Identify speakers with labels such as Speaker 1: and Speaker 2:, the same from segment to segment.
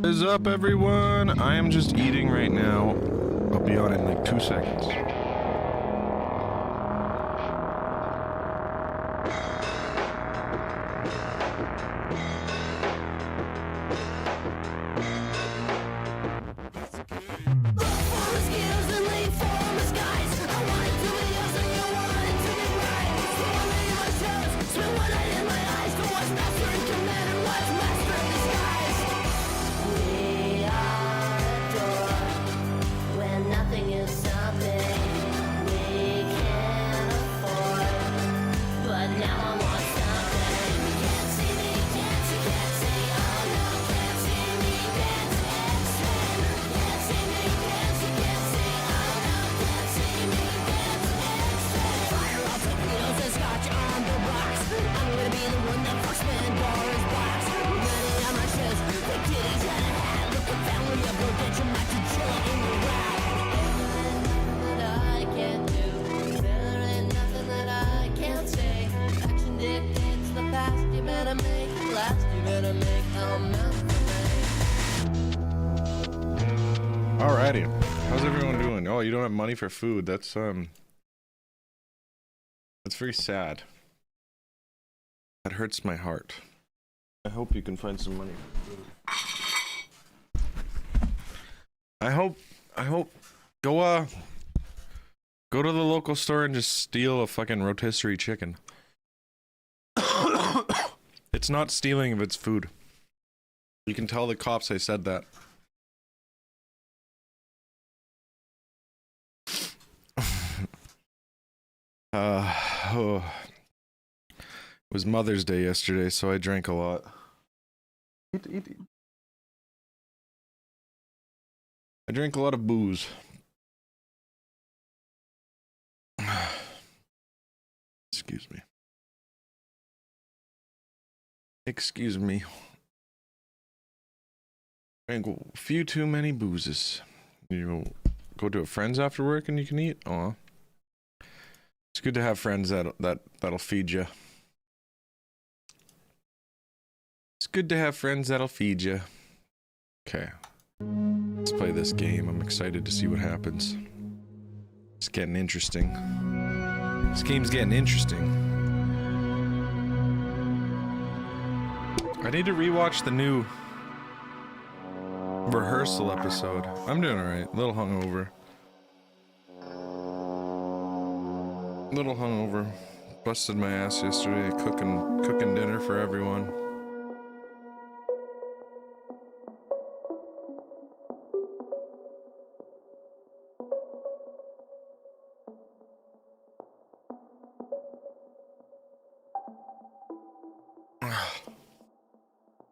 Speaker 1: What is up, everyone? I am just eating right now. I'll be on in like 2 seconds. Alrighty, how's everyone doing? Oh, you don't have money for food. That's very sad. That hurts my heart. I hope you can find some money for food. I hope go to the local store and just steal a fucking rotisserie chicken. It's not stealing if it's food. You can tell the cops I said that. It was Mother's Day yesterday, so I drank a lot. Eat. I drank a lot of booze. Excuse me. Excuse me. Drank a few too many boozes. You go to a friend's after work and you can eat? Aw. It's good to have friends that'll feed you. It's good to have friends that'll feed you. Okay. Let's play this game. I'm excited to see what happens. It's getting interesting. This game's getting interesting. I need to rewatch the new rehearsal episode. I'm doing alright. A little hungover. Little hungover. Busted my ass yesterday cooking dinner for everyone.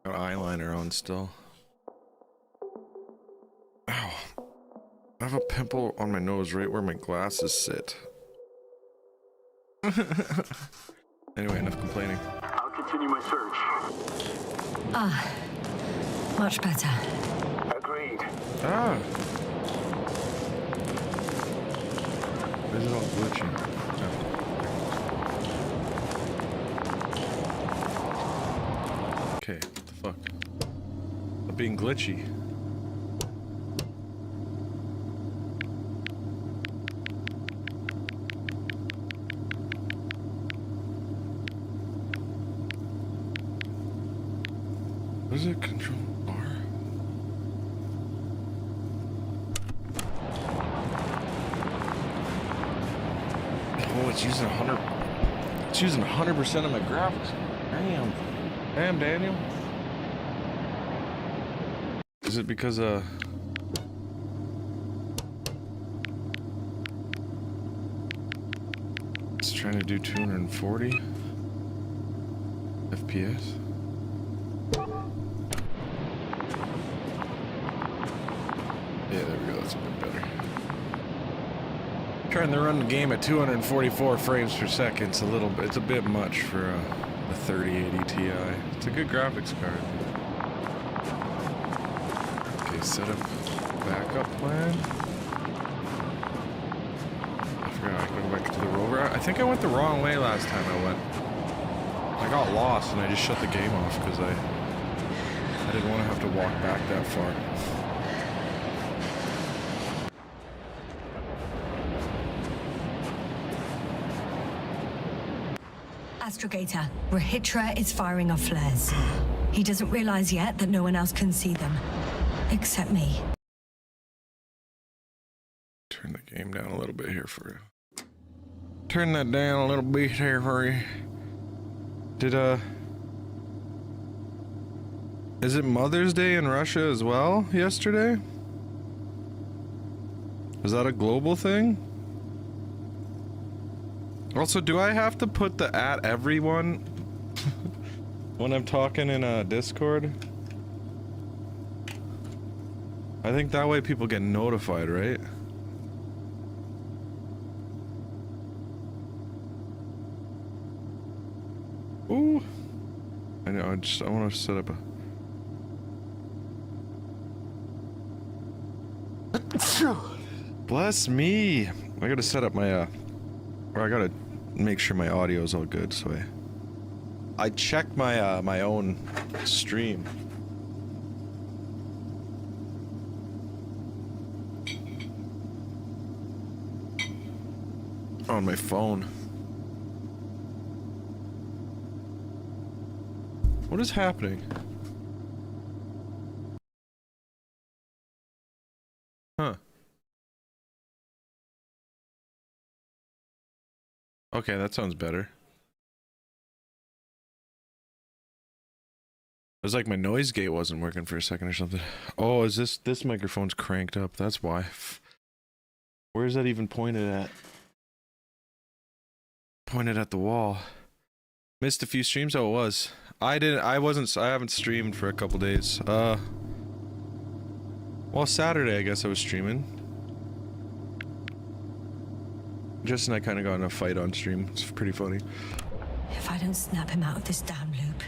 Speaker 1: Got eyeliner on still. Ow. I have a pimple on my nose right where my glasses sit. Anyway, enough complaining.
Speaker 2: I'll continue my search.
Speaker 3: Ah, much better.
Speaker 2: Agreed.
Speaker 1: Ah. Why is it all glitchy? Oh. Okay, what the fuck? I'm being glitchy. What is it? Control R? Oh, it's using 100. It's using 100% of my graphics. Damn, Daniel. Is it because it's trying to do 240 FPS? Yeah, there we go, that's a bit better. Trying to run the game at 244 frames per second, it's a bit much for a 3080 Ti. It's a good graphics card. Okay, set up backup plan. I forgot I can go back to the rover. I think I went the wrong way last time I went. I got lost and I just shut the game off because I I didn't want to have to walk back that far.
Speaker 3: Astrogator, Rahitra is firing off flares. He doesn't realize yet that no one else can see them. Except me.
Speaker 1: Turn the game down a little bit here for you. Turn that down a little bit here for you. Is it Mother's Day in Russia as well yesterday? Is that a global thing? Also, do I have to put the at everyone when I'm talking in a Discord? I think that way people get notified, right? Ooh. I know, I want to set up a... Bless me. I gotta set up my, or I gotta make sure my audio is all good, so I checked my, my own stream. On my phone. What is happening? Huh. Okay, that sounds better. It was like my noise gate wasn't working for a second or something. Oh, is this microphone's cranked up? That's why. Where is that even pointed at? Pointed at the wall. Missed a few streams. Oh, it was. I haven't streamed for a couple days. Well, Saturday I guess I was streaming. Jess and I kind of got in a fight on stream. It's pretty funny.
Speaker 3: If I don't snap him out of this damn loop,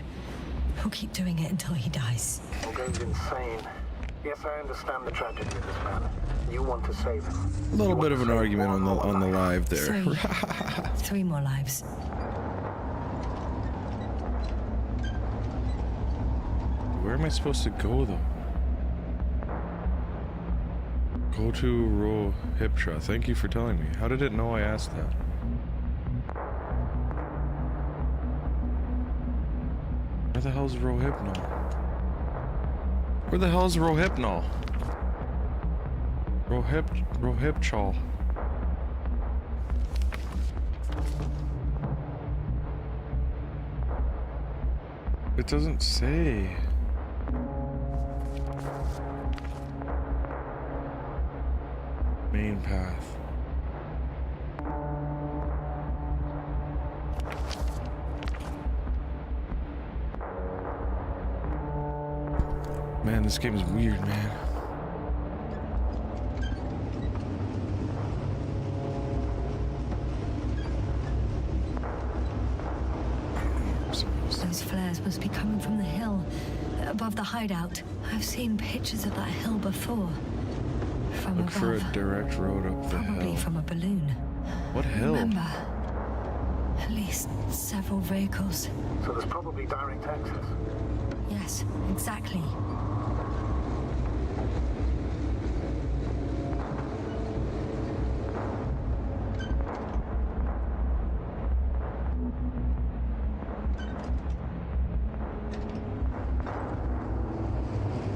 Speaker 3: he'll keep doing it until he dies.
Speaker 2: Morgan's insane. Yes, I understand the tragedy of this man. You want to save him.
Speaker 1: A little bit of an argument on the live there.
Speaker 3: Three more lives.
Speaker 1: Where am I supposed to go though? Go to Rohiptra. Thank you for telling me. How did it know I asked that? Where the hell's Rohypnol? Where the hell's Rohypnol? Rohypchol. It doesn't say. Main path. Man, this game is weird, man.
Speaker 3: Those flares must be coming from the hill, above the hideout. I've seen pictures of that hill before. From
Speaker 1: Look
Speaker 3: above.
Speaker 1: for a direct road up the
Speaker 3: Probably
Speaker 1: hill.
Speaker 3: from a balloon.
Speaker 1: What hill?
Speaker 3: Remember, at least several vehicles.
Speaker 2: So there's probably direct access.
Speaker 3: Yes, exactly.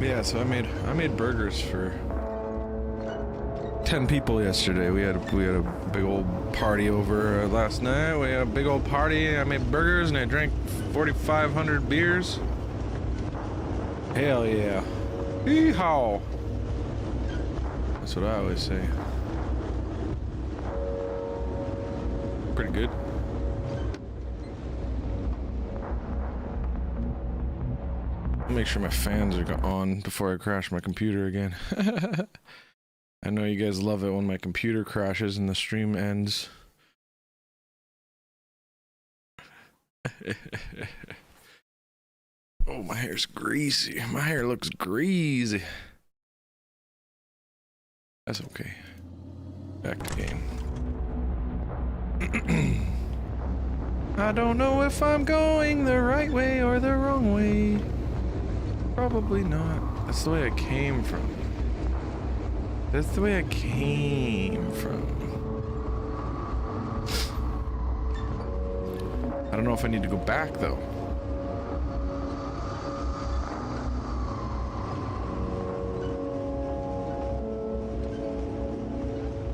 Speaker 1: Yeah, so I made burgers for 10 people yesterday. We had a big old party over last night. We had a big old party. I made burgers and I drank 4,500 beers. Hell yeah. Hee-haw. That's what I always say. Pretty good. Make sure my fans are on before I crash my computer again. I know you guys love it when my computer crashes and the stream ends. Oh, my hair's greasy. My hair looks greasy. That's okay. Back to game. I don't know if I'm going the right way or the wrong way. Probably not. That's the way I came from. That's the way I came from. I don't know if I need to go back though.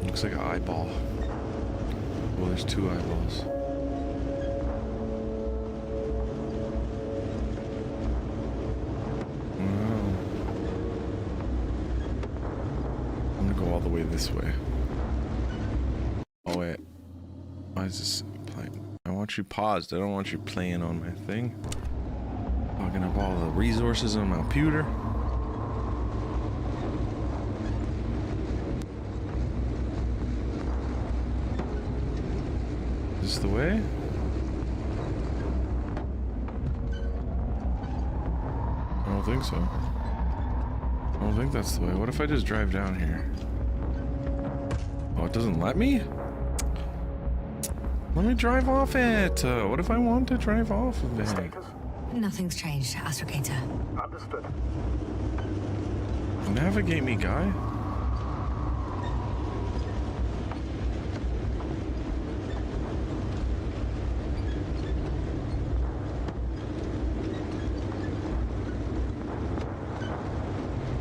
Speaker 1: Looks like an eyeball. Well, there's two eyeballs. Oh. I'm gonna go all the way this way. Oh wait. Why is this playing? I want you paused. I don't want you playing on my thing. Logging up all the resources on my computer. Is this the way? I don't think so. I don't think that's the way. What if I just drive down here? Oh, it doesn't let me? Let me drive off it. What if I want to drive off of it?
Speaker 2: Status?
Speaker 3: Nothing's changed, Astrogator.
Speaker 2: Understood.
Speaker 1: Navigate me, guy.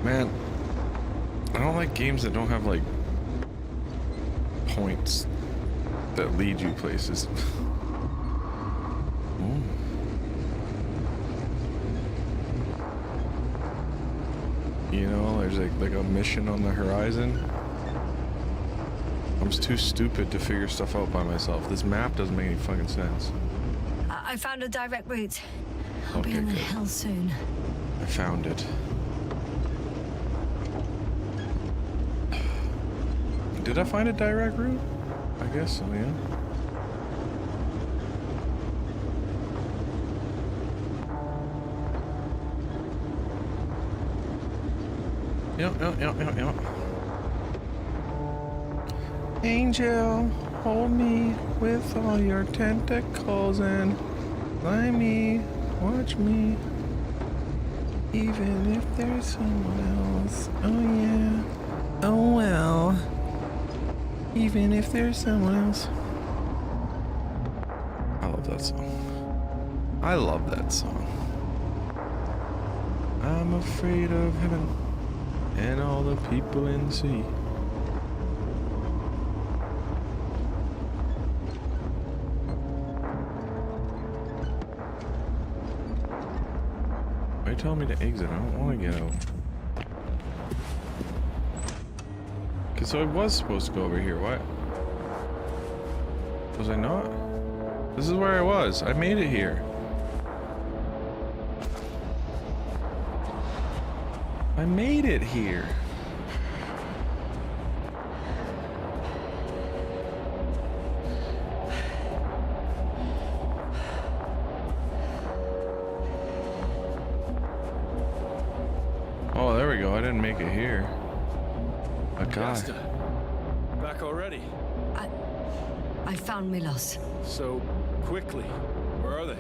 Speaker 1: Man, I don't like games that don't have like points that lead you places. Ooh. You know, there's like a mission on the horizon. I'm just too stupid to figure stuff out by myself. This map doesn't make any fucking sense.
Speaker 3: I found a direct route. I'll be
Speaker 1: Okay,
Speaker 3: on the
Speaker 1: good.
Speaker 3: hill soon.
Speaker 1: I found it. Did I find a direct route? I guess so, yeah. Yep. Angel, hold me with all your tentacles and fly me, watch me, even if there's someone else. Oh yeah, oh well, even if there's someone else. I love that song. I love that song. I'm afraid of heaven and all the people in the sea. Why are you telling me to exit? I don't want to get out. Okay, so I was supposed to go over here. What? Was I not? This is where I was. I made it here. I made it here. Oh, there we go. I didn't make it here. A guy.
Speaker 4: Asta, back already?
Speaker 3: I found Milos.
Speaker 4: So quickly. Where are they?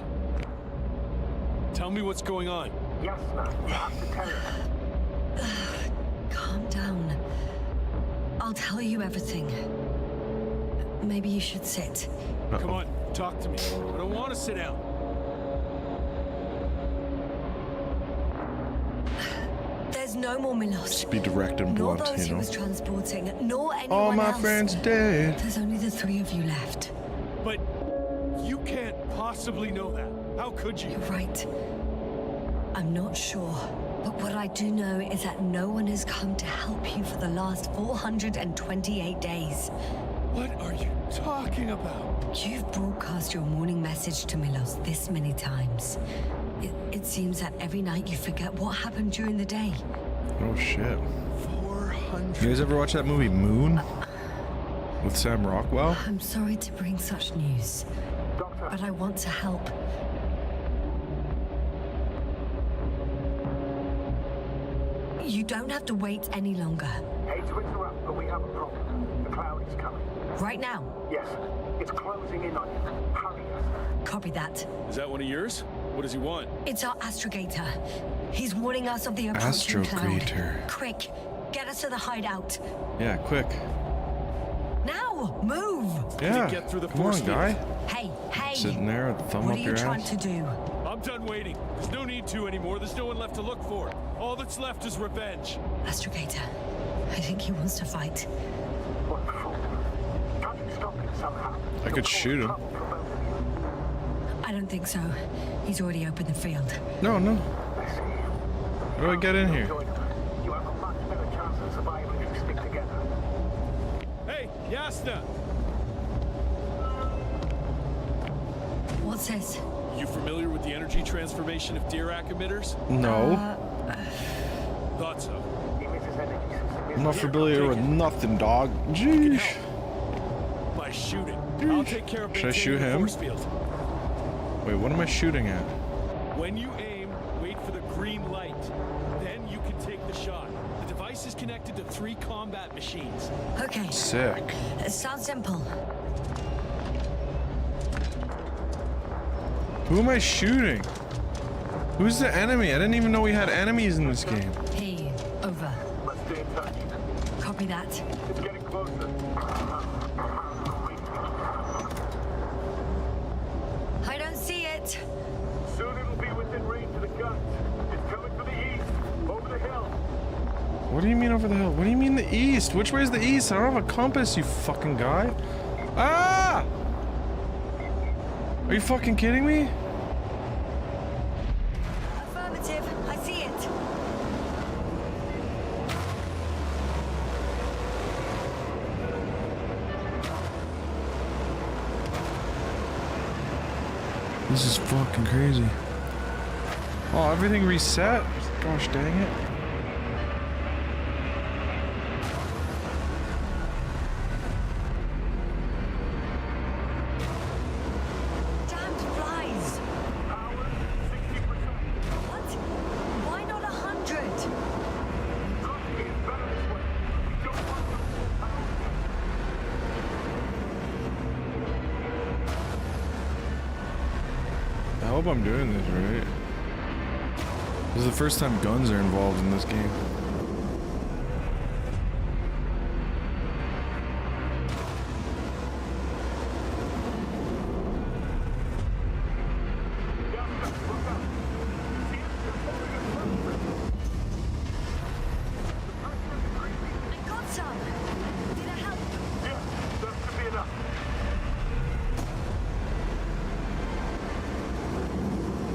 Speaker 4: Tell me what's going on.
Speaker 2: Yes, no. You have to tell us.
Speaker 3: Calm down. I'll tell you everything. Maybe you should sit.
Speaker 4: Come on, talk to me. I don't want to sit down.
Speaker 3: There's no more Milos.
Speaker 1: Just be direct and
Speaker 3: Nor
Speaker 1: blunt,
Speaker 3: those
Speaker 1: you
Speaker 3: he
Speaker 1: know.
Speaker 3: was transporting, nor anyone
Speaker 1: All my
Speaker 3: else.
Speaker 1: friends dead.
Speaker 3: There's only the three of you left.
Speaker 4: But you can't possibly know that. How could you?
Speaker 3: You're right. I'm not sure. But what I do know is that no one has come to help you for the last 428 days.
Speaker 4: What are you talking about?
Speaker 3: You've broadcast your morning message to Milos this many times. It seems that every night you forget what happened during the day.
Speaker 1: Oh shit.
Speaker 4: 400.
Speaker 1: You guys ever watch that movie Moon? With Sam Rockwell?
Speaker 3: I'm sorry to bring such news,
Speaker 2: Doctor,
Speaker 3: but I want to help. You don't have to wait any longer.
Speaker 2: hate to interrupt, but we have a problem. The cloud is coming.
Speaker 3: Right now.
Speaker 2: Yes, it's closing in on you. Hurry us.
Speaker 3: Copy that.
Speaker 4: Is that one of yours? What does he want?
Speaker 3: It's our astrogator. He's warning us of the approaching
Speaker 1: Astro
Speaker 3: cloud.
Speaker 1: crater.
Speaker 3: Quick, get us to the hideout.
Speaker 1: Yeah, quick.
Speaker 3: Now, move!
Speaker 1: Yeah,
Speaker 4: get through the
Speaker 1: come on,
Speaker 4: force
Speaker 1: guy.
Speaker 3: Hey, hey!
Speaker 1: Sitting there with a thumb
Speaker 3: What
Speaker 1: up
Speaker 3: are
Speaker 1: your
Speaker 3: you trying
Speaker 1: ass.
Speaker 3: to do?
Speaker 4: I'm done waiting. There's no need to anymore. There's no one left to look for. All that's left is revenge.
Speaker 3: Astrogator, I think he wants to fight.
Speaker 2: What fool? Can't you stop him somehow?
Speaker 1: I could shoot him.
Speaker 3: I don't think so. He's already opened the field.
Speaker 1: No, no.
Speaker 2: I see.
Speaker 1: How do I get in here?
Speaker 2: Join him. You have a much better chance of survival if you stick together.
Speaker 4: Hey, Yasna!
Speaker 3: What's this?
Speaker 4: You familiar with the energy transformation of Dirac emitters?
Speaker 1: No.
Speaker 4: Thought so.
Speaker 2: Emitter's energy system is
Speaker 1: I'm not familiar with nothing, dog.
Speaker 4: Can
Speaker 1: Jeez.
Speaker 4: help by shooting. I'll take care of
Speaker 1: Should I shoot
Speaker 4: maintaining the
Speaker 1: him?
Speaker 4: force field.
Speaker 1: Wait, what am I shooting at?
Speaker 4: When you aim, wait for the green light. Then you can take the shot. The device is connected to 3 combat machines.
Speaker 3: Okay,
Speaker 1: Sick.
Speaker 3: it sounds simple.
Speaker 1: Who am I shooting? Who's the enemy? I didn't even know we had enemies in this game.
Speaker 3: Hey, over.
Speaker 2: Let's stay in touch.
Speaker 3: Copy that.
Speaker 2: It's getting closer.
Speaker 3: I don't see it.
Speaker 2: Soon it'll be within range of the guns. It's coming from the east, over the hill.
Speaker 1: What do you mean over the hill? What do you mean the east? Which way is the east? I don't have a compass, you fucking guy. Ah! Are you fucking kidding me?
Speaker 3: Affirmative. I see it.
Speaker 1: This is fucking crazy. Oh, everything reset? Gosh dang it.
Speaker 3: Damned flies.
Speaker 2: Power, 60%.
Speaker 3: What? Why not 100?
Speaker 2: Trust me, it's better this way. We don't want to.
Speaker 1: I hope I'm doing this right. This is the first time guns are involved in this game.
Speaker 3: I got some. Did it help?
Speaker 2: Yeah, that should be enough.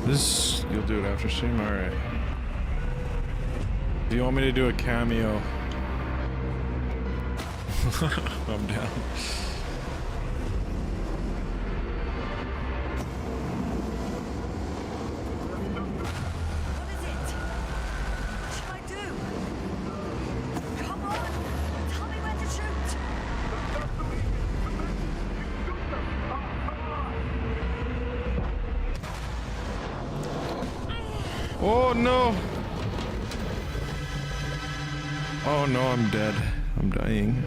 Speaker 1: This, you'll do it after stream? Alright. Do you want me to do a cameo? I'm down.
Speaker 3: What is it? What should I do? Come on. Tell me where to shoot.
Speaker 1: Oh no! Oh no, I'm dead. I'm dying.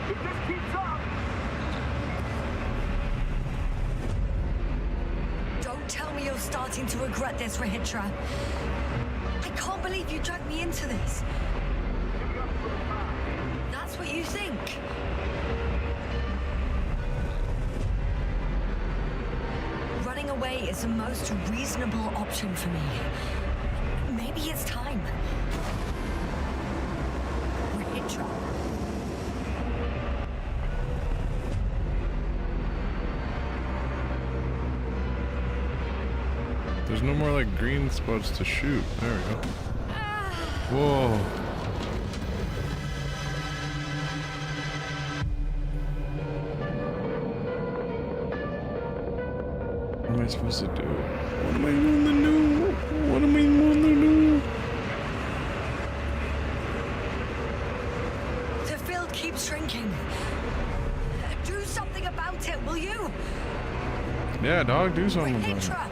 Speaker 2: If this keeps up,
Speaker 3: Don't tell me you're starting to regret this, Rahitra. I can't believe you dragged me into this. That's what you think. Running away is the most reasonable option for me. Maybe it's time. Rahitra.
Speaker 1: There's no more like green spots to shoot. There we go. Whoa. What am I supposed to do? What am I going to do? What am I going to do?
Speaker 3: The field keeps shrinking. Do something about it, will you?
Speaker 1: Yeah, dog, do something about it.
Speaker 3: Rahitra,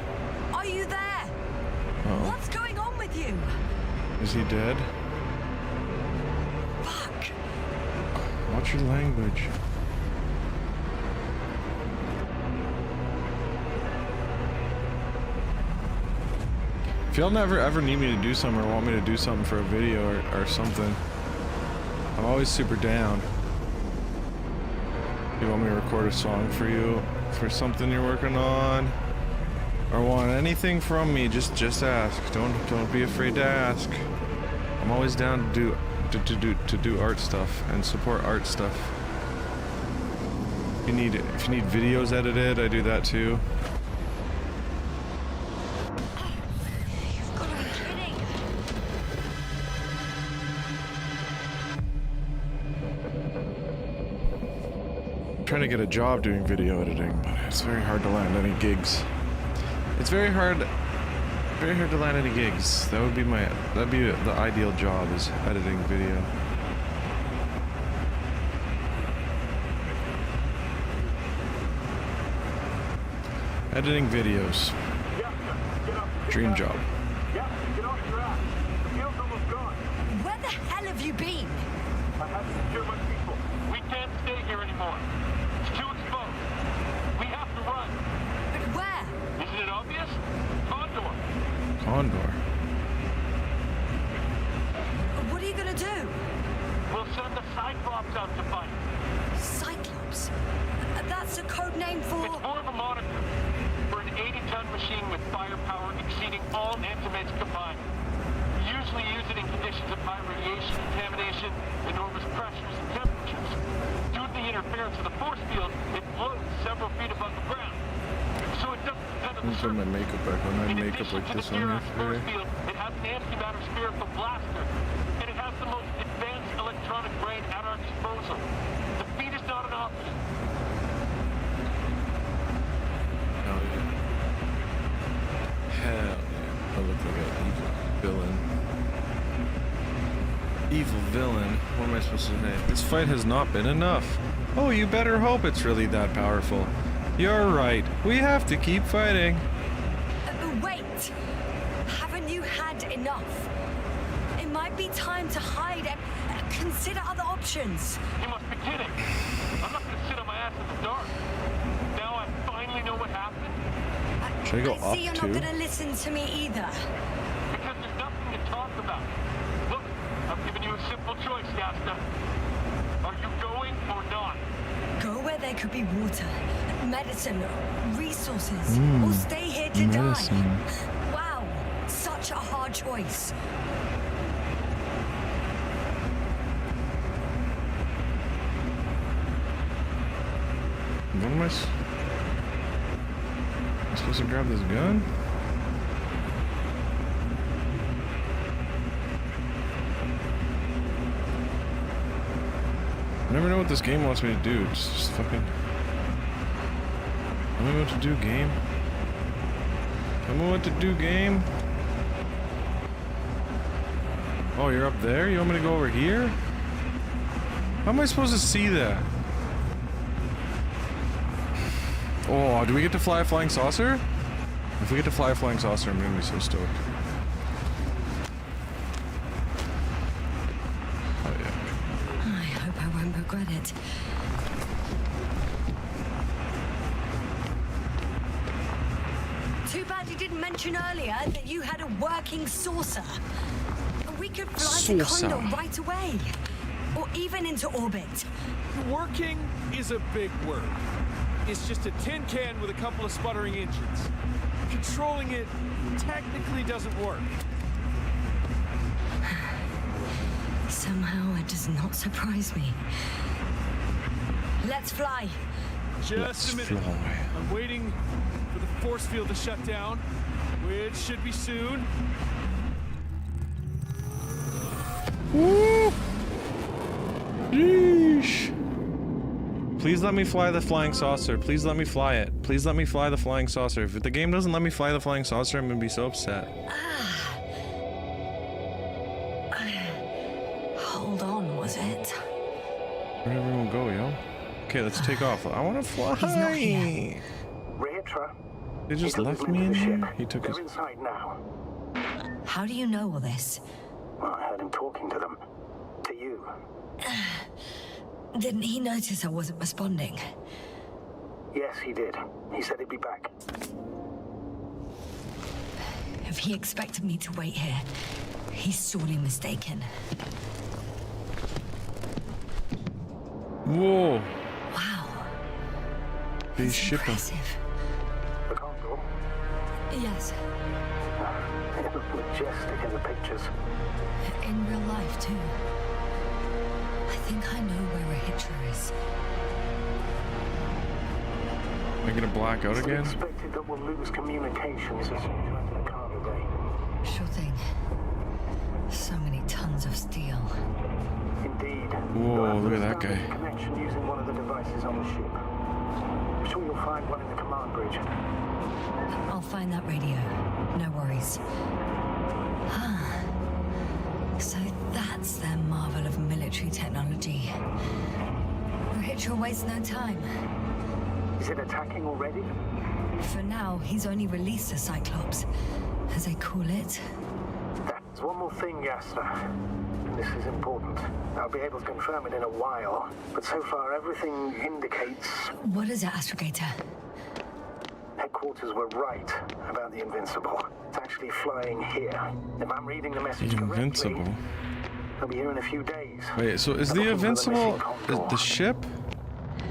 Speaker 3: are you there?
Speaker 1: Uh-oh.
Speaker 3: What's going on with you?
Speaker 1: Is he dead?
Speaker 3: Fuck.
Speaker 1: Watch your language. If y'all never ever need me to do something or want me to do something for a video or something, I'm always super down. You want me to record a song for you for something you're working on, or want anything from me? Just ask. Don't be afraid to ask. I'm always down to do art stuff and support art stuff. If you need videos edited, I do that too. Trying to get a job doing video editing, but it's very hard to land any gigs. It's very hard to land any gigs. That'd be the ideal job, is editing video. Editing videos. Dream job.
Speaker 3: Where the hell have you been?
Speaker 5: I have to secure my people. We can't stay here anymore. It's too exposed. We have to run.
Speaker 3: But where?
Speaker 5: Isn't it obvious? Condor.
Speaker 1: Condor.
Speaker 3: What are you gonna do?
Speaker 5: We'll send the Cyclops out to fight.
Speaker 3: Cyclops? That's a code name for...
Speaker 5: It's more of a moniker for an 80-ton machine with firepower exceeding all intimates combined. We usually use it in conditions of high radiation contamination, enormous pressures and temperatures. Due to the interference of the force field, it floats several feet above the ground. So it doesn't depend on the
Speaker 1: Put my
Speaker 5: surface.
Speaker 1: makeup back on. I had makeup like this on yesterday.
Speaker 5: Field, it has an antimatter spherical blaster, and it has the most advanced electronic brain at our disposal. Defeat is not an option.
Speaker 1: Hell yeah. Hell yeah. I look like an evil villain. Evil villain? What am I supposed to say? This fight has not been enough. Oh, you better hope it's really that powerful. You're right. We have to keep fighting.
Speaker 3: Wait! Haven't you had enough? It might be time to hide and consider other options.
Speaker 5: You must be kidding. I'm not going to sit on my ass in the dark. Now I finally know what happened.
Speaker 1: Should I go
Speaker 3: I
Speaker 1: up
Speaker 3: see you're
Speaker 1: too?
Speaker 3: not gonna listen to me either.
Speaker 5: Because there's nothing to talk about. Look, I've given you a simple choice, Yasta. Are you going or not?
Speaker 3: Go where there could be water, medicine, resources, or stay here to
Speaker 1: medicine.
Speaker 3: die. Wow, such a hard choice.
Speaker 1: What am I supposed to grab this gun? I never know what this game wants me to do. It's just fucking... Tell me what to do, game. Tell me what to do, game. Oh, you're up there? You want me to go over here? How am I supposed to see that? Oh, do we get to fly a flying saucer? If we get to fly a flying saucer, I'm gonna be so stoked. Oh yeah.
Speaker 3: I hope I won't regret it. Too bad you didn't mention earlier that you had a working saucer. We could fly to
Speaker 1: Saucer.
Speaker 3: Condor right away. Or even into orbit.
Speaker 4: Working is a big word. It's just a tin can with a couple of sputtering engines. Controlling it technically doesn't work.
Speaker 3: Somehow it does not surprise me. Let's fly.
Speaker 4: Just a minute.
Speaker 1: Fly.
Speaker 4: I'm waiting for the force field to shut down, which should be soon.
Speaker 1: Woo! Yeesh. Please let me fly the flying saucer. Please let me fly it. Please let me fly the flying saucer. If the game doesn't let me fly the flying saucer, I'm gonna be so upset.
Speaker 3: Hold on, was it?
Speaker 1: Where'd everyone go, yo? Okay, let's take off. I wanna fly.
Speaker 3: He's not here.
Speaker 2: Ritra.
Speaker 1: They just left me in here? He took
Speaker 2: They're
Speaker 1: his...
Speaker 2: inside now.
Speaker 3: How do you know all this?
Speaker 2: Well, I heard him talking to them. To you.
Speaker 3: Didn't he notice I wasn't responding?
Speaker 2: Yes, he did. He said he'd be back.
Speaker 3: If he expected me to wait here, he's sorely mistaken.
Speaker 1: Whoa.
Speaker 3: Wow.
Speaker 1: Big
Speaker 3: It's
Speaker 1: shipper.
Speaker 3: impressive.
Speaker 2: The Condor?
Speaker 3: Yes,
Speaker 2: It looked majestic in the pictures.
Speaker 3: in real life too. I think I know where a hitcher is.
Speaker 1: Am I gonna black out
Speaker 2: It's
Speaker 1: again?
Speaker 2: expected that we'll lose communications as soon as we're in the car today.
Speaker 3: Sure thing. So many tons of steel.
Speaker 2: Indeed.
Speaker 1: Whoa,
Speaker 2: You'll have to
Speaker 1: look at that
Speaker 2: establish
Speaker 1: guy.
Speaker 2: a connection using one of the devices on the ship. I'm sure you'll find one in the command bridge.
Speaker 3: I'll find that radio. No worries. Ah. So that's their marvel of military technology. The hitcher wastes no time.
Speaker 2: Is it attacking already?
Speaker 3: For now, he's only released a Cyclops, as they call it.
Speaker 2: There's one more thing, Yasser. And this is important. I'll be able to confirm it in a while. But so far, everything indicates
Speaker 3: What is it, Astrogator?
Speaker 2: headquarters were right about the Invincible. It's actually flying here. If I'm reading the message correctly,
Speaker 1: Invincible.
Speaker 2: they'll be here in a few days.
Speaker 1: Wait, so is
Speaker 2: They're
Speaker 1: the
Speaker 2: looking for
Speaker 1: Invincible
Speaker 2: missing
Speaker 1: is
Speaker 2: Condor,
Speaker 1: the ship?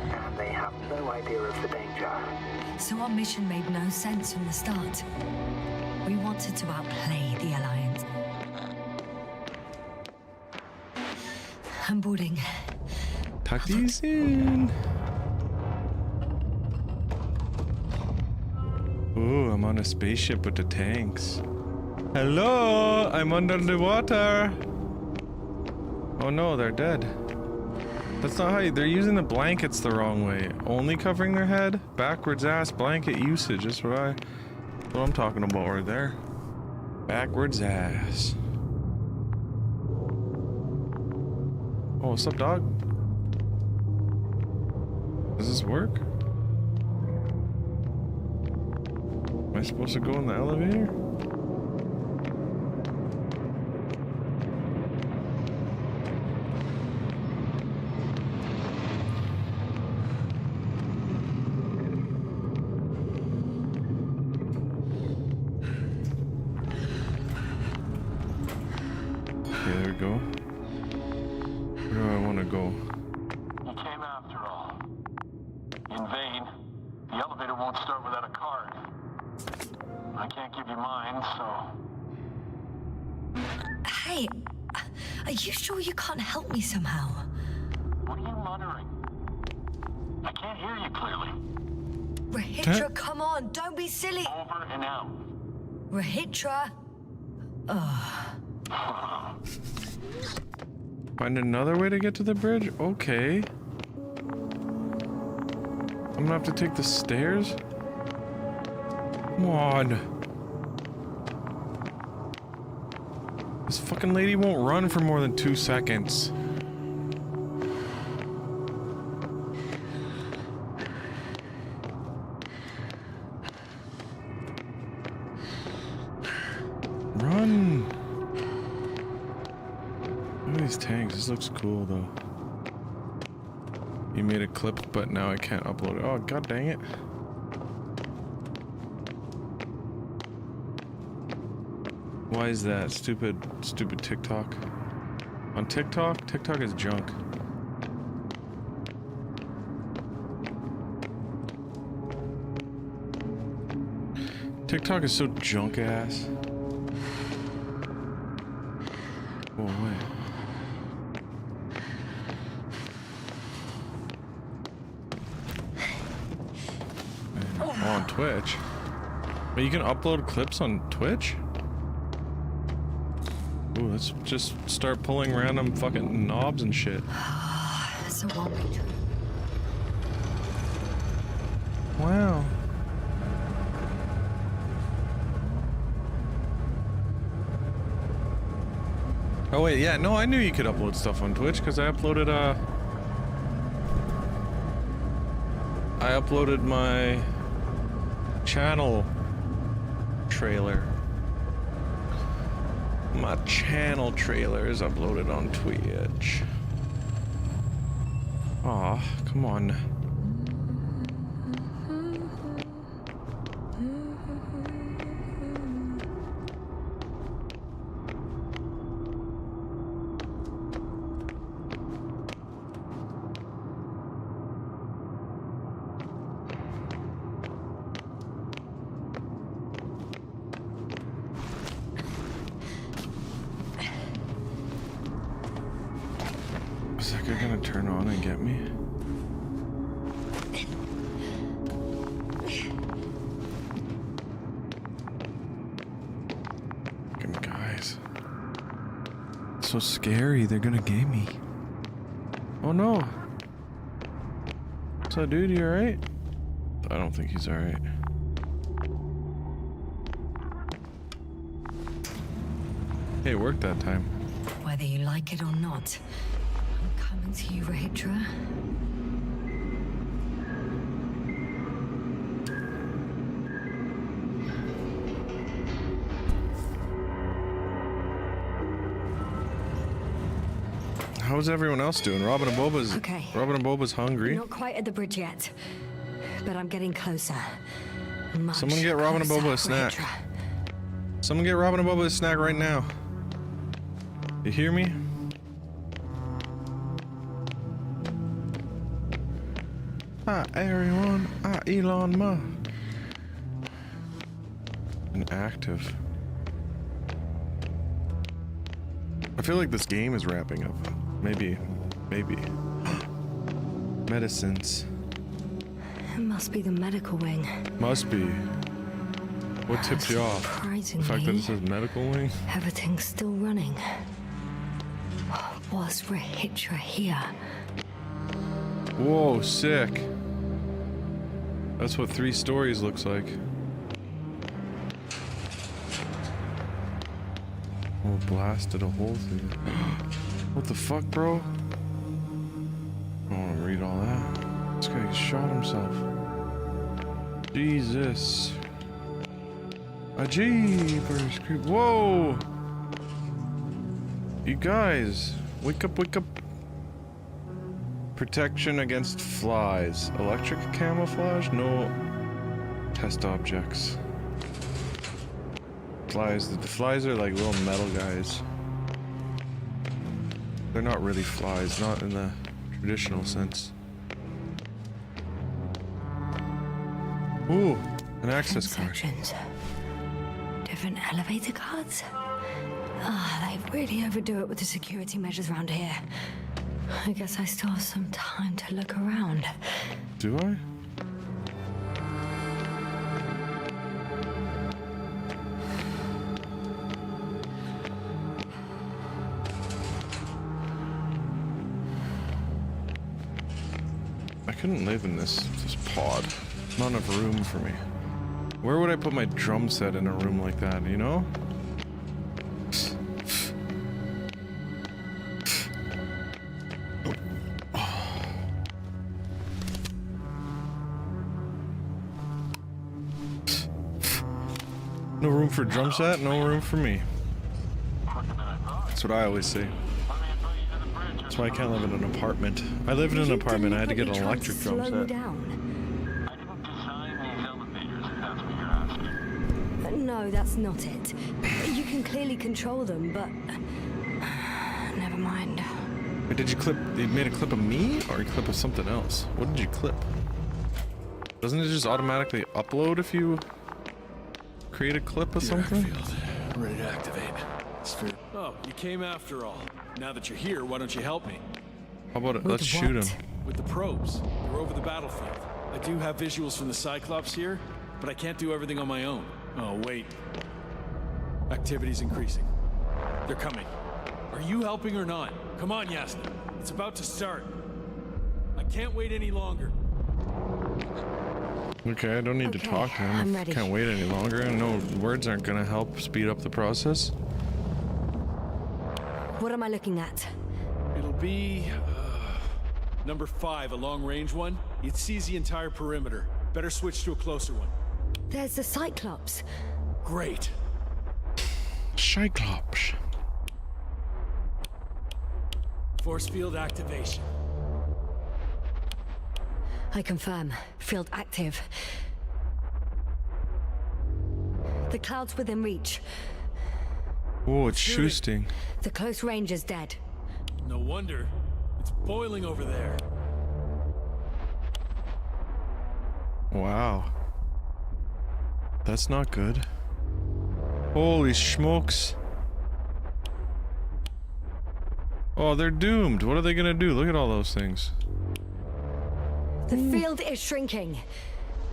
Speaker 2: and they have no idea of the danger.
Speaker 3: So our mission made no sense from the start. We wanted to outplay the Alliance. I'm boarding.
Speaker 1: Talk to you soon. Ooh, I'm on a spaceship with the tanks. Hello, I'm under the water. Oh no, they're dead. That's not how they're using the blankets the wrong way. Only covering their head? Backwards ass blanket usage. That's what I'm talking about right there. Backwards ass. Oh, what's up, dog? Does this work? Am I supposed to go in the elevator? Okay, there we go. Where do I want to go?
Speaker 5: You came after all. In vain. The elevator won't start without a card. I can't give you mine, so...
Speaker 3: Hey, are you sure you can't help me somehow?
Speaker 5: What are you muttering? I can't hear you clearly.
Speaker 3: Rahitra, come on, don't be silly.
Speaker 5: Over and out.
Speaker 3: Rahitra.
Speaker 1: Find another way to get to the bridge? Okay. I'm gonna have to take the stairs? Come on. This fucking lady won't run for more than 2 seconds. Run! Look at these tanks. This looks cool though. You made a clip, but now I can't upload it. Oh, god dang it. Why is that? Stupid TikTok. On TikTok? TikTok is junk. TikTok is so junk ass. Oh, wait. On Twitch. But you can upload clips on Twitch? Ooh, let's just start pulling random fucking knobs and shit.
Speaker 3: So what we do?
Speaker 1: Wow. Oh wait, yeah, no, I knew you could upload stuff on Twitch because I uploaded my channel trailer. My channel trailer is uploaded on Twitch. Aw, come on. turn on and get me? Fucking guys. It's so scary, they're gonna get me. Oh no. What's up, dude? You alright? I don't think he's alright. Hey, it worked that time.
Speaker 3: Whether you like it or not, I'm coming to you, Rahitra.
Speaker 1: How's everyone else doing? Robin and Boba's hungry.
Speaker 3: Not quite at the bridge yet, but I'm getting closer. Much
Speaker 1: Someone get Robin and
Speaker 3: closer,
Speaker 1: Boba a snack.
Speaker 3: Rahitra.
Speaker 1: Someone get Robin and Boba a snack right now. You hear me? Everyone. Elon Musk. Inactive. I feel like this game is wrapping up. Maybe. Medicines.
Speaker 3: It must be the medical wing.
Speaker 1: Must be. What tipped you off? The fact that it says medical wing?
Speaker 3: Everything's still running. Was Rahitra here?
Speaker 1: Whoa, sick. That's what 3 stories looks like. Oh, blasted a hole through it. What the fuck, bro? I don't want to read all that. This guy shot himself. Jesus. A jeepers creep. Whoa! You guys, wake up, wake up. Protection against flies. Electric camouflage? No. Test objects. Flies. The flies are like little metal guys. They're not really flies, not in the traditional sense. Ooh, an access card.
Speaker 3: Sections. Different elevator cards. They really overdo it with the security measures around here. I guess I still have some time to look around.
Speaker 1: Do I? I couldn't live in this pod. Not enough room for me. Where would I put my drum set in a room like that, you know? No room for drum set, no room for me. That's what I always say. That's why I can't live in an apartment. I lived in an apartment, I had to get an electric drum set.
Speaker 5: I didn't design these elevators, if that's what you're asking.
Speaker 3: No, that's not it. You can clearly control them, but... Never mind.
Speaker 1: Wait, did you clip... You made a clip of me, or a clip of something else? What did you clip? Doesn't it just automatically upload if you... create a clip of something?
Speaker 4: I'm ready to activate. Oh, you came after all. Now that you're here, why don't you help me?
Speaker 1: How about it?
Speaker 3: With
Speaker 1: Let's shoot
Speaker 3: what?
Speaker 1: him.
Speaker 4: With the probes. They're over the battlefield. I do have visuals from the Cyclops here, but I can't do everything on my own. Oh, wait. Activity's increasing. They're coming. Are you helping or not? Come on, Yasna. It's about to start. I can't wait any longer.
Speaker 1: Okay, I don't need to
Speaker 3: Okay,
Speaker 1: talk to him.
Speaker 3: I'm
Speaker 1: I
Speaker 3: ready.
Speaker 1: can't wait any longer. I know words aren't gonna help speed up the process.
Speaker 3: What am I looking at?
Speaker 4: It'll be... number 5, a long-range one. It sees the entire perimeter. Better switch to a closer one.
Speaker 3: There's the Cyclops.
Speaker 4: Great.
Speaker 1: Cyclops.
Speaker 4: Force field activation.
Speaker 3: I confirm. Field active. The cloud's within reach.
Speaker 1: Oh, it's
Speaker 4: Shoot it.
Speaker 1: shooting.
Speaker 3: The close range is dead.
Speaker 4: No wonder. It's boiling over there.
Speaker 1: Wow. That's not good. Holy smokes. Oh, they're doomed. What are they gonna do? Look at all those things.
Speaker 3: The field is shrinking.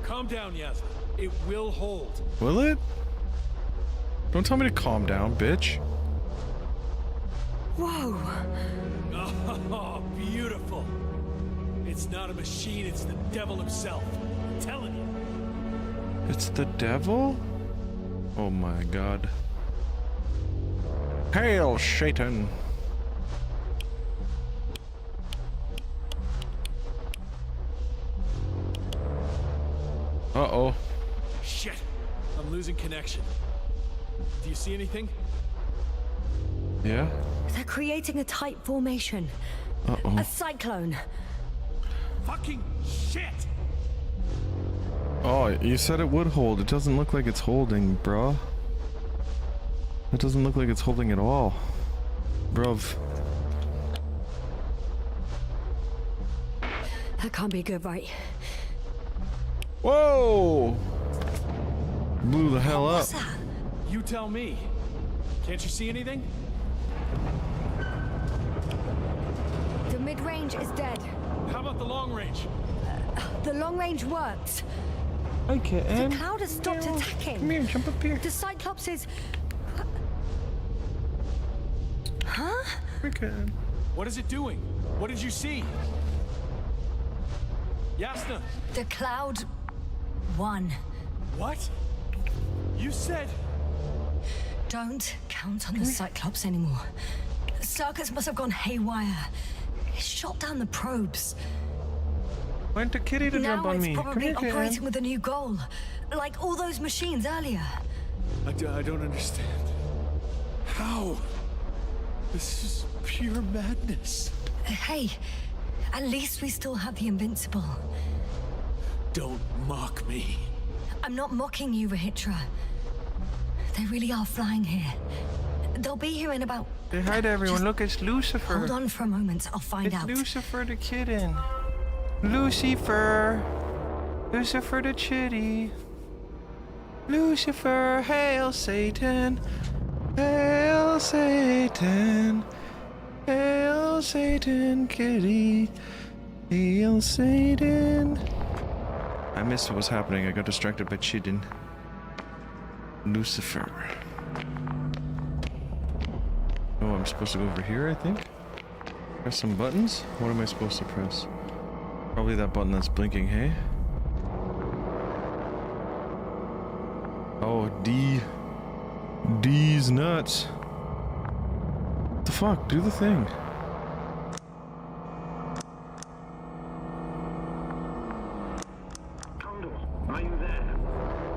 Speaker 4: Calm down, Yasna. It will hold.
Speaker 1: Will it? Don't tell me to calm down, bitch.
Speaker 3: Whoa.
Speaker 4: Oh, beautiful. It's not a machine, it's the devil himself. I'm telling you.
Speaker 1: It's the devil? Oh my god. Hail, Satan! Uh-oh.
Speaker 4: Shit. I'm losing connection. Do you see anything?
Speaker 1: Yeah?
Speaker 3: They're creating a tight formation.
Speaker 1: Uh-oh.
Speaker 3: A cyclone.
Speaker 4: Fucking shit!
Speaker 1: Oh, you said it would hold. It doesn't look like it's holding, bruh. It doesn't look like it's holding at all. Bruv.
Speaker 3: That can't be good, right?
Speaker 1: Whoa! Blew the hell up.
Speaker 3: What's that?
Speaker 4: You tell me. Can't you see anything?
Speaker 3: The mid-range is dead.
Speaker 4: How about the long range?
Speaker 3: The long range works.
Speaker 1: Okay,
Speaker 3: The cloud has stopped attacking.
Speaker 1: Come here, jump up here.
Speaker 3: The Cyclops is... Huh?
Speaker 1: Okay.
Speaker 4: What is it doing? What did you see? Yasna!
Speaker 3: The cloud won.
Speaker 4: What? You said...
Speaker 3: Don't count on the Cyclops anymore. Circus must have gone haywire. It shot down the probes.
Speaker 1: Went to Kitty to jump
Speaker 3: Now
Speaker 1: on
Speaker 3: it's
Speaker 1: me. Come
Speaker 3: probably
Speaker 1: here,
Speaker 3: operating
Speaker 1: Ken.
Speaker 3: with a new goal. Like all those machines earlier.
Speaker 4: I don't understand. How? This is pure madness.
Speaker 3: Hey, at least we still have the Invincible.
Speaker 4: Don't mock me.
Speaker 3: I'm not mocking you, Rahitra. They really are flying here. They'll be here in about...
Speaker 1: Say hi to everyone.
Speaker 3: Just
Speaker 1: Look, it's Lucifer.
Speaker 3: hold on for a moment, I'll find
Speaker 1: It's
Speaker 3: out.
Speaker 1: Lucifer the kitten. Lucifer. Lucifer the chitty. Lucifer, hail Satan. Hail Satan. Hail Satan, kitty. Hail Satan. I missed what was happening. I got distracted by cheating. Lucifer. Oh, I'm supposed to go over here, I think. Press some buttons? What am I supposed to press? Probably that button that's blinking, hey? Oh, D. D's nuts. What the fuck? Do the thing.
Speaker 2: Condor, are you there?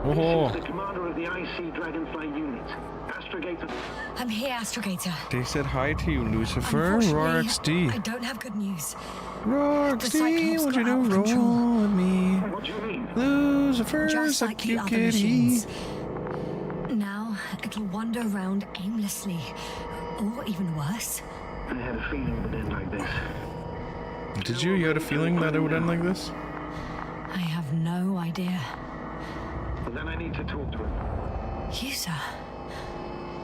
Speaker 1: Oh,
Speaker 2: This is the commander of the IC Dragonfly unit, Astrogator.
Speaker 3: I'm here, Astrogator.
Speaker 1: they said hi to you, Lucifer. Roar
Speaker 3: Unfortunately, I
Speaker 1: XD.
Speaker 3: don't have good news.
Speaker 1: Roar
Speaker 3: The
Speaker 1: XD,
Speaker 3: Cyclops
Speaker 1: what you
Speaker 3: got out
Speaker 1: do?
Speaker 3: of control.
Speaker 1: Roll with me.
Speaker 2: What do you mean?
Speaker 1: Lucifer's
Speaker 3: Just
Speaker 1: a
Speaker 3: like the
Speaker 1: cute
Speaker 3: other
Speaker 1: kitty.
Speaker 3: machines. Now, it'll wander around aimlessly. Or even worse.
Speaker 2: I had a feeling it would end like this.
Speaker 1: Did you? You had a feeling that it would end like this?
Speaker 3: I have no idea.
Speaker 2: But then I need to talk to him.
Speaker 3: You, sir?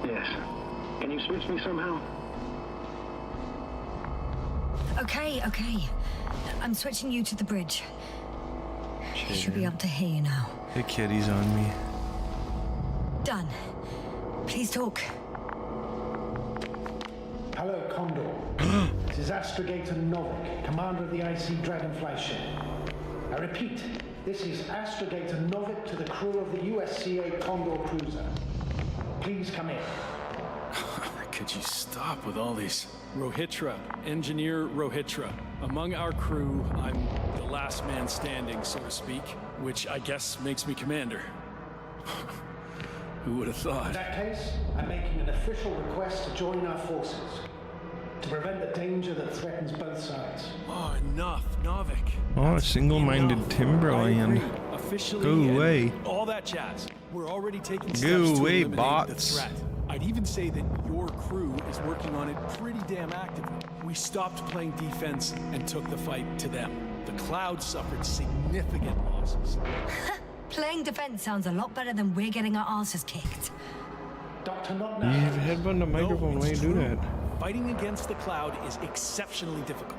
Speaker 2: Yes. Can you switch me somehow?
Speaker 3: Okay. I'm switching you to the bridge. I should be able to hear you now.
Speaker 1: The kitty's on me.
Speaker 3: Done. Please talk.
Speaker 6: Hello, Condor. This is Astrogator Novik, commander of the IC Dragonfly ship. I repeat, this is Astrogator Novik to the crew of the USCA Condor cruiser. Please come in.
Speaker 4: Could you stop with all these? Rohitra, Engineer Rohitra. Among our crew, I'm the last man standing, so to speak, which I guess makes me commander. Who would have
Speaker 6: In
Speaker 4: thought?
Speaker 6: that case, I'm making an official request to join our forces to prevent the danger that threatens both sides.
Speaker 4: Oh, enough, Novik.
Speaker 1: Oh, a single-minded
Speaker 4: Enough.
Speaker 1: Timberland.
Speaker 4: I agree. Officially,
Speaker 1: Go
Speaker 4: and
Speaker 1: away.
Speaker 4: all that jazz. We're already taking steps
Speaker 1: Go
Speaker 4: to
Speaker 1: away,
Speaker 4: eliminate
Speaker 1: bots.
Speaker 4: the threat. I'd even say that your crew is working on it pretty damn actively. We stopped playing defense and took the fight to them. The Cloud suffered significant losses.
Speaker 3: Playing defense sounds a lot better than we're getting our asses kicked.
Speaker 6: Dr.
Speaker 1: You
Speaker 6: Notnash,
Speaker 1: headbutt the microphone. Why you
Speaker 4: it's
Speaker 1: do
Speaker 4: true.
Speaker 1: that?
Speaker 4: Fighting against the Cloud is exceptionally difficult.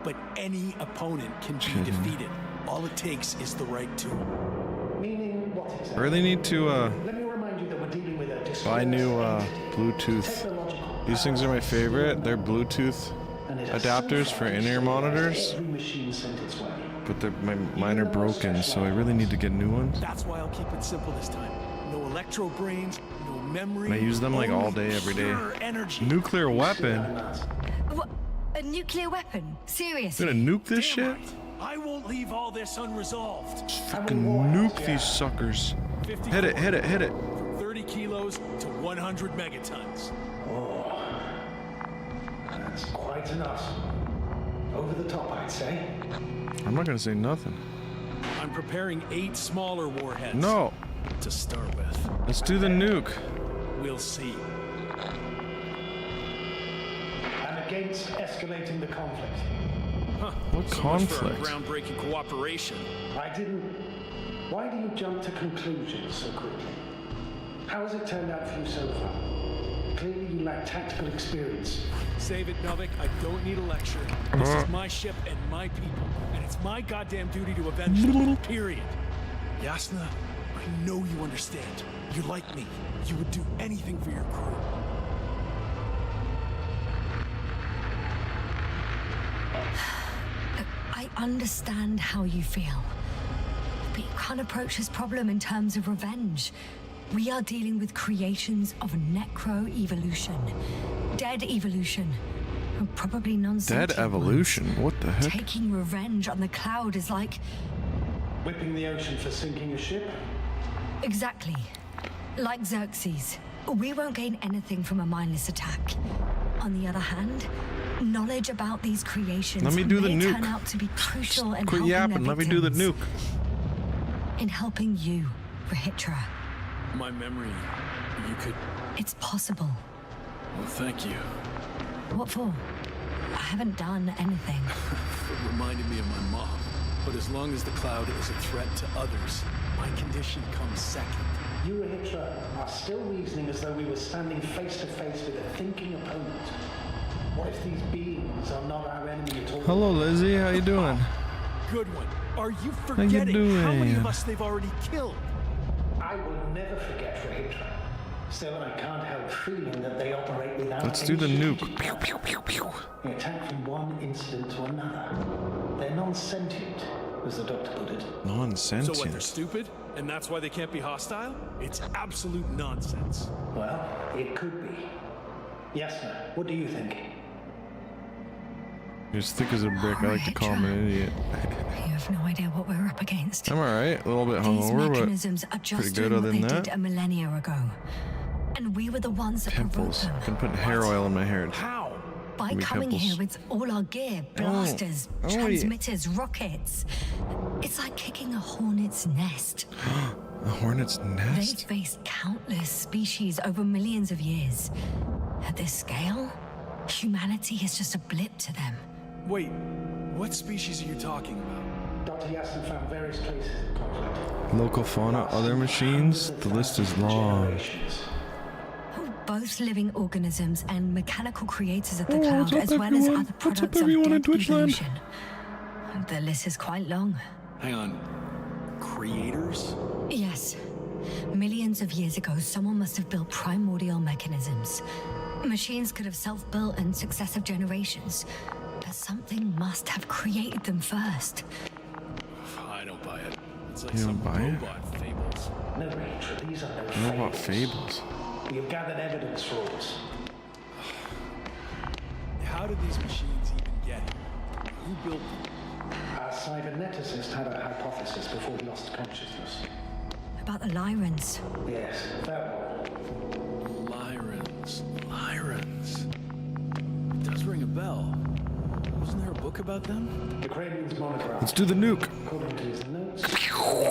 Speaker 4: But any opponent can be defeated. All it takes is the right tool.
Speaker 6: Meaning what exactly?
Speaker 1: I really need to
Speaker 6: Let me remind you that we're dealing with a
Speaker 1: buy new Bluetooth. These things are my favorite. They're Bluetooth adapters for in-ear monitors. But mine are broken, so I really need to get new ones.
Speaker 4: That's why I'll keep it simple this time. No electro brains, no memory.
Speaker 1: And I use them like all day, every day.
Speaker 4: Energy.
Speaker 1: Nuclear weapon?
Speaker 3: What? A nuclear weapon? Seriously?
Speaker 1: I'm gonna nuke this shit?
Speaker 4: Right. I won't leave all this unresolved.
Speaker 1: Fucking nuke these suckers. Hit it, hit it, hit it.
Speaker 4: From 30 kilos to 100 megatons.
Speaker 6: Oh, that's quite enough. Over the top, I'd say.
Speaker 1: I'm not gonna say nothing.
Speaker 4: I'm preparing 8 smaller warheads.
Speaker 1: No.
Speaker 4: To start with.
Speaker 1: Let's do the nuke.
Speaker 4: We'll see.
Speaker 6: I'm against escalating the conflict.
Speaker 4: Huh.
Speaker 1: What
Speaker 4: So much for our
Speaker 1: conflict?
Speaker 4: groundbreaking cooperation.
Speaker 6: I didn't. Why do you jump to conclusions so quickly? How has it turned out for you so far? Clearly you lack tactical experience.
Speaker 4: Save it, Novik. I don't need a lecture. This is my ship and my people, and it's my goddamn duty to avenge them. Period. Yasna, I know you understand. You're like me. You would do anything for your crew.
Speaker 3: I understand how you feel. But you can't approach this problem in terms of revenge. We are dealing with creations of necro-evolution. Dead evolution. Probably non-sentient
Speaker 1: Dead evolution?
Speaker 3: ones.
Speaker 1: What the heck?
Speaker 3: Taking revenge on the Cloud is like...
Speaker 6: Whipping the ocean for sinking a ship?
Speaker 3: Exactly. Like Xerxes. We won't gain anything from a mindless attack. On the other hand, knowledge about these creations
Speaker 1: Let me do the
Speaker 3: may
Speaker 1: nuke.
Speaker 3: turn out to be crucial in
Speaker 1: Quit
Speaker 3: helping
Speaker 1: yapping.
Speaker 3: their
Speaker 1: Let me do the
Speaker 3: victims.
Speaker 1: nuke.
Speaker 3: In helping you, Rahitra.
Speaker 4: My memory, you could...
Speaker 3: It's possible.
Speaker 4: Well, thank you.
Speaker 3: What for? I haven't done anything.
Speaker 4: It reminded me of my mom. But as long as the Cloud is a threat to others, my condition comes second.
Speaker 6: You, Rahitra, are still reasoning as though we were standing face to face with a thinking opponent. What if these beings are not our enemy at all?
Speaker 1: Hello, Lizzie. How you doing?
Speaker 4: Good one. Are you forgetting how many of us they've already killed?
Speaker 6: I will never forget Rahitra. Still, I can't help feeling that they operate without
Speaker 1: Let's do the
Speaker 6: any
Speaker 1: nuke.
Speaker 6: strategy.
Speaker 1: Pew, pew, pew, pew.
Speaker 6: They attack from one incident to another. They're non-sentient, as the doctor put it.
Speaker 4: So what, they're
Speaker 1: Non-sentient.
Speaker 4: stupid? And that's why they can't be hostile? It's absolute nonsense.
Speaker 6: Well, it could be. Yasna, what do you think?
Speaker 1: You're as thick as a brick. I like to call him an idiot.
Speaker 3: You have no idea what we're up against.
Speaker 1: I'm alright. A little bit
Speaker 3: These
Speaker 1: hungover,
Speaker 3: mechanisms are
Speaker 1: but
Speaker 3: just
Speaker 1: pretty good
Speaker 3: doing
Speaker 1: other
Speaker 3: what
Speaker 1: than
Speaker 3: they
Speaker 1: that.
Speaker 3: did a millennia ago. And we were the ones that
Speaker 1: Pimples.
Speaker 3: provoked
Speaker 1: I've
Speaker 3: them.
Speaker 1: been putting hair oil in my hair.
Speaker 4: How?
Speaker 3: By
Speaker 1: Give me
Speaker 3: coming
Speaker 1: pimples.
Speaker 3: here with all our gear, blasters,
Speaker 1: Oh, yeah.
Speaker 3: transmitters, rockets. It's like kicking a hornet's nest.
Speaker 1: A hornet's
Speaker 3: They've
Speaker 1: nest?
Speaker 3: faced countless species over millions of years. At this scale, humanity is just a blip to them.
Speaker 4: Wait, what species are you talking about?
Speaker 6: Dr. Yasna found various traces of conflict.
Speaker 1: Local fauna, other machines? The list is long.
Speaker 6: Generations.
Speaker 3: Both living organisms and mechanical creators of the
Speaker 1: Oh,
Speaker 3: Cloud,
Speaker 1: what's up,
Speaker 3: as well as
Speaker 1: everyone?
Speaker 3: other
Speaker 1: What's up,
Speaker 3: products of
Speaker 1: everyone in
Speaker 3: dead
Speaker 1: Twitchland?
Speaker 3: evolution. The list is quite long.
Speaker 4: Hang on. Creators?
Speaker 3: Yes. Millions of years ago, someone must have built primordial mechanisms. Machines could have self-built in successive generations, but something must have created them first.
Speaker 4: I don't buy it. It's like
Speaker 1: You
Speaker 4: some
Speaker 1: don't buy it?
Speaker 4: robot fables.
Speaker 6: No, Rahitra, these are no
Speaker 1: Robot fables.
Speaker 6: We have gathered evidence for us.
Speaker 4: How did these machines even get here? Who built them?
Speaker 6: Our cyberneticist had a hypothesis before he lost consciousness.
Speaker 3: About the Lyrans.
Speaker 6: Yes, that one.
Speaker 4: Lyrans. It does ring a bell. Wasn't there a book about them?
Speaker 6: The Cranian's monograph.
Speaker 1: Let's do the nuke.
Speaker 6: According to his notes, the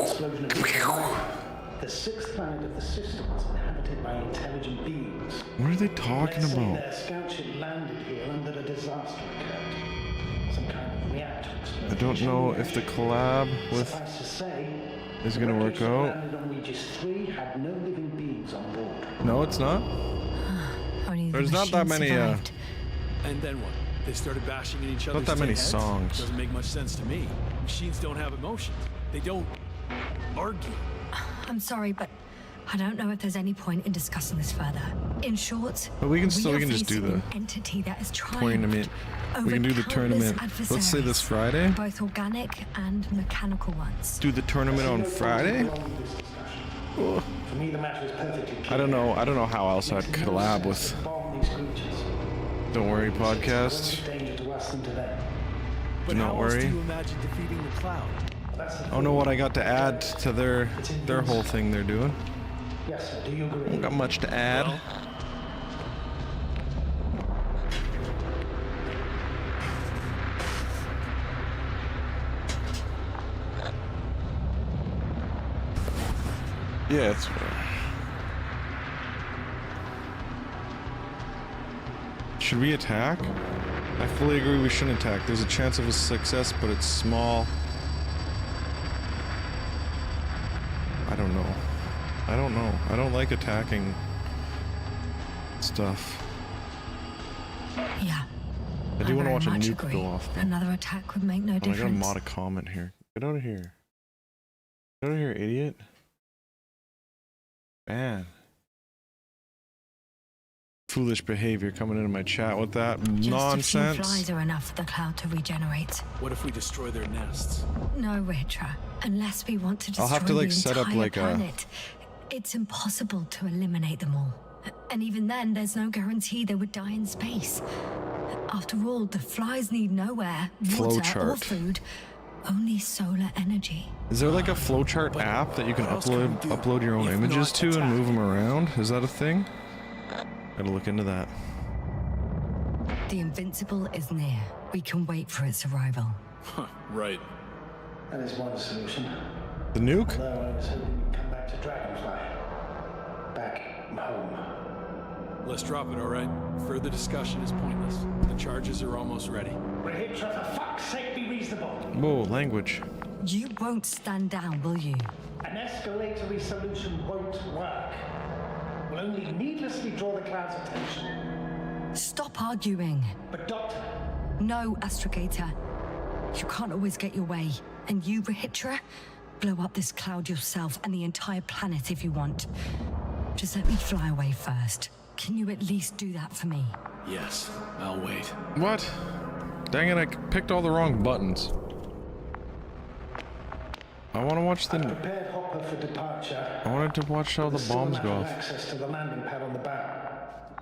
Speaker 6: explosion of the Lyra, the sixth planet of the system was inhabited by intelligent beings.
Speaker 1: What are they talking
Speaker 6: Let's say
Speaker 1: about?
Speaker 6: their scout ship landed here and that a disaster occurred. Some kind of reactor explosion.
Speaker 1: I don't know if the collab with
Speaker 6: Suffice to say,
Speaker 1: is gonna work
Speaker 6: the wreckage that
Speaker 1: out.
Speaker 6: landed on Regis 3 had no living beings on board.
Speaker 1: No, it's not.
Speaker 3: Oh only the
Speaker 1: There's not that
Speaker 3: machine
Speaker 1: many,
Speaker 3: survived.
Speaker 4: And then what? They started bashing in each other's
Speaker 1: that many
Speaker 4: heads?
Speaker 1: songs.
Speaker 4: Doesn't make much sense to me. Machines don't have emotions. They don't argue.
Speaker 3: I'm sorry, but I don't know if there's any point in discussing this further. In short,
Speaker 1: But we can
Speaker 3: are
Speaker 1: just do
Speaker 3: facing
Speaker 1: the
Speaker 3: an entity that is
Speaker 1: tournament. We can do the tournament. Let's say this Friday.
Speaker 3: both organic and mechanical ones.
Speaker 1: Do the tournament on Friday? Oh.
Speaker 6: For me, the matter is perfectly clear.
Speaker 1: I don't know how else I'd collab with
Speaker 6: Bomb these creatures.
Speaker 1: Don't Worry
Speaker 6: There's
Speaker 1: podcast.
Speaker 6: no danger to us and to them.
Speaker 4: But
Speaker 1: Not
Speaker 4: how else
Speaker 1: worry.
Speaker 4: do you imagine defeating the Cloud?
Speaker 6: That's the
Speaker 1: I don't know what I got to add to their whole thing they're doing.
Speaker 6: Yes, sir. Do you agree?
Speaker 1: Don't got much to add.
Speaker 4: Well,
Speaker 1: Yeah, it's. Should we attack? I fully agree we shouldn't attack. There's a chance of a success, but it's small. I don't know. I don't like attacking stuff.
Speaker 3: Yeah.
Speaker 1: I do want to
Speaker 3: very
Speaker 1: watch a
Speaker 3: much
Speaker 1: nuke
Speaker 3: agree.
Speaker 1: go off, though.
Speaker 3: Another attack would make no
Speaker 1: Oh, I gotta
Speaker 3: difference.
Speaker 1: mod a comment here. Get out of here. Get out of here, idiot. Man. Foolish behavior coming into my chat with that
Speaker 3: Just a few
Speaker 1: nonsense.
Speaker 3: flies are enough for the Cloud to regenerate.
Speaker 4: what if we destroy their nests?
Speaker 3: No, Ritra. Unless we want to destroy
Speaker 1: I'll have to, like,
Speaker 3: the
Speaker 1: set up,
Speaker 3: entire
Speaker 1: like, a-
Speaker 3: planet, it's impossible to eliminate them all. And even then, there's no guarantee they would die in space. After all, the flies need no air, water, or
Speaker 1: Flowchart.
Speaker 3: food. Only solar energy.
Speaker 1: Is there like a flowchart
Speaker 4: But
Speaker 1: app that you can
Speaker 4: what else can we do
Speaker 1: upload your own
Speaker 4: if
Speaker 1: images
Speaker 4: not
Speaker 1: to and
Speaker 4: attack?
Speaker 1: move them around? Is that a thing? Gotta look into that.
Speaker 3: The Invincible is near. We can wait for its arrival.
Speaker 4: Huh, right.
Speaker 6: That is one solution.
Speaker 1: The nuke?
Speaker 6: Although I was hoping you'd come back to Dragonfly. Back home.
Speaker 4: Let's drop it, all right? Further discussion is pointless. The charges are almost ready.
Speaker 6: Rahitra, for fuck's sake, be reasonable.
Speaker 1: Whoa, language.
Speaker 3: You won't stand down, will you?
Speaker 6: An escalatory solution won't work. Will only needlessly draw the Cloud's attention.
Speaker 3: Stop arguing.
Speaker 6: But Doctor,
Speaker 3: No, Astrogator. You can't always get your way. And you, Rahitra, blow up this Cloud yourself and the entire planet if you want. Just let me fly away first. Can you at least do that for me?
Speaker 4: Yes, I'll wait.
Speaker 1: What? Dang it, I picked all the wrong buttons. I want to watch the...
Speaker 6: prepared Hopper for departure.
Speaker 1: I wanted to watch how the
Speaker 6: There's still a
Speaker 1: bombs
Speaker 6: matter
Speaker 1: go
Speaker 6: of
Speaker 1: off.
Speaker 6: access to the landing pad on the bow.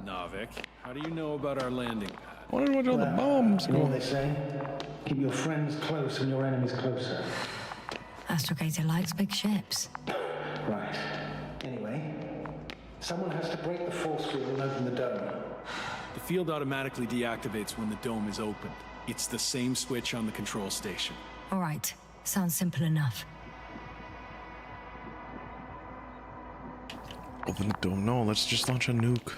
Speaker 4: Navik, how do you know about our landing pad?
Speaker 1: I wanted to watch how the bombs
Speaker 6: You know
Speaker 1: go
Speaker 6: what they
Speaker 1: off.
Speaker 6: say? Keep your friends close and your enemies closer.
Speaker 3: Astrogator likes big ships.
Speaker 6: Right. Anyway, someone has to break the force field and open the dome.
Speaker 4: The field automatically deactivates when the dome is opened. It's the same switch on the control station.
Speaker 3: All right. Sounds simple enough.
Speaker 1: Open the dome. No, let's just launch a nuke.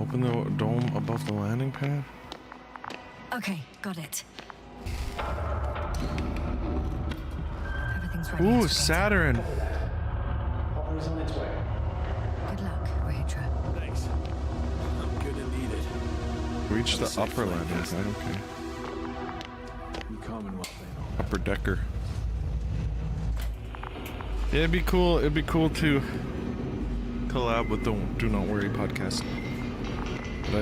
Speaker 1: Open the dome above the landing pad.
Speaker 3: Okay, got it. Everything's ready.
Speaker 1: Ooh,
Speaker 3: Astrogator.
Speaker 1: Saturn.
Speaker 6: Hopper is on its way.
Speaker 3: Good luck, Rahitra.
Speaker 4: Thanks. I'm gonna need it.
Speaker 1: Reach
Speaker 4: Have a
Speaker 1: the
Speaker 4: safe
Speaker 1: upper
Speaker 4: flight,
Speaker 1: landing
Speaker 4: guys.
Speaker 1: pad. Okay.
Speaker 4: You Commonwealth, they know.
Speaker 1: Upper decker. Yeah, it'd be cool. It'd be cool to collab with the Do Not Worry podcast. But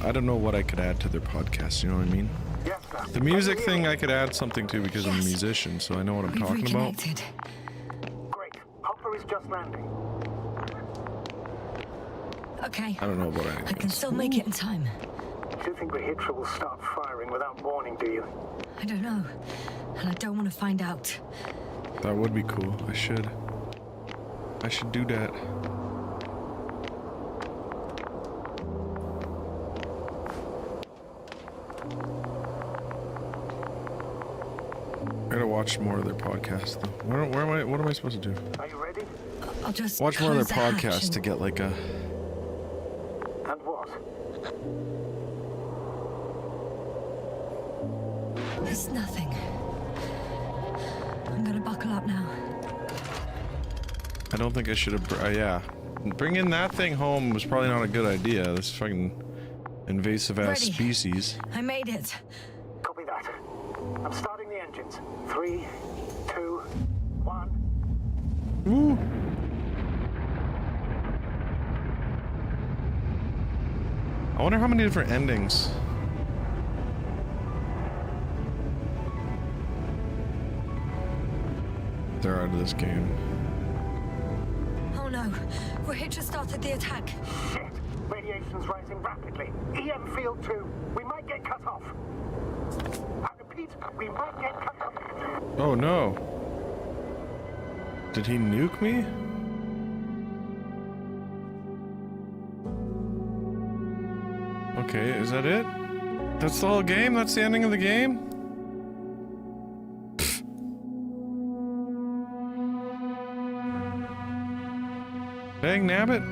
Speaker 1: I don't know what I could add to their podcast. You know what I mean?
Speaker 2: Yes, sir.
Speaker 1: The music thing I could add something to because I'm a
Speaker 3: Yes.
Speaker 1: musician, so I know what I'm
Speaker 3: We've
Speaker 1: talking about.
Speaker 3: reconnected.
Speaker 2: Great. Hopper is just landing.
Speaker 3: Okay.
Speaker 1: I don't know about
Speaker 3: I can
Speaker 1: anything.
Speaker 3: still make it in time.
Speaker 2: You think Rahitra will start firing without warning, do you?
Speaker 3: I don't know. And I don't want to find out.
Speaker 1: That would be cool. I should do that. I gotta watch more of their podcast though. What am I supposed to do?
Speaker 2: Are you ready?
Speaker 3: I'll just
Speaker 1: Watch more of
Speaker 3: close
Speaker 1: their
Speaker 3: the hatch
Speaker 1: podcast
Speaker 3: and-
Speaker 1: to get like a...
Speaker 2: And what?
Speaker 3: It's nothing. I'm gonna buckle up now.
Speaker 1: I don't think I should have... yeah. Bringing that thing home was probably not a good idea. This fucking invasive ass
Speaker 3: Ready.
Speaker 1: species.
Speaker 3: I made it.
Speaker 2: Copy that. I'm starting the engines. 3, 2, 1.
Speaker 1: Woo. I wonder how many different endings. They're out of this game.
Speaker 3: Oh no, Rohit just started the attack.
Speaker 2: Shit! Radiation's rising rapidly. EM field 2. We might get cut off. I repeat, we might get cut off.
Speaker 1: Oh no. Did he nuke me? Okay, is that it? That's the whole game? That's the ending of the game? Pfft. Dang nabbit.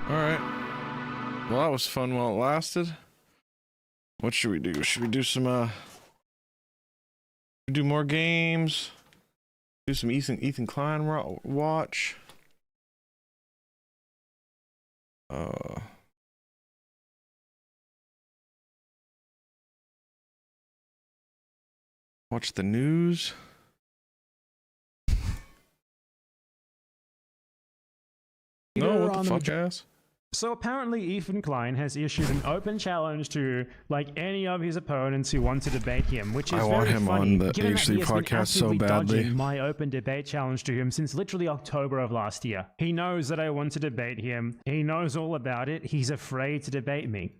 Speaker 1: Alright. Well, that was fun while it lasted. What should we do? Should we do some, do more games? Do some Ethan Klein watch? Watch the news? No, what the fuck, ass?
Speaker 7: So apparently Ethan Klein has issued an open challenge to like any of his opponents who want to debate him, which is
Speaker 1: I want
Speaker 7: very
Speaker 1: him
Speaker 7: funny,
Speaker 1: on the
Speaker 7: given that
Speaker 1: HD
Speaker 7: he has been
Speaker 1: podcast so
Speaker 7: actively
Speaker 1: badly.
Speaker 7: dodging my open debate challenge to him since literally October of last year. He knows that I want to debate him. He knows all about it. He's afraid to debate me.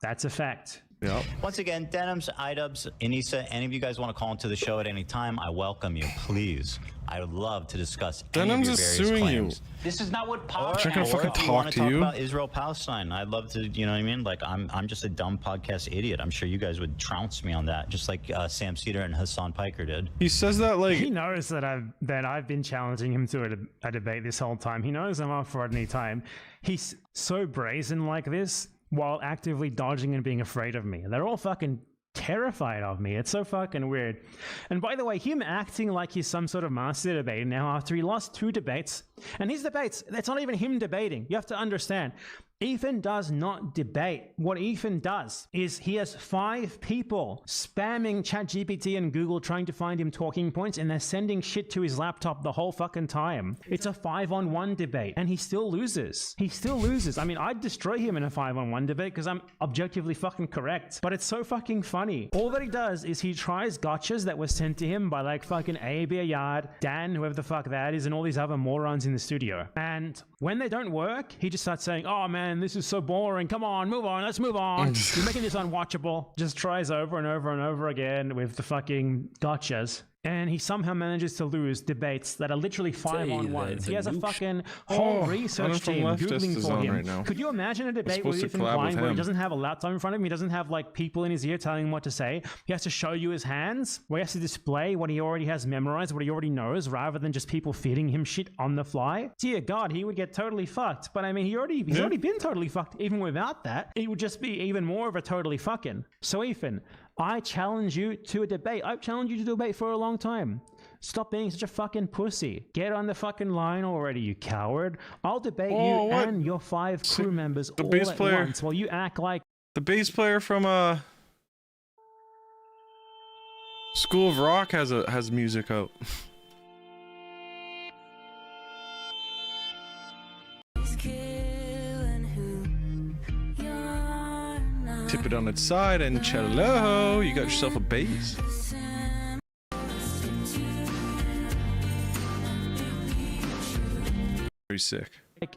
Speaker 7: That's a fact.
Speaker 1: Yep.
Speaker 8: Once again, Denims, Idubs, Anissa, any of you guys want to call into the show at any time, I welcome you, please. I would love to discuss any
Speaker 1: Denims
Speaker 8: of your
Speaker 1: is
Speaker 8: various
Speaker 1: suing
Speaker 8: claims.
Speaker 1: you.
Speaker 5: This is not what power.
Speaker 1: Check out fucking
Speaker 8: If you
Speaker 1: talk
Speaker 8: want
Speaker 1: to
Speaker 8: talk
Speaker 1: you.
Speaker 8: about Israel-Palestine, I'd love to, you know what I mean? Like, I'm just a dumb podcast idiot. I'm sure you guys would trounce me on that, just like Sam Cedar and Hassan Piker did.
Speaker 1: He says that like
Speaker 7: He knows that I've been challenging him to a debate this whole time. He knows I'm up for it any time. He's so brazen like this while actively dodging and being afraid of me. They're all fucking terrified of me. It's so fucking weird. And by the way, him acting like he's some sort of master debater now after he lost 2 debates, and his debates, that's not even him debating. You have to understand, Ethan does not debate. What Ethan does is he has 5 people spamming ChatGPT and Google trying to find him talking points, and they're sending shit to his laptop the whole fucking time. It's a 5-on-1 debate, and he still loses. He still loses. I mean, I'd destroy him in a 5-on-1 debate because I'm objectively fucking correct, but it's so fucking funny. All that he does is he tries gotchas that were sent to him by like fucking A.B. Yard, Dan, whoever the fuck that is, and all these other morons in the studio. And when they don't work, he just starts saying, oh man, this is so boring. Come on, move on. Let's move on. You're making this unwatchable. Just tries over and over and over again with the fucking gotchas. And he somehow manages to lose debates that are literally 5-on-1s. He has a fucking whole research team Googling for him.
Speaker 1: Right now.
Speaker 7: Could you imagine a debate with
Speaker 1: supposed to
Speaker 7: Ethan
Speaker 1: collab with
Speaker 7: Klein where he
Speaker 1: him.
Speaker 7: doesn't have a laptop in front of him? He doesn't have like people in his ear telling him what to say. He has to show you his hands, where he has to display what he already has memorized, what he already knows, rather than just people feeding him shit on the fly. Dear God, he would get totally fucked. But I mean, he's already been totally fucked even without that. He would just be even more of a totally fucking. So Ethan, I challenge you to a debate. I've challenged you to debate for a long time. Stop being such a fucking pussy. Get on the fucking line already, you coward. I'll debate you and your 5 crew members all
Speaker 1: bass
Speaker 7: at
Speaker 1: player.
Speaker 7: once while you act like...
Speaker 1: the bass player from School of Rock has music out. Tip it on its side and cello. You got yourself a bass. Very sick.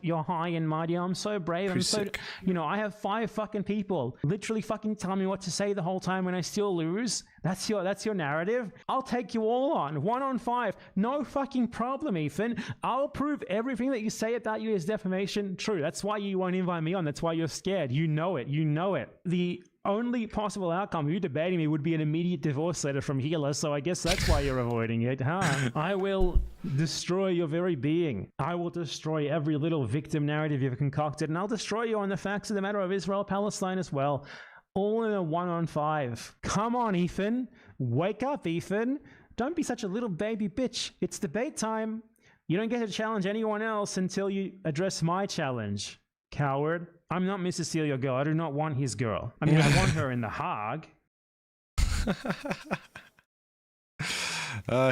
Speaker 7: You're high and mighty. I'm so brave. I'm
Speaker 1: Pretty
Speaker 7: so,
Speaker 1: sick.
Speaker 7: you know, I have 5 fucking people literally fucking tell me what to say the whole time when I still lose. That's your narrative. I'll take you all on 1 on 5. No fucking problem, Ethan. I'll prove everything that you say about you is defamation true. That's why you won't invite me on. That's why you're scared. You know it. You know it. The only possible outcome of you debating me would be an immediate divorce letter from Healer, so I guess that's why you're avoiding it, huh? I will destroy your very being. I will destroy every little victim narrative you've concocted, and I'll destroy you on the facts of the matter of Israel-Palestine as well. all in a 1-on-5. Come on, Ethan. Wake up, Ethan. Don't be such a little baby bitch. It's debate time. You don't get to challenge anyone else until you address my challenge. Coward. I'm not Mrs. Steal Your Girl. I do not want his girl. I mean, I want her in the Hague.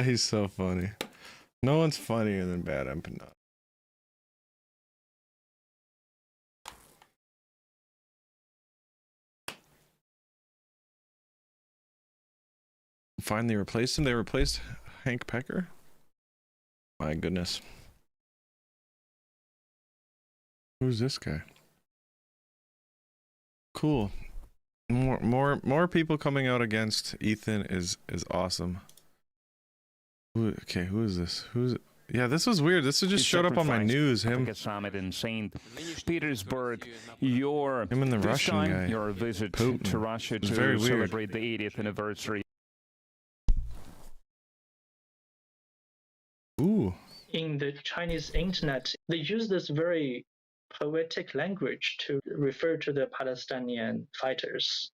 Speaker 1: He's so funny. No one's funnier than Bad Empanada. Finally replaced him. They replaced Hank Pecker. My goodness. Who's this guy? Cool. More people coming out against Ethan is awesome. Okay, who is this? Yeah, this was weird. This just showed up on my news. Him.
Speaker 9: Summit in St. Petersburg. Him
Speaker 1: and the Russian guy.
Speaker 9: Your visit
Speaker 1: Putin.
Speaker 9: to Russia to
Speaker 1: very weird.
Speaker 9: celebrate the 80th anniversary.
Speaker 1: Ooh.
Speaker 10: In the Chinese internet, they use this very poetic language to refer to the Palestinian fighters.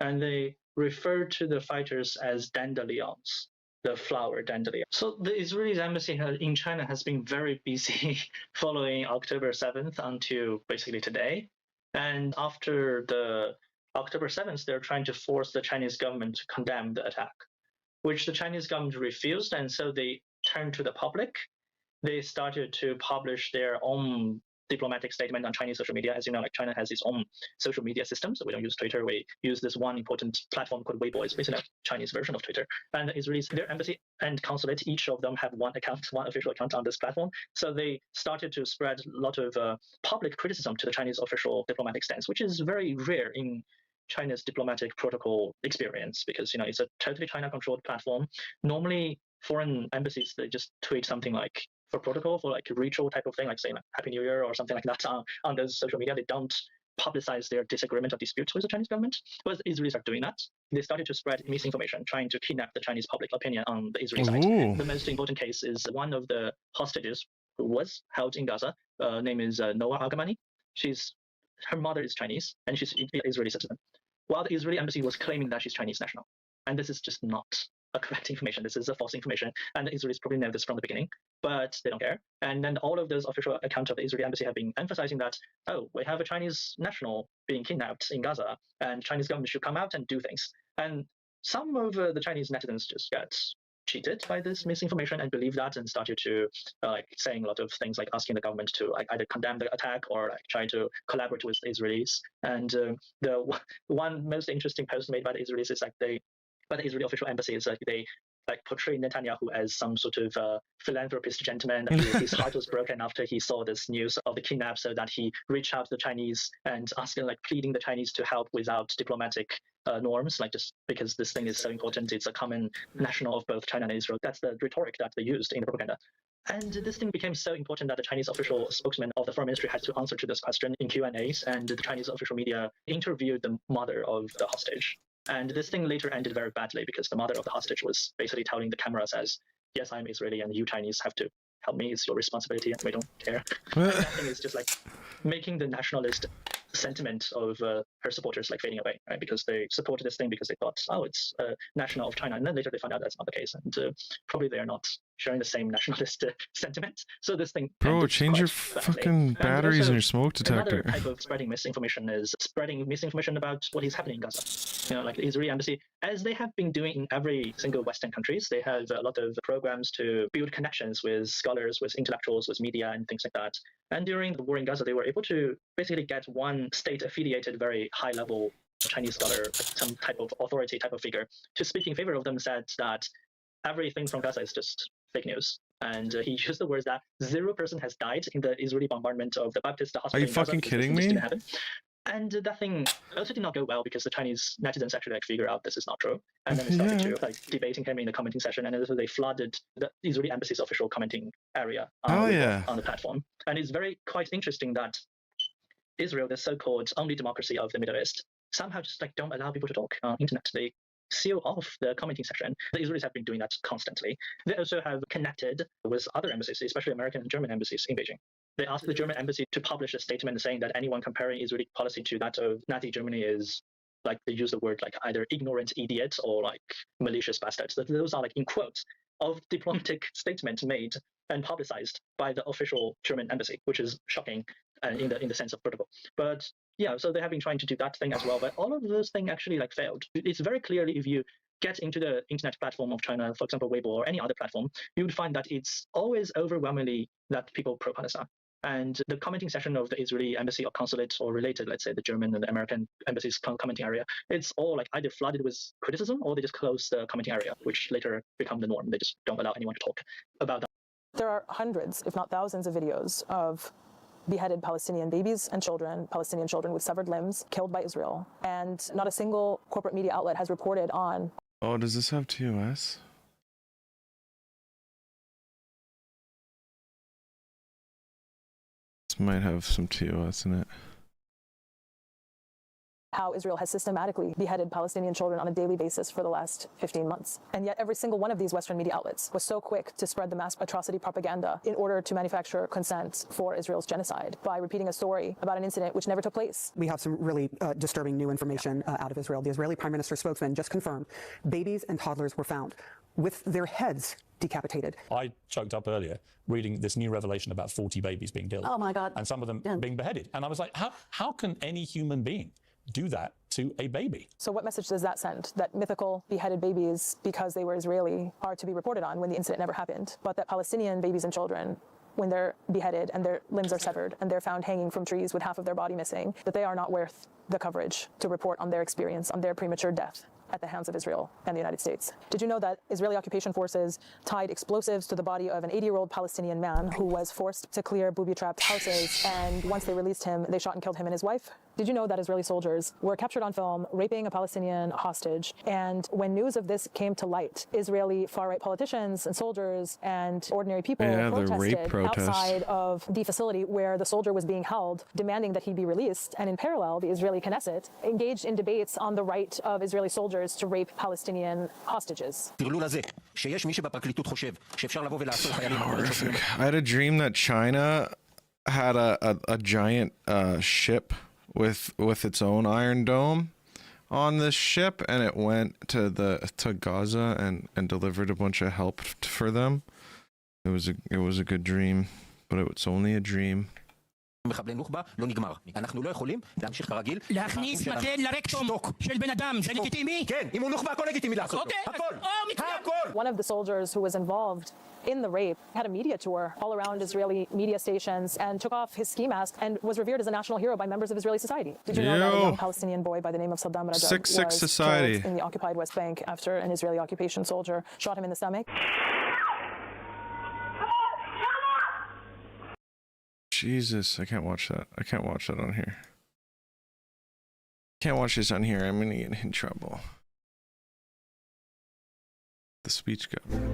Speaker 10: And they refer to the fighters as dandelions, the flower dandelion. So the Israeli embassy in China has been very busy following October 7th until basically today. And after the October 7th, they're trying to force the Chinese government to condemn the attack, which the Chinese government refused. And so they turned to the public. They started to publish their own diplomatic statement on Chinese social media. As you know, like China has its own social media system, so we don't use Twitter. We use this one important platform called Weibo. It's basically a Chinese version of Twitter. And the Israelis, their embassy and consulate, each of them have one account, one official account on this platform. So they started to spread a lot of public criticism to the Chinese official diplomatic stance, which is very rare in China's diplomatic protocol experience, because it's a totally China-controlled platform. Normally, foreign embassies, they just tweet something like for protocol, for like a ritual type of thing, like saying like Happy New Year or something like that on those social media. They don't publicize their disagreement or disputes with the Chinese government. But the Israelis are doing that. They started to spread misinformation, trying to kidnap the Chinese public opinion on the Israeli side. The most important case is one of the hostages who was held in Gaza. Name is Noah Argamani. Her mother is Chinese and she's an Israeli citizen, while the Israeli embassy was claiming that she's Chinese national. And this is just not a correct information. This is a false information. And the Israelis probably know this from the beginning, but they don't care. And then all of those official accounts of the Israeli embassy have been emphasizing that, we have a Chinese national being kidnapped in Gaza and Chinese government should come out and do things. And some of the Chinese netizens just got cheated by this misinformation and believed that and started to saying a lot of things like asking the government to either condemn the attack or try to collaborate with the Israelis. And the one most interesting post made by the Israelis is by the Israeli official embassy is they portray Netanyahu as some sort of philanthropist gentleman. His heart was broken after he saw this news of the kidnap, so that he reached out to the Chinese and asking, pleading the Chinese to help without diplomatic norms, just because this thing is so important. It's a common national of both China and Israel. That's the rhetoric that they used in the propaganda. And this thing became so important that the Chinese official spokesman of the foreign ministry had to answer to this question in Q&As, and the Chinese official media interviewed the mother of the hostage. And this thing later ended very badly because the mother of the hostage was basically telling the cameras as, yes, I'm Israeli and you Chinese have to help me. It's your responsibility and we don't care. And that thing is just making the nationalist sentiment of her supporters fading away, right? Because they supported this thing because they thought, it's national of China. And then later they found out that's not the case. And probably they're not sharing the same nationalist sentiment. So this thing...
Speaker 1: Bro, change your fucking batteries in your smoke detector.
Speaker 10: Another type of spreading misinformation is spreading misinformation about what is happening in Gaza. Like the Israeli embassy, as they have been doing in every single Western countries, they have a lot of programs to build connections with scholars, with intellectuals, with media and things like that. And during the war in Gaza, they were able to basically get one state-affiliated, very high-level Chinese scholar, some type of authority type of figure, to speak in favor of them, said that everything from Gaza is just fake news. And he used the words that 0 person has died in the Israeli bombardment of the Baptist hospital.
Speaker 1: Are you fucking kidding me?
Speaker 10: And that thing also did not go well because the Chinese netizens actually figure out this is not true. And then they started to debating him in the commenting session, and so they flooded the Israeli embassy's official commenting area on the platform. And it's quite interesting that Israel, the so-called only democracy of the Middle East, somehow just don't allow people to talk on internet. They seal off the commenting section. The Israelis have been doing that constantly. They also have connected with other embassies, especially American and German embassies in Beijing. They asked the German embassy to publish a statement saying that anyone comparing Israeli policy to that of Nazi Germany is like they use the word like either ignorant idiots or like malicious bastards. Those are like in quotes of diplomatic statements made and publicized by the official German embassy, which is shocking in the sense of protocol. But yeah, so they have been trying to do that thing as well, but all of those things actually like failed. It's very clearly, if you get into the internet platform of China, for example, Weibo or any other platform, you would find that it's always overwhelmingly that people pro-Palestine. And the commenting section of the Israeli embassy or consulate or related, let's say the German and the American embassies commenting area, it's all like either flooded with criticism or they just close the commenting area, which later become the norm. They just don't allow anyone to talk about that.
Speaker 11: There are hundreds, if not thousands, of videos of beheaded Palestinian babies and children, Palestinian children with severed limbs, killed by Israel. And not a single corporate media outlet has reported on.
Speaker 1: Oh, does this have TOS? This might have some TOS in it.
Speaker 11: How Israel has systematically beheaded Palestinian children on a daily basis for the last 15 months. And yet every single one of these Western media outlets was so quick to spread the mass atrocity propaganda in order to manufacture consent for Israel's genocide by repeating a story about an incident which never took place.
Speaker 12: We have some really disturbing new information out of Israel. The Israeli Prime Minister spokesman just confirmed babies and toddlers were found with their heads decapitated.
Speaker 13: I choked up earlier reading this new revelation about 40 babies being killed.
Speaker 11: Oh my God.
Speaker 13: And some of them being beheaded. And I was like, how can any human being do that to a baby?
Speaker 11: So what message does that send? That mythical beheaded babies, because they were Israeli, are to be reported on when the incident never happened, but that Palestinian babies and children, when they're beheaded and their limbs are severed and they're found hanging from trees with half of their body missing, that they are not worth the coverage to report on their experience, on their premature death at the hands of Israel and the United States. Did you know that Israeli occupation forces tied explosives to the body of an 80-year-old Palestinian man who was forced to clear booby-trapped houses, and once they released him, they shot and killed him and his wife? Did you know that Israeli soldiers were captured on film raping a Palestinian hostage? And when news of this came to light, Israeli far-right politicians and soldiers and ordinary people protested outside of the facility where the soldier was being held, demanding that he be released. And in parallel, the Israeli Knesset engaged in debates on the right of Israeli soldiers to rape Palestinian hostages.
Speaker 1: I had a dream that China had a giant ship with its own Iron Dome on this ship, and it went to Gaza and delivered a bunch of help for them. It was a good dream, but it's only a dream.
Speaker 14: מחבלי נוח'בה לא נגמר. אנחנו לא יכולים להמשיך כרגיל.
Speaker 15: להכניס מקל לרקטום של בן אדם, זה לגיטימי?
Speaker 14: כן, אם הוא נוח'בה הכל לגיטימי לעשות.
Speaker 15: אוקיי,
Speaker 14: הכל.
Speaker 11: One of the soldiers who was involved in the rape had a media tour all around Israeli media stations and took off his ski mask and was revered as a national hero by members of Israeli society. Did you know that a young Palestinian boy by the name of Saddam Rajab was killed in the occupied West Bank after an Israeli occupation soldier shot him in the stomach?
Speaker 1: Jesus, I can't watch that. I can't watch that on here. Can't watch this on here. I'm gonna get in trouble. The speech government.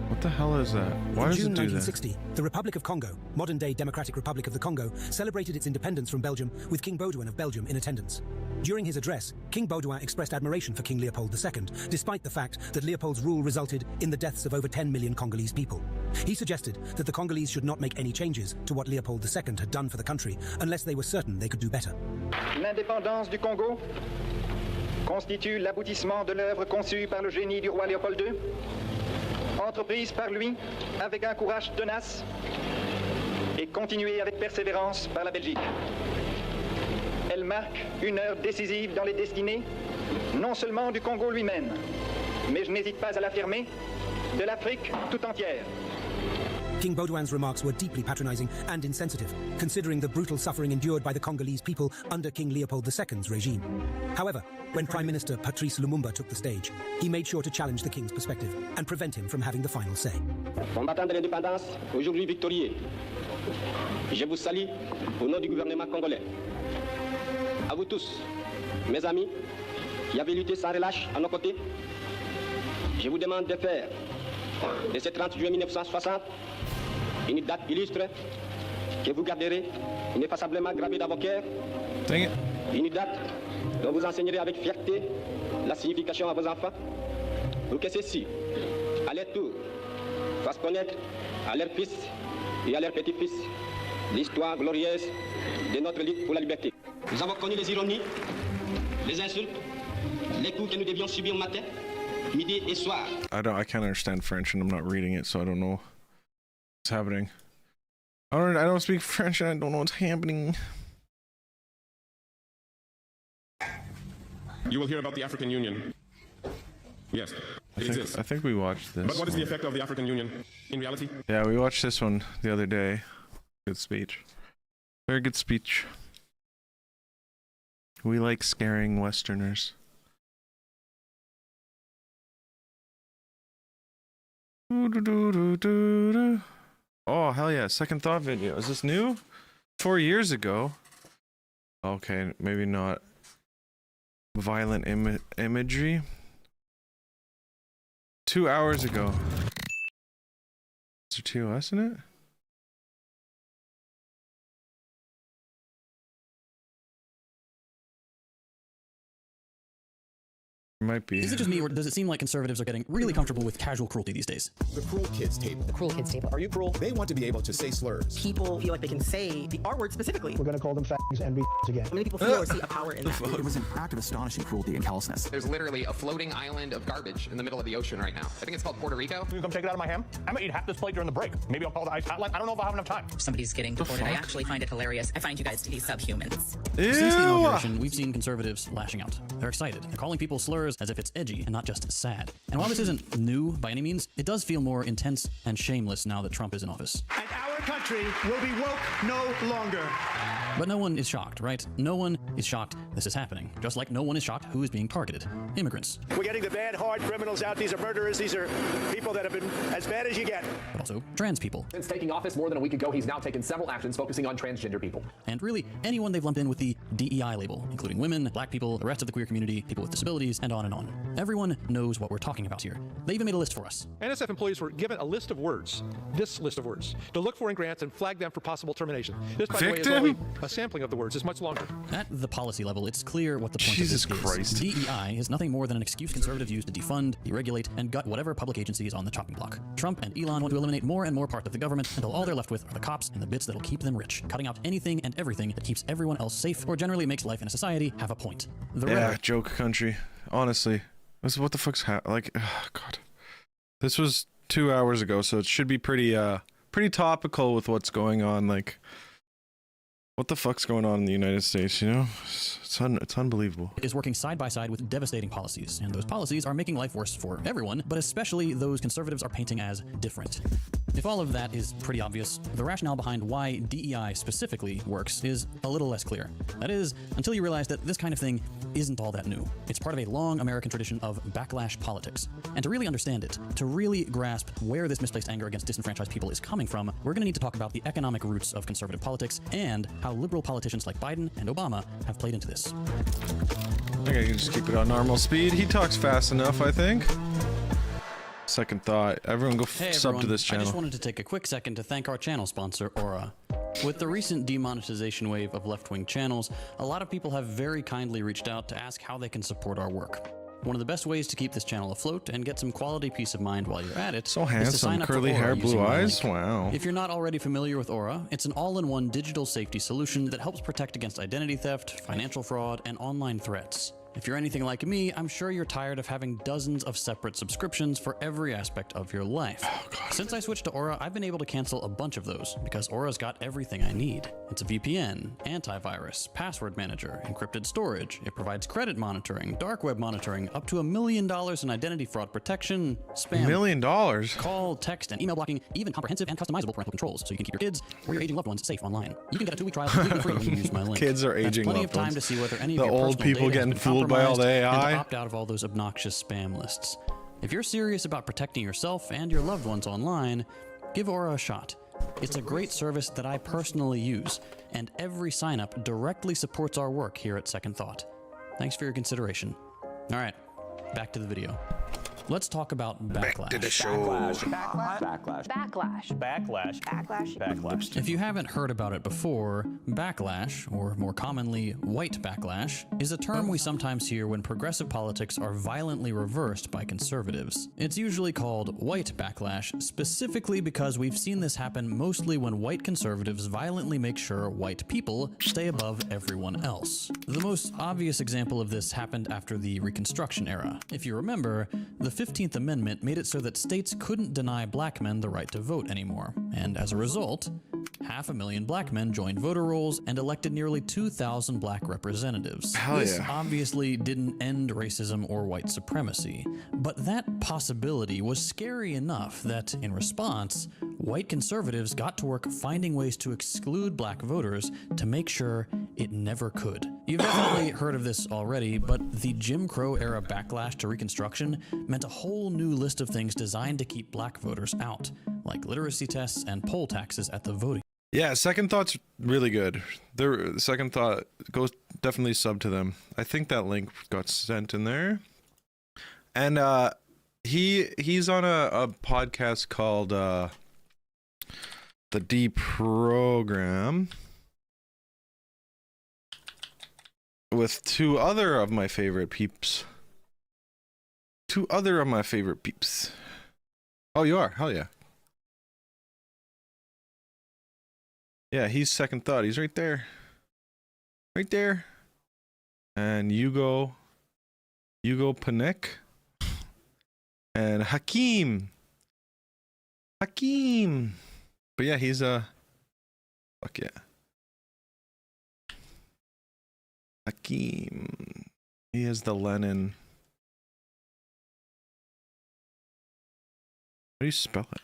Speaker 1: What the hell is that? Why does it do that?
Speaker 16: In June 1960, the Republic of Congo, modern-day Democratic Republic of the Congo, celebrated its independence from Belgium with King Baudouin of Belgium in attendance. During his address, King Baudouin expressed admiration for King Leopold II, despite the fact that Leopold's rule resulted in the deaths of over 10 million Congolese people. He suggested that the Congolese should not make any changes to what Leopold II had done for the country unless they were certain they could do better.
Speaker 17: L'indépendance du Congo constitue l'aboutissement de l'œuvre conçue par le génie du roi Léopold II, entreprise par lui avec un courage tenace et continuée avec persévérance par la Belgique. Elle marque une heure décisive dans les destinées, non seulement du Congo lui-même, mais je n'hésite pas à l'affirmer, de l'Afrique tout entière.
Speaker 16: King Baudouin's remarks were deeply patronizing and insensitive, considering the brutal suffering endured by the Congolese people under King Leopold II's regime. However, when Prime Minister Patrice Lumumba took the stage, he made sure to challenge the king's perspective and prevent him from having the final say.
Speaker 17: Combattant de l'indépendance, aujourd'hui victorieux, je vous salue au nom du gouvernement congolais. À vous tous, mes amis, qui avez lutté sans relâche à nos côtés, je vous demande de faire de ce 30 juillet 1960 une date illustre que vous garderez ineffaçablement gravée dans vos cœurs. Une date dont vous enseignerez avec fierté la signification à vos enfants, pour que ceux-ci, à leur tour, fassent connaître à leurs fils et à leurs petits-fils l'histoire glorieuse de notre lutte pour la liberté. Nous avons connu les ironies, les insultes, les coups que nous devions subir matin, midi et soir.
Speaker 1: I can't understand French and I'm not reading it, so I don't know what's happening. I don't speak French and I don't know what's happening.
Speaker 18: You will hear about the African Union. Yes, it exists.
Speaker 1: I think we watched this.
Speaker 18: But what is the effect of the African Union in reality?
Speaker 1: Yeah, we watched this one the other day. Good speech. Very good speech. We like scaring Westerners. Oh, hell yeah. Second thought video. Is this new? 4 years ago. Okay, maybe not. Violent imagery. 2 hours ago. It's a TOS, isn't it? Might be.
Speaker 19: Is it just me, or does it seem like conservatives are getting really comfortable with casual cruelty these days?
Speaker 14: The Cruel Kids table.
Speaker 20: The Cruel Kids table.
Speaker 14: Are you cruel? They want to be able to say slurs.
Speaker 20: People feel like they can say the R word specifically.
Speaker 6: We're going to call them fags and again.
Speaker 20: Many people feel or see a power in that.
Speaker 14: It was an act of astonishing cruelty and callousness.
Speaker 21: There's literally a floating island of garbage in the middle of the ocean right now. I think it's called Puerto Rico.
Speaker 22: Can you come take it out of my ham? I'm gonna eat half this plate during the break. Maybe I'll call the ICE hotline. I don't know if I'll have enough time.
Speaker 20: Somebody's getting deported. I actually find it hilarious. I find you guys to be subhumans.
Speaker 19: Since the inauguration, we've seen conservatives lashing out. They're excited. They're calling people slurs as if it's edgy and not just sad. And while this isn't new by any means, it does feel more intense and shameless now that Trump is in office.
Speaker 6: And our country will be woke no longer.
Speaker 19: But no one is shocked, right? No one is shocked this is happening. Just like no one is shocked who is being targeted. Immigrants.
Speaker 6: We're getting the bad, hard criminals out. These are murderers. These are people that have been as bad as you get.
Speaker 19: But also trans people.
Speaker 21: Since taking office more than a week ago, he's now taken several actions focusing on transgender people.
Speaker 19: And really, anyone they've lumped in with the DEI label, including women, black people, the rest of the queer community, people with disabilities, and on and on. Everyone knows what we're talking about here. They even made a list for us.
Speaker 23: NSF employees were given a list of words, this list of words, to look for in grants and flag them for possible termination. This, by the way, is only a sampling of the words. It's much longer.
Speaker 19: At the policy level, it's clear what the point
Speaker 1: Jesus
Speaker 19: of this
Speaker 1: Christ.
Speaker 19: is. DEI is nothing more than an excuse conservatives use to defund, deregulate, and gut whatever public agency is on the chopping block. Trump and Elon want to eliminate more and more parts of the government until all they're left with are the cops and the bits that'll keep them rich, cutting out anything and everything that keeps everyone else safe or generally makes life in a society have a point.
Speaker 1: Yeah, joke country. Honestly. What the fuck's like, oh, God. This was 2 hours ago, so it should be pretty topical with what's going on. Like, what the fuck's going on in the United States, you know? It's unbelievable.
Speaker 19: Is working side by side with devastating policies, and those policies are making life worse for everyone, but especially those conservatives are painting as different. If all of that is pretty obvious, the rationale behind why DEI specifically works is a little less clear. That is, until you realize that this kind of thing isn't all that new. It's part of a long American tradition of backlash politics. And to really understand it, to really grasp where this misplaced anger against disenfranchised people is coming from, we're going to need to talk about the economic roots of conservative politics and how liberal politicians like Biden and Obama have played into this.
Speaker 1: I think I can just keep it on normal speed. He talks fast enough, I think. Second thought. Everyone go sub to this channel.
Speaker 19: I just wanted to take a quick second to thank our channel sponsor, Aura. With the recent demonetization wave of left-wing channels, a lot of people have very kindly reached out to ask how they can support our work. One of the best ways to keep this channel afloat and get some quality peace of mind while you're at it
Speaker 1: so
Speaker 19: is to
Speaker 1: handsome,
Speaker 19: sign up
Speaker 1: curly
Speaker 19: for
Speaker 1: hair,
Speaker 19: Aura
Speaker 1: blue
Speaker 19: using my
Speaker 1: eyes.
Speaker 19: link.
Speaker 1: Wow.
Speaker 19: If you're not already familiar with Aura, it's an all-in-one digital safety solution that helps protect against identity theft, financial fraud, and online threats. If you're anything like me, I'm sure you're tired of having dozens of separate subscriptions for every aspect of your life. Since I switched to Aura, I've been able to cancel a bunch of those because Aura's got everything I need. It's a VPN, antivirus, password manager, encrypted storage. It provides credit monitoring, dark web monitoring, up to $1 million in identity fraud protection, spam,
Speaker 1: $1 million?
Speaker 19: call, text, and email blocking, even comprehensive and customizable parental controls so you can keep your kids or your aging loved ones safe online. You can get a 2-week trial completely free when you use my link.
Speaker 1: Kids are
Speaker 19: That's
Speaker 1: aging
Speaker 19: plenty
Speaker 1: loved
Speaker 19: of time
Speaker 1: ones.
Speaker 19: to see whether any
Speaker 1: The
Speaker 19: of your
Speaker 1: old
Speaker 19: personal
Speaker 1: people
Speaker 19: data has
Speaker 1: getting
Speaker 19: been
Speaker 1: fooled by all the
Speaker 19: compromised and
Speaker 1: AI.
Speaker 19: to opt out of all those obnoxious spam lists. If you're serious about protecting yourself and your loved ones online, give Aura a shot. It's a great service that I personally use, and every sign-up directly supports our work here at Second Thought. Thanks for your consideration. All right, back to the video. Let's talk about backlash.
Speaker 1: Back to the show.
Speaker 19: If you haven't heard about it before, backlash, or more commonly, white backlash, is a term we sometimes hear when progressive politics are violently reversed by conservatives. It's usually called white backlash specifically because we've seen this happen mostly when white conservatives violently make sure white people stay above everyone else. The most obvious example of this happened after the Reconstruction era. If you remember, the 15th Amendment made it so that states couldn't deny black men the right to vote anymore, and as a result, 500,000 black men joined voter rolls and elected nearly 2,000 black representatives. This obviously didn't end racism or white supremacy, but that possibility was scary enough that, in response, white conservatives got to work finding ways to exclude black voters to make sure it never could. You've definitely heard of this already, but the Jim Crow era backlash to Reconstruction meant a whole new list of things designed to keep black voters out, like literacy tests and poll taxes at the voting.
Speaker 1: Yeah, Second Thought's really good. The Second Thought, goes definitely sub to them. I think that link got sent in there. And he's on a podcast called The Deprogram with two other of my favorite peeps. Oh, you are? Hell yeah. Yeah, he's Second Thought. He's right there. Right there. And Hugo Panek. And Hakeem. But yeah, he's fuck yeah. Hakeem. He has the Lenin. How do you spell it?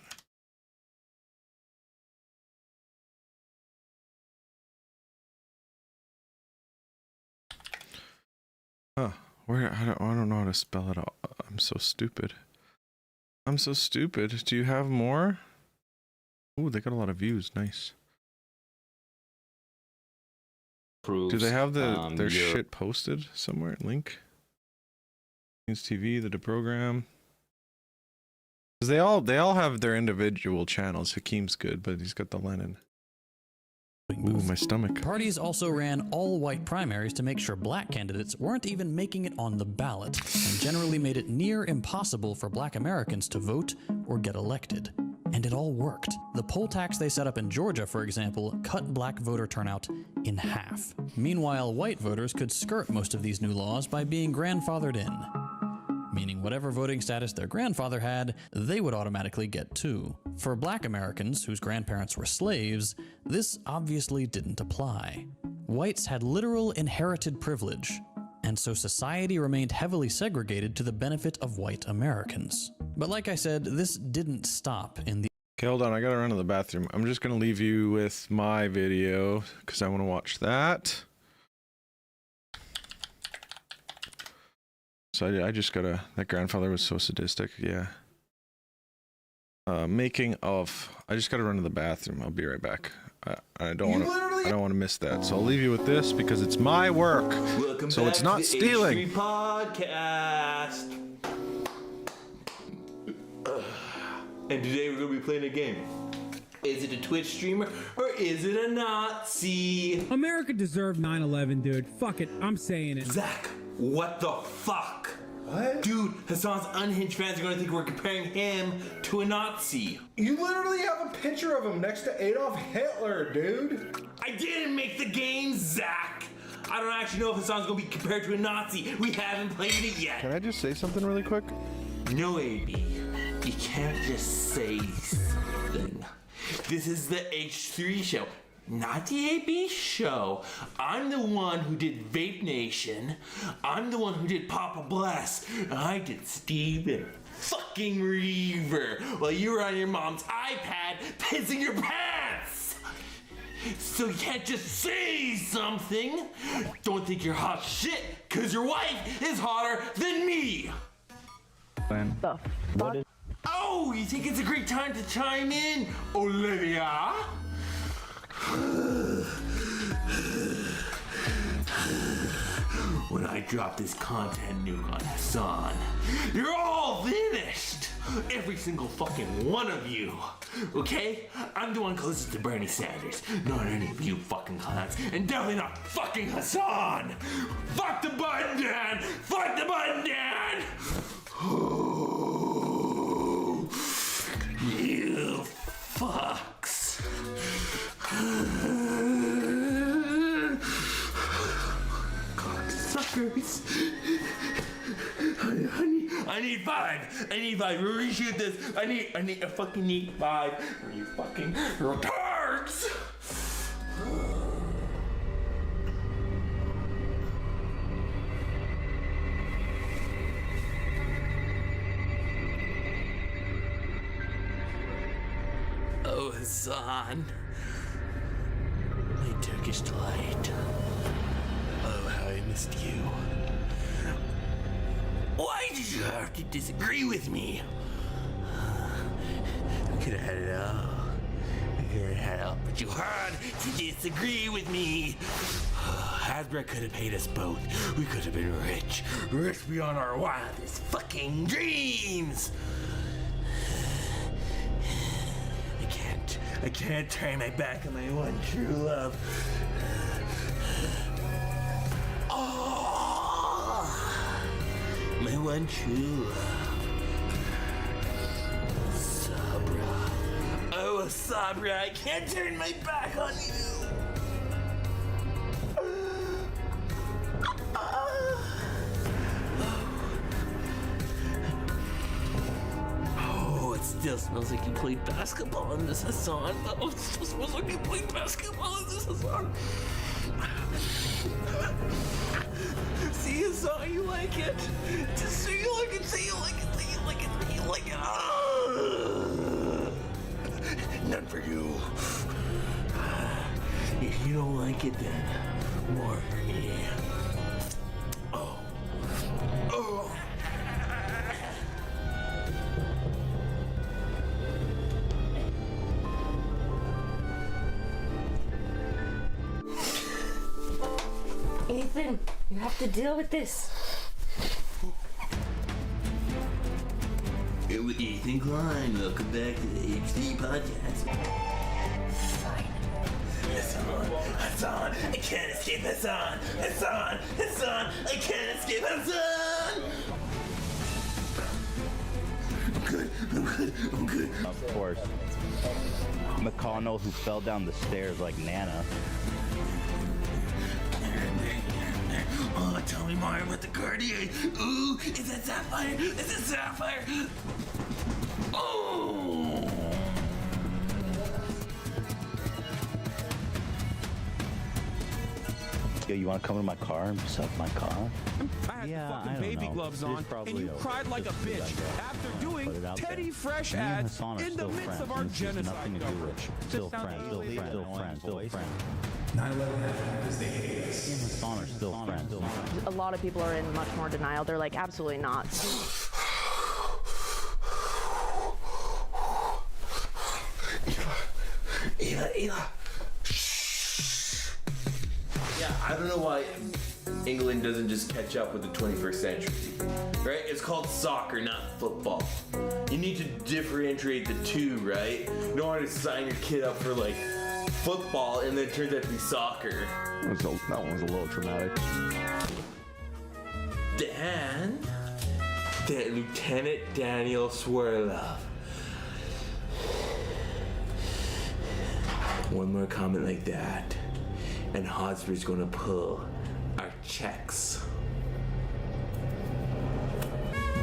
Speaker 1: Huh. Where? I don't know how to spell it all. I'm so stupid. Do you have more? Ooh, they got a lot of views. Nice. Do they have their shit posted somewhere? Link? News TV, the Deprogram. Because they all have their individual channels. Hakeem's good, but he's got the Lenin. Ooh, my stomach.
Speaker 19: Parties also ran all-white primaries to make sure black candidates weren't even making it on the ballot, and generally made it near impossible for black Americans to vote or get elected. And it all worked. The poll tax they set up in Georgia, for example, cut black voter turnout in half. Meanwhile, white voters could skirt most of these new laws by being grandfathered in, meaning whatever voting status their grandfather had, they would automatically get too. For black Americans whose grandparents were slaves, this obviously didn't apply. Whites had literal inherited privilege, and so society remained heavily segregated to the benefit of white Americans. But like I said, this didn't stop in the—
Speaker 1: Okay, hold on, I gotta run to the bathroom. I'm just gonna leave you with my video, because I want to watch that. So I just gotta, that grandfather was so sadistic, yeah. Making of, I just gotta run to the bathroom. I'll be right back. I don't want to miss that. So I'll leave you with this because it's my work.
Speaker 2: Welcome
Speaker 1: so
Speaker 2: back
Speaker 1: it's not
Speaker 2: to
Speaker 1: stealing.
Speaker 2: H3 Podcast. And today we're gonna be playing a game. Is it a Twitch streamer or is it a Nazi?
Speaker 3: America deserved 9/11, dude. Fuck it, I'm saying it.
Speaker 2: Zach, what the fuck? What? Dude, Hassan's unhinged fans are gonna think we're comparing him to a Nazi.
Speaker 4: You literally have a picture of him next to Adolf Hitler, dude.
Speaker 2: I didn't make the game, Zach. I don't actually know if Hassan's gonna be compared to a Nazi. We haven't played it yet.
Speaker 1: Can I just say something really quick?
Speaker 2: No, AB. You can't just say something. This is the H3 show, not the AB show. I'm the one who did Vape Nation. I'm the one who did Papa Bless. I did Steven fucking Reaver while you were on your mom's iPad pissing your pants. So you can't just say something. Don't think you're hot shit, cause your wife is hotter than me.
Speaker 24: The fuck?
Speaker 2: Oh, you think it's a great time to chime in, Olivia? when I drop this content nuke on Hassan, you're all finished! Every single fucking one of you! Okay? I'm the one closest to Bernie Sanders, not any of you fucking clowns, and definitely not fucking Hassan! Fuck the button, Dan! Fuck the button, Dan! You fucks. Cocksuckers. I need five. I need five. We'll reshoot this. I fucking need five. You fucking retards. Oh, Hassan. My Turkish delight. Oh, how I missed you. Why did you have to disagree with me? I could have had it all. I could have had it all, but you had to disagree with me. Hasbro could have paid us both. We could have been rich. Rich beyond our wildest fucking dreams. I can't turn my back on my one true love. Oh, my one true love. Sabra. Oh, Sabra, I can't turn my back on you. It still smells like you played basketball in this, Hassan. Oh, it still smells like you played basketball in this, Hassan. See, Hassan, you like it. Just say you like it, say you like it, say you like it, say you like it. None for you. If you don't like it, then more for me. Oh. Oh.
Speaker 5: Ethan, you have to deal with this.
Speaker 2: Hey, with Ethan Klein, welcome back to the HD podcast. Fine. Hassan, I can't escape Hassan. Hassan, I can't escape Hassan. I'm good.
Speaker 7: Of course. McConnell, who fell down the stairs like Nana.
Speaker 2: Oh, tell me more about the Cartier. Ooh, is that sapphire? Is it sapphire? Oh!
Speaker 7: Yo, you want to come to my car and suck my car?
Speaker 8: I had the fucking baby gloves on, and you cried like a bitch after doing Teddy Fresh ads in the midst of our genocide coverage.
Speaker 7: Still friends.
Speaker 8: 9/11 because they hate us.
Speaker 7: Hassan are still friends.
Speaker 9: A lot of people are in much more denial. They're like, absolutely not.
Speaker 2: Eva. Yeah, I don't know why England doesn't just catch up with the 21st century, right? It's called soccer, not football. You need to differentiate the two, right? You don't want to sign your kid up for like football and then it turns out to be soccer.
Speaker 25: That one was a little traumatic.
Speaker 2: Lieutenant Daniel Swirlov. One more comment like that, and Hotspur's gonna pull our checks.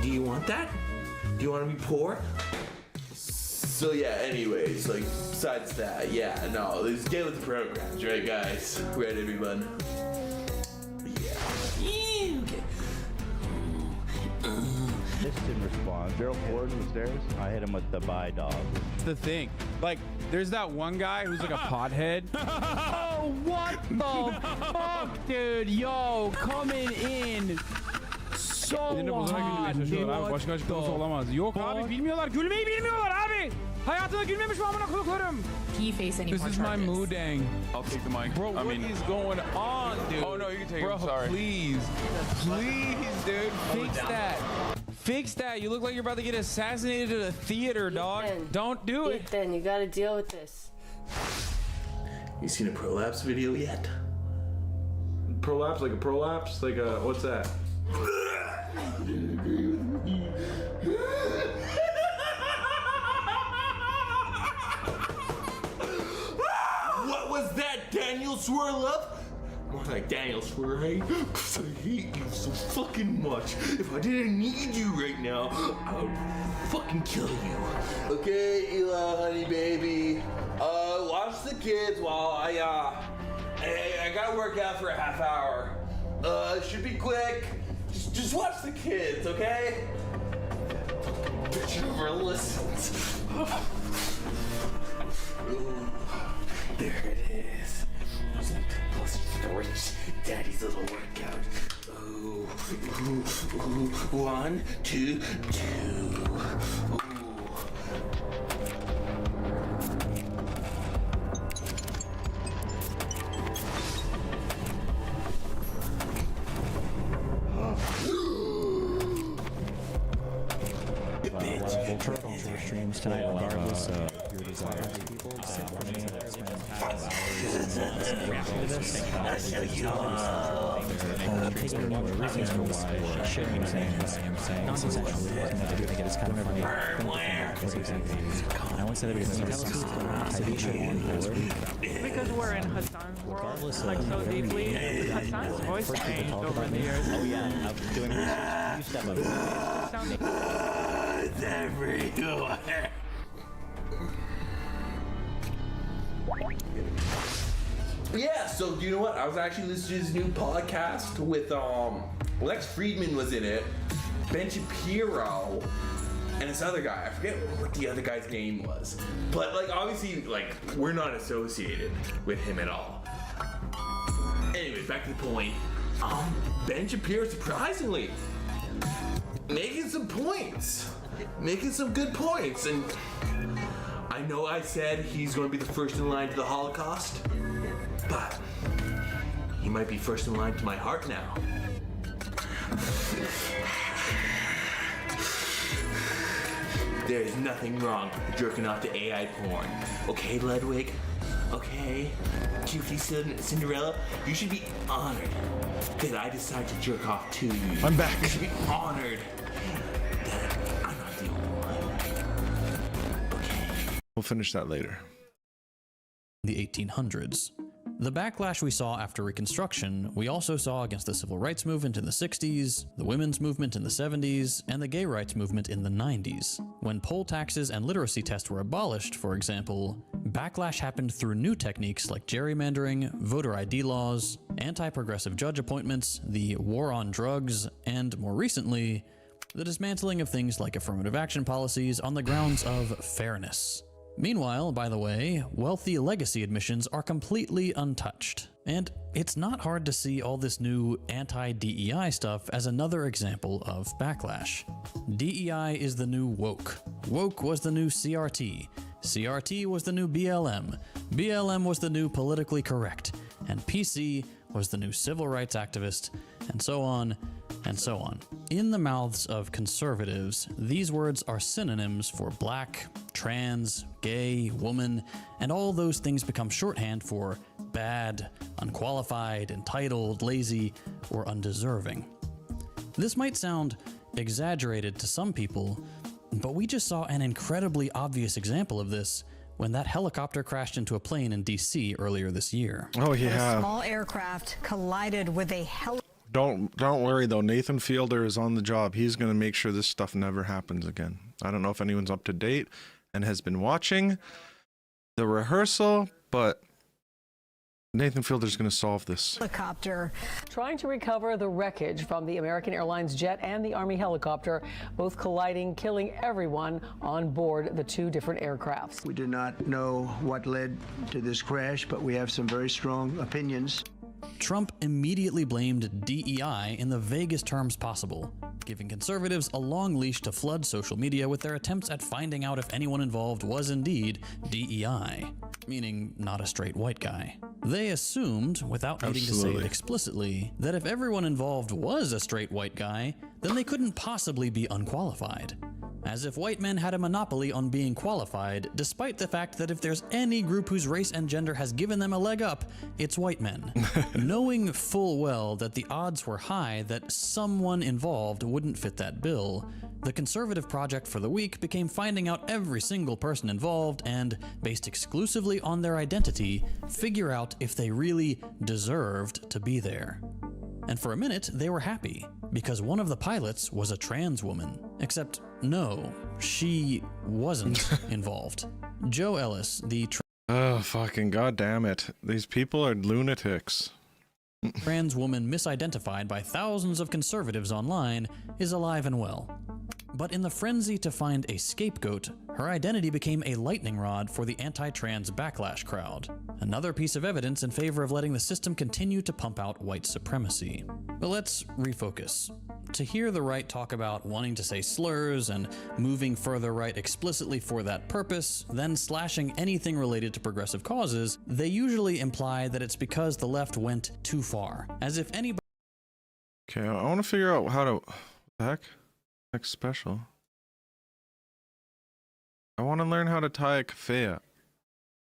Speaker 2: Do you want that? Do you want to be poor? So yeah, anyways, like, besides that, yeah, no, let's get with the programs, right, guys? Right, everyone? Yeah. Okay.
Speaker 7: This didn't respond. Gerald Ford in the stairs. I hit him with the bye dog.
Speaker 8: It's the thing. Like, there's that one guy who's like a pothead. Oh, what the fuck, dude? Yo, coming in. So hard. Yok abi, bilmiyorlar. Gülmeyi bilmiyorlar abi.
Speaker 20: Can you face any
Speaker 8: This
Speaker 20: more
Speaker 8: is my
Speaker 20: charges?
Speaker 8: mood dang.
Speaker 10: I'll take the mic.
Speaker 8: Bro, what is going on, dude?
Speaker 10: Oh no, you can take it.
Speaker 8: Bro,
Speaker 10: I'm sorry.
Speaker 8: please, dude, fix that. Fix that. You look like you're about to get assassinated at a theater, dog. Don't do it.
Speaker 5: Ethan, you gotta deal with this.
Speaker 2: You seen a prolapse video yet?
Speaker 4: Prolapse? Like a prolapse? Like a, what's that?
Speaker 2: What was that, Daniel Swirl Up? More like Daniel Swirl, hey? Because I hate you so fucking much. If I didn't need you right now, I would fucking kill you. Okay, Ela, honey baby. Watch the kids while I gotta work out for a half hour. It should be quick. Just watch the kids, okay? Bitch never listens. Ooh, there it is. Daddy's little workout. Ooh, ooh, ooh. 1, 2, 2. Ooh.
Speaker 11: Culture streams tonight, regardless of your desire. People reasons for why sharing things non-consensually. I do think it is kind of funny. I won't say that because TV show on board.
Speaker 12: Because we're in Hassan's world, like so deeply. Hassan's voice changed over the years.
Speaker 11: Oh yeah, I'm doing research. You step up.
Speaker 2: It's everywhere. Yeah, so you know what? I was actually listening to his new podcast with Lex Friedman was in it, Ben Shapiro, and this other guy. I forget what the other guy's name was. But like obviously like we're not associated with him at all. Anyway, back to the point. Ben Shapiro surprisingly making some points. Making some good points, and I know I said he's going to be the first in line to the Holocaust, but he might be first in line to my heart now. There is nothing wrong with jerking off to AI porn. Okay, Ludwig? Okay? Cutie Cinderella? You should be honored that I decided to jerk off to you.
Speaker 1: I'm back.
Speaker 2: You should be honored.
Speaker 1: We'll finish that later.
Speaker 19: The 1800s. The backlash we saw after Reconstruction, we also saw against the civil rights movement in the 60s, the women's movement in the 70s, and the gay rights movement in the 90s. When poll taxes and literacy tests were abolished, for example, backlash happened through new techniques like gerrymandering, voter ID laws, anti-progressive judge appointments, the war on drugs, and more recently, the dismantling of things like affirmative action policies on the grounds of fairness. Meanwhile, by the way, wealthy legacy admissions are completely untouched. And it's not hard to see all this new anti-DEI stuff as another example of backlash. DEI is the new woke. Woke was the new CRT. CRT was the new BLM. BLM was the new politically correct. And PC was the new civil rights activist, and so on and so on. In the mouths of conservatives, these words are synonyms for black, trans, gay, woman, and all those things become shorthand for bad, unqualified, entitled, lazy, or undeserving. This might sound exaggerated to some people, but we just saw an incredibly obvious example of this when that helicopter crashed into a plane in DC earlier this year.
Speaker 1: Oh yeah.
Speaker 13: A small aircraft collided with a helicopter.
Speaker 1: Don't worry though, Nathan Fielder is on the job. He's going to make sure this stuff never happens again. I don't know if anyone's up to date and has been watching the rehearsal, but Nathan Fielder's going to solve this.
Speaker 13: Helicopter.
Speaker 15: Trying to recover the wreckage from the American Airlines jet and the Army helicopter, both colliding, killing everyone on board the two different aircrafts.
Speaker 26: We do not know what led to this crash, but we have some very strong opinions.
Speaker 19: Trump immediately blamed DEI in the vaguest terms possible. giving conservatives a long leash to flood social media with their attempts at finding out if anyone involved was indeed DEI, meaning not a straight white guy. They assumed, without needing to say it explicitly, that if everyone involved was a straight white guy, then they couldn't possibly be unqualified. As if white men had a monopoly on being qualified, despite the fact that if there's any group whose race and gender has given them a leg up, it's white men. Knowing full well that the odds were high that someone involved wouldn't fit that bill, the conservative project for the week became finding out every single person involved and, based exclusively on their identity, figure out if they really deserved to be there. And for a minute, they were happy, because one of the pilots was a trans woman. Except, no, she wasn't involved. Joe Ellis, the
Speaker 1: oh, fucking goddamn it. These people are lunatics.
Speaker 19: trans woman misidentified by thousands of conservatives online, is alive and well. But in the frenzy to find a scapegoat, her identity became a lightning rod for the anti-trans backlash crowd. Another piece of evidence in favor of letting the system continue to pump out white supremacy. But let's refocus. To hear the right talk about wanting to say slurs and moving further right explicitly for that purpose, then slashing anything related to progressive causes, they usually imply that it's because the left went too far. As if anybody...
Speaker 1: Okay, I want to figure out how to... What the heck? Next special. I want to learn how to tie a kafaya.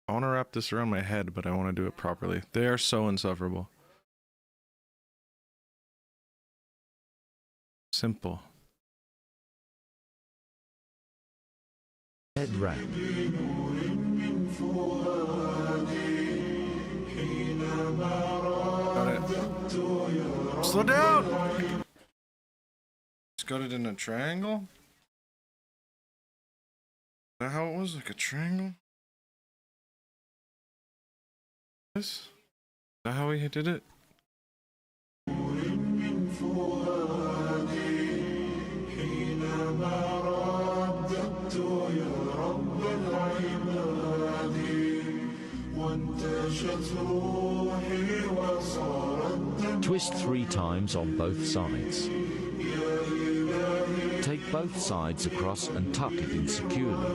Speaker 1: I want to wrap this around my head, but I want to do it properly. They are so insufferable. Simple.
Speaker 10: Head wrap.
Speaker 1: Got it. Slow down! Just got it in a triangle? Is that how it was? Like a triangle? This? Is that how he did it?
Speaker 10: Twist 3 times on both sides. Take both sides across and tuck it in securely.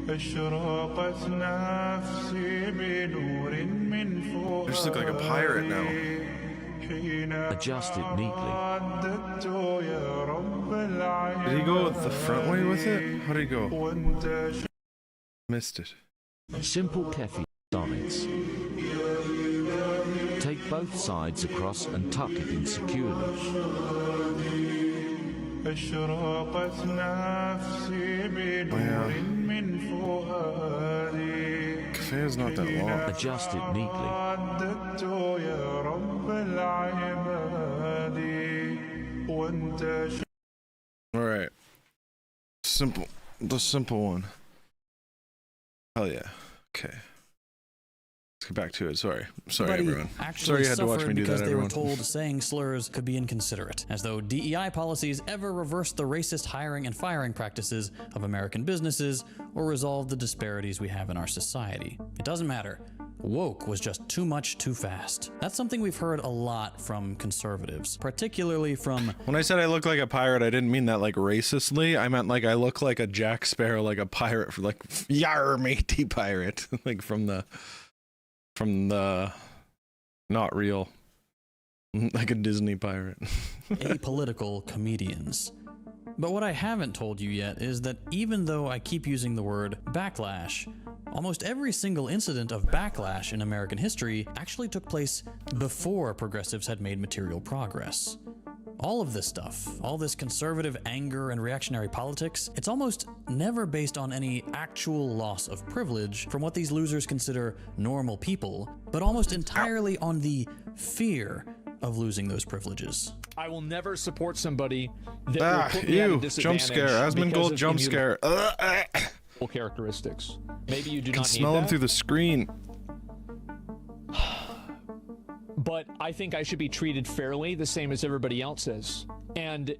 Speaker 1: I just look like a pirate now.
Speaker 10: Adjust it neatly.
Speaker 1: Did he go the front way with it? How did he go? Missed it.
Speaker 10: Simple kefi sides. Take both sides across and tuck it in securely.
Speaker 1: Cafe is not that long.
Speaker 10: Adjust it neatly.
Speaker 1: Alright. Simple. The simple one. Hell yeah. Okay. Let's get back to it. Sorry, everyone. Sorry you had to watch me do that, everyone.
Speaker 19: Because they were told saying slurs could be inconsiderate, as though DEI policies ever reversed the racist hiring and firing practices of American businesses or resolved the disparities we have in our society. It doesn't matter. Woke was just too much too fast. That's something we've heard a lot from conservatives, particularly from...
Speaker 1: When I said I look like a pirate, I didn't mean that like racistly. I meant like I look like a Jack Sparrow, like a pirate, like yar matey pirate, like from the not real, like a Disney pirate.
Speaker 19: Apolitical comedians. But what I haven't told you yet is that even though I keep using the word backlash, almost every single incident of backlash in American history actually took place before progressives had made material progress. All of this stuff, all this conservative anger and reactionary politics, it's almost never based on any actual loss of privilege from what these losers consider normal people, but almost entirely on the fear of losing those privileges.
Speaker 14: I will never support somebody that will put me at a disadvantage.
Speaker 1: Jump scare, Asmongold jump scare.
Speaker 14: Characteristics. Maybe you do
Speaker 1: You
Speaker 14: not
Speaker 1: can
Speaker 14: need
Speaker 1: smell them
Speaker 14: that.
Speaker 1: through the screen.
Speaker 14: But I think I should be treated fairly, the same as everybody else is. And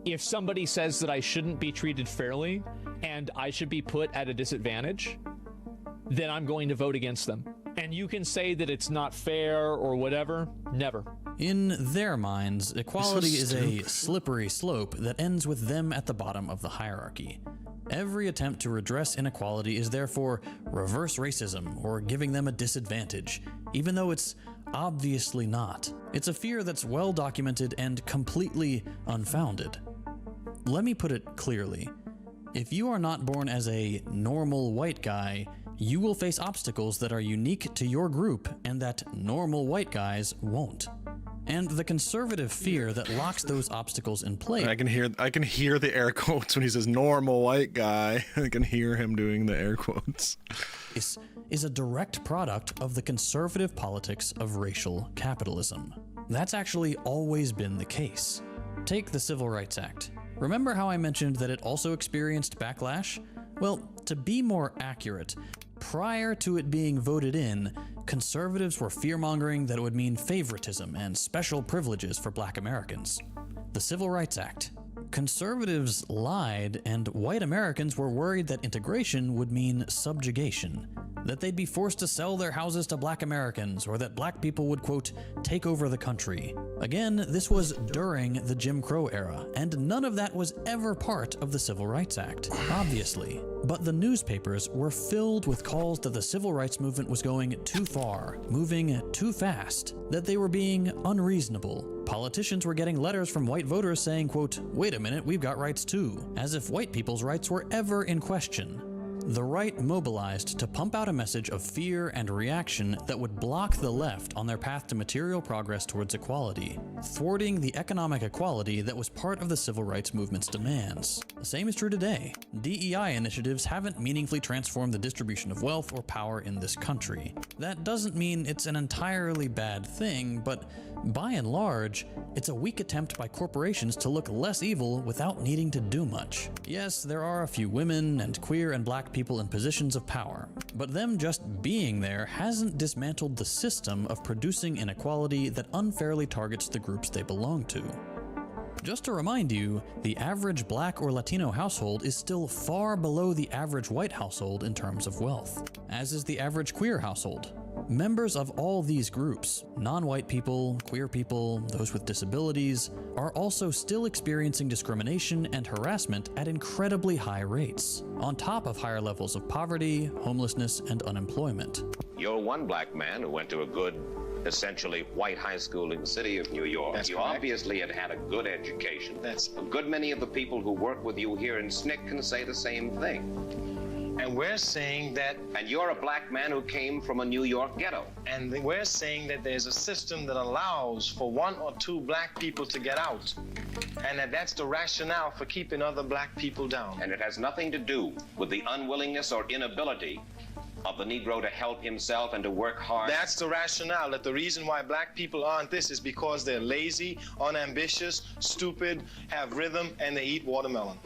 Speaker 14: if somebody says that I shouldn't be treated fairly and I should be put at a disadvantage, then I'm going to vote against them. And you can say that it's not fair or whatever. Never.
Speaker 19: In their minds, equality is a slippery slope that ends with them at the bottom of the hierarchy. Every attempt to redress inequality is therefore reverse racism or giving them a disadvantage, even though it's obviously not. It's a fear that's well documented and completely unfounded. Let me put it clearly. If you are not born as a normal white guy, you will face obstacles that are unique to your group and that normal white guys won't. And the conservative fear that locks those obstacles in place.
Speaker 1: I can hear the air quotes when he says normal white guy. I can hear him doing the air quotes.
Speaker 19: Is a direct product of the conservative politics of racial capitalism. That's actually always been the case. Take the Civil Rights Act. Remember how I mentioned that it also experienced backlash? Well, to be more accurate, prior to it being voted in, conservatives were fear-mongering that it would mean favoritism and special privileges for Black Americans. The Civil Rights Act. Conservatives lied, and white Americans were worried that integration would mean subjugation, that they'd be forced to sell their houses to Black Americans, or that Black people would, quote, take over the country. Again, this was during the Jim Crow era, and none of that was ever part of the Civil Rights Act, obviously. But the newspapers were filled with calls that the civil rights movement was going too far, moving too fast, that they were being unreasonable. Politicians were getting letters from white voters saying, quote, wait a minute, we've got rights too, as if white people's rights were ever in question. The right mobilized to pump out a message of fear and reaction that would block the left on their path to material progress towards equality, thwarting the economic equality that was part of the civil rights movement's demands. The same is true today. DEI initiatives haven't meaningfully transformed the distribution of wealth or power in this country. That doesn't mean it's an entirely bad thing, but by and large, it's a weak attempt by corporations to look less evil without needing to do much. Yes, there are a few women and queer and Black people in positions of power, but them just being there hasn't dismantled the system of producing inequality that unfairly targets the groups they belong to. Just to remind you, the average Black or Latino household is still far below the average white household in terms of wealth, as is the average queer household. Members of all these groups, non-white people, queer people, those with disabilities, are also still experiencing discrimination and harassment at incredibly high rates, on top of higher levels of poverty, homelessness, and unemployment.
Speaker 6: You're one Black man who went to a good, essentially white high school in the city of New York.
Speaker 16: That's
Speaker 6: you
Speaker 16: correct.
Speaker 6: Obviously had had a good education. A good many of the people who work with you here in SNCC can say the same thing.
Speaker 16: And we're saying that...
Speaker 6: And you're a Black man who came from a New York ghetto.
Speaker 16: And we're saying that there's a system that allows for 1 or 2 Black people to get out. And that's the rationale for keeping other Black people down.
Speaker 6: And it has nothing to do with the unwillingness or inability of the Negro to help himself and to work hard.
Speaker 16: That's the rationale, that the reason why Black people aren't this is because they're lazy, unambitious, stupid, have rhythm, and they eat watermelon.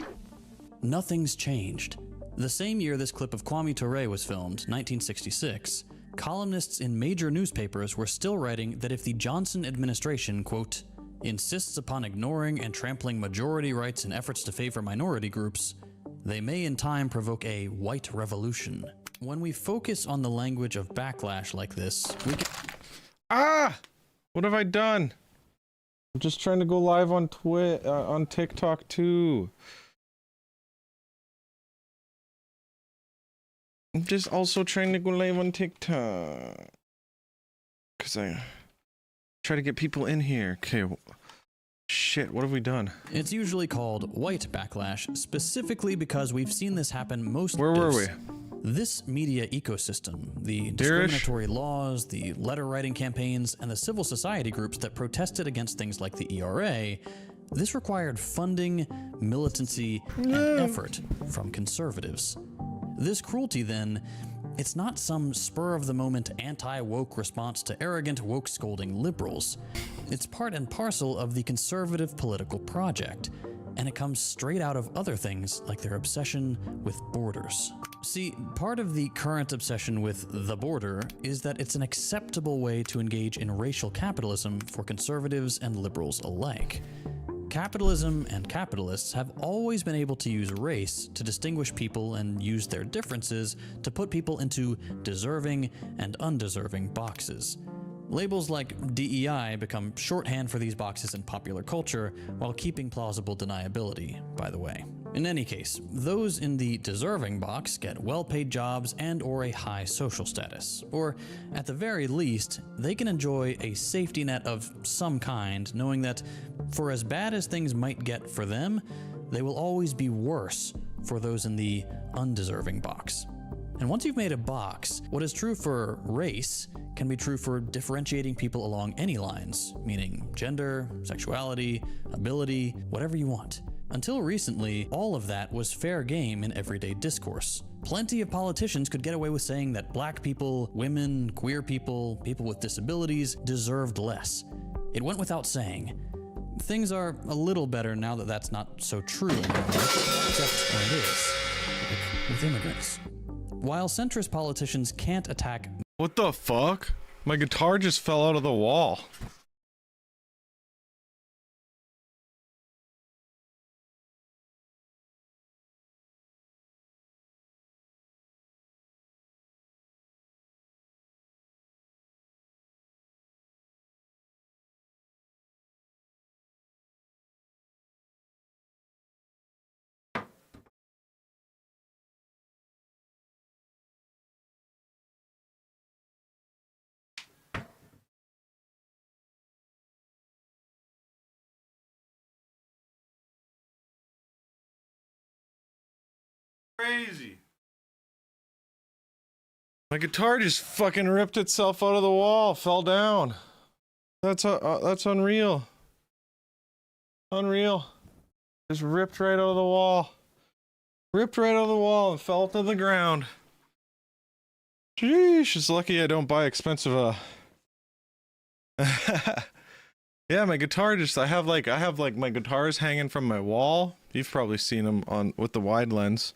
Speaker 19: Nothing's changed. The same year this clip of Kwame Ture was filmed, 1966, columnists in major newspapers were still writing that if the Johnson administration, quote, insists upon ignoring and trampling majority rights in efforts to favor minority groups, they may in time provoke a white revolution. When we focus on the language of backlash like this, we can...
Speaker 1: Ah! What have I done? I'm just trying to go live on on TikTok too. I'm just also trying to go live on TikTok. Because I try to get people in here. Okay. Shit, what have we done?
Speaker 19: It's usually called white backlash, specifically because we've seen this happen most
Speaker 1: Where were we?
Speaker 19: This media ecosystem, the discriminatory laws, the letter writing campaigns, and the civil society groups that protested against things like the ERA, this required funding, militancy, and effort from conservatives. This cruelty, then, it's not some spur-of-the-moment anti-woke response to arrogant woke-scolding liberals. It's part and parcel of the conservative political project, and it comes straight out of other things like their obsession with borders. See, part of the current obsession with the border is that it's an acceptable way to engage in racial capitalism for conservatives and liberals alike. Capitalism and capitalists have always been able to use race to distinguish people and use their differences to put people into deserving and undeserving boxes. Labels like DEI become shorthand for these boxes in popular culture while keeping plausible deniability, by the way. In any case, those in the deserving box get well-paid jobs and/or a high social status, or at the very least, they can enjoy a safety net of some kind, knowing that for as bad as things might get for them, they will always be worse for those in the undeserving box. And once you've made a box, what is true for race can be true for differentiating people along any lines, meaning gender, sexuality, ability, whatever you want. Until recently, all of that was fair game in everyday discourse. Plenty of politicians could get away with saying that black people, women, queer people, people with disabilities deserved less. It went without saying. Things are a little better now that that's not so true anymore, except when it is, like with immigrants. While centrist politicians can't attack—
Speaker 1: What the fuck? My guitar just fell out of the wall. Crazy. My guitar just fucking ripped itself out of the wall, fell down. That's unreal. Unreal. Just ripped right out of the wall. Ripped right out of the wall and fell to the ground. Sheesh, it's lucky I don't buy expensive Yeah, my guitar just I have like my guitars hanging from my wall. You've probably seen them on with the wide lens.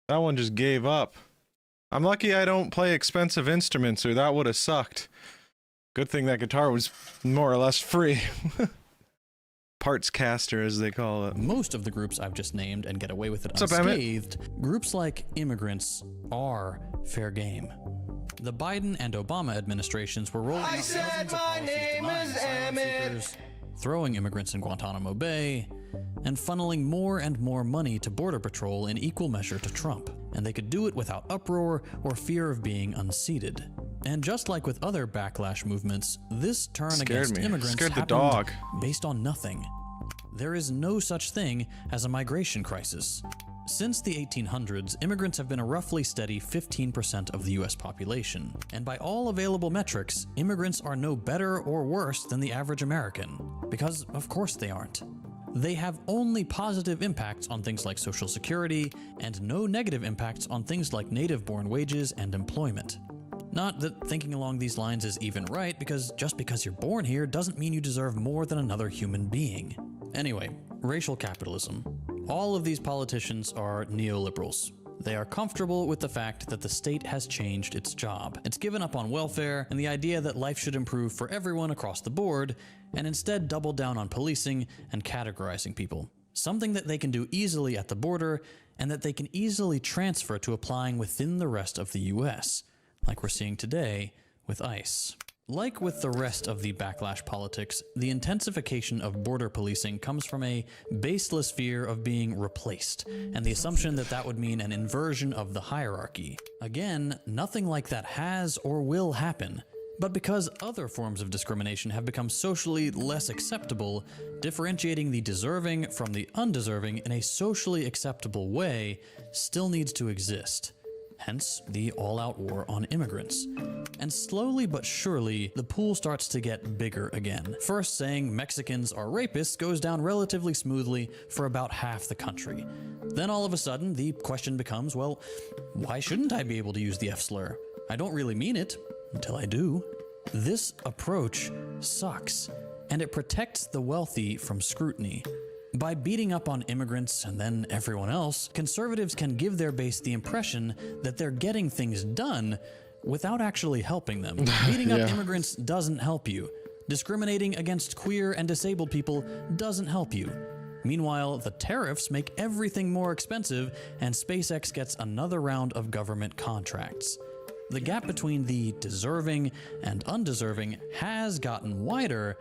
Speaker 1: That one just gave up. I'm lucky I don't play expensive instruments, or that would have sucked. Good thing that guitar was more or less free. Parts caster, as they call it.
Speaker 19: Most of the groups I've just named and get away with it unscathed, groups like immigrants are fair game. The Biden and Obama administrations were rolling out dozens of policies denying asylum seekers, throwing immigrants in Guantanamo Bay, and funneling more and more money to Border Patrol in equal measure to Trump. And they could do it without uproar or fear of being unseated. And just like with other backlash movements, this turn against immigrants happened based on nothing. There is no such thing as a migration crisis. Since the 1800s, immigrants have been a roughly steady 15% of the US population. And by all available metrics, immigrants are no better or worse than the average American. Because of course they aren't. They have only positive impacts on things like Social Security, and no negative impacts on things like native-born wages and employment. Not that thinking along these lines is even right, because just because you're born here doesn't mean you deserve more than another human being. Anyway, racial capitalism. All of these politicians are neoliberals. They are comfortable with the fact that the state has changed its job. It's given up on welfare and the idea that life should improve for everyone across the board, and instead doubled down on policing and categorizing people. Something that they can do easily at the border, and that they can easily transfer to applying within the rest of the US, like we're seeing today with ICE. Like with the rest of the backlash politics, the intensification of border policing comes from a baseless fear of being replaced, and the assumption that that would mean an inversion of the hierarchy. Again, nothing like that has or will happen. But because other forms of discrimination have become socially less acceptable, differentiating the deserving from the undeserving in a socially acceptable way still needs to exist. Hence, the all-out war on immigrants. And slowly but surely, the pool starts to get bigger again. First, saying Mexicans are rapists goes down relatively smoothly for about half the country. Then all of a sudden, the question becomes, well, why shouldn't I be able to use the F-slur? I don't really mean it, until I do. This approach sucks, and it protects the wealthy from scrutiny. By beating up on immigrants and then everyone else, conservatives can give their base the impression that they're getting things done without actually helping them. Beating up immigrants doesn't help you. Discriminating against queer and disabled people doesn't help you. Meanwhile, the tariffs make everything more expensive, and SpaceX gets another round of government contracts. The gap between the deserving and undeserving has gotten wider,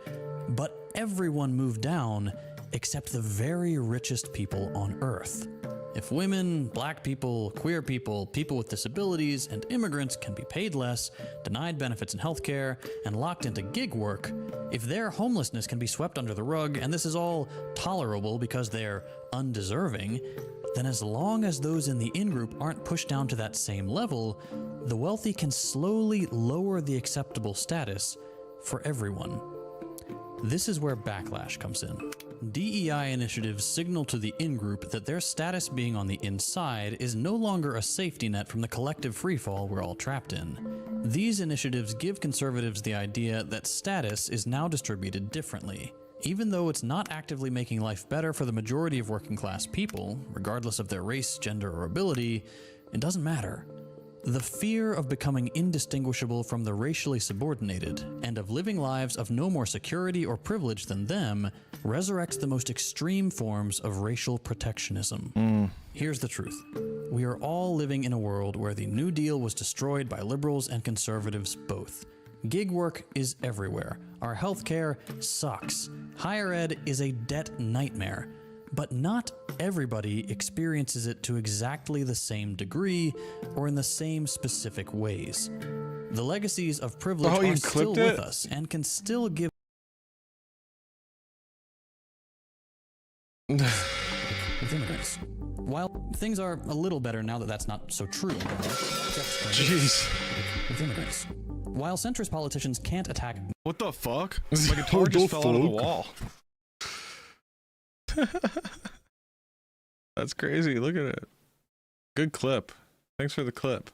Speaker 19: but everyone moved down except the very richest people on Earth. If women, black people, queer people, people with disabilities, and immigrants can be paid less, denied benefits and healthcare, and locked into gig work, if their homelessness can be swept under the rug, and this is all tolerable because they're undeserving, then as long as those in the in-group aren't pushed down to that same level, the wealthy can slowly lower the acceptable status for everyone. This is where backlash comes in. DEI initiatives signal to the in-group that their status being on the inside is no longer a safety net from the collective freefall we're all trapped in. These initiatives give conservatives the idea that status is now distributed differently. Even though it's not actively making life better for the majority of working class people, regardless of their race, gender, or ability, it doesn't matter. The fear of becoming indistinguishable from the racially subordinated, and of living lives of no more security or privilege than them, resurrects the most extreme forms of racial protectionism. Here's the truth. We are all living in a world where the New Deal was destroyed by liberals and conservatives both. Gig work is everywhere. Our healthcare sucks. Higher ed is a debt nightmare. But not everybody experiences it to exactly the same degree or in the same specific ways. The legacies of privilege are still with us and can still give with immigrants. While things are a little better now that that's not so true,
Speaker 1: jeez,
Speaker 19: with immigrants. While centrist politicians can't attack.
Speaker 1: What the fuck? My guitar just fell out of the wall. That's crazy. Look at it. Good clip. Thanks for the clip.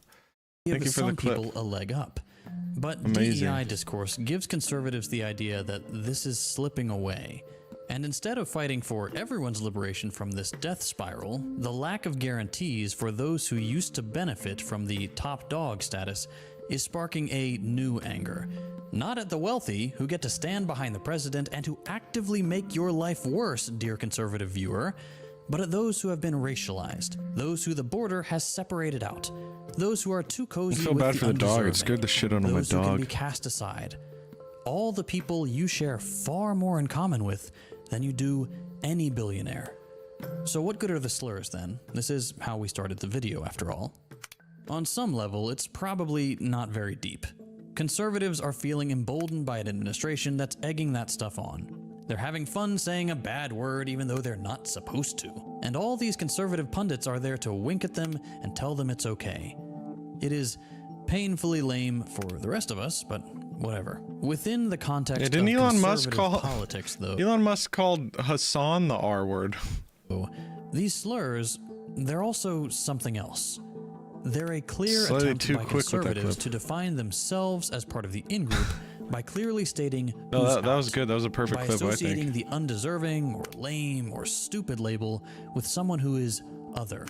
Speaker 1: Thank you for the clip.
Speaker 19: People a leg up. But
Speaker 1: Amazing.
Speaker 19: DEI discourse gives conservatives the idea that this is slipping away. And instead of fighting for everyone's liberation from this death spiral, the lack of guarantees for those who used to benefit from the top dog status is sparking a new anger. Not at the wealthy, who get to stand behind the president and who actively make your life worse, dear conservative viewer, but at those who have been racialized, those who the border has separated out, those who are too cozy
Speaker 1: I feel
Speaker 19: with
Speaker 1: bad for the dog. It scared the shit out of my
Speaker 19: those who can
Speaker 1: dog.
Speaker 19: be cast aside. All the people you share far more in common with than you do any billionaire. So what good are the slurs then? This is how we started the video after all. On some level, it's probably not very deep. Conservatives are feeling emboldened by an administration that's egging that stuff on. They're having fun saying a bad word even though they're not supposed to. And all these conservative pundits are there to wink at them and tell them it's okay. It is painfully lame for the rest of us, but whatever. Within the context of conservative politics, though...
Speaker 1: Elon Musk called Hassan the R word.
Speaker 19: These slurs, they're also something else. They're a clear
Speaker 1: Slightly
Speaker 19: attempt
Speaker 1: too
Speaker 19: by
Speaker 1: quick with that
Speaker 19: conservatives
Speaker 1: clip.
Speaker 19: to define themselves as part of the in-group by clearly stating
Speaker 1: No,
Speaker 19: who's
Speaker 1: that
Speaker 19: out,
Speaker 1: was good. That was a perfect
Speaker 19: by
Speaker 1: clip, I think.
Speaker 19: associating the undeserving or lame or stupid label with someone who is other,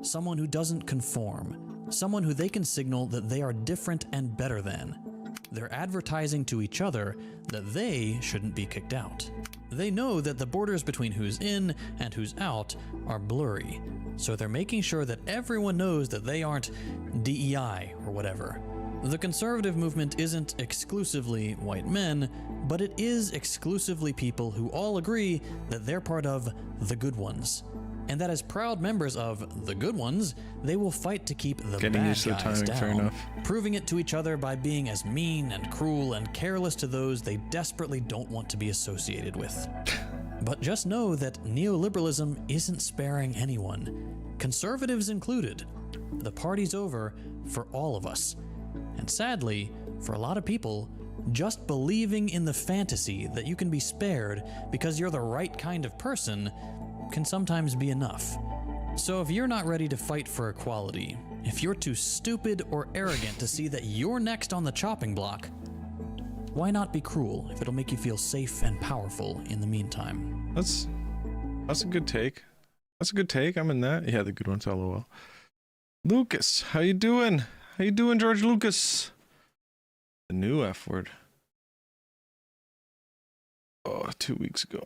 Speaker 19: someone who doesn't conform, someone who they can signal that they are different and better than. They're advertising to each other that they shouldn't be kicked out. They know that the borders between who's in and who's out are blurry, so they're making sure that everyone knows that they aren't DEI or whatever. The conservative movement isn't exclusively white men, but it is exclusively people who all agree that they're part of the good ones. And that as proud members of the good ones, they will fight to keep the
Speaker 1: Getting
Speaker 19: bad
Speaker 1: used to the
Speaker 19: guys
Speaker 1: timing, fair
Speaker 19: down,
Speaker 1: enough.
Speaker 19: proving it to each other by being as mean and cruel and careless to those they desperately don't want to be associated with. But just know that neoliberalism isn't sparing anyone, conservatives included. The party's over for all of us. And sadly, for a lot of people, just believing in the fantasy that you can be spared because you're the right kind of person can sometimes be enough. So if you're not ready to fight for equality, if you're too stupid or arrogant to see that you're next on the chopping block, why not be cruel if it'll make you feel safe and powerful in the meantime?
Speaker 1: That's a good take. That's a good take. I'm in that. Yeah, the good ones, lol. Lucas, how you doing? How you doing, George Lucas? The new F word. Oh, 2 weeks ago.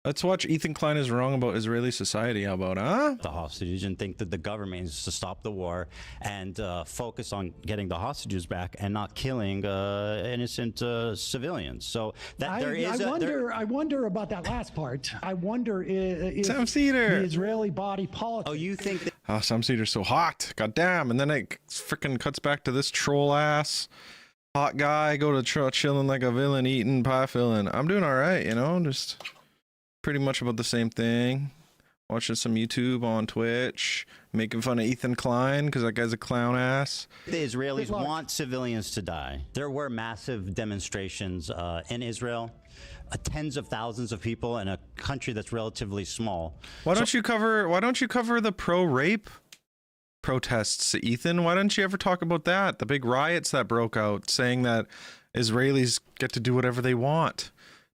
Speaker 1: Let's watch Ethan Klein is wrong about Israeli society. How about, huh?
Speaker 7: The hostages and think that the government needs to stop the war and focus on getting the hostages back and not killing innocent civilians. So that
Speaker 3: I wonder about that last part. I wonder if
Speaker 1: Sam Cedar.
Speaker 3: the Israeli body politic.
Speaker 7: Oh, you think that?
Speaker 1: Oh, Sam Cedar's so hot. God damn. And then it freaking cuts back to this troll ass hot guy. Go to chilling like a villain, eating pie filling. I'm doing all right, you know, just pretty much about the same thing. Watching some YouTube on Twitch, making fun of Ethan Klein because that guy's a clown ass.
Speaker 7: The Israelis want civilians to die. There were massive demonstrations in Israel. Tens of thousands of people in a country that's relatively small.
Speaker 1: Why don't you cover the pro-rape protests, Ethan? Why don't you ever talk about that? The big riots that broke out saying that Israelis get to do whatever they want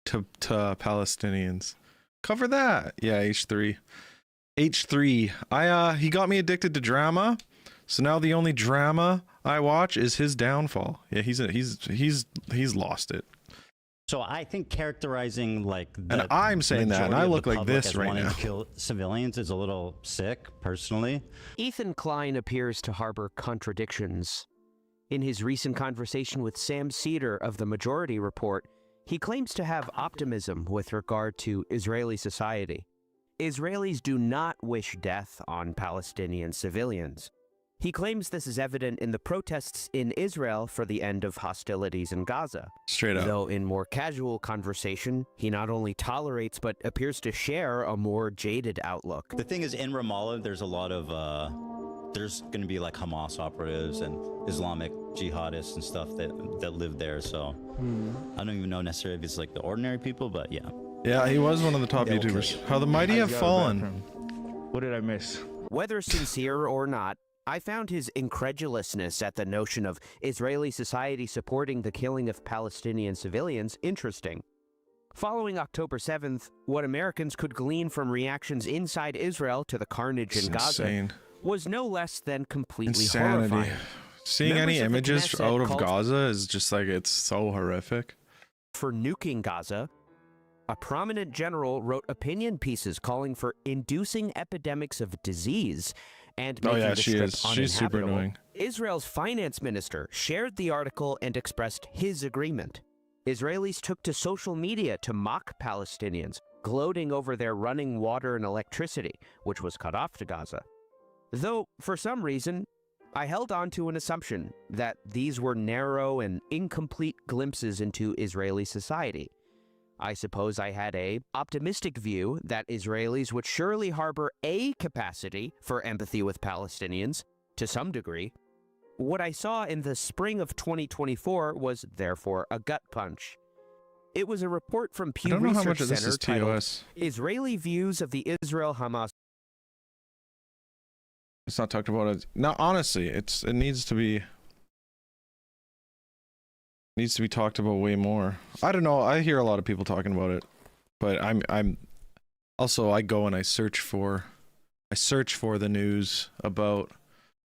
Speaker 1: to Palestinians. Cover that. Yeah, H3. He got me addicted to drama. So now the only drama I watch is his downfall. Yeah, he's lost it.
Speaker 7: So I think characterizing like
Speaker 1: and I'm saying that, and I look like this right now.
Speaker 7: To kill civilians is a little sick, personally.
Speaker 17: Ethan Klein appears to harbor contradictions. In his recent conversation with Sam Cedar of the Majority Report, he claims to have optimism with regard to Israeli society. Israelis do not wish death on Palestinian civilians. He claims this is evident in the protests in Israel for the end of hostilities in Gaza.
Speaker 1: Straight up.
Speaker 17: Though in more casual conversation, he not only tolerates but appears to share a more jaded outlook.
Speaker 7: The thing is, in Ramallah, there's a lot of, there's going to be like Hamas operatives and Islamic jihadists and stuff that live there, so I don't even know necessarily if it's like the ordinary people, but yeah.
Speaker 1: Yeah, he was one of the top YouTubers. How the mighty have fallen.
Speaker 4: What did I miss?
Speaker 17: Whether sincere or not, I found his incredulousness at the notion of Israeli society supporting the killing of Palestinian civilians interesting. Following October 7th, what Americans could glean from reactions inside Israel to the carnage in Gaza was no less than completely horrifying.
Speaker 1: Seeing any images out of Gaza is just like, it's so horrific.
Speaker 17: For nuking Gaza, a prominent general wrote opinion pieces calling for inducing epidemics of disease and making the strip uninhabitable.
Speaker 1: She's super annoying.
Speaker 17: Israel's finance minister shared the article and expressed his agreement. Israelis took to social media to mock Palestinians, gloating over their running water and electricity, which was cut off to Gaza. Though, for some reason, I held on to an assumption that these were narrow and incomplete glimpses into Israeli society. I suppose I had an optimistic view that Israelis would surely harbor a capacity for empathy with Palestinians, to some degree. What I saw in the spring of 2024 was therefore a gut punch. It was a report from Pew Research Center titled Israeli Views of the Israel-Hamas.
Speaker 1: It's not talked about it. No, honestly, it needs to be talked about way more. I don't know. I hear a lot of people talking about it, but I'm also, I go and I search for the news about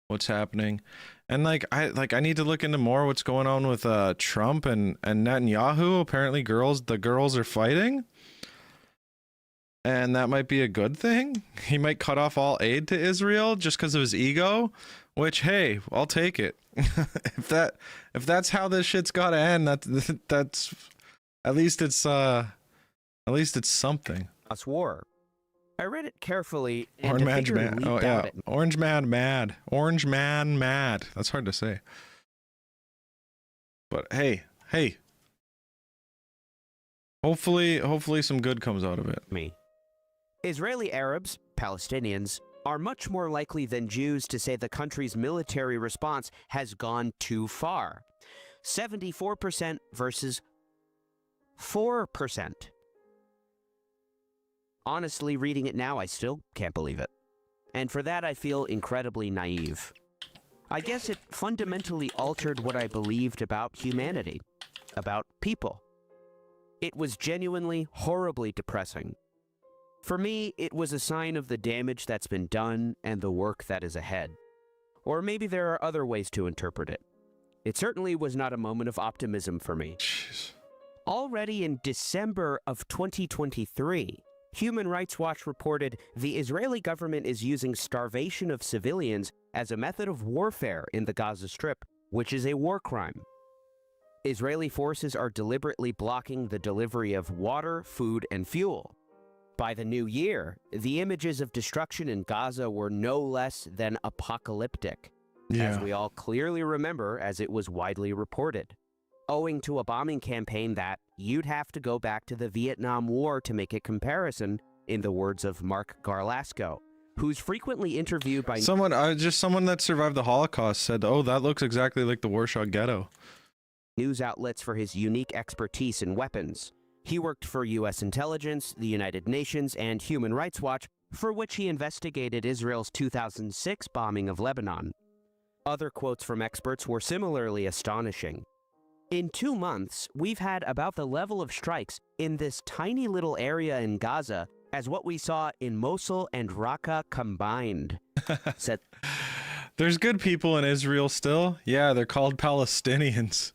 Speaker 1: what's happening, and I need to look into more what's going on with Trump and Netanyahu. Apparently, the girls are fighting. And that might be a good thing. He might cut off all aid to Israel just because of his ego, which, hey, I'll take it. if that's how this shit's got to end, that's at least it's something.
Speaker 17: Us war. I read it carefully and
Speaker 1: Orange Man mad. Orange Man mad. That's hard to say. But hey. Hopefully some good comes out of it.
Speaker 17: Israeli Arabs, Palestinians, are much more likely than Jews to say the country's military response has gone too far. 74% versus 4%. Honestly, reading it now, I still can't believe it. And for that, I feel incredibly naive. I guess it fundamentally altered what I believed about humanity, about people. It was genuinely horribly depressing. For me, it was a sign of the damage that's been done and the work that is ahead. Or maybe there are other ways to interpret it. It certainly was not a moment of optimism for me.
Speaker 1: Jeez.
Speaker 17: Already in December of 2023, Human Rights Watch reported the Israeli government is using starvation of civilians as a method of warfare in the Gaza Strip, which is a war crime. Israeli forces are deliberately blocking the delivery of water, food, and fuel. By the new year, the images of destruction in Gaza were no less than apocalyptic, as we all clearly remember as it was widely reported, owing to a bombing campaign that you'd have to go back to the Vietnam War to make a comparison, in the words of Mark Garlasco, who's frequently interviewed by
Speaker 1: someone that survived the Holocaust said, "Oh, that looks exactly like the Warsaw Ghetto."
Speaker 17: News outlets for his unique expertise in weapons. He worked for U.S. intelligence, the United Nations, and Human Rights Watch, for which he investigated Israel's 2006 bombing of Lebanon. Other quotes from experts were similarly astonishing. In 2 months, we've had about the level of strikes in this tiny little area in Gaza as what we saw in Mosul and Raqqa combined, said.
Speaker 1: There's good people in Israel still. Yeah, they're called Palestinians.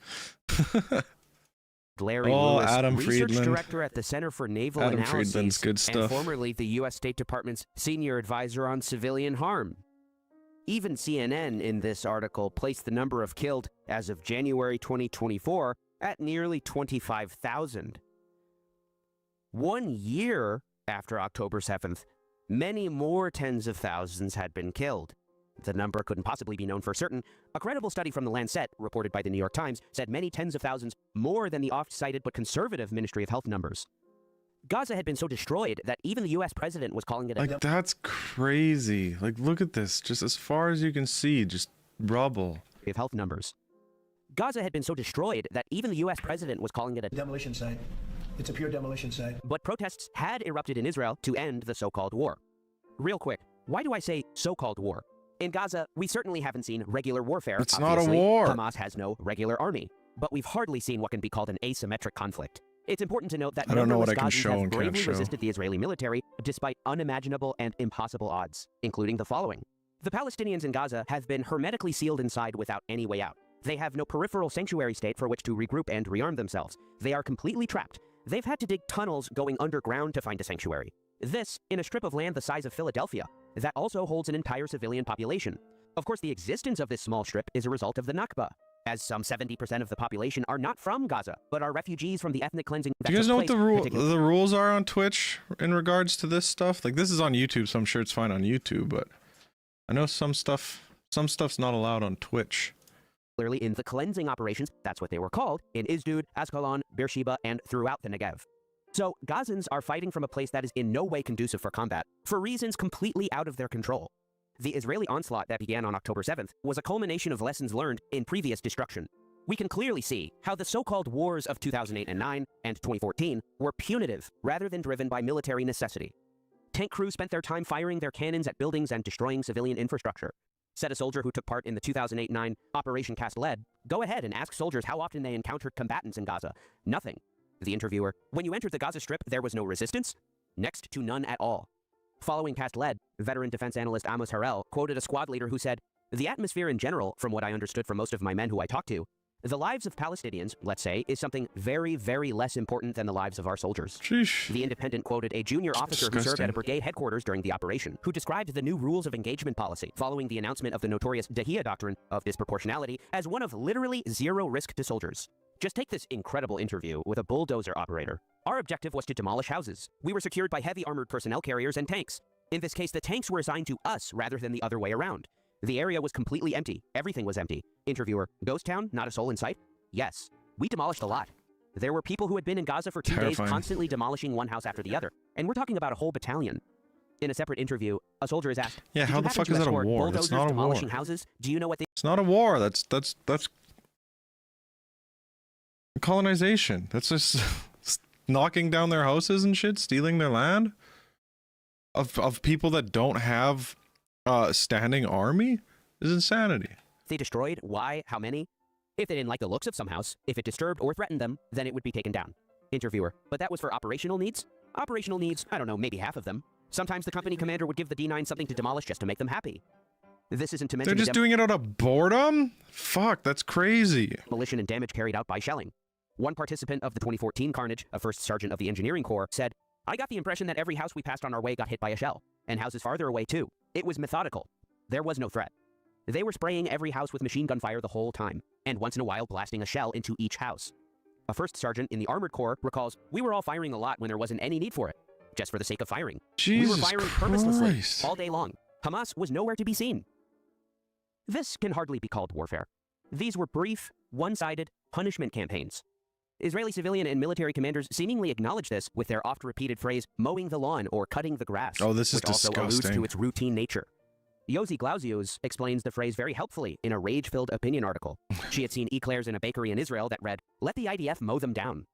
Speaker 17: Larry Lewis,
Speaker 1: Adam
Speaker 17: research
Speaker 1: Friedland.
Speaker 17: director at the Center for Naval
Speaker 1: Adam
Speaker 17: Analyses
Speaker 1: Friedland's good
Speaker 17: and
Speaker 1: stuff.
Speaker 17: formerly the U.S. State Department's senior advisor on civilian harm. Even CNN in this article placed the number of killed as of January 2024 at nearly 25,000. 1 year after October 7th, many more tens of thousands had been killed. The number couldn't possibly be known for certain. A credible study from The Lancet, reported by the New York Times, said many tens of thousands more than the oft-cited but conservative Ministry of Health numbers. Gaza had been so destroyed that even the U.S. president was calling it a...
Speaker 1: Like, that's crazy. Like, look at this. Just as far as you can see, just rubble.
Speaker 17: ...of health numbers. Gaza had been so destroyed that even the U.S. president was calling it a...
Speaker 26: demolition site. It's a pure demolition site.
Speaker 17: But protests had erupted in Israel to end the so-called war. Real quick, why do I say so-called war? In Gaza, we certainly haven't seen regular warfare.
Speaker 1: It's
Speaker 17: Obviously,
Speaker 1: not a war.
Speaker 17: Hamas has no regular army. But we've hardly seen what can be called an asymmetric conflict. It's important to note that
Speaker 1: I don't know what I can
Speaker 17: Gazans
Speaker 1: show
Speaker 17: have
Speaker 1: and can't
Speaker 17: bravely
Speaker 1: show.
Speaker 17: resisted the Israeli military despite unimaginable and impossible odds, including the following. The Palestinians in Gaza have been hermetically sealed inside without any way out. They have no peripheral sanctuary state for which to regroup and rearm themselves. They are completely trapped. They've had to dig tunnels going underground to find a sanctuary. This, in a strip of land the size of Philadelphia, that also holds an entire civilian population. Of course, the existence of this small strip is a result of the Nakba, as some 70% of the population are not from Gaza, but are refugees from the ethnic cleansing that
Speaker 1: Do you guys
Speaker 17: took
Speaker 1: know what
Speaker 17: place,
Speaker 1: the rules are on Twitch in regards to this stuff? Like, this is on YouTube, so I'm sure it's fine on YouTube, but I know some stuff's not allowed on Twitch.
Speaker 17: Clearly in the cleansing operations, that's what they were called, in Isdud, Ascalon, Beersheba, and throughout the Negev. So Gazans are fighting from a place that is in no way conducive for combat, for reasons completely out of their control. The Israeli onslaught that began on October 7th was a culmination of lessons learned in previous destruction. We can clearly see how the so-called wars of 2008 and 9 and 2014 were punitive rather than driven by military necessity. Tank crews spent their time firing their cannons at buildings and destroying civilian infrastructure. Said a soldier who took part in the 2008-9 Operation Cast Lead, "Go ahead and ask soldiers how often they encountered combatants in Gaza. Nothing." The interviewer, "When you entered the Gaza Strip, there was no resistance? Next to none at all." Following Cast Lead, veteran defense analyst Amos Harel quoted a squad leader who said, "The atmosphere in general, from what I understood from most of my men who I talked to, the lives of Palestinians, let's say, is something very, very less important than the lives of our soldiers."
Speaker 1: Sheesh.
Speaker 17: The Independent quoted a junior officer who served at a brigade headquarters during the operation, who described the new rules of engagement policy following the announcement of the notorious Dahia doctrine of disproportionality as one of literally zero risk to soldiers. Just take this incredible interview with a bulldozer operator. "Our objective was to demolish houses. We were secured by heavy armored personnel carriers and tanks. In this case, the tanks were assigned to us rather than the other way around. The area was completely empty. Everything was empty." Interviewer, "Ghost town? Not a soul in sight?" "Yes. We demolished a lot. There were people who had been in Gaza for 2 days constantly demolishing one house after the other. And we're talking about a whole battalion." In a separate interview, a soldier is asked,
Speaker 1: Yeah,
Speaker 17: "Did
Speaker 1: how
Speaker 17: you
Speaker 1: the
Speaker 17: happen
Speaker 1: fuck
Speaker 17: to
Speaker 1: is that a
Speaker 17: escort
Speaker 1: war? That's
Speaker 17: bulldozers
Speaker 1: not a war.
Speaker 17: demolishing houses? Do you know what they..."
Speaker 1: It's not a war. That's colonization. That's just knocking down their houses and shit, stealing their land of people that don't have standing army is insanity.
Speaker 17: They destroyed? Why? How many? If they didn't like the looks of some house, if it disturbed or threatened them, then it would be taken down. Interviewer, "But that was for operational needs?" "Operational needs? I don't know, maybe half of them. Sometimes the company commander would give the D9 something to demolish just to make them happy." This isn't to mention
Speaker 1: They're just doing it out of boredom? Fuck, that's crazy.
Speaker 17: Demolition and damage carried out by shelling. One participant of the 2014 carnage, a first sergeant of the engineering corps, said, I got the impression that every house we passed on our way got hit by a shell, and houses farther away too. It was methodical. There was no threat. They were spraying every house with machine gun fire the whole time, and once in a while blasting a shell into each house. A first sergeant in the Armored Corps recalls, "We were all firing a lot when there wasn't any need for it, just for the sake of firing.
Speaker 1: Jesus
Speaker 17: we were firing purposelessly
Speaker 1: Christ.
Speaker 17: all day long. Hamas was nowhere to be seen." This can hardly be called warfare. These were brief, one-sided punishment campaigns. Israeli civilian and military commanders seemingly acknowledge this with their oft-repeated phrase, mowing the lawn or cutting the grass,
Speaker 1: Oh, this is
Speaker 17: which also alludes
Speaker 1: disgusting.
Speaker 17: to its routine nature. Yosi Glausius explains the phrase very helpfully in a rage-filled opinion article. She had seen eclairs in a bakery in Israel that read, "Let the IDF mow them down."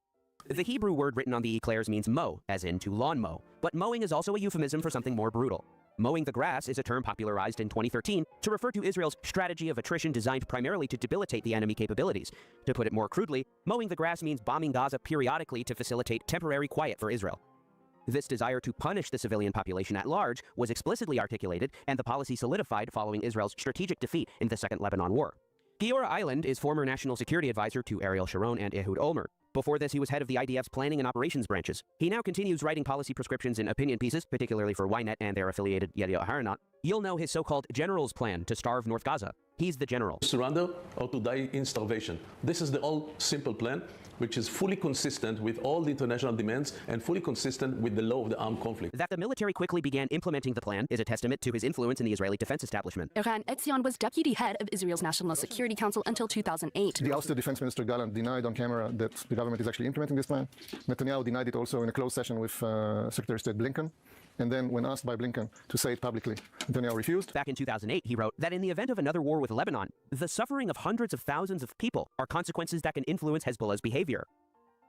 Speaker 17: The Hebrew word written on the eclairs means mow, as in to lawn mow, but mowing is also a euphemism for something more brutal. Mowing the grass is a term popularized in 2013 to refer to Israel's strategy of attrition designed primarily to debilitate the enemy capabilities. To put it more crudely, mowing the grass means bombing Gaza periodically to facilitate temporary quiet for Israel. This desire to punish the civilian population at large was explicitly articulated, and the policy solidified following Israel's strategic defeat in the Second Lebanon War. Giora Island is former national security advisor to Ariel Sharon and Ehud Olmert. Before this, he was head of the IDF's planning and operations branches. He now continues writing policy prescriptions and opinion pieces, particularly for Ynet and their affiliated Yediot Ahronot. You'll know his so-called general's plan to starve North Gaza. He's the general.
Speaker 9: Surrender or to die in starvation. This is the all simple plan, which is fully consistent with all the international demands and fully consistent with the law of the armed conflict.
Speaker 17: That the military quickly began implementing the plan is a testament to his influence in the Israeli defense establishment.
Speaker 18: Eran Etzion was deputy head of Israel's National Security Council until 2008.
Speaker 21: The ousted Defense Minister Gallant denied on camera that the government is actually implementing this plan. Netanyahu denied it also in a closed session with Secretary of State Blinken. And then when asked by Blinken to say it publicly, Netanyahu refused.
Speaker 17: Back in 2008, he wrote that in the event of another war with Lebanon, the suffering of hundreds of thousands of people are consequences that can influence Hezbollah's behavior.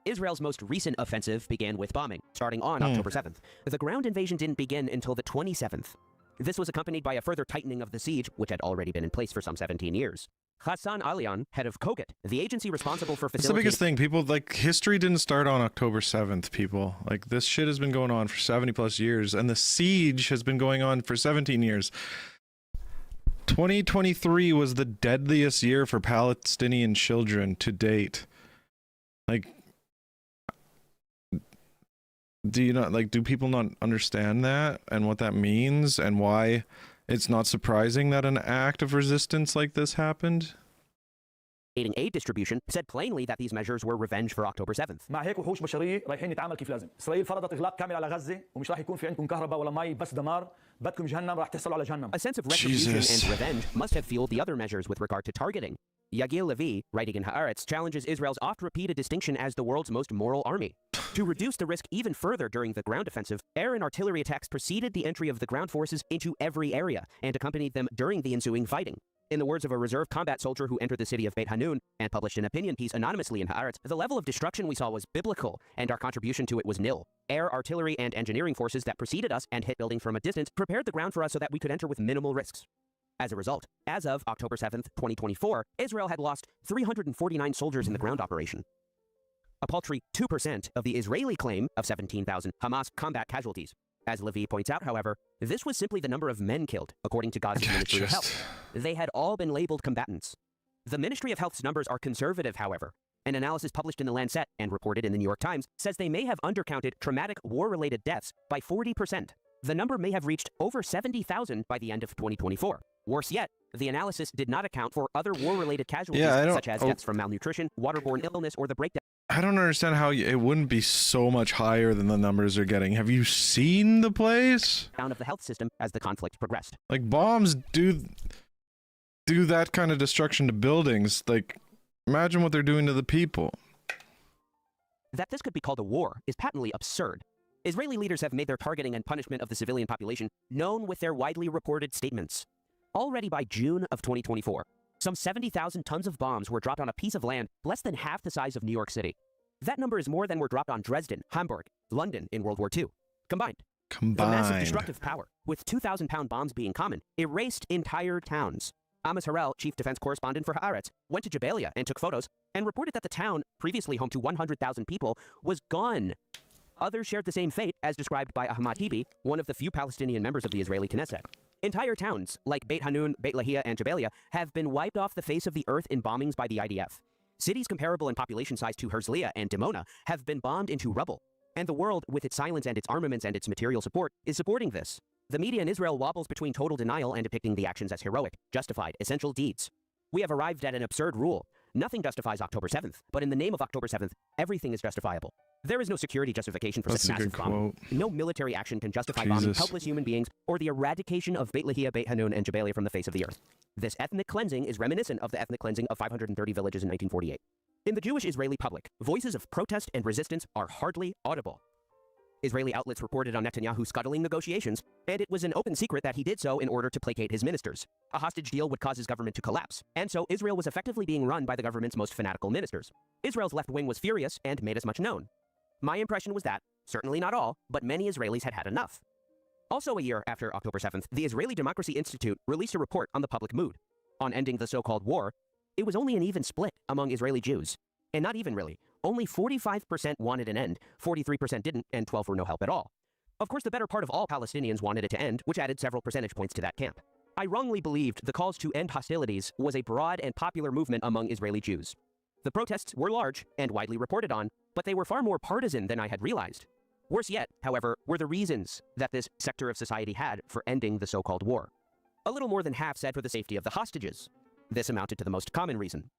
Speaker 17: Israel's most recent offensive began with bombing, starting on October 7th. The ground invasion didn't begin until the 27th. This was accompanied by a further tightening of the siege, which had already been in place for some 17 years. Hassan Alian, head of Kogat, the agency responsible for
Speaker 1: That's the
Speaker 17: facilitating...
Speaker 1: biggest thing. People, like, history didn't start on October 7th, people. Like, this shit has been going on for 70 plus years, and the siege has been going on for 17 years. 2023 was the deadliest year for Palestinian children to date. Like, do people not understand that and what that means and why it's not surprising that an act of resistance like this happened?
Speaker 17: Aid distribution said plainly that these measures were revenge for October 7th.
Speaker 22: مع هيك وحوش بشريه رايحين نتعامل كيف لازم. اسرائيل فرضت اغلاق كامل على غزه ومش راح يكون في عندكم كهرباء ولا مي بس دمار. بدكم جهنم راح تحصلوا على جهنم.
Speaker 17: A sense of retribution and revenge must have fueled the other measures with regard to targeting. Yagil Levi, writing in Haaretz, challenges Israel's oft-repeated distinction as the world's most moral army. To reduce the risk even further during the ground offensive, air and artillery attacks preceded the entry of the ground forces into every area and accompanied them during the ensuing fighting. In the words of a reserve combat soldier who entered the city of Beit Hanun and published an opinion piece anonymously in Haaretz, the level of destruction we saw was biblical, and our contribution to it was nil. Air, artillery, and engineering forces that preceded us and hit buildings from a distance prepared the ground for us so that we could enter with minimal risks. As a result, as of October 7th, 2024, Israel had lost 349 soldiers in the ground operation. A paltry 2% of the Israeli claim of 17,000 Hamas combat casualties. As Levi points out, however, this was simply the number of men killed, according to Gaza's Ministry of Health. They had all been labeled combatants. The Ministry of Health's numbers are conservative, however. An analysis published in the Lancet and reported in the New York Times says they may have undercounted traumatic war-related deaths by 40%. The number may have reached over 70,000 by the end of 2024. Worse yet, the analysis did not account for other war-related casualties, such as deaths from malnutrition, waterborne illness, or the breakdown.
Speaker 1: I don't understand how it wouldn't be so much higher than the numbers they're getting. Have you seen the place?
Speaker 17: Of the health system as the conflict progressed.
Speaker 1: Like, bombs do that kind of destruction to buildings. Like, imagine what they're doing to the people.
Speaker 17: That this could be called a war is patently absurd. Israeli leaders have made their targeting and punishment of the civilian population known with their widely reported statements. Already by June of 2024, some 70,000 tons of bombs were dropped on a piece of land less than half the size of New York City. That number is more than were dropped on Dresden, Hamburg, London in World War II. Combined. The massive destructive power, with 2,000-pound bombs being common, erased entire towns. Amos Harel, chief defense correspondent for Haaretz, went to Jabalia and took photos and reported that the town, previously home to 100,000 people, was gone. Others shared the same fate, as described by Ahmad Tibi, one of the few Palestinian members of the Israeli Knesset. Entire towns, like Beit Hanun, Beit Lahia, and Jabalia, have been wiped off the face of the earth in bombings by the IDF. Cities comparable in population size to Herzliya and Dimona have been bombed into rubble. And the world, with its silence and its armaments and its material support, is supporting this. The media in Israel wobbles between total denial and depicting the actions as heroic, justified, essential deeds. We have arrived at an absurd rule. Nothing justifies October 7th, but in the name of October 7th, everything is justifiable. There is no security justification for
Speaker 1: That's
Speaker 17: such
Speaker 1: a good
Speaker 17: massive bombing.
Speaker 1: quote.
Speaker 17: No military action can justify bombing
Speaker 1: Jesus.
Speaker 17: helpless human beings or the eradication of Beit Lahia, Beit Hanun, and Jabalia from the face of the earth. This ethnic cleansing is reminiscent of the ethnic cleansing of 530 villages in 1948. In the Jewish Israeli public, voices of protest and resistance are hardly audible. Israeli outlets reported on Netanyahu scuttling negotiations, and it was an open secret that he did so in order to placate his ministers. A hostage deal would cause his government to collapse, and so Israel was effectively being run by the government's most fanatical ministers. Israel's left wing was furious and made as much known. My impression was that, certainly not all, but many Israelis had had enough. Also a year after October 7th, the Israeli Democracy Institute released a report on the public mood. On ending the so-called war, it was only an even split among Israeli Jews. And not even really. Only 45% wanted an end, 43% didn't, and 12% were no help at all. Of course, the better part of all Palestinians wanted it to end, which added several percentage points to that camp. I wrongly believed the calls to end hostilities was a broad and popular movement among Israeli Jews. The protests were large and widely reported on, but they were far more partisan than I had realized. Worse yet, however, were the reasons that this sector of society had for ending the so-called war. A little more than half said for the safety of the hostages. This amounted to the most common reason.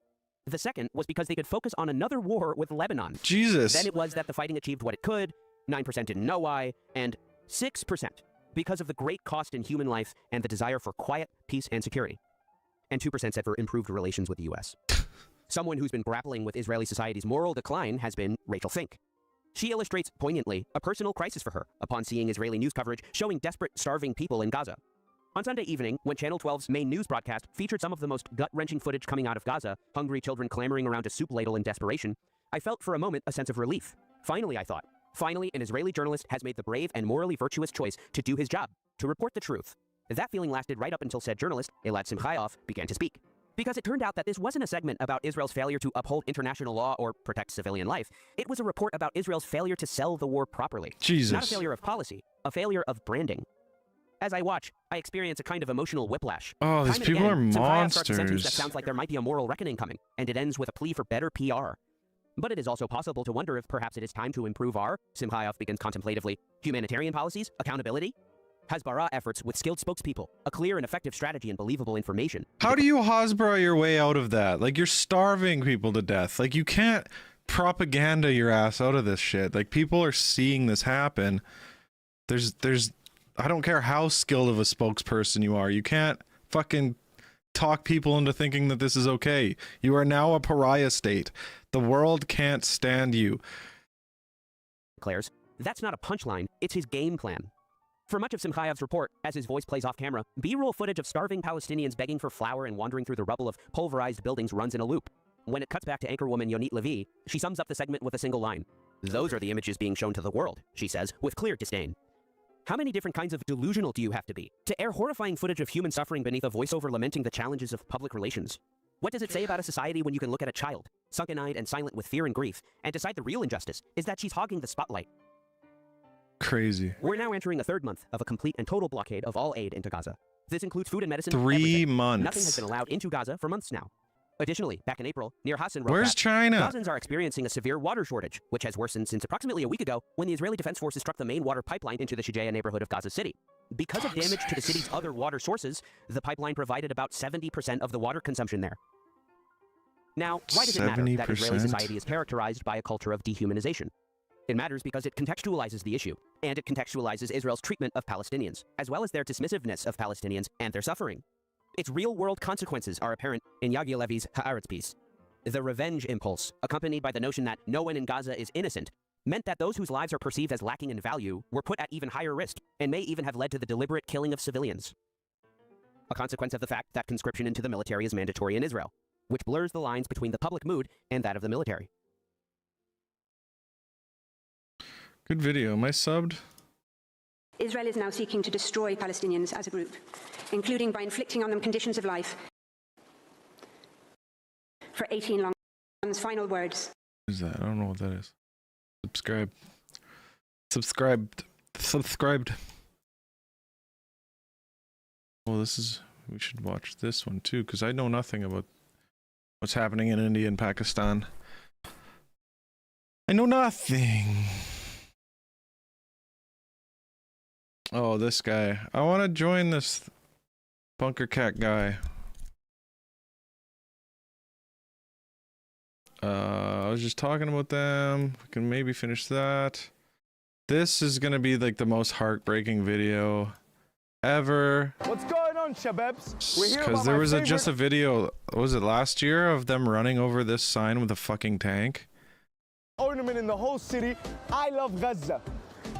Speaker 17: The second was because they could focus on another war with Lebanon.
Speaker 1: Jesus.
Speaker 17: Then it was that the fighting achieved what it could, 9% didn't know why, and 6% because of the great cost in human life and the desire for quiet, peace, and security. And 2% said for improved relations with the U.S. Someone who's been grappling with Israeli society's moral decline has been Rachel Fink. She illustrates poignantly a personal crisis for her upon seeing Israeli news coverage showing desperate, starving people in Gaza. On Sunday evening, when Channel 12's main news broadcast featured some of the most gut-wrenching footage coming out of Gaza, hungry children clamoring around a soup ladle in desperation, I felt for a moment a sense of relief. Finally, I thought. Finally, an Israeli journalist has made the brave and morally virtuous choice to do his job, to report the truth. That feeling lasted right up until said journalist, Elad Simchayoff, began to speak. Because it turned out that this wasn't a segment about Israel's failure to uphold international law or protect civilian life. It was a report about Israel's failure to sell the war properly.
Speaker 1: Jesus.
Speaker 17: Not a failure of policy, a failure of branding. As I watch, I experience a kind of emotional whiplash.
Speaker 1: Oh, these
Speaker 17: Time and
Speaker 1: people
Speaker 17: again,
Speaker 1: are
Speaker 17: Simchayoff starts a sentence
Speaker 1: monsters.
Speaker 17: that sounds like there might be a moral reckoning coming, and it ends with a plea for better PR. But it is also possible to wonder if perhaps it is time to improve our, Simchayoff begins contemplatively, humanitarian policies, accountability, Hasbara efforts with skilled spokespeople, a clear and effective strategy and believable information.
Speaker 1: How do you Hasbara your way out of that? Like, you're starving people to death. Like, you can't propaganda your ass out of this shit. Like, people are seeing this happen. There's I don't care how skilled of a spokesperson you are. You can't fucking talk people into thinking that this is okay. You are now a pariah state. The world can't stand you.
Speaker 17: Declares, that's not a punchline, it's his game plan. For much of Simchayoff's report, as his voice plays off camera, B-roll footage of starving Palestinians begging for flour and wandering through the rubble of pulverized buildings runs in a loop. When it cuts back to anchorwoman Yonit Levy, she sums up the segment with a single line. Those are the images being shown to the world, she says, with clear disdain. How many different kinds of delusional do you have to be to air horrifying footage of human suffering beneath a voiceover lamenting the challenges of public relations? What does it say about a society when you can look at a child, sunken-eyed and silent with fear and grief, and decide the real injustice is that she's hogging the spotlight?
Speaker 1: Crazy.
Speaker 17: We're now entering a third month of a complete and total blockade of all aid into Gaza. This includes food and medicine.
Speaker 1: 3
Speaker 17: everything.
Speaker 1: months.
Speaker 17: Nothing has been allowed into Gaza for months now. Additionally, back in April, near Hassan
Speaker 1: Where's China?
Speaker 17: Gazans are experiencing a severe water shortage, which has worsened since approximately a week ago when the Israeli Defense Forces struck the main water pipeline into the Shujaiya neighborhood of Gaza City. Because of damage to the city's other water sources, the pipeline provided about 70% of the water consumption there. Now, why does it matter that Israeli
Speaker 1: 70%?
Speaker 17: society is characterized by a culture of dehumanization? It matters because it contextualizes the issue, and it contextualizes Israel's treatment of Palestinians, as well as their dismissiveness of Palestinians and their suffering. Its real-world consequences are apparent in Yagi Levy's Haaretz piece. The revenge impulse, accompanied by the notion that no one in Gaza is innocent, meant that those whose lives are perceived as lacking in value were put at even higher risk, and may even have led to the deliberate killing of civilians. A consequence of the fact that conscription into the military is mandatory in Israel, which blurs the lines between the public mood and that of the military.
Speaker 1: Good video. Am I subbed?
Speaker 5: Israel is now seeking to destroy Palestinians as a group, including by inflicting on them conditions of life. For 18 long months, final words.
Speaker 1: What is that? I don't know what that is. Subscribe. Subscribed. Subscribed. Well, this is... We should watch this one too, because I know nothing about what's happening in India and Pakistan. I know nothing. Oh, this guy. I want to join this Bunker Cat guy. I was just talking about them. We can maybe finish that. This is gonna be like the most heartbreaking video ever.
Speaker 8: What's going on, shababs? We're here
Speaker 1: Because there was just a video, was it last year, of them running over this sign with a fucking tank?
Speaker 8: Ornament in the whole city. I love Gaza.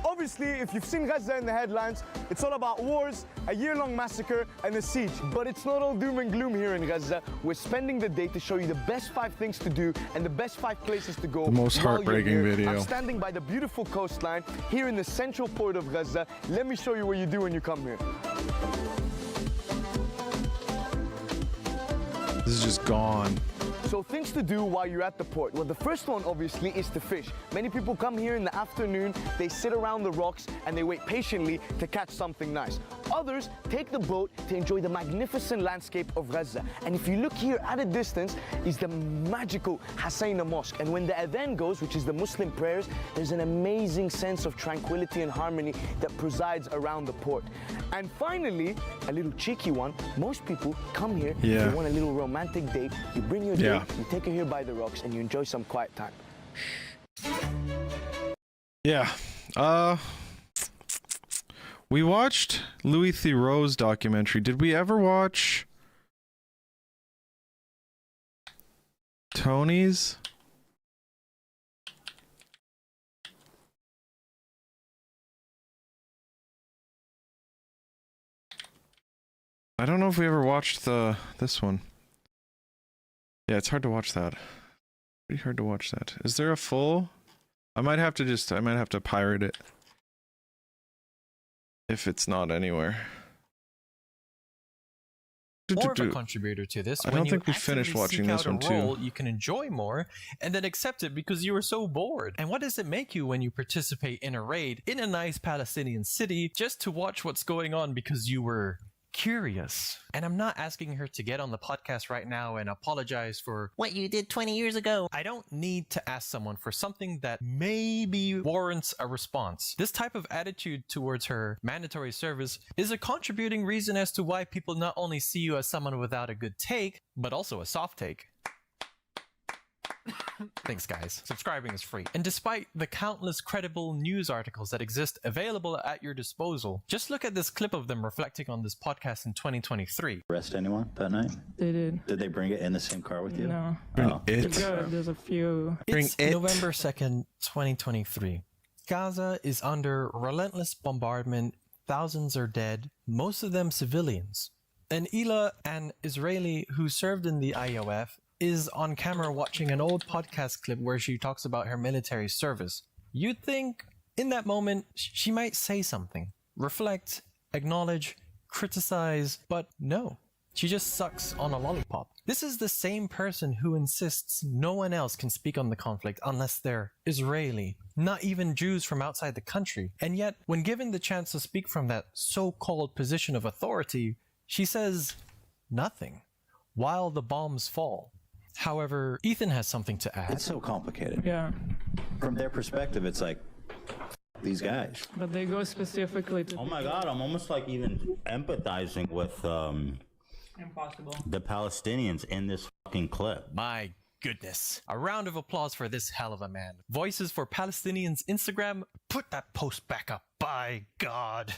Speaker 8: Obviously, if you've seen Gaza in the headlines, it's all about wars, a year-long massacre, and a siege. But it's not all doom and gloom here in Gaza. We're spending the day to show you the best 5 things to do and the best 5 places to go.
Speaker 1: The most heartbreaking video.
Speaker 8: I'm standing by the beautiful coastline here in the central port of Gaza. Let me show you what you do when you come here.
Speaker 1: This is just gone.
Speaker 8: So things to do while you're at the port. Well, the first one obviously is to fish. Many people come here in the afternoon, they sit around the rocks and they wait patiently to catch something nice. Others take the boat to enjoy the magnificent landscape of Gaza. And if you look here at a distance is the magical Hassaina Mosque. And when the adhan goes, which is the Muslim prayers, there's an amazing sense of tranquility and harmony that presides around the port. And finally, a little cheeky one, most people come here if you want a little romantic date, you bring your date, you take her here by the rocks and you enjoy some quiet time.
Speaker 1: Yeah. We watched Louis Theroux's documentary. Did we ever watch Tony's? I don't know if we ever watched this one. Yeah, it's hard to watch that. Pretty hard to watch that. Is there a full? I might have to pirate it. If it's not anywhere.
Speaker 12: More of a contributor to this.
Speaker 1: I don't think we finished watching this one too.
Speaker 12: You can enjoy more and then accept it because you were so bored. And what does it make you when you participate in a raid in a nice Palestinian city just to watch what's going on because you were curious? And I'm not asking her to get on the podcast right now and apologize for what you did 20 years ago. I don't need to ask someone for something that maybe warrants a response. This type of attitude towards her mandatory service is a contributing reason as to why people not only see you as someone without a good take, but also a soft take. Thanks guys. Subscribing is free. And despite the countless credible news articles that exist available at your disposal, just look at this clip of them reflecting on this podcast in 2023.
Speaker 7: Arrest anyone that night?
Speaker 20: They did.
Speaker 7: Did they bring it in the same car with you?
Speaker 20: No. There's a few.
Speaker 12: It's November 2nd, 2023. Gaza is under relentless bombardment. Thousands are dead, most of them civilians. And Ila, an Israeli who served in the IOF, is on camera watching an old podcast clip where she talks about her military service. You'd think in that moment she might say something, reflect, acknowledge, criticize, but no. She just sucks on a lollipop. This is the same person who insists no one else can speak on the conflict unless they're Israeli, not even Jews from outside the country. And yet, when given the chance to speak from that so-called position of authority, she says nothing while the bombs fall. However, Ethan has something to add.
Speaker 7: It's so complicated.
Speaker 20: Yeah.
Speaker 7: From their perspective, it's like, these guys.
Speaker 20: But they go specifically to...
Speaker 7: Oh my god, I'm almost like even empathizing with
Speaker 20: Impossible.
Speaker 7: the Palestinians in this fucking clip.
Speaker 12: My goodness. A round of applause for this hell of a man. Voices for Palestinians Instagram, put that post back up. By God.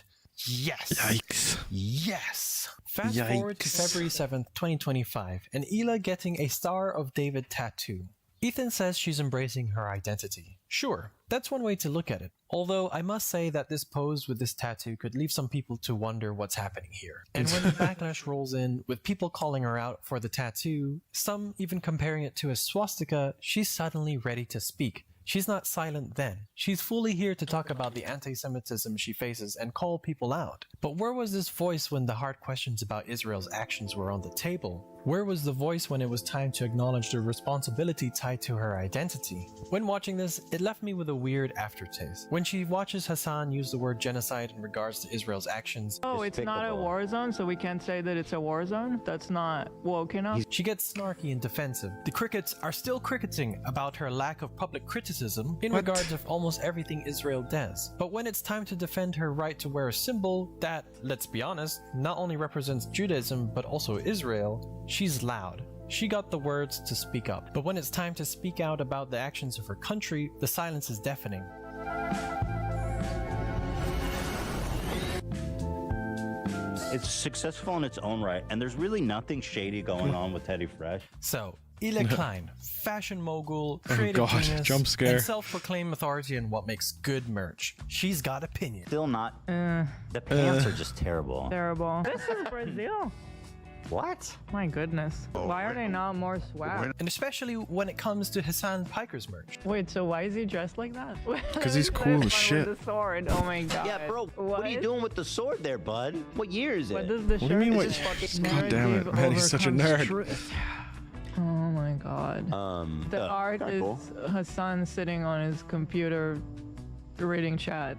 Speaker 12: Yes.
Speaker 1: Yikes.
Speaker 12: Yes. Fast forward to February 7th, 2025, and Ila getting a Star of David tattoo. Ethan says she's embracing her identity. Sure, that's one way to look at it. Although I must say that this pose with this tattoo could leave some people to wonder what's happening here. And when the backlash rolls in, with people calling her out for the tattoo, some even comparing it to a swastika, she's suddenly ready to speak. She's not silent then. She's fully here to talk about the anti-Semitism she faces and call people out. But where was this voice when the hard questions about Israel's actions were on the table? Where was the voice when it was time to acknowledge the responsibility tied to her identity? When watching this, it left me with a weird aftertaste. When she watches Hassan use the word genocide in regards to Israel's actions,
Speaker 20: Oh, it's not a war zone, so we can't say that it's a war zone? That's not woke enough?
Speaker 12: she gets snarky and defensive. The crickets are still cricketing about her lack of public criticism in regards of almost everything Israel does. But when it's time to defend her right to wear a symbol that, let's be honest, not only represents Judaism but also Israel, she's loud. She got the words to speak up. But when it's time to speak out about the actions of her country, the silence is deafening.
Speaker 7: It's successful in its own right, and there's really nothing shady going on with Teddy Fresh.
Speaker 12: So, Ila Klein, fashion mogul, creative genius,
Speaker 1: jump scare.
Speaker 12: and self-proclaimed authority in what makes good merch. She's got opinion.
Speaker 7: Still not. The pants are just terrible.
Speaker 20: Terrible. This is Brazil.
Speaker 7: What?
Speaker 20: My goodness. Why are they not more swag?
Speaker 12: And especially when it comes to Hassan Piker's merch.
Speaker 20: Wait, so why is he dressed like that?
Speaker 1: Because he's cool as shit.
Speaker 20: With the sword. Oh my god.
Speaker 7: Yeah, bro. What are you doing with the sword there, bud? What year is it?
Speaker 20: What does the
Speaker 1: What do you mean? What? God damn it, man! He's such a nerd.
Speaker 20: Oh my god. The art is
Speaker 2: cool.
Speaker 20: Hassan sitting on his computer reading chat.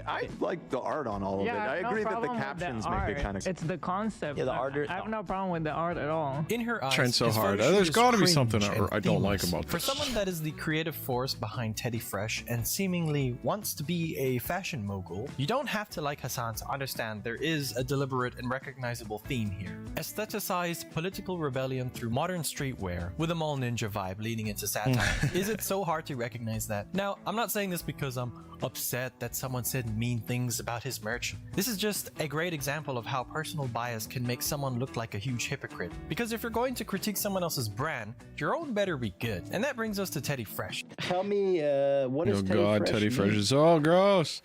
Speaker 2: I like the art on all of it. I agree that the captions make it kind of.
Speaker 20: It's the concept.
Speaker 7: Yeah, the art.
Speaker 20: I have no problem with the art at all.
Speaker 12: In her eyes,
Speaker 1: Trying so
Speaker 12: his
Speaker 1: hard.
Speaker 12: photo
Speaker 1: There's
Speaker 12: shoot is
Speaker 1: got to be
Speaker 12: cringe
Speaker 1: something
Speaker 12: and
Speaker 1: I don't like
Speaker 12: themeless.
Speaker 1: about
Speaker 12: For
Speaker 1: this.
Speaker 12: someone that is the creative force behind Teddy Fresh and seemingly wants to be a fashion mogul, you don't have to like Hassan to understand there is a deliberate and recognizable theme here. Aestheticized political rebellion through modern streetwear with a mall ninja vibe leaning into satire. Is it so hard to recognize that? Now, I'm not saying this because I'm upset that someone said mean things about his merch. This is just a great example of how personal bias can make someone look like a huge hypocrite. Because if you're going to critique someone else's brand, your own better be good. And that brings us to Teddy Fresh.
Speaker 11: Tell me, what is
Speaker 1: Oh
Speaker 11: Teddy
Speaker 1: god,
Speaker 11: Fresh
Speaker 1: Teddy
Speaker 11: mean?
Speaker 1: Fresh is so gross.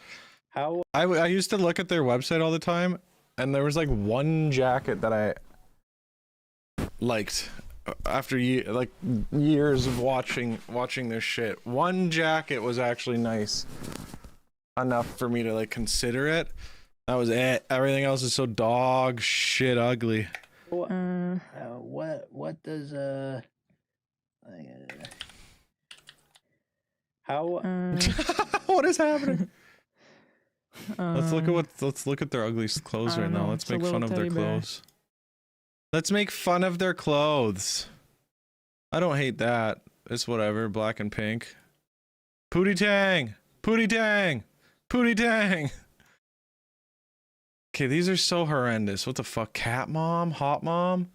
Speaker 11: How?
Speaker 1: I used to look at their website all the time, and there was like one jacket that I liked after years of watching their shit. One jacket was actually nice enough for me to like consider it. That was it. Everything else is so dog shit ugly.
Speaker 11: What does how?
Speaker 1: What is happening? Let's look at their ugly clothes right now. Let's make fun of their clothes. Let's make fun of their clothes. I don't hate that. It's whatever. Black and pink. Pootie Tang! Pootie Tang! Pootie Tang! Okay, these are so horrendous. What the fuck? Cat mom? Hot mom?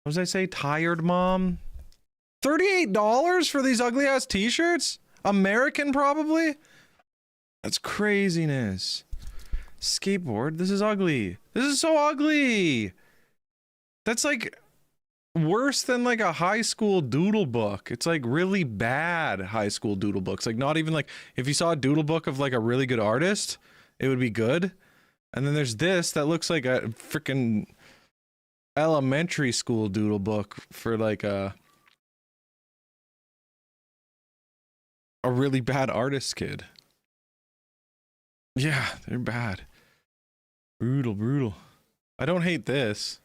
Speaker 1: What did I say? Tired mom? $38 for these ugly ass t-shirts? American probably? That's craziness. Skateboard? This is ugly. This is so ugly! That's like worse than like a high school doodle book. It's like really bad high school doodle books. Like not even like if you saw a doodle book of like a really good artist, it would be good. And then there's this that looks like a freaking elementary school doodle book for like a really bad artist kid. Yeah, they're bad. Brutal. I don't hate this.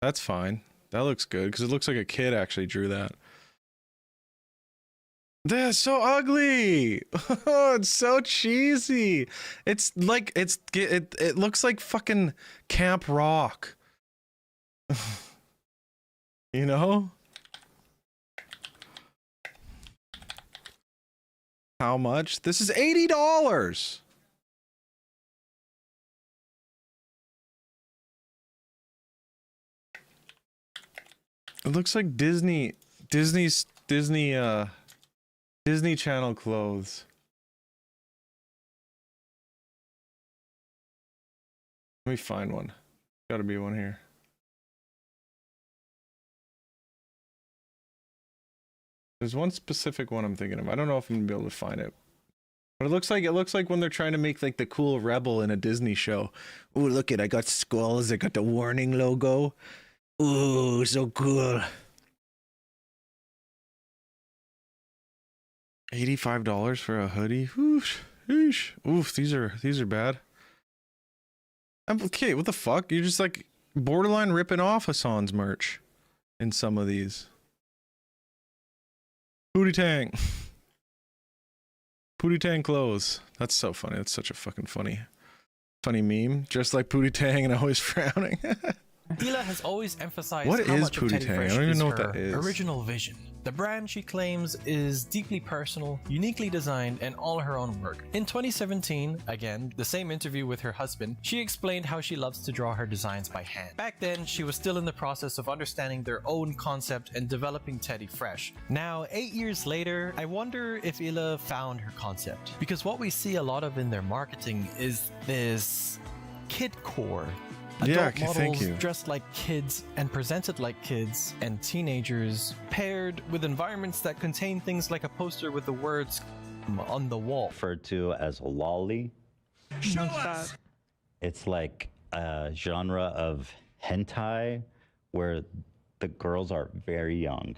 Speaker 1: That's fine. That looks good because it looks like a kid actually drew that. That's so ugly. Oh, it's so cheesy. It's like it looks like fucking Camp Rock. You know? How much? This is $80. It looks like Disney Channel clothes. Let me find one. Gotta be one here. There's one specific one I'm thinking of. I don't know if I'm gonna be able to find it. But it looks like when they're trying to make like the cool rebel in a Disney show. Ooh, look it, I got skulls, I got the warning logo. Ooh, so cool. $85 for a hoodie. Whoosh, whoosh. Oof, these are bad. Okay, what the fuck? You're just like borderline ripping off Hassan's merch in some of these. Pootie Tang. Pootie Tang clothes. That's so funny. That's such a fucking funny meme. Just like Pootie Tang and always frowning.
Speaker 12: Hila has always emphasized
Speaker 1: what
Speaker 12: how
Speaker 1: is
Speaker 12: much of
Speaker 1: Pootie
Speaker 12: Teddy
Speaker 1: Tang?
Speaker 12: Fresh
Speaker 1: I don't even
Speaker 12: is
Speaker 1: know what
Speaker 12: her
Speaker 1: that is.
Speaker 12: original vision. The brand, she claims, is deeply personal, uniquely designed, and all her own work. In 2017, again, the same interview with her husband, she explained how she loves to draw her designs by hand. Back then, she was still in the process of understanding their own concept and developing Teddy Fresh. Now, 8 years later, I wonder if Hila found her concept. Because what we see a lot of in their marketing is this kidcore. Adult models dressed like kids and presented like kids and teenagers, paired with environments that contain things like a poster with the words on the wall.
Speaker 7: Referred to as lolly.
Speaker 20: Show us.
Speaker 7: It's like a genre of hentai where the girls are very young.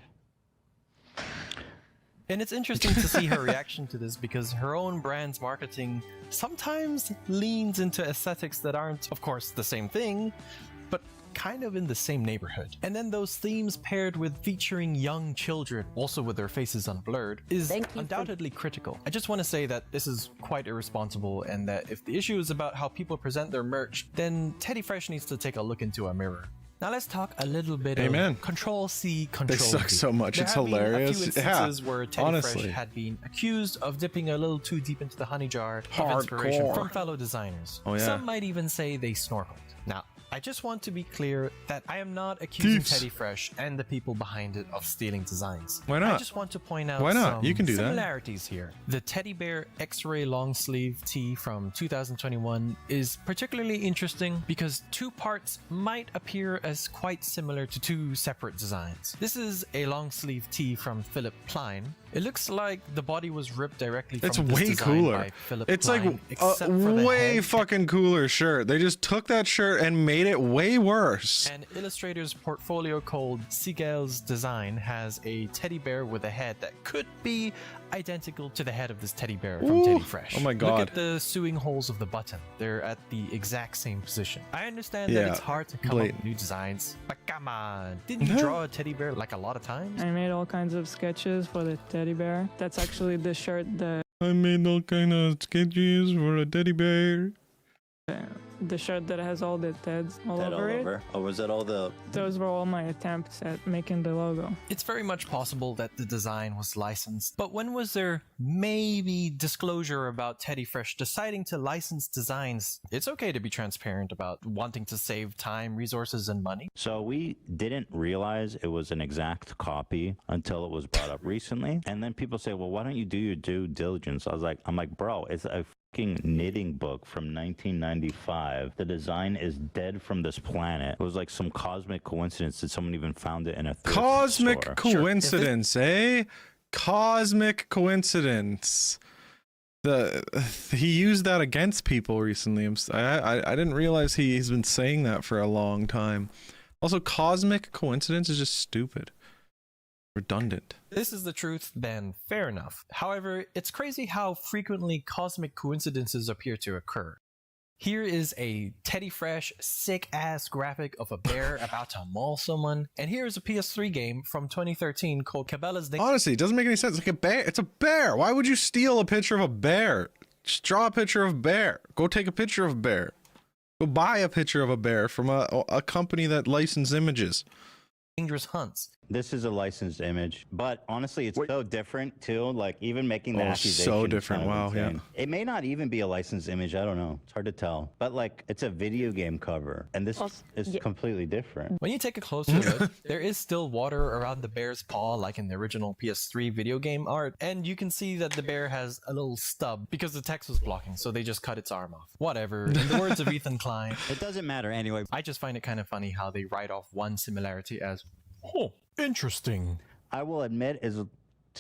Speaker 12: And it's interesting to see her reaction to this because her own brand's marketing sometimes leans into aesthetics that aren't, of course, the same thing, but kind of in the same neighborhood. And then those themes paired with featuring young children, also with their faces unblurred, is undoubtedly critical. I just want to say that this is quite irresponsible and that if the issue is about how people present their merch, then Teddy Fresh needs to take a look into a mirror. Now let's talk a little bit of Control-C, Control-V.
Speaker 1: They suck so much.
Speaker 12: There
Speaker 1: it's
Speaker 12: have
Speaker 1: hilarious.
Speaker 12: Been a few instances where Teddy Fresh had been accused of dipping a little too deep into the honey jar of inspiration from fellow designers.
Speaker 1: Oh, yeah.
Speaker 12: Some might even say they snorkeled. Now, I just want to be clear that I am not accusing Teddy Fresh and the people behind it of stealing designs.
Speaker 1: Why not?
Speaker 12: I just want to point out
Speaker 1: some you can do
Speaker 12: similarities here. The Teddy Bear X-Ray long sleeve tee from 2021 is particularly interesting because two parts might appear as quite similar to two separate designs. This is a long sleeve tee from Philip Klein. It looks like the body was ripped directly from this
Speaker 1: way
Speaker 12: design
Speaker 1: cooler.
Speaker 12: by Philip
Speaker 1: It's
Speaker 12: Klein,
Speaker 1: like
Speaker 12: except
Speaker 1: a
Speaker 12: for the
Speaker 1: way
Speaker 12: head.
Speaker 1: fucking cooler shirt. They just took that shirt and made it way worse.
Speaker 12: An illustrator's portfolio called Seagal's Design has a teddy bear with a head that could be identical to the head of this teddy bear from Teddy Fresh.
Speaker 1: Oh my god.
Speaker 12: Look at the sewing holes of the button. They're at the exact same position. I understand that it's hard to come up with new designs, but come on. Didn't you draw a teddy bear like a lot of times?
Speaker 20: I made all kinds of sketches for the teddy bear. That's actually the shirt that
Speaker 1: I made all kind of sketches for a teddy bear.
Speaker 20: the shirt that has all the Teds all over it.
Speaker 7: Or was that all the...
Speaker 20: Those were all my attempts at making the logo.
Speaker 12: It's very much possible that the design was licensed, but when was there maybe disclosure about Teddy Fresh deciding to license designs? It's okay to be transparent about wanting to save time, resources, and money.
Speaker 7: So we didn't realize it was an exact copy until it was brought up recently. And then people say, well, why don't you do your due diligence? I'm like, bro, it's a fucking knitting book from 1995. The design is dead from this planet. It was like some cosmic coincidence that someone even found it in a thrift
Speaker 1: Cosmic
Speaker 7: store.
Speaker 1: coincidence, eh? Cosmic coincidence. He used that against people recently. I didn't realize he's been saying that for a long time. Also, cosmic coincidence is just stupid. Redundant.
Speaker 12: This is the truth, then fair enough. However, it's crazy how frequently cosmic coincidences appear to occur. Here is a Teddy Fresh sick-ass graphic of a bear about to maul someone, and here is a PS3 game from 2013 called Cabela's Day.
Speaker 1: Honestly, it doesn't make any sense. Like a bear. It's a bear. Why would you steal a picture of a bear? Just draw a picture of a bear. Go take a picture of a bear. Go buy a picture of a bear from a company that licenses images.
Speaker 12: Dangerous hunts.
Speaker 7: This is a licensed image, but honestly, it's so different too. Like even making the accusation.
Speaker 1: So
Speaker 7: is
Speaker 1: different.
Speaker 7: kind of
Speaker 1: Wow,
Speaker 7: insane. It may not even be a licensed image. I don't know. It's hard to tell. But like, it's a video game cover, and this is completely different.
Speaker 12: When you take a closer look, there is still water around the bear's paw, like in the original PS3 video game art, and you can see that the bear has a little stub because the text was blocking, so they just cut its arm off. Whatever. In the words of Ethan Klein,
Speaker 7: it doesn't matter anyway.
Speaker 12: I just find it kind of funny how they write off one similarity as, oh, interesting.
Speaker 7: I will admit is a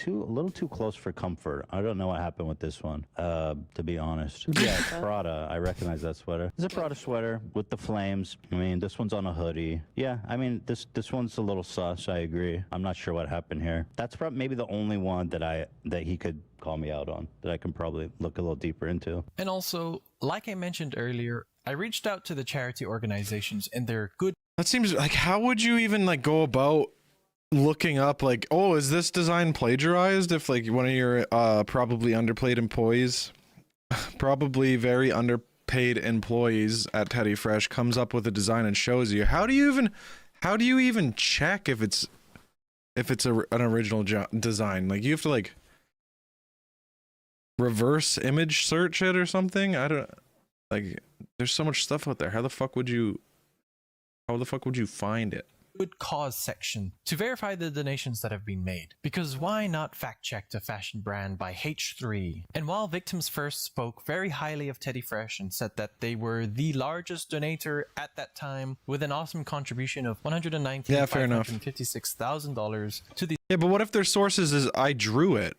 Speaker 7: little too close for comfort. I don't know what happened with this one, to be honest. Yeah, it's Prada. I recognize that sweater. It's a Prada sweater with the flames. I mean, this one's on a hoodie. Yeah, I mean, this one's a little sus. I agree. I'm not sure what happened here. That's probably maybe the only one that he could call me out on, that I can probably look a little deeper into.
Speaker 12: And also, like I mentioned earlier, I reached out to the charity organizations and their good
Speaker 1: That seems like, how would you even like go about looking up like, oh, is this design plagiarized? If like one of your probably underpaid employees, probably very underpaid employees at Teddy Fresh comes up with a design and shows you, how do you even check if it's an original design? Like you have to like reverse image search it or something. I don't, like, there's so much stuff out there. How the fuck would you find it?
Speaker 12: Good cause section to verify the donations that have been made, because why not fact check the fashion brand by H3? And while Victims First spoke very highly of Teddy Fresh and said that they were the largest donator at that time with an awesome contribution of $119,556,000 to the—
Speaker 1: Yeah, but what if their sources is I drew it?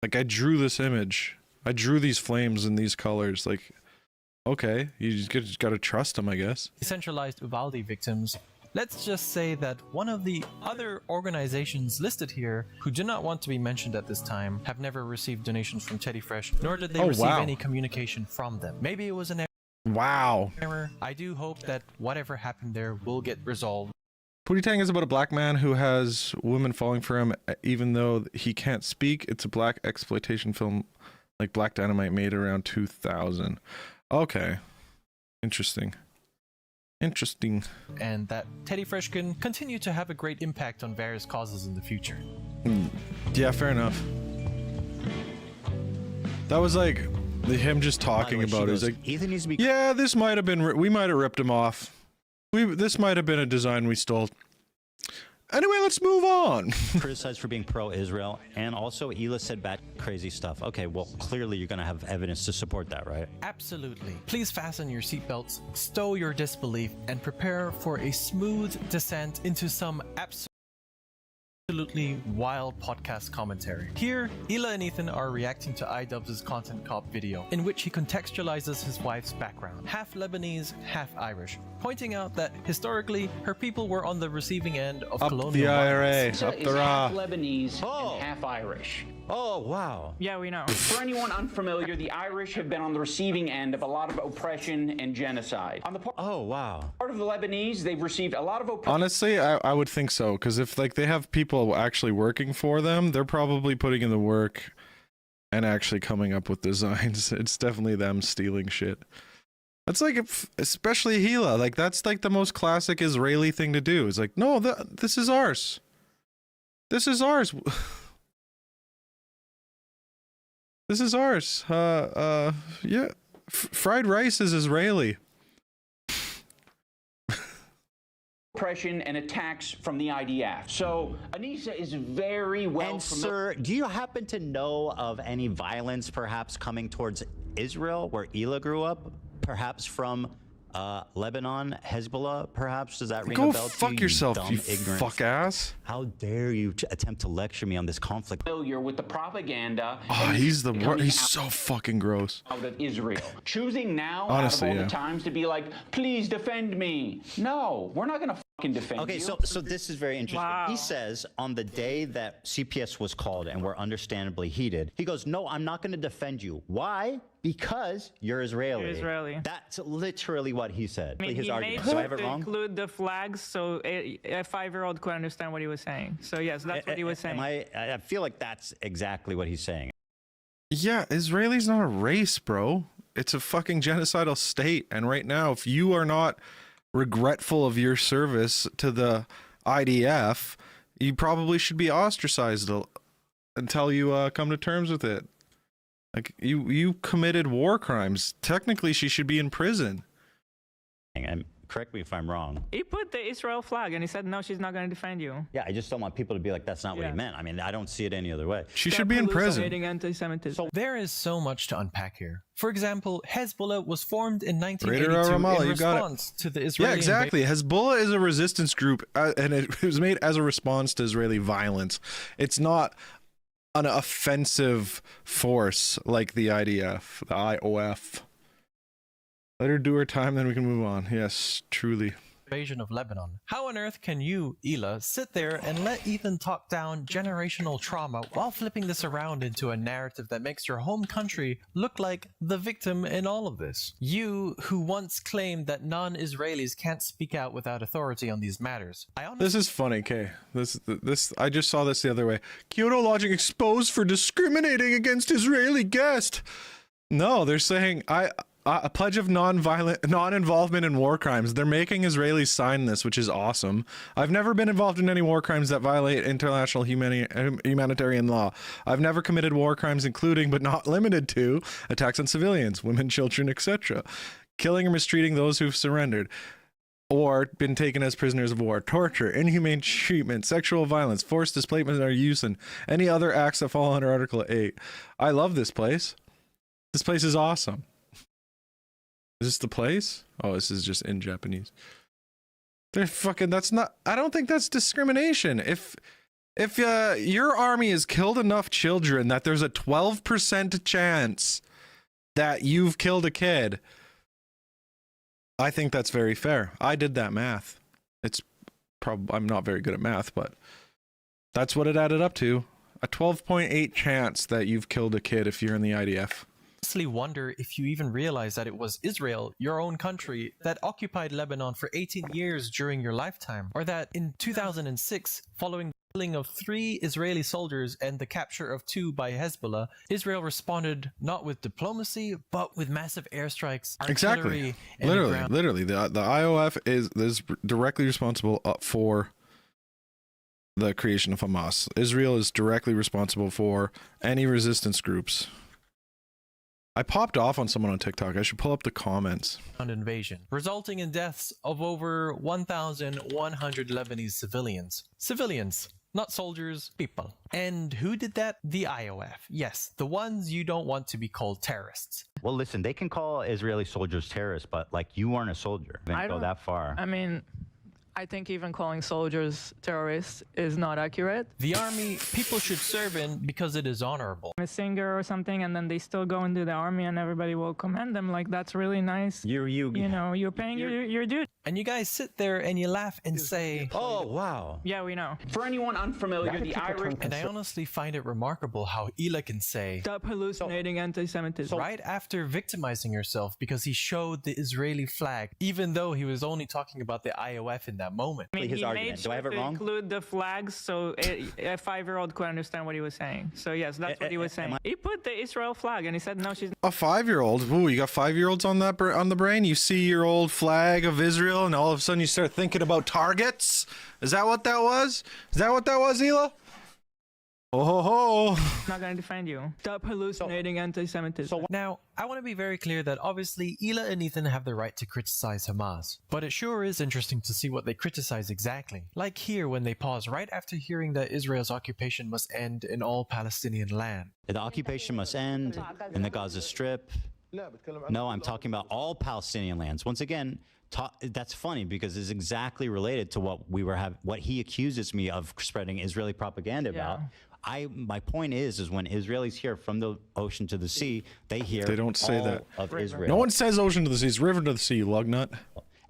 Speaker 1: Like I drew this image. I drew these flames in these colors. Like, okay, you just gotta trust them, I guess.
Speaker 12: decentralized Uvalde victims. Let's just say that one of the other organizations listed here, who do not want to be mentioned at this time, have never received donations from Teddy Fresh, nor did they receive any communication from them. Maybe it was an error. I do hope that whatever happened there will get resolved.
Speaker 1: Pootie Tang is about a black man who has women falling for him even though he can't speak. It's a black exploitation film like Black Dynamite made around 2000. Okay. Interesting.
Speaker 12: And that Teddy Fresh can continue to have a great impact on various causes in the future.
Speaker 1: Yeah, fair enough. That was like him just talking about it. He's like,
Speaker 7: Ethan needs to be—
Speaker 1: yeah, this might have been, we might have ripped him off. This might have been a design we stole. Anyway, let's move on.
Speaker 7: criticized for being pro-Israel, and also Hila said bad crazy stuff. Okay, well, clearly you're gonna have evidence to support that, right?
Speaker 12: Absolutely. Please fasten your seatbelts, stow your disbelief, and prepare for a smooth descent into some absolutely wild podcast commentary. Here, Hila and Ethan are reacting to iDubbbz's Content Cop video, in which he contextualizes his wife's background, half Lebanese, half Irish, pointing out that historically her people were on the receiving end of colonial
Speaker 1: the IRA,
Speaker 12: violence.
Speaker 1: up the Ra.
Speaker 10: Half Lebanese and half Irish.
Speaker 7: Oh, wow.
Speaker 20: Yeah, we know.
Speaker 10: For anyone unfamiliar, the Irish have been on the receiving end of a lot of oppression and genocide. On the part of the Lebanese, they've received a lot of oppression.
Speaker 1: Honestly, I would think so, because if like they have people actually working for them, they're probably putting in the work and actually coming up with designs. It's definitely them stealing shit. That's like, especially Hila, like that's like the most classic Israeli thing to do. It's like, no, this is ours. This is ours. This is ours. Yeah. Fried rice is Israeli.
Speaker 10: Oppression and attacks from the IDF. So Anissa is very well
Speaker 7: And sir, do you happen to know of any violence perhaps coming towards Israel where Hila grew up? Perhaps from Lebanon, Hezbollah, perhaps? Does that ring a bell to you?
Speaker 1: Go fuck yourself,
Speaker 7: dumb,
Speaker 1: you
Speaker 7: ignorant
Speaker 1: fuck ass.
Speaker 7: How dare you attempt to lecture me on this conflict?
Speaker 10: Familiar with the propaganda.
Speaker 1: Oh, he's the worst. He's so fucking gross.
Speaker 10: Out of Israel. Choosing now
Speaker 1: Honestly,
Speaker 10: out of all the times to be like, please defend me. No, we're not gonna fucking defend you.
Speaker 7: Okay, so this is very interesting.
Speaker 10: Wow.
Speaker 7: He says on the day that CPS was called and we're understandably heated, he goes, no, I'm not going to defend you. Why? Because you're Israeli.
Speaker 20: You're Israeli.
Speaker 7: That's literally what he said.
Speaker 20: I mean,
Speaker 7: his
Speaker 20: he
Speaker 7: argument.
Speaker 20: made
Speaker 7: Do I have it
Speaker 20: to
Speaker 7: wrong?
Speaker 20: include the flags so a 5-year-old could understand what he was saying. So yes, that's what he was saying.
Speaker 7: I feel like that's exactly what he's saying.
Speaker 1: Yeah, Israeli's not a race, bro. It's a fucking genocidal state. And right now, if you are not regretful of your service to the IDF, you probably should be ostracized until you come to terms with it. Like, you committed war crimes. Technically, she should be in prison.
Speaker 7: And correct me if I'm wrong.
Speaker 20: He put the Israel flag and he said, no, she's not going to defend you.
Speaker 7: Yeah, I just don't want people to be like, that's not what he meant. I mean, I don't see it any other way.
Speaker 1: She should be in prison.
Speaker 20: Anti-Semitism.
Speaker 12: There is so much to unpack here. For example, Hezbollah was formed in 1982 in response to the Israeli
Speaker 1: Yeah, exactly. Hezbollah is a resistance group, and it was made as a response to Israeli violence. It's not an offensive force like the IDF, the IOF. Let her do her time, then we can move on. Yes, truly.
Speaker 12: invasion of Lebanon. How on earth can you, Ela, sit there and let Ethan talk down generational trauma while flipping this around into a narrative that makes your home country look like the victim in all of this? You, who once claimed that non-Israelis can't speak out without authority on these matters.
Speaker 1: This is funny, Kay. I just saw this the other way. Kyoto Lodging exposed for discriminating against Israeli guest. No, they're saying a pledge of non-involvement in war crimes. They're making Israelis sign this, which is awesome. I've never been involved in any war crimes that violate international humanitarian law. I've never committed war crimes, including but not limited to attacks on civilians, women, children, etc., killing or mistreating those who've surrendered or been taken as prisoners of war, torture, inhumane treatment, sexual violence, forced displacement or use, and any other acts that fall under Article 8. I love this place. This place is awesome. Is this the place? Oh, this is just in Japanese. They're fucking, that's not, I don't think that's discrimination. If your army has killed enough children that there's a 12% chance that you've killed a kid, I think that's very fair. I did that math. It's probably, I'm not very good at math, but that's what it added up to. A 12.8 chance that you've killed a kid if you're in the IDF.
Speaker 12: Honestly wonder if you even realize that it was Israel, your own country, that occupied Lebanon for 18 years during your lifetime, or that in 2006, following the killing of 3 Israeli soldiers and the capture of 2 by Hezbollah, Israel responded not with diplomacy, but with massive airstrikes, artillery,
Speaker 1: exactly. Literally, the IOF is directly responsible for the creation of Hamas. Israel is directly responsible for any resistance groups. I popped off on someone on TikTok. I should pull up the comments.
Speaker 12: Invasion, resulting in deaths of over 1,100 Lebanese civilians. Civilians, not soldiers, people. And who did that? The IOF. Yes, the ones you don't want to be called terrorists.
Speaker 7: Well, listen, they can call Israeli soldiers terrorists, but like, you weren't a soldier. They didn't go that far.
Speaker 20: I mean, I think even calling soldiers terrorists is not accurate.
Speaker 12: The army people should serve in because it is honorable.
Speaker 20: A singer or something, and then they still go into the army and everybody will commend them. Like, that's really nice. You know, you're paying your dude.
Speaker 12: And you guys sit there and you laugh and say,
Speaker 7: oh, wow.
Speaker 20: Yeah, we know. For anyone unfamiliar, the Irish...
Speaker 12: And I honestly find it remarkable how Ela can say,
Speaker 20: stop hallucinating anti-Semitism.
Speaker 12: Right after victimizing herself because he showed the Israeli flag, even though he was only talking about the IOF in that moment.
Speaker 20: I mean, he made sure to include the flags so a 5-year-old could understand what he was saying. So yes, that's what he was saying. He put the Israel flag and he said, no, she's...
Speaker 1: A 5-year-old? Ooh, you got 5-year-olds on that on the brain? You see your old flag of Israel and all of a sudden you start thinking about targets? Is that what that was? Is that what that was, Ela? Oh ho ho!
Speaker 20: I'm not going to defend you. Stop hallucinating anti-Semitism.
Speaker 12: Now, I want to be very clear that obviously Ela and Ethan have the right to criticize Hamas, but it sure is interesting to see what they criticize exactly. Like here when they pause right after hearing that Israel's occupation must end in all Palestinian land.
Speaker 7: The occupation must end in the Gaza Strip. No, I'm talking about all Palestinian lands. Once again, that's funny because it's exactly related to what he accuses me of spreading Israeli propaganda about. My point is when Israelis hear from the ocean to the sea, they don't
Speaker 1: say that
Speaker 7: of Israel.
Speaker 1: No one says ocean to the sea. It's river to the sea, you lug nut.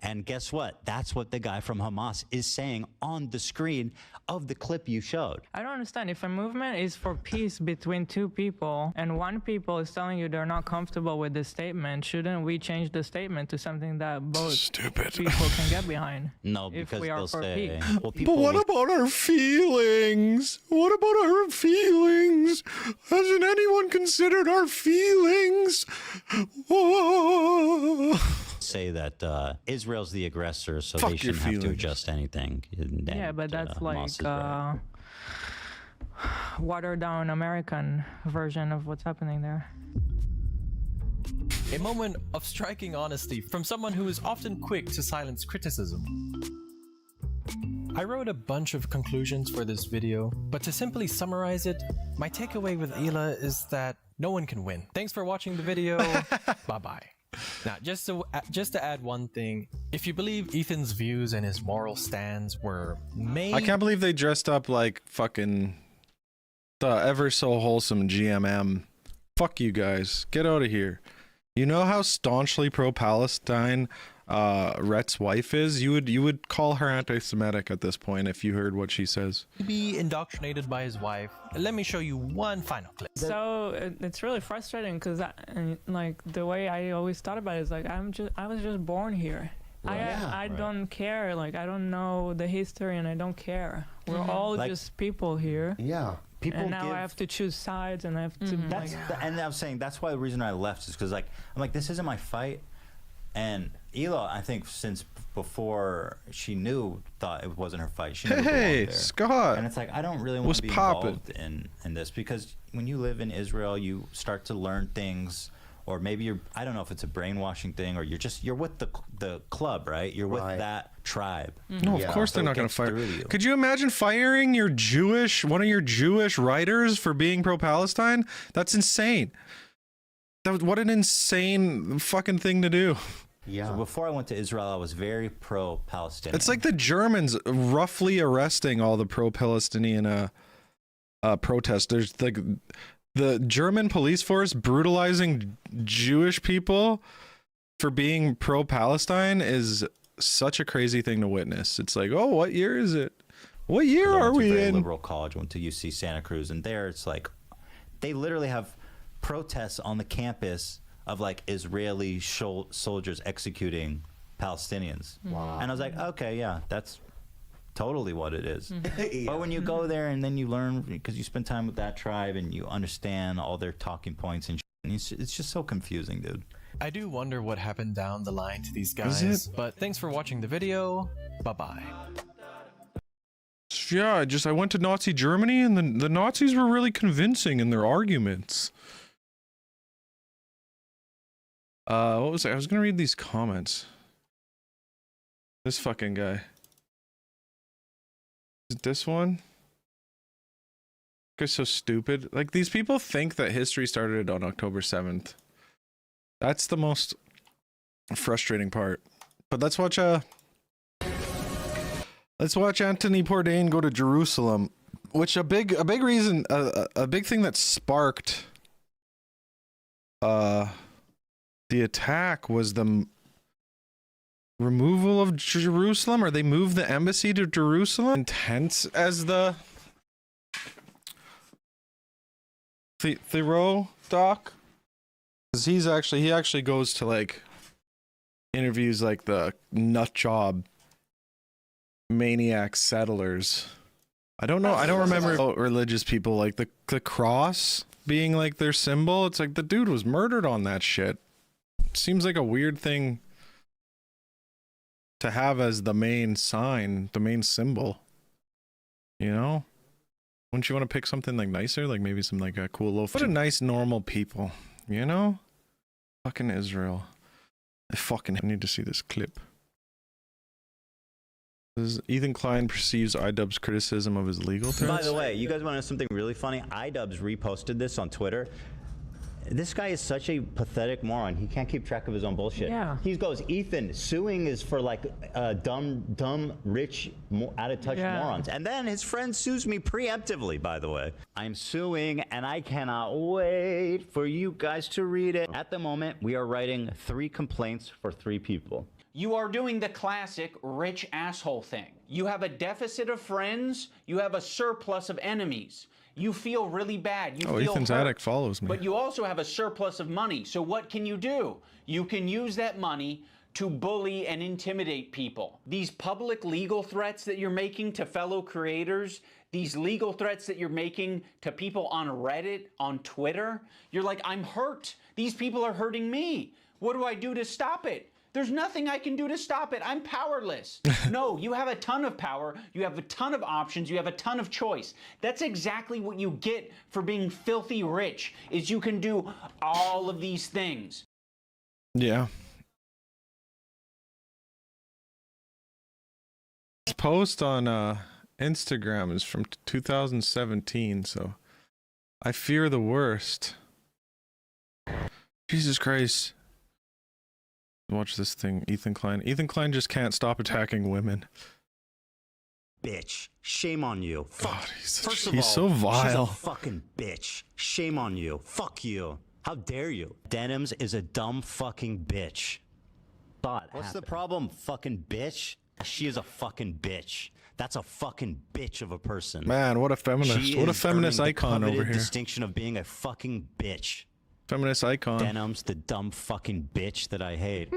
Speaker 7: And guess what? That's what the guy from Hamas is saying on the screen of the clip you showed.
Speaker 20: I don't understand. If a movement is for peace between 2 people and one people is telling you they're not comfortable with this statement, shouldn't we change the statement to something that both people can get behind?
Speaker 7: No, because they'll say, well,
Speaker 1: but what about our feelings? What about our feelings? Hasn't anyone considered our feelings? Oh.
Speaker 7: Say that Israel's the aggressor, so they shouldn't have to adjust anything.
Speaker 20: Yeah, but that's like watered down American version of what's happening there.
Speaker 12: A moment of striking honesty from someone who is often quick to silence criticism. I wrote a bunch of conclusions for this video, but to simply summarize it, my takeaway with Ela is that no one can win. Thanks for watching the video. Bye-bye. Now, just to add one thing, if you believe Ethan's views and his moral stands were made...
Speaker 1: I can't believe they dressed up like fucking the ever so wholesome GMM. Fuck you guys. Get out of here. You know how staunchly pro-Palestine Rhett's wife is, you would call her anti-Semitic at this point if you heard what she says.
Speaker 12: Be indoctrinated by his wife. Let me show you one final clip.
Speaker 20: So it's really frustrating because like the way I always thought about it is like I was just born here. I don't care. Like I don't know the history and I don't care. We're all just people here.
Speaker 13: Yeah. People
Speaker 20: and now I have to choose sides and I have to.
Speaker 7: And I'm saying that's why the reason I left is because I'm like, this isn't my fight. And Hila, I think since before she knew, thought it wasn't her fight. She never belonged there.
Speaker 1: Scott.
Speaker 7: And it's like, I don't really want to be involved in this, because when you live in Israel, you start to learn things, or maybe I don't know if it's a brainwashing thing, or you're with the club, right? You're with that tribe.
Speaker 1: No, of course they're not going to fire you. Could you imagine firing one of your Jewish writers for being pro-Palestine? That's insane. What an insane fucking thing to do.
Speaker 7: Yeah. So before I went to Israel, I was very pro-Palestinian.
Speaker 1: It's like the Germans roughly arresting all the pro-Palestinian protesters. Like the German police force brutalizing Jewish people for being pro-Palestine is such a crazy thing to witness. It's like, oh, what year is it? What year are we in?
Speaker 7: Liberal college, went to UC Santa Cruz, and there it's like they literally have protests on the campus of like Israeli soldiers executing Palestinians. Wow. And I was like, okay, yeah, that's totally what it is. Yeah. But when you go there and then you learn, because you spend time with that tribe and you understand all their talking points and it's just so confusing, dude.
Speaker 12: I do wonder what happened down the line to these guys. But thanks for watching the video. Bye-bye.
Speaker 1: Yeah, I went to Nazi Germany and the Nazis were really convincing in their arguments. What was I was gonna read these comments. This fucking guy. Is it this one? This guy's so stupid. Like, these people think that history started on October 7th. That's the most frustrating part. But let's watch Anthony Bourdain go to Jerusalem, which a big reason, a big thing that sparked the attack was the removal of Jerusalem, or they moved the embassy to Jerusalem. Intense as the Thoreau doc, because he actually goes to like interviews like the nut job maniac settlers. I don't remember about religious people, like the cross being like their symbol. It's like the dude was murdered on that shit. Seems like a weird thing to have as the main sign, the main symbol. You know? Wouldn't you want to pick something like nicer? Like maybe some like a cool little... What a nice normal people, you know? Fucking Israel. I need to see this clip. Ethan Klein perceives iDubbbz's criticism of his legal threats.
Speaker 7: By the way, you guys want to know something really funny? iDubbbz reposted this on Twitter. This guy is such a pathetic moron. He can't keep track of his own bullshit. Yeah. He goes, Ethan, suing is for like dumb, rich, out-of-touch morons. And then his friend sues me preemptively, by the way. I'm suing, and I cannot wait for you guys to read it. At the moment, we are writing 3 complaints for 3 people.
Speaker 10: You are doing the classic rich asshole thing. You have a deficit of friends, you have a surplus of enemies. You feel really bad. You feel
Speaker 1: Ethan's
Speaker 10: hurt,
Speaker 1: addict follows me.
Speaker 10: But you also have a surplus of money. So what can you do? You can use that money to bully and intimidate people. These public legal threats that you're making to fellow creators, these legal threats that you're making to people on Reddit, on Twitter, you're like, I'm hurt. These people are hurting me. What do I do to stop it? There's nothing I can do to stop it. I'm powerless. No, you have a ton of power. You have a ton of options. You have a ton of choice. That's exactly what you get for being filthy rich, is you can do all of these things.
Speaker 1: Yeah. This post on Instagram is from 2017, so I fear the worst. Jesus Christ. Watch this thing, Ethan Klein. Ethan Klein just can't stop attacking women.
Speaker 7: Bitch, shame on you.
Speaker 1: God,
Speaker 7: First of
Speaker 1: he's
Speaker 7: all,
Speaker 1: so vile.
Speaker 7: She's a fucking bitch. Shame on you. Fuck you. How dare you? Denims is a dumb fucking bitch. What's the problem, fucking bitch? She is a fucking bitch. That's a fucking bitch of a person.
Speaker 1: Man, what a feminist.
Speaker 7: She
Speaker 1: What a
Speaker 7: is
Speaker 1: feminist
Speaker 7: earning the
Speaker 1: icon over
Speaker 7: coveted
Speaker 1: here.
Speaker 7: distinction of being a fucking bitch.
Speaker 1: Feminist icon.
Speaker 7: Denim's the dumb fucking bitch that I hate.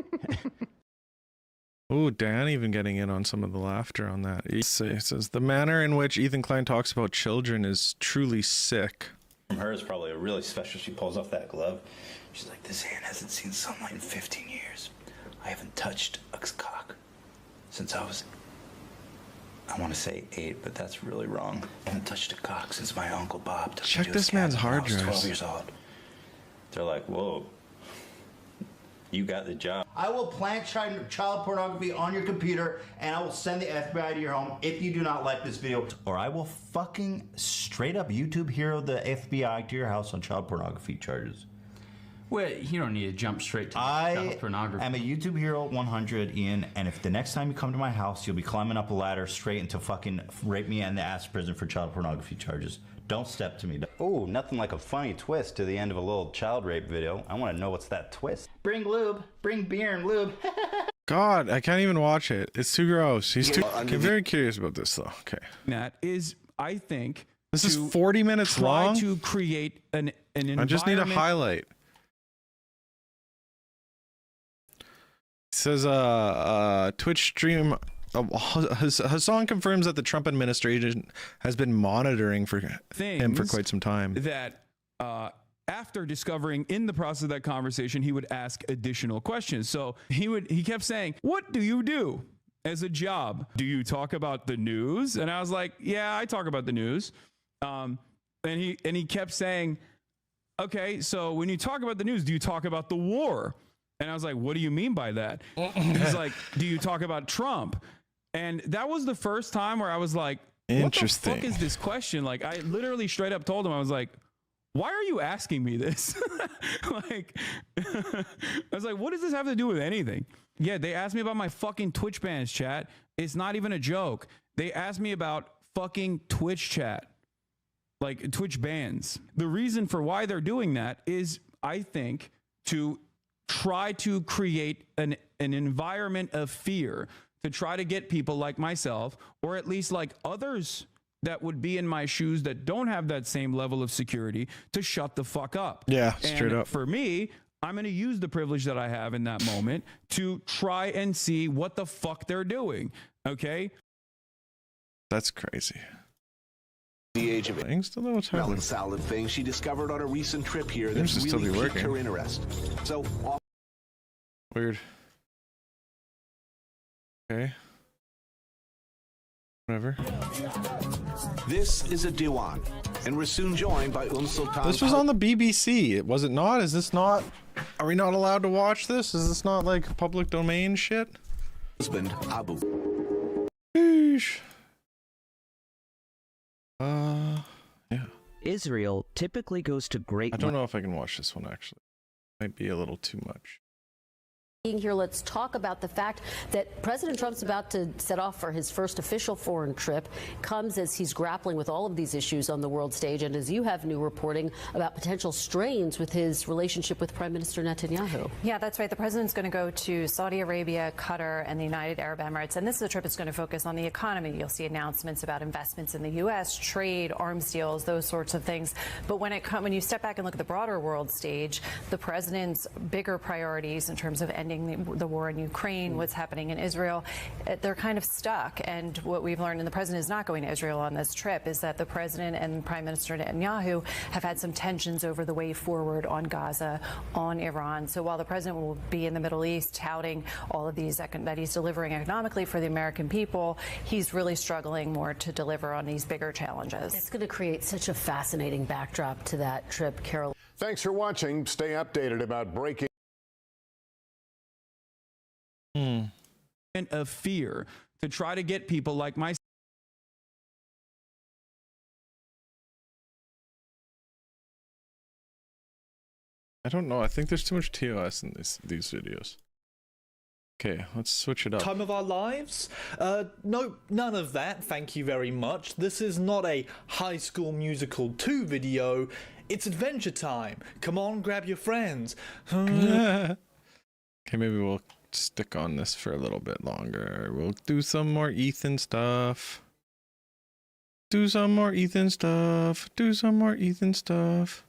Speaker 1: Ooh, Dan even getting in on some of the laughter on that. He says, the manner in which Ethan Klein talks about children is truly sick.
Speaker 13: From her is probably a really special. She pulls off that glove. She's like, this hand hasn't seen sunlight in 15 years. I haven't touched a cock since I was, I want to say 8, but that's really wrong. I haven't touched a cock since my Uncle Bob took me
Speaker 1: Check
Speaker 13: to
Speaker 1: this
Speaker 13: his
Speaker 1: man's
Speaker 13: cabin when
Speaker 1: hard
Speaker 13: I was 12
Speaker 1: drives.
Speaker 13: years old. They're like, whoa, you got the job.
Speaker 14: I will plant child pornography on your computer, and I will send the FBI to your home if you do not like this video.
Speaker 15: Or I will fucking straight up YouTube hero the FBI to your house on child pornography charges.
Speaker 23: Well, you don't need to jump straight to child pornography.
Speaker 15: I'm a YouTube hero 100, Ian, and if the next time you come to my house, you'll be climbing up a ladder straight into fucking rape me and the ass prison for child pornography charges. Don't step to me.
Speaker 7: Oh, nothing like a funny twist to the end of a little child rape video. I want to know what's that twist.
Speaker 14: Bring lube. Bring beer and lube.
Speaker 1: God, I can't even watch it. It's too gross. He's too. I'm very curious about this though. Okay.
Speaker 24: That is, I think.
Speaker 1: This is 40 minutes long.
Speaker 24: Try to create an environment.
Speaker 1: I just need a highlight. It says Twitch stream. Hassan confirms that the Trump administration has been monitoring for him for quite some time.
Speaker 24: That after discovering in the process of that conversation, he would ask additional questions. So he kept saying, "What do you do as a job? Do you talk about the news?" And I was like, "Yeah, I talk about the news." And he kept saying, "Okay, so when you talk about the news, do you talk about the war?" And I was like, "What do you mean by that?" He's like, "Do you talk about Trump?" And that was the first time where I was like, what the fuck is this question? Like, I literally straight up told him, I was like, why are you asking me this? Like, I was like, what does this have to do with anything? Yeah, they asked me about my fucking Twitch bans, chat. It's not even a joke. They asked me about fucking Twitch chat, like Twitch bans. The reason for why they're doing that is, I think, to try to create an environment of fear, to try to get people like myself, or at least like others that would be in my shoes that don't have that same level of security, to shut the fuck up.
Speaker 1: Yeah, straight up.
Speaker 24: For me, I'm going to use the privilege that I have in that moment to try and see what the fuck they're doing. Okay?
Speaker 1: That's crazy.
Speaker 25: The age of melon salad thing she discovered on a recent trip here that really piqued her interest. So
Speaker 1: weird. Okay. Whatever.
Speaker 25: This is a Diwan, and we're soon joined by Sultan.
Speaker 1: This was on the BBC, was it not? Is this not? Are we not allowed to watch this? Is this not like public domain shit?
Speaker 25: Husband Abu.
Speaker 1: Sheesh. Yeah.
Speaker 17: Israel typically goes to great.
Speaker 1: I don't know if I can watch this one actually. Might be a little too much.
Speaker 27: Here, let's talk about the fact that President Trump's about to set off for his first official foreign trip. Comes as he's grappling with all of these issues on the world stage, and as you have new reporting about potential strains with his relationship with Prime Minister Netanyahu.
Speaker 28: Yeah, that's right. The president's going to go to Saudi Arabia, Qatar, and the United Arab Emirates, and this is a trip that's going to focus on the economy. You'll see announcements about investments in the U.S., trade, arms deals, those sorts of things. But when you step back and look at the broader world stage, the president's bigger priorities in terms of ending the war in Ukraine, what's happening in Israel, they're kind of stuck. And what we've learned, and the president is not going to Israel on this trip, is that the president and Prime Minister Netanyahu have had some tensions over the way forward on Gaza, on Iran. So while the president will be in the Middle East touting all of these that he's delivering economically for the American people, he's really struggling more to deliver on these bigger challenges.
Speaker 27: It's going to create such a fascinating backdrop to that trip, Carol.
Speaker 25: Thanks for watching. Stay updated about breaking.
Speaker 24: Of fear, to try to get people like myself.
Speaker 1: I don't know. I think there's too much TOS in these videos. Okay, let's switch it up.
Speaker 29: Time of our lives? No, none of that. Thank you very much. This is not a High School Musical 2 video. It's adventure time. Come on, grab your friends.
Speaker 1: Okay, maybe we'll stick on this for a little bit longer. We'll do some more Ethan stuff. Do some more Ethan stuff. Do some more Ethan stuff.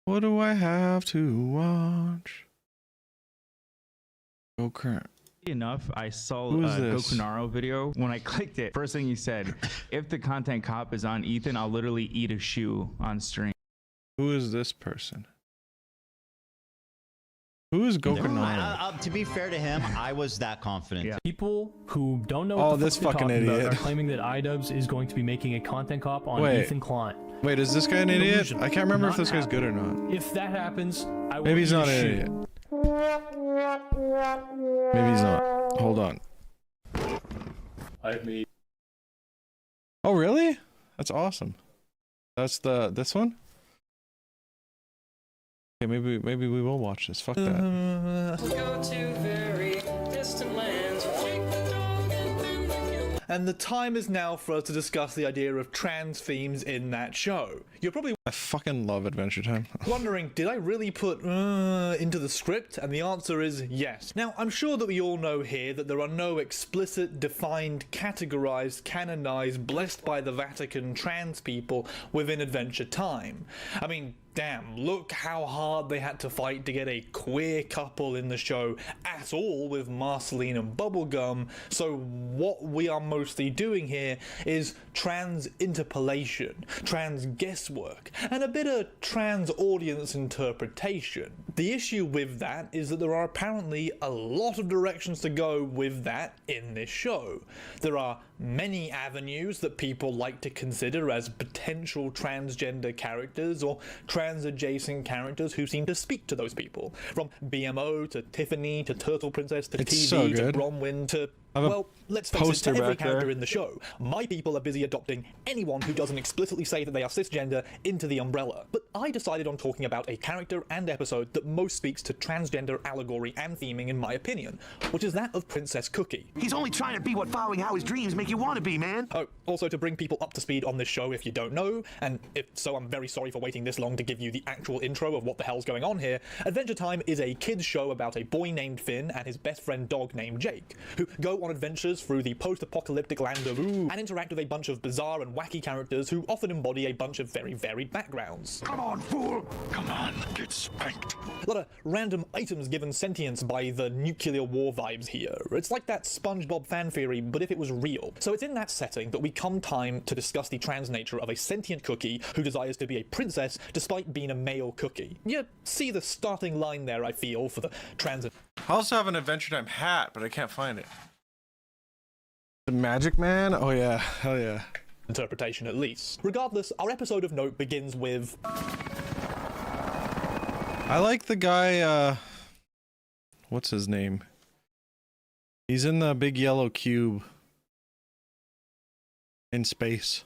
Speaker 1: What do I have to watch? Go current.
Speaker 3: Enough, I saw
Speaker 1: Who is
Speaker 3: a
Speaker 1: this?
Speaker 3: Gokunaro video. When I clicked it, first thing he said, if the content cop is on Ethan, I'll literally eat a shoe on stream.
Speaker 1: Who is this person? Who is Gokunaro?
Speaker 7: To be fair to him, I was that confident.
Speaker 4: Yeah. People who don't know
Speaker 1: Oh,
Speaker 4: what the
Speaker 1: this
Speaker 4: fuck they're
Speaker 1: fucking
Speaker 4: talking about
Speaker 1: idiot.
Speaker 4: are claiming that iDubbbz is going to be making a content cop on
Speaker 1: Wait.
Speaker 4: Ethan Klein.
Speaker 1: Wait, is this guy an idiot?
Speaker 4: Delusional.
Speaker 1: I can't remember if
Speaker 4: Not
Speaker 1: this guy's good or
Speaker 4: happening.
Speaker 1: not.
Speaker 4: If that happens, I will
Speaker 1: Maybe he's
Speaker 4: eat
Speaker 1: not
Speaker 4: a
Speaker 1: an
Speaker 4: shoe.
Speaker 1: idiot. Maybe he's not. Hold on.
Speaker 4: I've made.
Speaker 1: Oh, really? That's awesome. That's this one? Okay, maybe we will watch this. Fuck that.
Speaker 12: Go to very distant lands. Take the dog and then the
Speaker 29: And the time is now for us to discuss the idea of trans themes in that show. You're probably
Speaker 1: I fucking love Adventure Time.
Speaker 29: wondering, did I really put into the script? And the answer is yes. Now, I'm sure that we all know here that there are no explicit, defined, categorized, canonized, blessed by the Vatican trans people within Adventure Time. I mean, damn, look how hard they had to fight to get a queer couple in the show at all with Marceline and Bubblegum. So what we are mostly doing here is trans interpolation, trans guesswork, and a bit of trans audience interpretation. The issue with that is that there are apparently a lot of directions to go with that in this show. There are many avenues that people like to consider as potential transgender characters or trans-adjacent characters who seem to speak to those people. From BMO to Tiffany to Turtle Princess to
Speaker 1: It's
Speaker 29: TV
Speaker 1: so
Speaker 29: to
Speaker 1: good.
Speaker 29: Bronwyn to,
Speaker 1: I have a
Speaker 29: well, let's face it,
Speaker 1: poster
Speaker 29: to every
Speaker 1: back there.
Speaker 29: character in the show. My people are busy adopting anyone who doesn't explicitly say that they are cisgender into the umbrella. But I decided on talking about a character and episode that most speaks to transgender allegory and theming in my opinion, which is that of Princess Cookie.
Speaker 25: He's only trying to be what following Howie's dreams make you want to be, man.
Speaker 29: Oh, also to bring people up to speed on this show if you don't know, and if so, I'm very sorry for waiting this long to give you the actual intro of what the hell's going on here. Adventure Time is a kids show about a boy named Finn and his best friend dog named Jake, who go on adventures through the post-apocalyptic land of Ooh and interact with a bunch of bizarre and wacky characters who often embody a bunch of very varied backgrounds.
Speaker 25: Come on, fool! Come on, get spanked.
Speaker 29: A lot of random items given sentience by the nuclear war vibes here. It's like that SpongeBob fan theory, but if it was real. So it's in that setting that we come time to discuss the trans nature of a sentient cookie who desires to be a princess despite being a male cookie. You see the starting line there, I feel, for the trans...
Speaker 1: I also have an Adventure Time hat, but I can't find it. The Magic Man? Oh yeah, hell yeah.
Speaker 29: Interpretation at least. Regardless, our episode of note begins with...
Speaker 1: I like the guy, what's his name? He's in the big yellow cube. In space.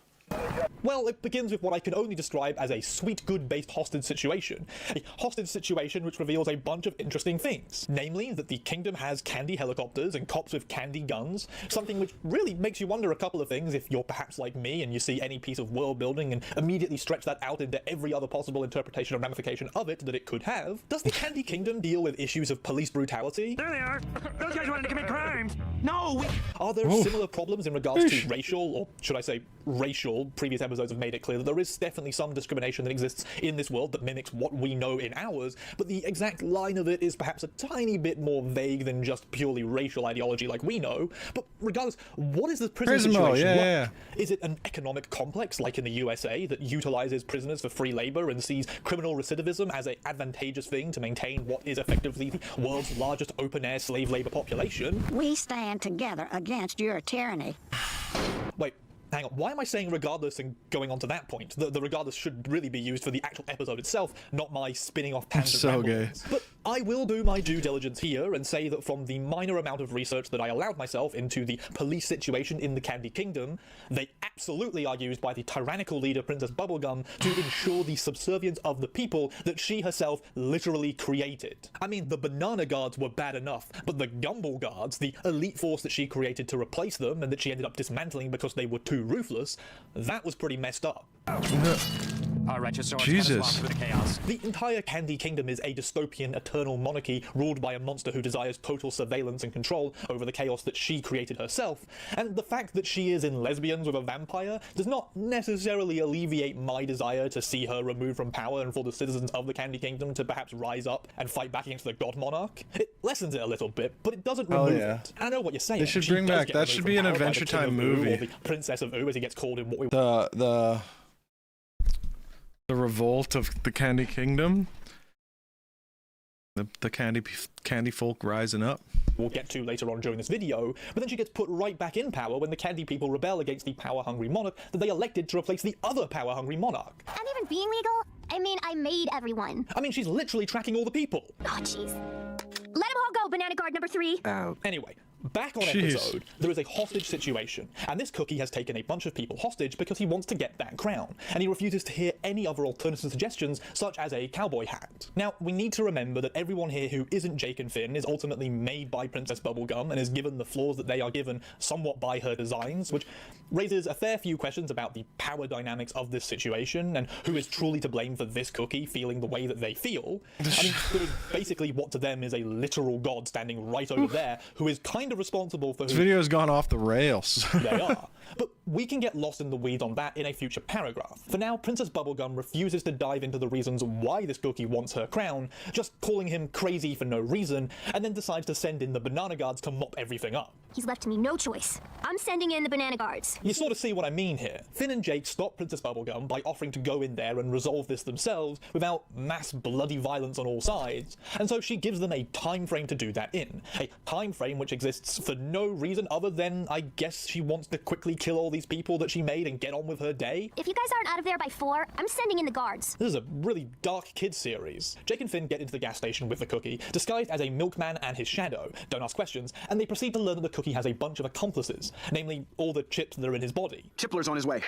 Speaker 29: Well, it begins with what I can only describe as a sweet good-based hostage situation. A hostage situation which reveals a bunch of interesting things. Namely, that the kingdom has candy helicopters and cops with candy guns, something which really makes you wonder a couple of things if you're perhaps like me and you see any piece of world building and immediately stretch that out into every other possible interpretation or ramification of it that it could have. Does the Candy Kingdom deal with issues of police brutality?
Speaker 25: There they are! Those guys wanted to commit crimes! No!
Speaker 29: Are there similar problems in regards to racial, or should I say racial? Previous episodes have made it clear that there is definitely some discrimination that exists in this world that mimics what we know in ours, but the exact line of it is perhaps a tiny bit more vague than just purely racial ideology like we know. But regardless, what is the prison situation like?
Speaker 1: Yeah.
Speaker 29: Is it an economic complex like in the USA that utilizes prisoners for free labor and sees criminal recidivism as an advantageous thing to maintain what is effectively the world's largest open-air slave labor population?
Speaker 6: We stand together against your tyranny.
Speaker 29: Wait. Hang on, why am I saying regardless and going on to that point? The regardless should really be used for the actual episode itself, not my spinning off tangent
Speaker 1: So
Speaker 29: ramblings.
Speaker 1: gay.
Speaker 29: But I will do my due diligence here and say that from the minor amount of research that I allowed myself into the police situation in the Candy Kingdom, they absolutely are used by the tyrannical leader Princess Bubblegum to ensure the subservience of the people that she herself literally created. I mean, the Banana Guards were bad enough, but the Gumball Guards, the elite force that she created to replace them and that she ended up dismantling because they were too ruthless, that was pretty messed up.
Speaker 5: Our wretched swords
Speaker 1: Jesus.
Speaker 5: through the chaos.
Speaker 29: The entire Candy Kingdom is a dystopian eternal monarchy ruled by a monster who desires total surveillance and control over the chaos that she created herself, and the fact that she is in lesbians with a vampire does not necessarily alleviate my desire to see her removed from power and for the citizens of the Candy Kingdom to perhaps rise up and fight back against the God Monarch. It lessens it a little bit, but it doesn't remove it. And I know what you're saying.
Speaker 1: They should bring back, that should be an Adventure Time movie.
Speaker 29: Or the Princess of Ooh, as he gets called in what we...
Speaker 1: The revolt of the Candy Kingdom. The candy folk rising up.
Speaker 29: We'll get to later on during this video, but then she gets put right back in power when the Candy people rebel against the power-hungry monarch that they elected to replace the other power-hungry monarch.
Speaker 8: And even being legal, I mean, I made everyone.
Speaker 29: I mean, she's literally tracking all the people.
Speaker 8: Oh, jeez. Let them all go, Banana Guard number 3.
Speaker 29: Anyway, back on episode, there is a hostage situation, and this cookie has taken a bunch of people hostage because he wants to get that crown, and he refuses to hear any other alternative suggestions, such as a cowboy hat. Now, we need to remember that everyone here who isn't Jake and Finn is ultimately made by Princess Bubblegum and is given the flaws that they are given somewhat by her designs, which raises a fair few questions about the power dynamics of this situation and who is truly to blame for this cookie feeling the way that they feel. I mean, there is basically what to them is a literal god standing right over there who is kind of responsible for who...
Speaker 1: This video has gone off the rails.
Speaker 29: They are. But we can get lost in the weeds on that in a future paragraph. For now, Princess Bubblegum refuses to dive into the reasons why this cookie wants her crown, just calling him crazy for no reason, and then decides to send in the Banana Guards to mop everything up.
Speaker 8: He's left me no choice. I'm sending in the Banana Guards.
Speaker 29: You sort of see what I mean here. Finn and Jake stop Princess Bubblegum by offering to go in there and resolve this themselves without mass bloody violence on all sides, and so she gives them a time frame to do that in. A time frame which exists for no reason other than, I guess, she wants to quickly kill all these people that she made and get on with her day.
Speaker 8: If you guys aren't out of there by 4, I'm sending in the guards.
Speaker 29: This is a really dark kids series. Jake and Finn get into the gas station with the cookie, disguised as a milkman and his shadow. Don't ask questions, and they proceed to learn that the cookie has a bunch of accomplices, namely all the chips that are in his body.
Speaker 25: Chipler's on his way.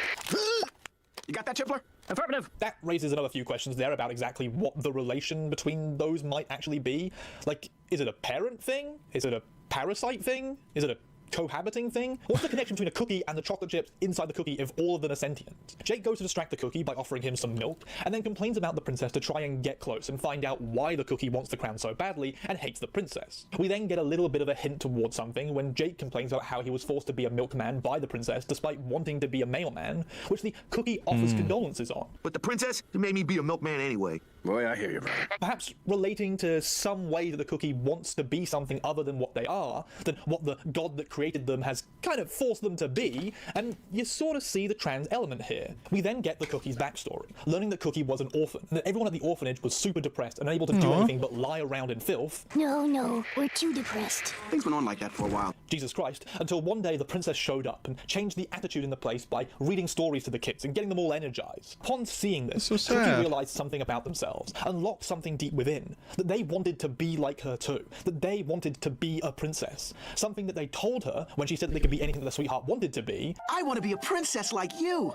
Speaker 25: You got that, Chipler?
Speaker 29: Affirmative. That raises another few questions there about exactly what the relation between those might actually be. Like, is it a parent thing? Is it a parasite thing? Is it a cohabiting thing? What's the connection between a cookie and the chocolate chips inside the cookie if all of them are sentient? Jake goes to distract the cookie by offering him some milk, and then complains about the princess to try and get close and find out why the cookie wants the crown so badly and hates the princess. We then get a little bit of a hint towards something when Jake complains about how he was forced to be a milkman by the princess despite wanting to be a mailman, which the cookie offers condolences on.
Speaker 25: But the princess made me be a milkman anyway. Boy, I hear you, brother.
Speaker 29: Perhaps relating to some way that the cookie wants to be something other than what they are, than what the god that created them has kind of forced them to be, and you sort of see the trans element here. We then get the cookie's backstory, learning that Cookie was an orphan, and that everyone at the orphanage was super depressed and unable to do anything but lie around in filth.
Speaker 8: No, we're too depressed.
Speaker 25: Things went on like that for a while.
Speaker 29: Jesus Christ, until one day the princess showed up and changed the attitude in the place by reading stories to the kids and getting them all energized. Upon seeing this, Cookie realized something about themselves, unlocked something deep within, that they wanted to be like her too, that they wanted to be a princess, something that they told her when she said that they could be anything that their sweetheart wanted to be.
Speaker 25: I want to be a princess like you.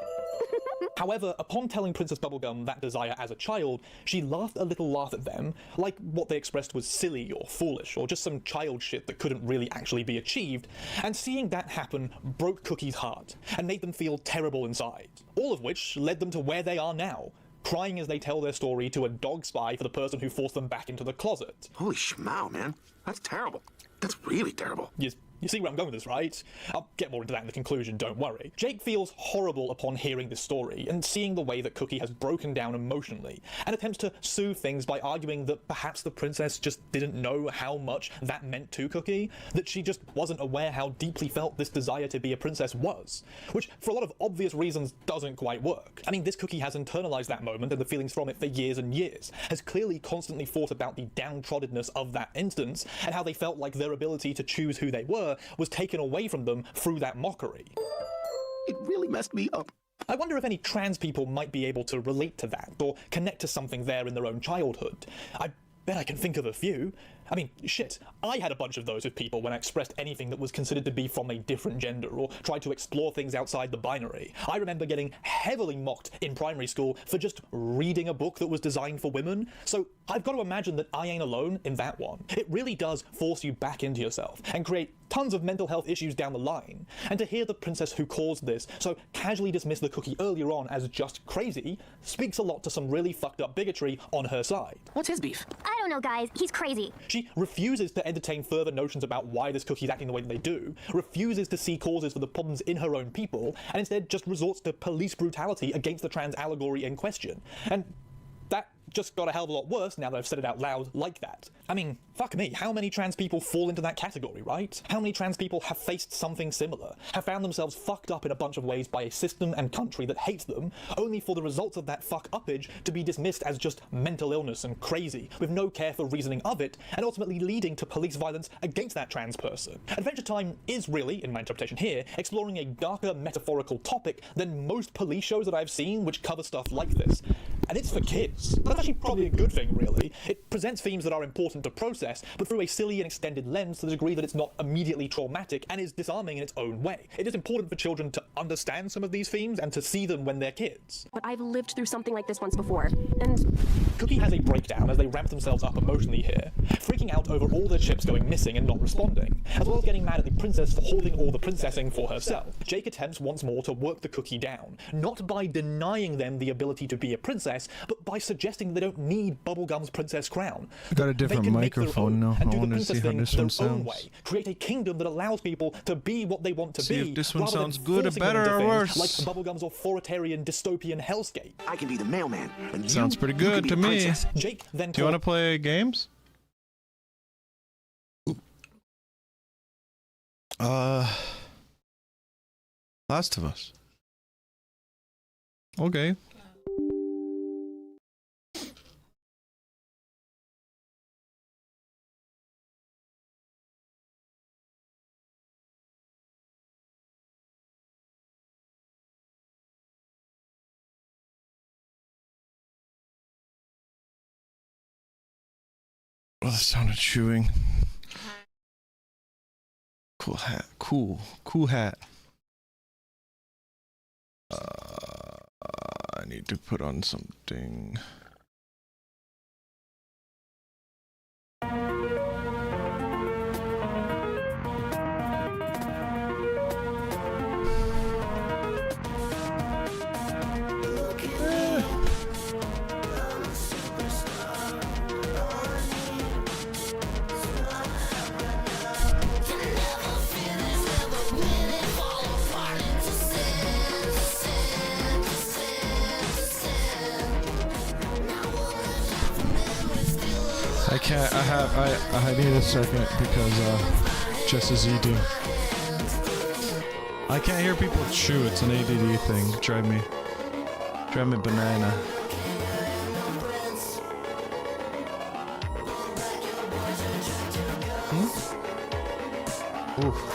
Speaker 29: However, upon telling Princess Bubblegum that desire as a child, she laughed a little laugh at them, like what they expressed was silly or foolish, or just some child shit that couldn't really actually be achieved, and seeing that happen broke Cookie's heart, and made them feel terrible inside. All of which led them to where they are now, crying as they tell their story to a dog spy for the person who forced them back into the closet.
Speaker 25: Holy schmow, man. That's terrible. That's really terrible.
Speaker 29: You see where I'm going with this, right? I'll get more into that in the conclusion, don't worry. Jake feels horrible upon hearing this story and seeing the way that Cookie has broken down emotionally, and attempts to soothe things by arguing that perhaps the princess just didn't know how much that meant to Cookie, that she just wasn't aware how deeply felt this desire to be a princess was, which for a lot of obvious reasons doesn't quite work. I mean, this Cookie has internalized that moment and the feelings from it for years and years, has clearly constantly thought about the downtroddenness of that instance, and how they felt like their ability to choose who they were was taken away from them through that mockery.
Speaker 25: It really messed me up.
Speaker 29: I wonder if any trans people might be able to relate to that, or connect to something there in their own childhood. I bet I can think of a few. I mean, shit, I had a bunch of those with people when I expressed anything that was considered to be from a different gender or tried to explore things outside the binary. I remember getting heavily mocked in primary school for just reading a book that was designed for women. So I've got to imagine that I ain't alone in that one. It really does force you back into yourself and create tons of mental health issues down the line. And to hear the princess who caused this so casually dismiss the cookie earlier on as just crazy speaks a lot to some really fucked up bigotry on her side.
Speaker 8: What's his beef? I don't know, guys. He's crazy.
Speaker 29: She refuses to entertain further notions about why this cookie's acting the way that they do, refuses to see causes for the problems in her own people, and instead just resorts to police brutality against the trans allegory in question. And that just got a hell of a lot worse now that I've said it out loud like that. I mean, fuck me, how many trans people fall into that category, right? How many trans people have faced something similar, have found themselves fucked up in a bunch of ways by a system and country that hates them, only for the results of that fuck-uppage to be dismissed as just mental illness and crazy, with no care for reasoning of it, and ultimately leading to police violence against that trans person. Adventure Time is really, in my interpretation here, exploring a darker metaphorical topic than most police shows that I've seen which cover stuff like this. And it's for kids. That's actually probably a good thing, really. It presents themes that are important to process, but through a silly and extended lens to the degree that it's not immediately traumatic and is disarming in its own way. It is important for children to understand some of these themes and to see them when they're kids.
Speaker 8: But I've lived through something like this once before, and...
Speaker 29: Cookie has a breakdown as they ramp themselves up emotionally here, freaking out over all their chips going missing and not responding, as well as getting mad at the princess for holding all the princessing for herself. Jake attempts once more to work the cookie down, not by denying them the ability to be a princess, but by suggesting they don't need Bubblegum's princess crown.
Speaker 1: I got a different microphone now. I want to see how this one sounds.
Speaker 29: Way. Create a kingdom that allows people to be what they want to
Speaker 1: see
Speaker 29: be.
Speaker 1: If this one sounds good or better or worse.
Speaker 29: Like Bubblegum's authoritarian dystopian hellscape.
Speaker 25: I can be the mailman. And
Speaker 1: sounds pretty good to me.
Speaker 29: Jake then
Speaker 1: do you want to play games? Last of Us. Okay. Well, that sounded chewing. Cool hat. Cool hat. I need to put on something. I need a second because Jess is eating. I can't hear people chew, it's an ADD thing. Drive me banana. Oof.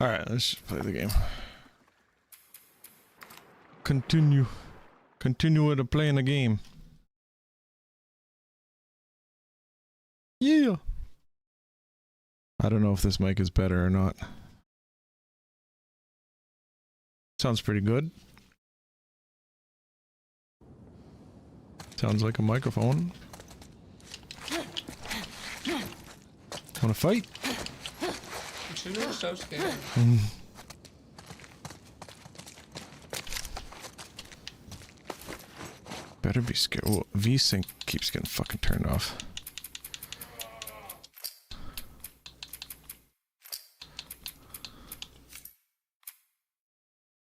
Speaker 1: Alright, let's just play the game. Continue with playing the game. Yeah! I don't know if this mic is better or not. Sounds pretty good. Sounds like a microphone. Wanna fight?
Speaker 2: So scared.
Speaker 1: better be scared. Oh, V-Sync keeps getting fucking turned off.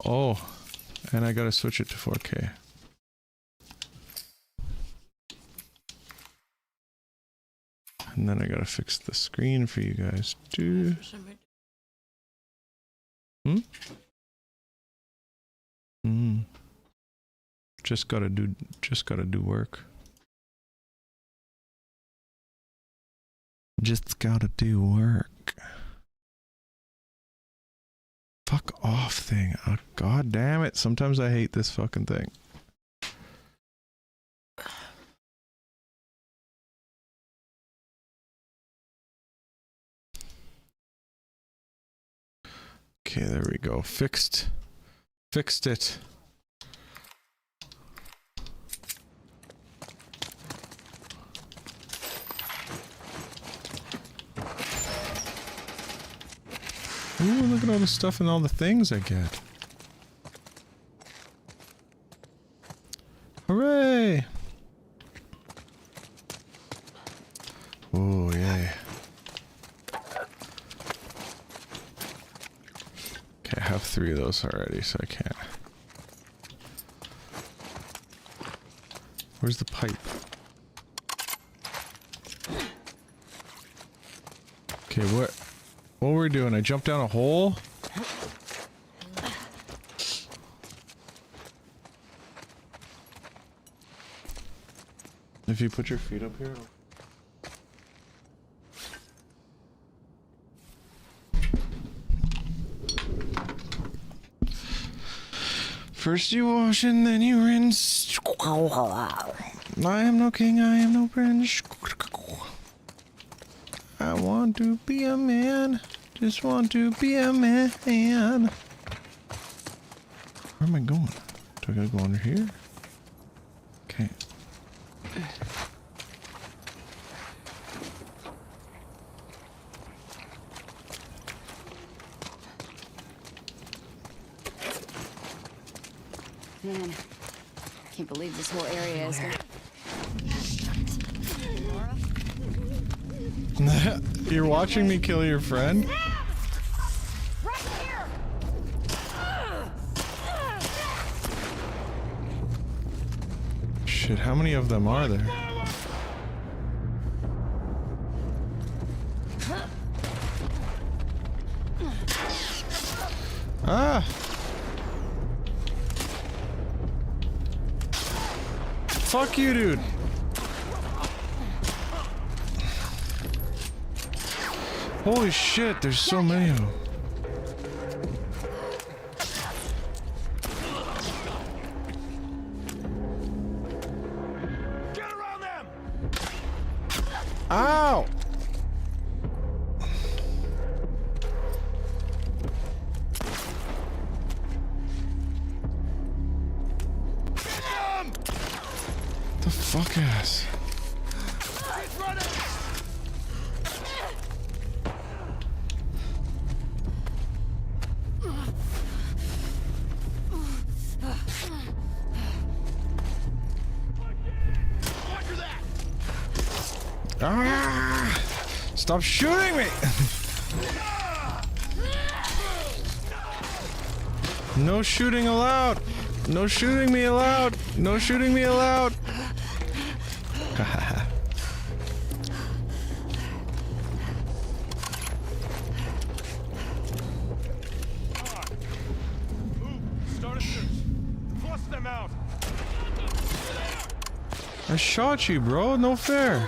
Speaker 1: Oh, and I gotta switch it to 4K. And then I gotta fix the screen for you guys too. Just gotta do work. Just gotta do work. Fuck off thing. Oh, God damn it. Sometimes I hate this fucking thing. Okay, there we go. Fixed it. Ooh, look at all the stuff and all the things I get. Hooray! Oh, yay. Okay, I have 3 of those already, so I can't. Where's the pipe? Okay, what were we doing? I jumped down a hole? If you put your feet up here, it'll... First you wash and then you rinse. I am no king, I am no prince. I want to be a man. Just want to be a man. Where am I going? Do I gotta go under here? Okay.
Speaker 2: Man, I can't believe this whole area is.
Speaker 1: You're watching me kill your friend? Shit, how many of them are there? Ah! Fuck you, dude! Holy shit, there's so many of them.
Speaker 5: Get around them!
Speaker 1: Ow! The fuck ass. Ah! Stop shooting me! No shooting allowed! No shooting me allowed! No shooting me allowed! I shot you, bro. No fair.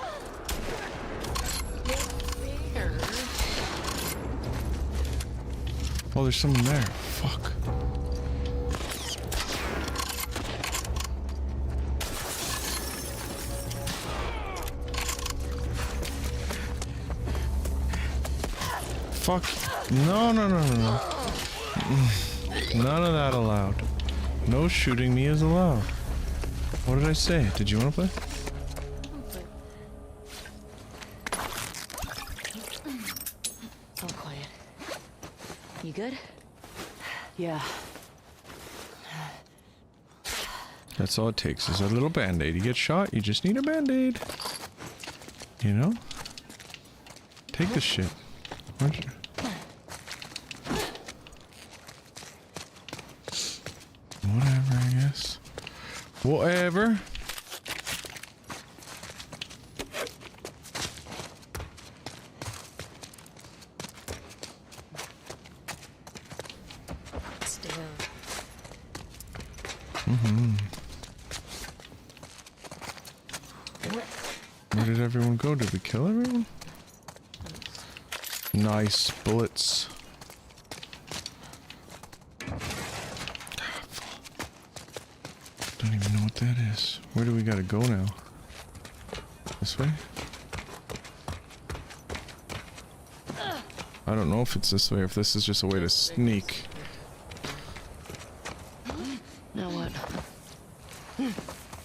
Speaker 1: Oh, there's someone there. Fuck. Fuck. No, no, no, no, no. None of that allowed. No shooting me is allowed. What did I say? Did you want to play?
Speaker 2: All quiet. You good? Yeah.
Speaker 1: That's all it takes is a little band-aid. You get shot, you just need a band-aid. You know? Take the shit. Where'd you... Whatever, I guess. Whatever. Where did everyone go? Did we kill everyone? Nice bullets. Don't even know what that is. Where do we gotta go now? This way? I don't know if it's this way or if this is just a way to sneak.
Speaker 2: Now what?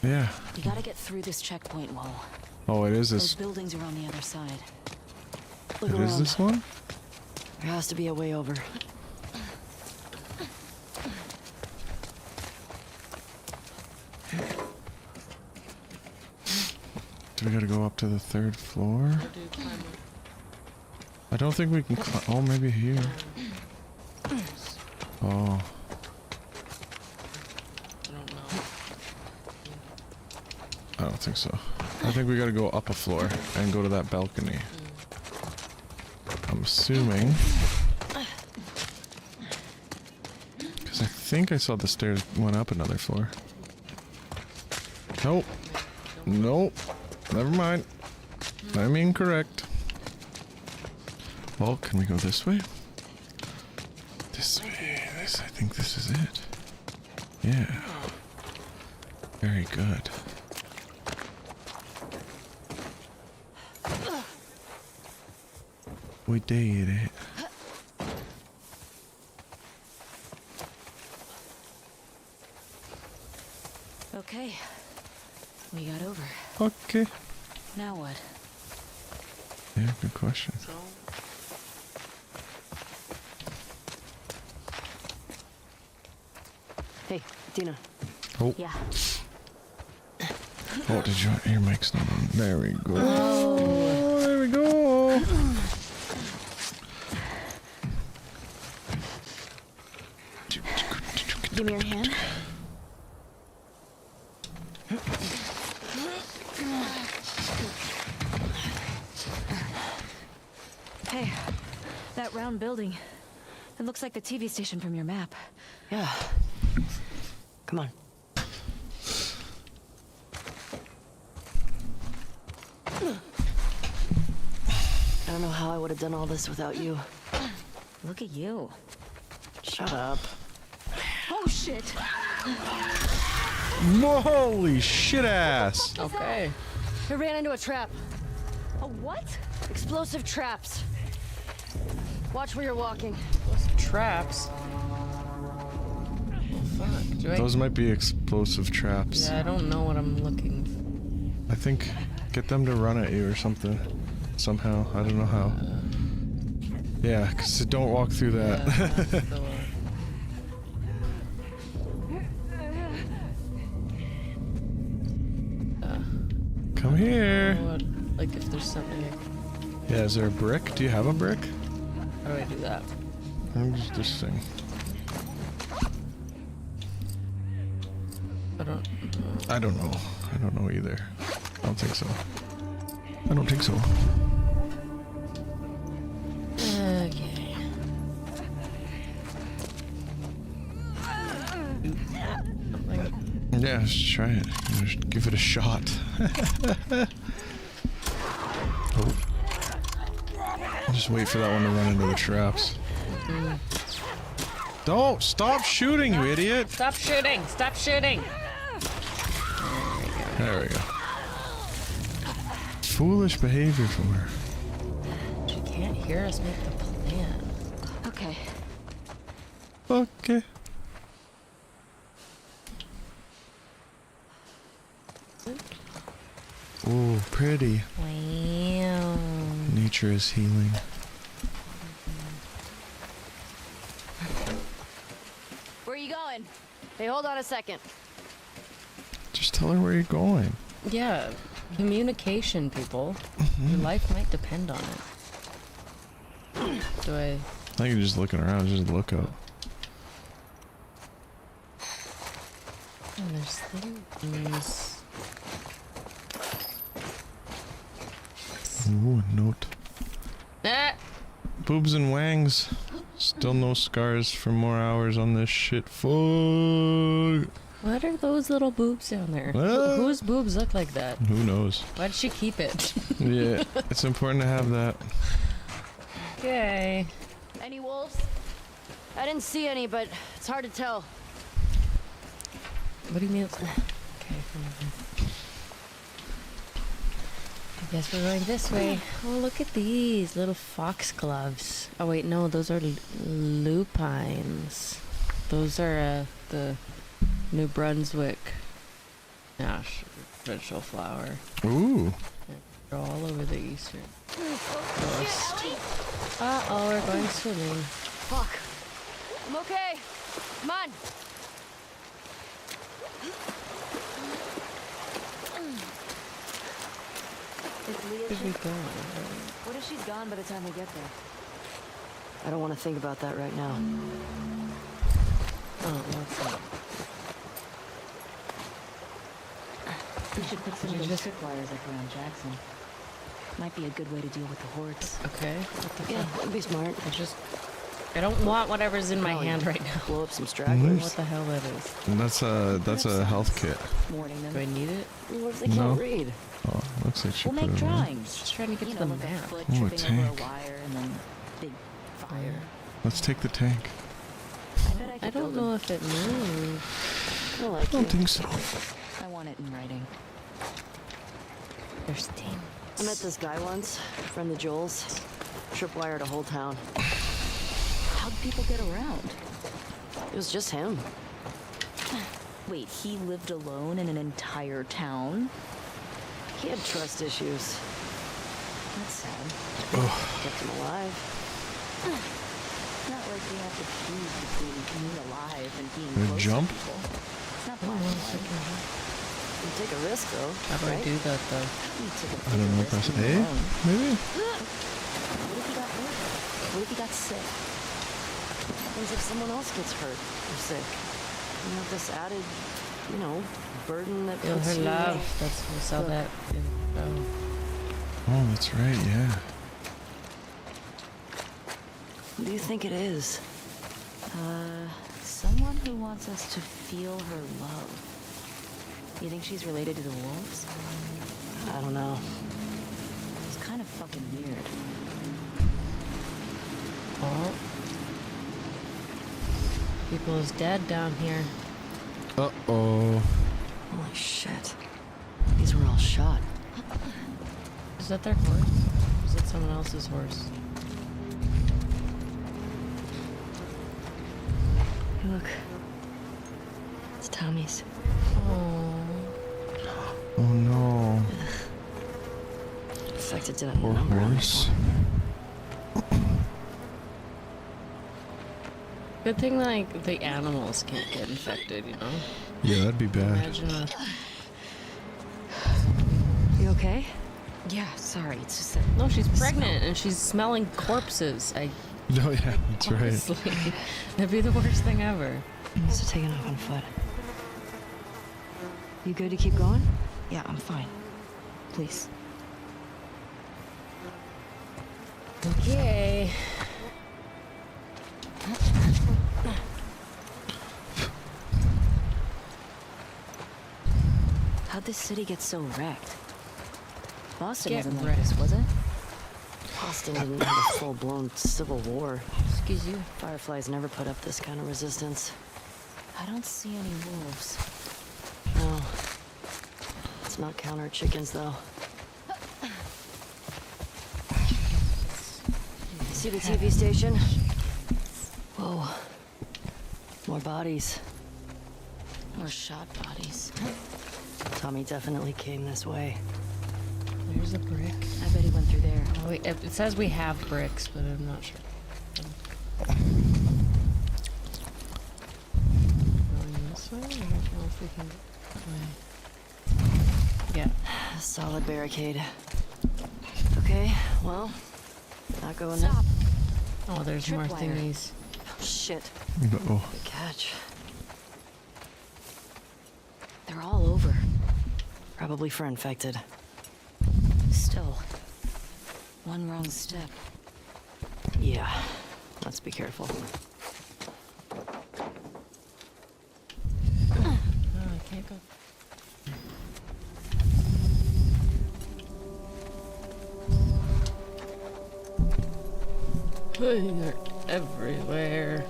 Speaker 1: Yeah.
Speaker 2: You gotta get through this checkpoint wall.
Speaker 1: Oh, it is
Speaker 2: Those
Speaker 1: this.
Speaker 2: buildings are on the other side. Look
Speaker 1: It
Speaker 2: around.
Speaker 1: is this one?
Speaker 2: There has to be a way over.
Speaker 1: Do we gotta go up to the 3rd floor? I don't think we can oh, maybe here. Oh. I don't think so. I think we gotta go up a floor and go to that balcony. I'm assuming. Because I think I saw the stairs went up another floor. Nope. Nope. Never mind. I'm incorrect. Well, can we go this way? This way. This, I think this is it. Yeah. Very good. We did it.
Speaker 2: Okay. We got over.
Speaker 1: Okay.
Speaker 2: Now what?
Speaker 1: Yeah, good question.
Speaker 2: Hey, Dina.
Speaker 1: Oh.
Speaker 2: Yeah.
Speaker 1: Oh, did your mic's not on? There we go. Oh, there we go.
Speaker 2: Give me your hand. Hey, that round building. It looks like the TV station from your map.
Speaker 27: Yeah. Come on. I don't know how I would have done all this without you.
Speaker 2: Look at you.
Speaker 27: Shut up.
Speaker 2: Oh shit!
Speaker 1: Holy shit ass.
Speaker 27: Okay. I ran into a trap.
Speaker 2: A what?
Speaker 27: Explosive traps. Watch where you're walking.
Speaker 5: Traps? Fuck.
Speaker 1: Those might be explosive traps.
Speaker 5: Yeah, I don't know what I'm looking for.
Speaker 1: I think get them to run at you or something. Somehow. I don't know how. Yeah, because don't walk through that. Come here.
Speaker 5: What, like if there's something
Speaker 1: Yeah, is there a brick? Do you have a brick?
Speaker 5: How do I do that?
Speaker 1: I'm just this thing.
Speaker 5: I don't know.
Speaker 1: I don't know either. I don't think so. I don't think so.
Speaker 5: Okay.
Speaker 1: Yeah, just try it. Just give it a shot. Oh. Just wait for that one to run into the traps. Don't stop shooting, you idiot!
Speaker 5: Stop shooting! Stop shooting!
Speaker 1: There we go. Foolish behavior from her.
Speaker 5: She can't hear us make the plan.
Speaker 2: Okay.
Speaker 1: Okay. Ooh, pretty.
Speaker 5: Wow.
Speaker 1: Nature is healing.
Speaker 27: Where are you going? Hey, hold on a second.
Speaker 1: Tell her where you're going.
Speaker 5: Yeah, communication, people. Your life might depend on it. Do I?
Speaker 1: I think you're just looking around. Just look up.
Speaker 5: Oh, there's things.
Speaker 1: Ooh, a note.
Speaker 5: Ah!
Speaker 1: Boobs and wangs. Still no scars for more hours on this shit. Fuck.
Speaker 5: What are those little boobs down there?
Speaker 1: Ah.
Speaker 5: Whose boobs look like that?
Speaker 1: Who knows?
Speaker 5: Why did she keep it?
Speaker 1: Yeah, it's important to have that.
Speaker 5: Okay.
Speaker 2: Any wolves? I didn't see any, but it's hard to tell.
Speaker 5: What do you mean? Okay, whatever. I guess we're going this way. Oh, look at these little foxgloves. Oh wait, no, those are lupines. Those are the New Brunswick vegetable flower.
Speaker 1: Ooh.
Speaker 5: They're all over the eastern coast. Uh-oh, we're going swimming.
Speaker 2: Fuck. I'm okay. Come on.
Speaker 5: Where's we going?
Speaker 2: What if she's gone by the time we get there?
Speaker 27: I don't want to think about that right now.
Speaker 5: Oh, what's that?
Speaker 2: We should put some of those tripwires like around Jackson. Might be a good way to deal with the hordes.
Speaker 5: Okay.
Speaker 27: Yeah, that'd be smart.
Speaker 5: I don't want whatever's in my hand right now.
Speaker 27: Blow up some stragglers.
Speaker 5: What the hell that is?
Speaker 1: And that's a health kit.
Speaker 2: Warning them.
Speaker 5: Do I need it?
Speaker 27: What if they
Speaker 1: No.
Speaker 27: can't read?
Speaker 1: Oh, looks like she
Speaker 2: We'll
Speaker 1: put
Speaker 2: make
Speaker 1: it on.
Speaker 2: drawings.
Speaker 5: Just trying to get to the
Speaker 2: like a
Speaker 5: map.
Speaker 2: foot
Speaker 1: Ooh, a
Speaker 2: tripping over
Speaker 1: tank.
Speaker 2: a wire and then big fire.
Speaker 1: Let's take the tank.
Speaker 5: I don't know if it moves.
Speaker 1: I don't think so.
Speaker 2: I want it in writing.
Speaker 5: There's steam.
Speaker 27: I met this guy once, friend of Joel's. Tripwired a whole town.
Speaker 2: How'd people get around?
Speaker 27: It was just him.
Speaker 2: Wait, he lived alone in an entire town?
Speaker 27: He had trust issues.
Speaker 2: That's sad.
Speaker 27: Kept him alive.
Speaker 2: Not like we have to choose between being alive and being
Speaker 1: Gonna
Speaker 2: close
Speaker 1: jump?
Speaker 2: to people. It's not
Speaker 5: Oh,
Speaker 2: black and
Speaker 5: one
Speaker 2: white.
Speaker 5: second.
Speaker 27: You take a risk, though.
Speaker 5: How do I
Speaker 27: right?
Speaker 5: do that, though?
Speaker 2: You took a
Speaker 1: I don't know.
Speaker 2: bigger
Speaker 1: Press
Speaker 2: risk
Speaker 1: A,
Speaker 2: than your own.
Speaker 1: maybe.
Speaker 2: What if he got hurt? What if he got sick?
Speaker 27: What happens if someone else gets hurt or sick? You have this added, burden that
Speaker 5: Feel
Speaker 27: puts
Speaker 5: her
Speaker 27: you...
Speaker 5: love. That's we saw
Speaker 27: Look.
Speaker 5: that.
Speaker 1: Oh, that's right. Yeah.
Speaker 27: Who do you think it is?
Speaker 2: Someone who wants us to feel her love. You think she's related to the wolves?
Speaker 27: I don't know.
Speaker 2: It's kind of fucking weird.
Speaker 5: Oh. People is dead down here.
Speaker 1: Uh-oh.
Speaker 27: Holy shit. These were all shot.
Speaker 5: Is that their horse? Or is it someone else's horse?
Speaker 27: Hey, look. It's Tommy's.
Speaker 1: Oh no.
Speaker 27: Infected to that
Speaker 1: Poor
Speaker 27: number.
Speaker 1: horse.
Speaker 5: Good thing, like, the animals can't get infected, you know?
Speaker 1: Yeah, that'd be bad.
Speaker 5: Imagine a...
Speaker 27: You okay?
Speaker 2: Yeah, sorry. It's just that...
Speaker 5: No, she's pregnant and she's smelling corpses.
Speaker 1: Oh yeah, that's right.
Speaker 5: Honestly, that'd be the worst thing ever.
Speaker 27: Must have taken off on foot. You good to keep going?
Speaker 2: Yeah, I'm fine. Please.
Speaker 5: Okay.
Speaker 2: How'd this city get so wrecked? Boston
Speaker 5: Get
Speaker 2: wasn't like
Speaker 5: wrecked.
Speaker 2: this, was it?
Speaker 27: Boston didn't have a full-blown civil war.
Speaker 5: Excuse you.
Speaker 27: Fireflies never put up this kind of resistance.
Speaker 2: I don't see any wolves.
Speaker 27: No. Let's not count our chickens, though. See the TV station? Whoa. More bodies.
Speaker 2: More shot bodies.
Speaker 27: Tommy definitely came this way.
Speaker 5: There's a brick.
Speaker 2: I bet he went through there.
Speaker 5: Oh, wait, it says we have bricks, but I'm not sure. Going this way? I don't know if we can get that way.
Speaker 27: Yeah.
Speaker 2: Solid barricade. Okay, well, not going
Speaker 27: Stop.
Speaker 2: in.
Speaker 27: Oh, there's more thingies.
Speaker 2: Oh, shit.
Speaker 1: Uh-oh.
Speaker 2: Good catch. They're all over. Probably for infected. Still, one wrong step. Yeah, let's be careful.
Speaker 27: Oh, I can't go. They're everywhere.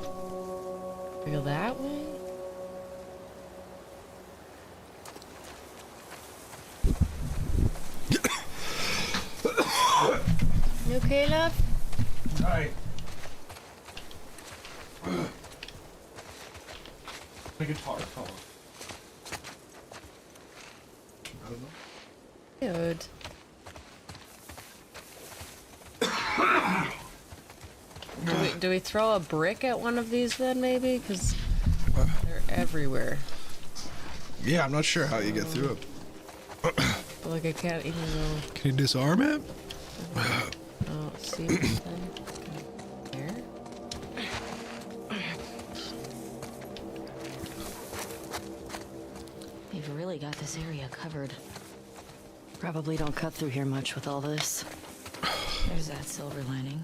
Speaker 27: We go that way? You okay, love?
Speaker 1: Hi. My guitar fell off. I don't know.
Speaker 27: Good. Do we throw a brick at one of these then, maybe? Because they're everywhere.
Speaker 1: Yeah, I'm not sure how you get through it.
Speaker 27: But like, I can't even go.
Speaker 1: Can you disarm it?
Speaker 27: Oh, see this thing? There?
Speaker 2: You've really got this area covered. Probably don't cut through here much with all this. There's that silver lining.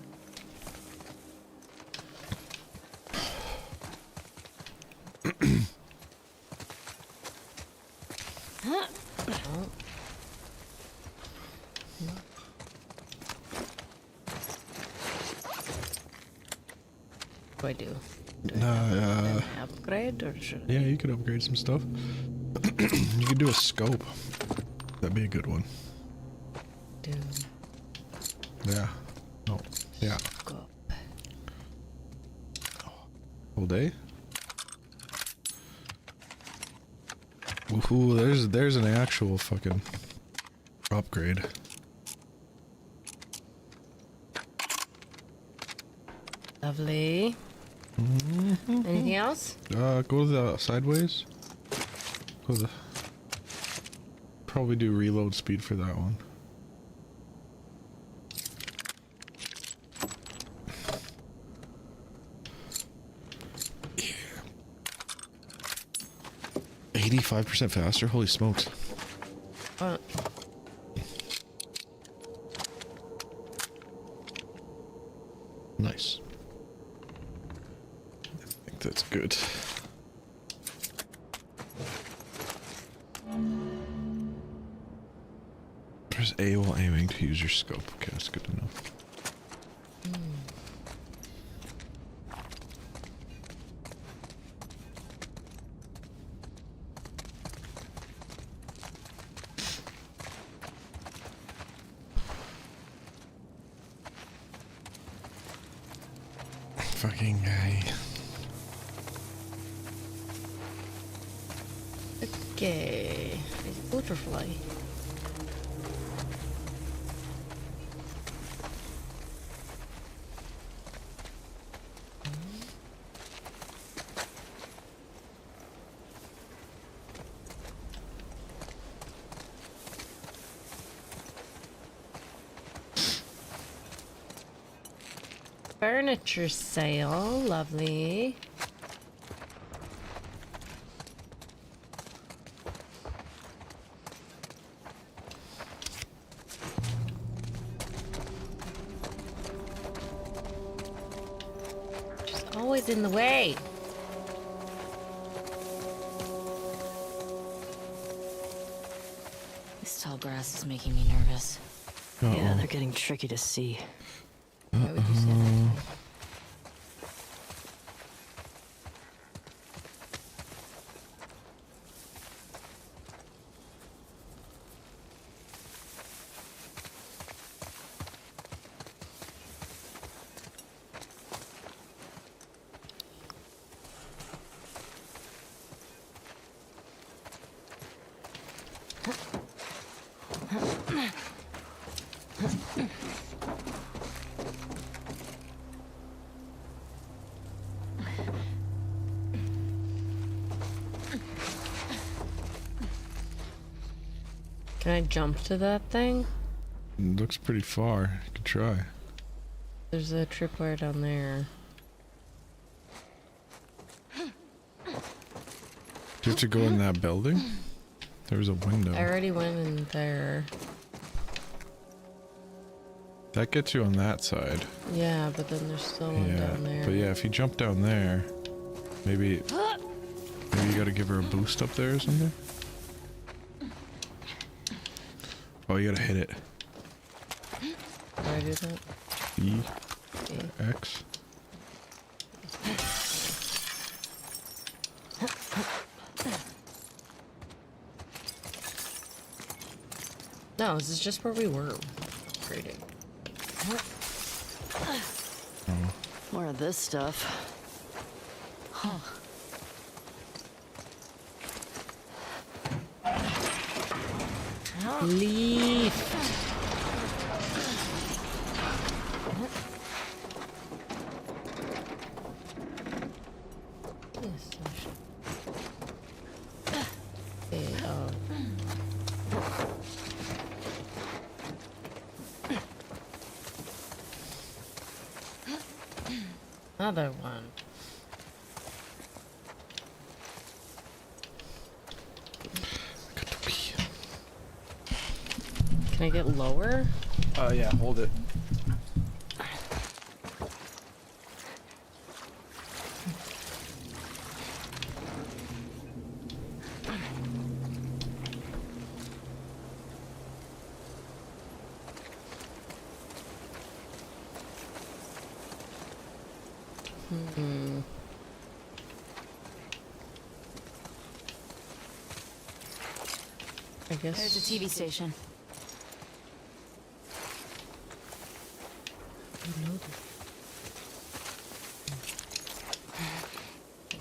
Speaker 27: What do I do? Upgrade or should
Speaker 1: Yeah, you could upgrade some stuff. You could do a scope. That'd be a good one.
Speaker 27: do?
Speaker 1: Yeah. Oh, yeah.
Speaker 27: Scope.
Speaker 1: Whole day? Ooh, there's an actual fucking upgrade.
Speaker 27: Lovely. Anything else?
Speaker 1: Go to the sideways. Go to the... Probably do reload speed for that one. Yeah. 85% faster? Holy smokes. Nice. I think that's good. Press A while aiming to use your scope. Okay, that's good to know. Fucking guy.
Speaker 27: Okay. Butterfly. Furniture sale, lovely. Just always in the way.
Speaker 2: This tall grass is making me nervous. Yeah, they're getting tricky to see. Why would you say that?
Speaker 5: Can I jump to that thing?
Speaker 1: It looks pretty far. You could try.
Speaker 5: There's a tripwire down there.
Speaker 1: Do you have to go in that building? There was a window.
Speaker 5: I already went in there.
Speaker 1: That gets you on that side.
Speaker 5: Yeah, but then there's still one down there.
Speaker 1: But yeah, if you jump down there, maybe you gotta give her a boost up there or something. Oh, you gotta hit it.
Speaker 5: How do I do that?
Speaker 1: E. X.
Speaker 5: No, this is just where we were. Grading. More of this stuff. Huh. Leaf. Another one. Can I get lower?
Speaker 12: Yeah, hold it.
Speaker 5: I guess.
Speaker 2: There's a TV station.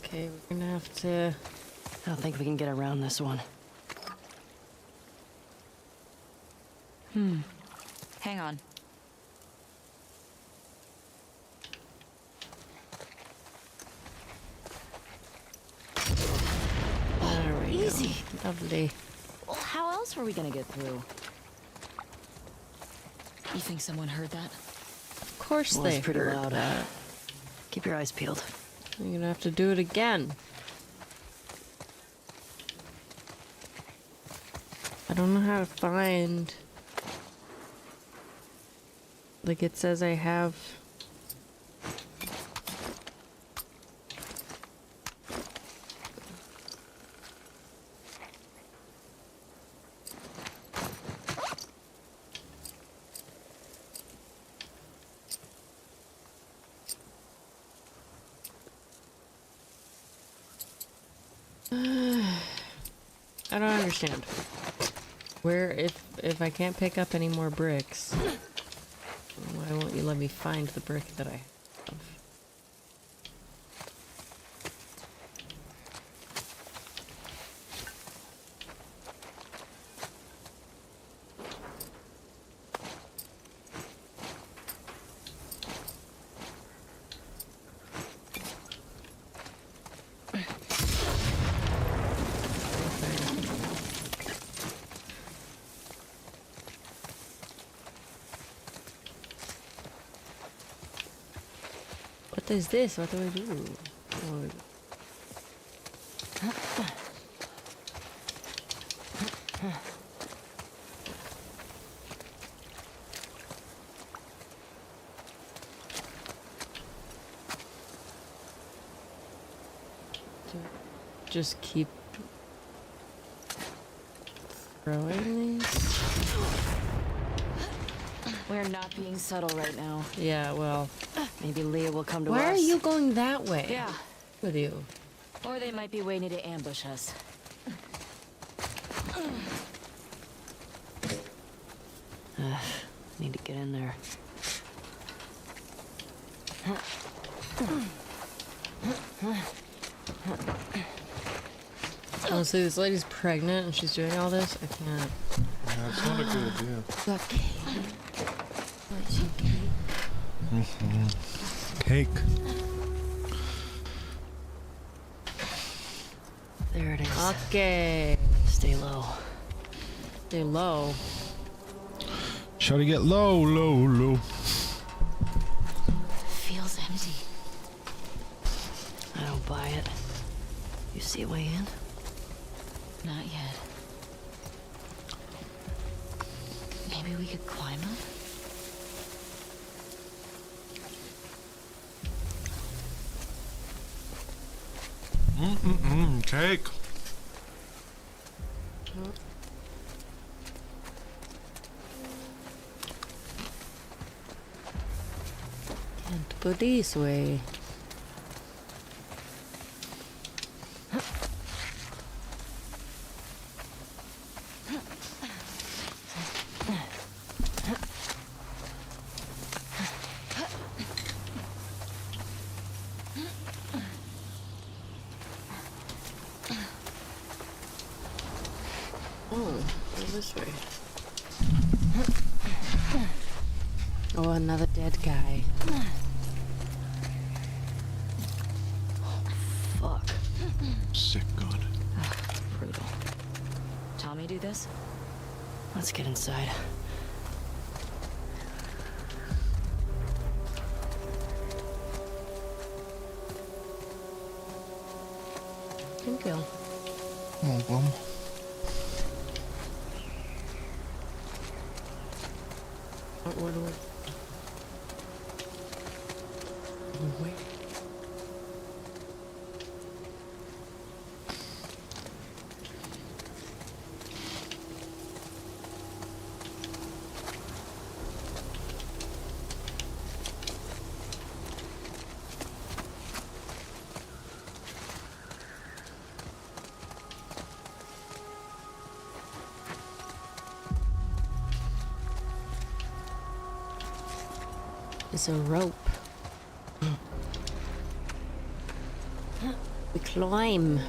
Speaker 5: Okay, we're gonna have to. I don't think we can get around this one.
Speaker 2: Hang on.
Speaker 5: There we
Speaker 2: Easy.
Speaker 5: go. Lovely.
Speaker 2: Well, how else were we gonna get through? You think someone heard that?
Speaker 5: Of course
Speaker 2: Well,
Speaker 5: they
Speaker 2: it's pretty
Speaker 5: heard
Speaker 2: loud.
Speaker 5: that.
Speaker 2: Keep your eyes peeled.
Speaker 5: You're gonna have to do it again. I don't know how to find. Like it says I have. I don't understand. Where, if I can't pick up any more bricks, why won't you let me find the brick that I have? What is this? What do I do? Oh. Just keep throwing these?
Speaker 2: We're not being subtle right now.
Speaker 5: Yeah, well.
Speaker 2: Maybe Leah will come to us.
Speaker 5: Why are you going that way?
Speaker 2: Yeah.
Speaker 5: With you.
Speaker 2: Or they might be waiting to ambush us.
Speaker 5: Need to get in there. Honestly, this lady's pregnant and she's doing all this. I can't.
Speaker 1: Yeah, it's not a good idea.
Speaker 5: Okay.
Speaker 1: Cake.
Speaker 5: There it is. Okay. Stay low. Stay low.
Speaker 1: Shall we get low, low, low?
Speaker 2: Feels empty. I don't buy it. You see a way in? Not yet. Maybe we could climb up?
Speaker 1: Cake.
Speaker 5: Can't go this way. This way. Oh, another dead guy.
Speaker 2: Oh, fuck.
Speaker 1: Sick God.
Speaker 2: Brutal. Tommy do this? Let's get inside.
Speaker 5: Thank you.
Speaker 1: Oh, well.
Speaker 5: Where do we? Wait. It's a rope. We climb.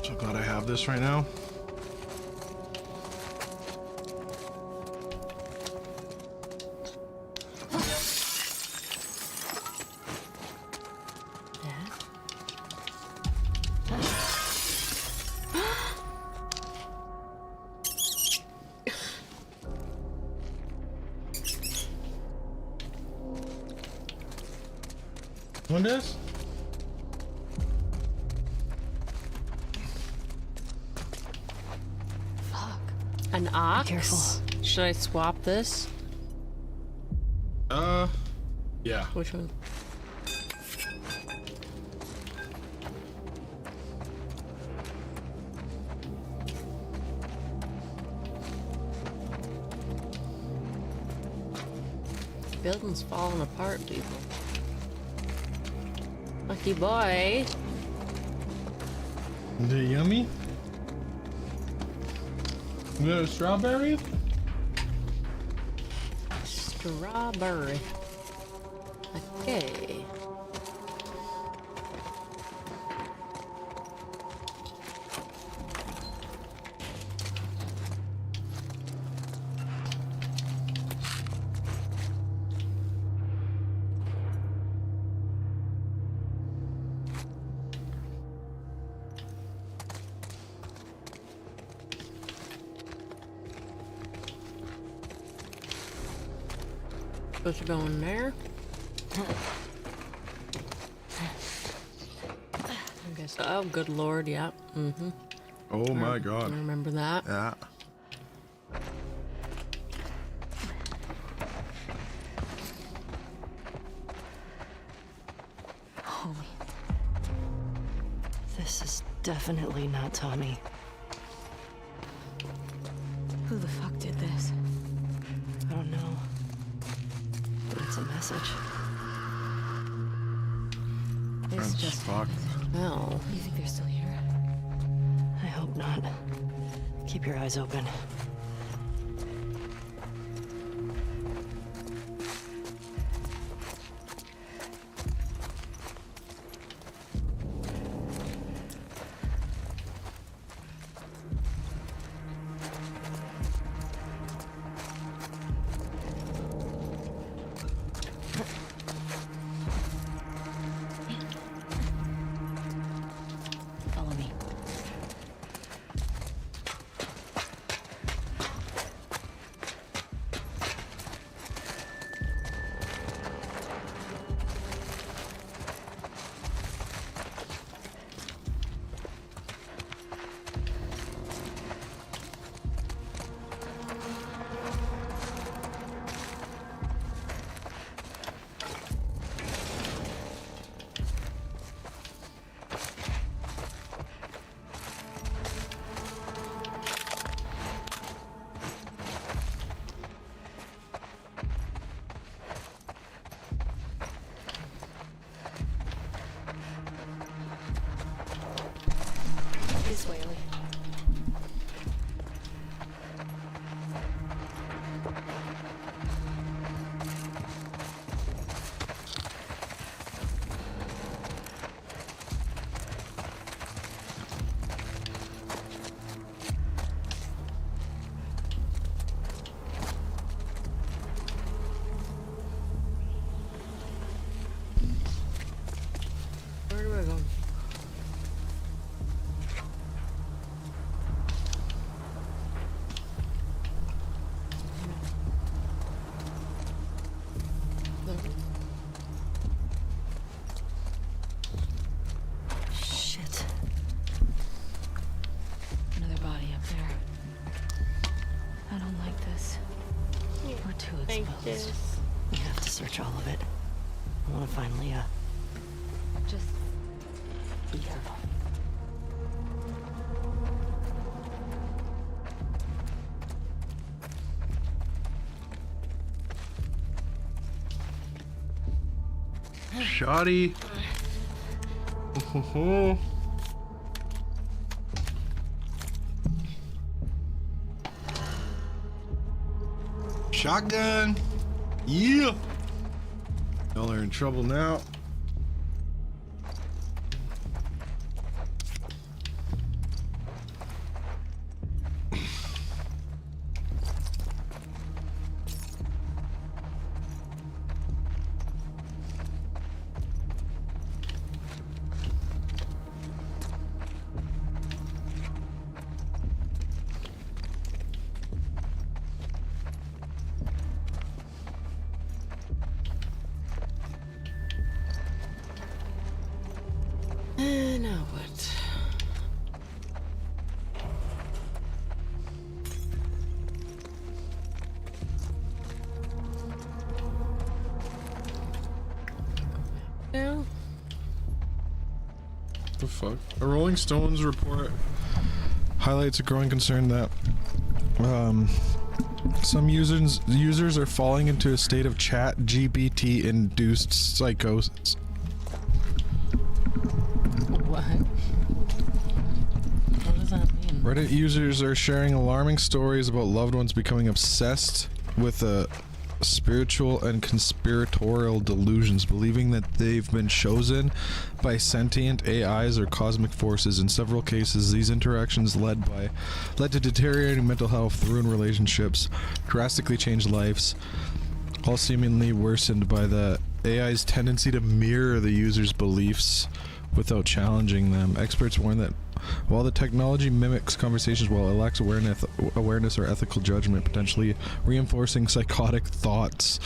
Speaker 1: So glad I have this right now. What is?
Speaker 5: An ox?
Speaker 2: Be careful.
Speaker 5: Should I swap this?
Speaker 1: Yeah.
Speaker 5: Which one? The building's falling apart, people. Lucky boy.
Speaker 1: Is it yummy? You got a strawberry?
Speaker 5: Strawberry. Okay. Supposed to go in there. I guess. Oh, good lord, yeah. Mm-hmm.
Speaker 1: Oh my God.
Speaker 5: I remember that.
Speaker 1: Yeah.
Speaker 2: Holy. This is definitely not Tommy. Who the fuck did this? I don't know. But it's a message.
Speaker 1: sense.
Speaker 2: just...
Speaker 1: Fuck.
Speaker 2: No. You think they're still here? I hope not. Keep your eyes open. Follow me. This way, Ellie. Where do I go? Shit. Another body up there. I don't like this. We're too exposed. We have to search all of it. I want to finally, just be careful.
Speaker 1: Shoddy. Shotgun. Yeah. Y'all are in trouble now.
Speaker 2: Now what? Now?
Speaker 1: The fuck? A Rolling Stones report highlights a growing concern that some users are falling into a state of chat GPT induced psychosis.
Speaker 2: What? What does that mean?
Speaker 1: Reddit users are sharing alarming stories about loved ones becoming obsessed with spiritual and conspiratorial delusions, believing that they've been chosen by sentient AIs or cosmic forces. In several cases, these interactions led to deteriorating mental health, ruined relationships, drastically changed lives, all seemingly worsened by the AI's tendency to mirror the user's beliefs without challenging them. Experts warn that while the technology mimics conversations while it lacks awareness or ethical judgment, potentially reinforcing psychotic thoughts.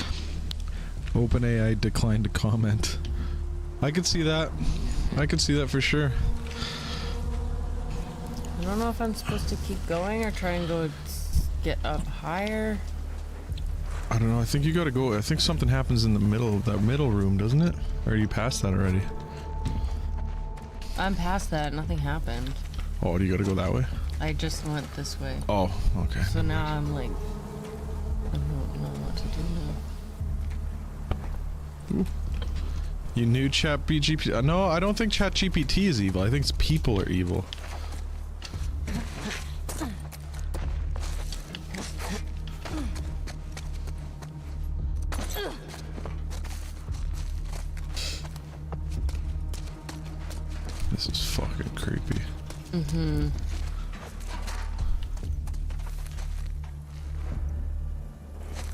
Speaker 1: OpenAI declined to comment. I could see that. I could see that for sure.
Speaker 5: I don't know if I'm supposed to keep going or try and go get up higher.
Speaker 1: I don't know. I think you gotta go. I think something happens in the middle of that middle room, doesn't it? Or are you past that already?
Speaker 5: I'm past that. Nothing happened.
Speaker 1: Oh, do you gotta go that way?
Speaker 5: I just went this way.
Speaker 1: Oh, okay.
Speaker 5: So now I'm like, I don't know what to do now.
Speaker 1: Ooh. You knew ChatGPT? No, I don't think ChatGPT is evil. I think it's people are evil. This is fucking creepy.
Speaker 5: Mm-hmm.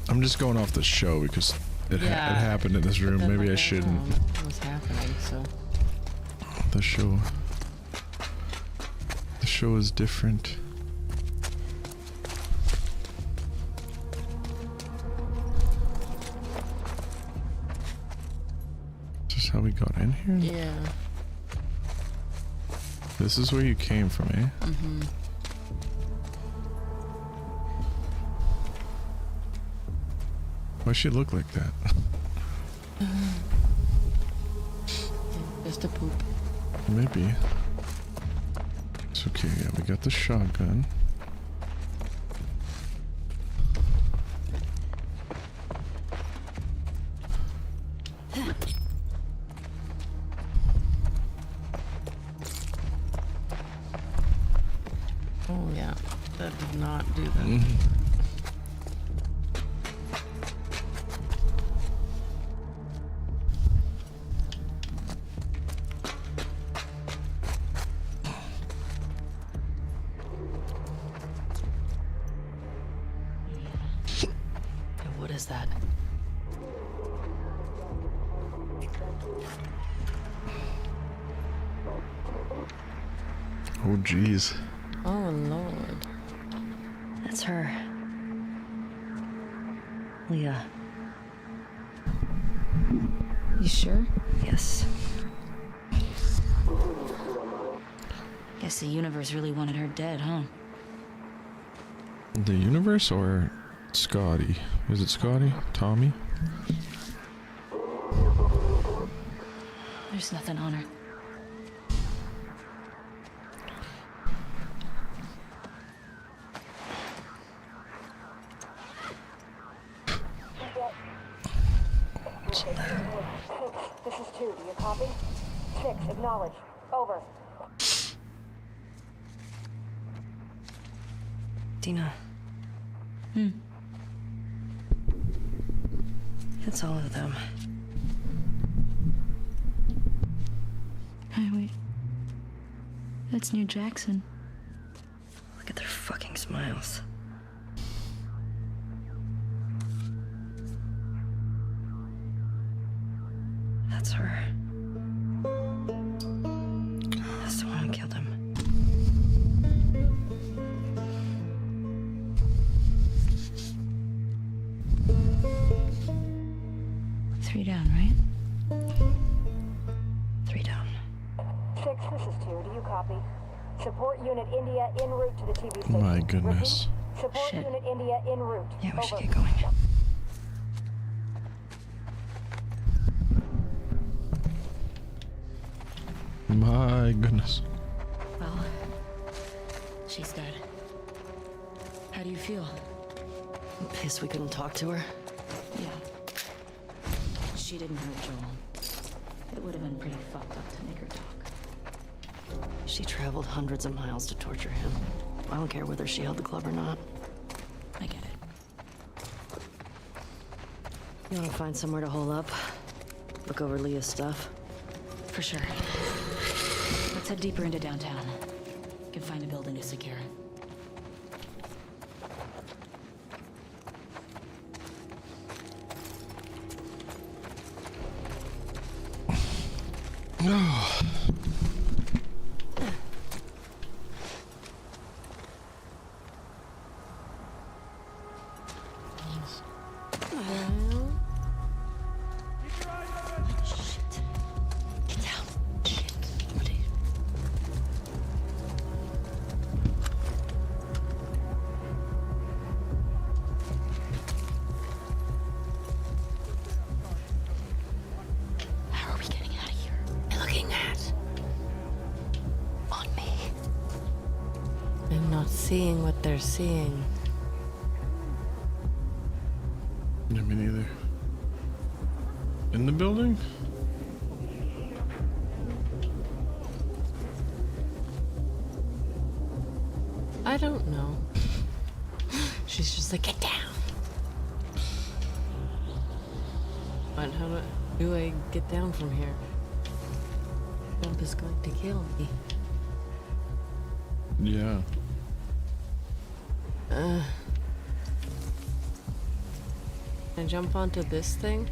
Speaker 1: I'm just going off the show because it happened in this room. Maybe I shouldn't.
Speaker 5: What was happening? So
Speaker 1: The show is different. Is this how we got in here?
Speaker 5: yeah.
Speaker 1: This is where you came from, eh?
Speaker 5: Mm-hmm.
Speaker 1: Why she look like that?
Speaker 5: Just a poop.
Speaker 1: Maybe. It's okay, yeah, we got the shotgun.
Speaker 5: Oh yeah, that did not do that. What is that?
Speaker 1: Oh jeez.
Speaker 5: Oh Lord.
Speaker 2: That's her. Leah. You sure? Yes. Guess the universe really wanted her dead, huh?
Speaker 1: The universe or Scotty? Is it Scotty? Tommy?
Speaker 2: There's nothing on her.
Speaker 1: What's in there?
Speaker 9: This is 2. Do you copy? 6. Acknowledge. Over.
Speaker 2: Dina. It's all of them. Hey, wait. That's New Jackson. Look at their fucking smiles. That's her. That's the one who killed him. Three down, right? 3 down.
Speaker 9: 6. This is 2. Do you copy? Support Unit India en route to the TV station.
Speaker 1: My goodness.
Speaker 9: Repeat. Support Unit India en route.
Speaker 2: Yeah, we should
Speaker 9: Over.
Speaker 2: get going.
Speaker 1: My goodness.
Speaker 2: Well, she's dead. How do you feel? I'm pissed we couldn't talk to her. Yeah. She didn't hurt Joel. It would have been pretty fucked up to make her talk. She traveled hundreds of miles to torture him. I don't care whether she held the club or not. I get it. You want to find somewhere to hole up? Look over Leah's stuff? For sure. Let's head deeper into downtown. Can find a building to secure.
Speaker 1: Oh.
Speaker 2: How are we getting out of here? Looking at on me.
Speaker 5: I'm not seeing what they're seeing.
Speaker 1: Yeah, me neither. In the building?
Speaker 5: I don't know. She's just like, get down. But how do I get down from here? Jump is going to kill me.
Speaker 1: Yeah.
Speaker 5: Can I jump onto this thing?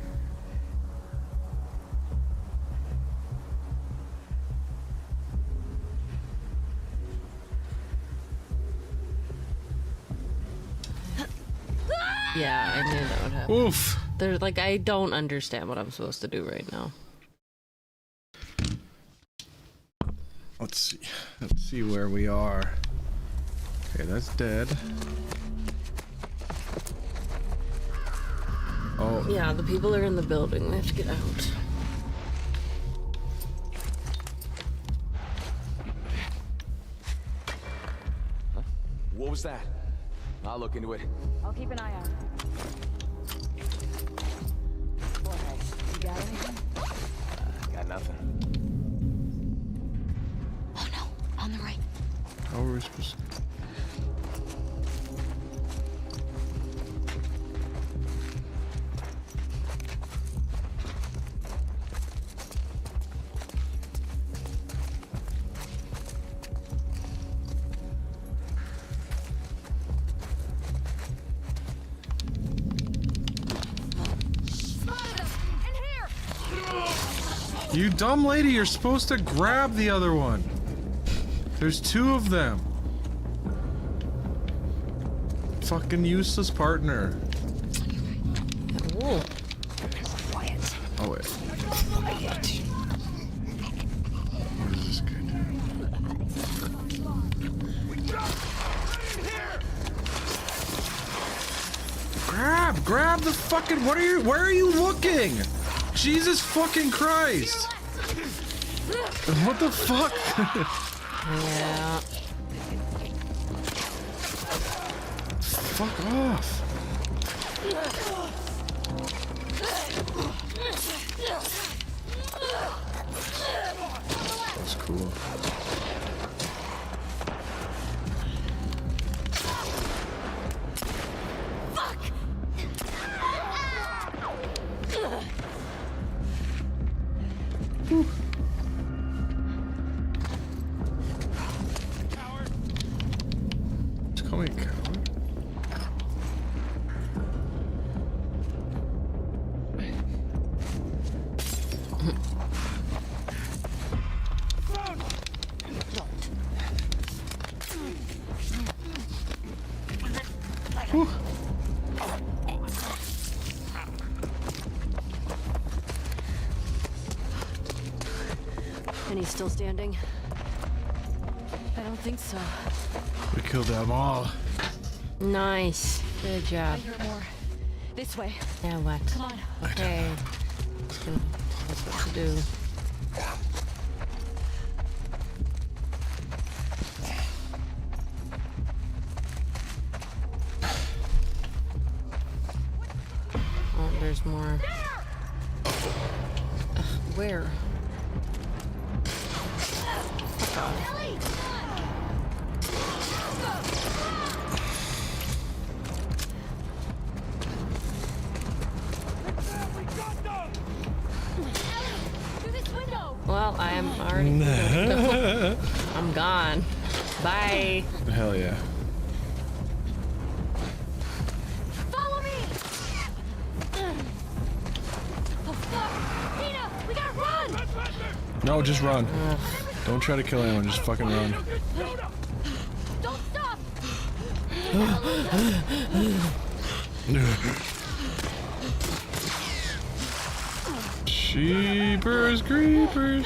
Speaker 5: Yeah, I knew that would happen.
Speaker 1: Oof.
Speaker 5: There's like, I don't understand what I'm supposed to do right now.
Speaker 1: Let's see. Let's see where we are. Okay, that's dead. Oh.
Speaker 5: Yeah, the people are in the building. We have to get out.
Speaker 10: What was that? I'll look into it.
Speaker 9: I'll keep an eye out. Jorge, you got anything?
Speaker 10: Got nothing.
Speaker 2: Oh no, on the right.
Speaker 1: How are we supposed to... You dumb lady, you're supposed to grab the other one. There's two of them. Fucking useless partner.
Speaker 5: Ooh.
Speaker 2: Quiet.
Speaker 1: Oh wait.
Speaker 2: Quiet.
Speaker 1: What is this guy doing? Grab the fucking, where are you looking? Jesus fucking Christ! What the fuck?
Speaker 5: Yeah.
Speaker 1: Fuck off. That's cool. Just call me a coward. Whew.
Speaker 27: And he's still standing? I don't think so.
Speaker 1: We killed them all.
Speaker 5: Nice. Good job.
Speaker 27: I hear more. This way.
Speaker 5: Yeah, what?
Speaker 27: Come on.
Speaker 5: Okay. That's what to do. Oh, there's more. Ugh, where? Fuck off. Well, I am already. I'm gone. Bye.
Speaker 1: Hell yeah.
Speaker 8: Follow me! Oh fuck! Nina, we gotta run!
Speaker 1: No, just run. Don't try to kill anyone, just fucking run.
Speaker 8: Don't stop!
Speaker 1: Sheepers, creepers.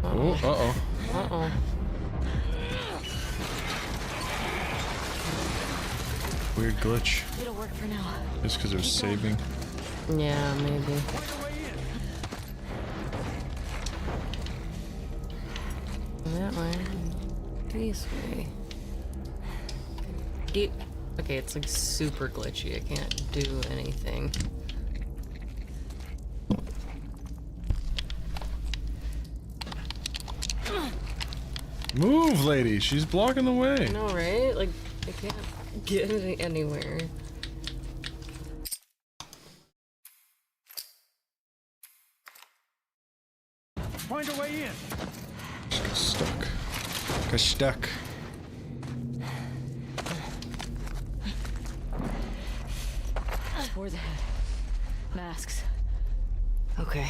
Speaker 1: Oh, uh-oh.
Speaker 5: Uh-oh.
Speaker 1: Weird glitch.
Speaker 27: It'll work for now.
Speaker 1: Just because it was saving.
Speaker 5: Yeah, maybe. That way. This way. Okay, it's like super glitchy. I can't do anything.
Speaker 1: Move, lady. She's blocking the way.
Speaker 5: I know, right? Like, I can't get anywhere.
Speaker 11: Find a way in.
Speaker 1: She got stuck. Got stuck.
Speaker 27: Towards the head. Masks. Okay.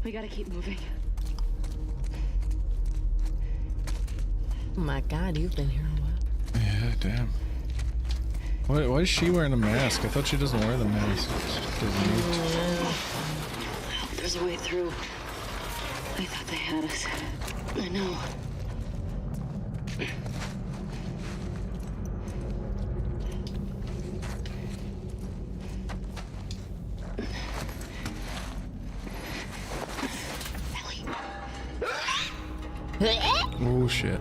Speaker 27: We gotta keep moving.
Speaker 5: Oh my god, you've been here a while.
Speaker 1: Yeah, damn. Why is she wearing a mask? I thought she doesn't wear the mask. She doesn't need to.
Speaker 27: I hope there's a way through. I thought they had us. I know.
Speaker 1: Oh shit.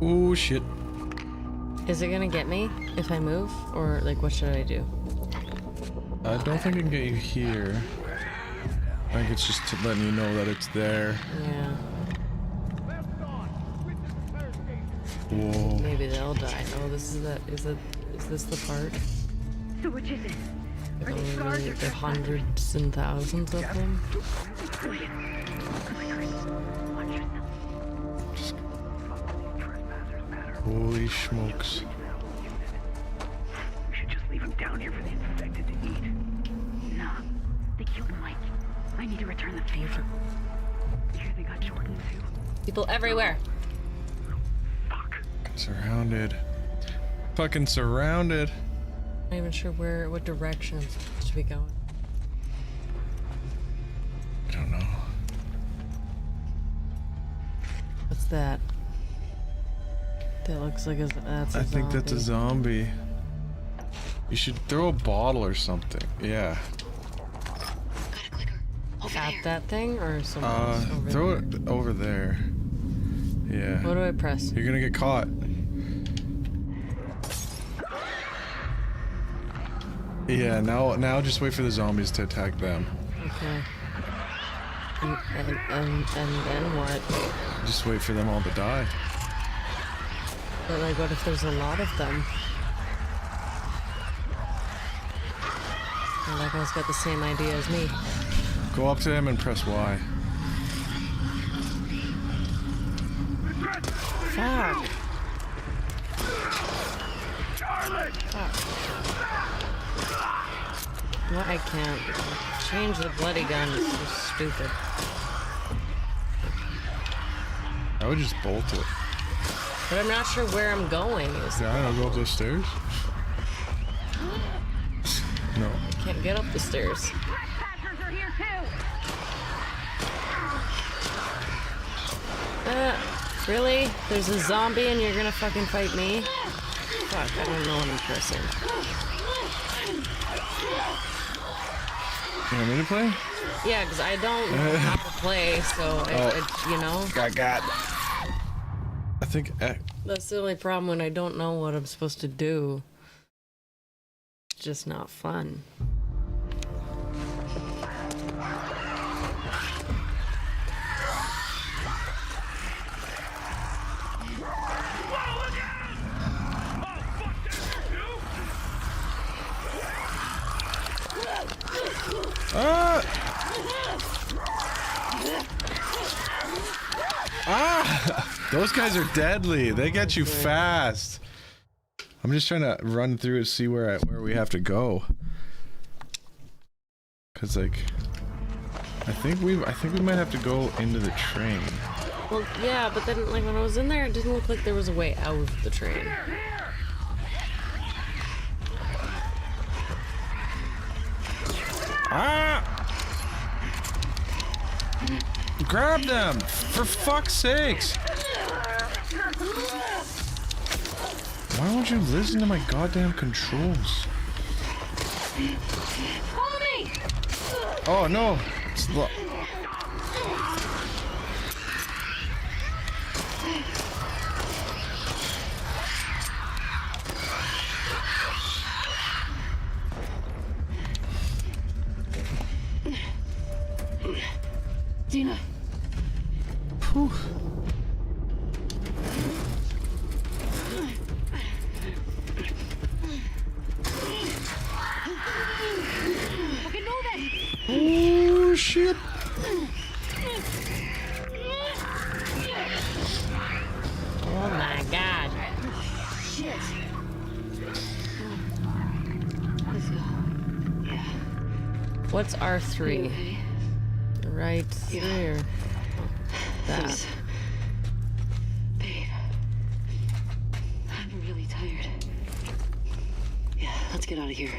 Speaker 1: Oh shit.
Speaker 5: Is it gonna get me if I move? Or, like, what should I do?
Speaker 1: I don't think it can get you here. I think it's just letting you know that it's there.
Speaker 5: Yeah.
Speaker 1: Whoa.
Speaker 5: Maybe they'll die. Oh, this is that. Is this the part?
Speaker 8: So which is it?
Speaker 5: Like, really, the hundreds and thousands of them?
Speaker 1: Holy smokes.
Speaker 8: We should just leave him down here for the infected to eat. No, they killed Mike. I need to return the favor. You hear they got Jordan too?
Speaker 5: People everywhere.
Speaker 1: Surrounded. Fucking surrounded.
Speaker 5: I'm not even sure what direction should we go.
Speaker 1: I don't know.
Speaker 5: What's that? That looks like that's a
Speaker 1: I think that's a zombie. You should throw a bottle or something. Yeah.
Speaker 5: At that thing or somewhere else over
Speaker 1: throw
Speaker 5: there?
Speaker 1: it over there. Yeah.
Speaker 5: What do I press?
Speaker 1: You're gonna get caught. Yeah, now just wait for the zombies to attack them.
Speaker 5: Okay. And then what?
Speaker 1: Just wait for them all to die.
Speaker 5: But, like, what if there's a lot of them? Well, that guy's got the same idea as me.
Speaker 1: Go up to him and press Y.
Speaker 5: Fuck. No, I can't. Change the bloody gun. It's so stupid.
Speaker 1: I would just bolt it.
Speaker 5: But I'm not sure where I'm going.
Speaker 1: Yeah, I don't know, go up those stairs. No.
Speaker 5: I can't get up the stairs. Really? There's a zombie and you're gonna fucking fight me? Fuck, I don't know what I'm pressing.
Speaker 1: You want me to play?
Speaker 5: Yeah, because I don't know how to play, so I you know?
Speaker 1: Got. I think...
Speaker 5: That's the only problem when I don't know what I'm supposed to do. It's just not fun.
Speaker 1: Those guys are deadly. They get you fast. I'm just trying to run through and see where we have to go. Cause like, I think we might have to go into the train.
Speaker 5: Well, yeah, but then like when I was in there, it didn't look like there was a way out of the train.
Speaker 1: Grab them! For fuck's sakes! Why won't you listen to my goddamn controls?
Speaker 2: Follow me!
Speaker 1: Oh no! It's
Speaker 2: Dina.
Speaker 1: Whew.
Speaker 2: Okay, move it!
Speaker 1: Oh shit!
Speaker 5: Oh my god.
Speaker 2: Shit. Let's go. Yeah.
Speaker 5: What's R3?
Speaker 2: Okay.
Speaker 5: Right there. That.
Speaker 2: Thanks. Babe. I'm really tired. Yeah, let's get out of here.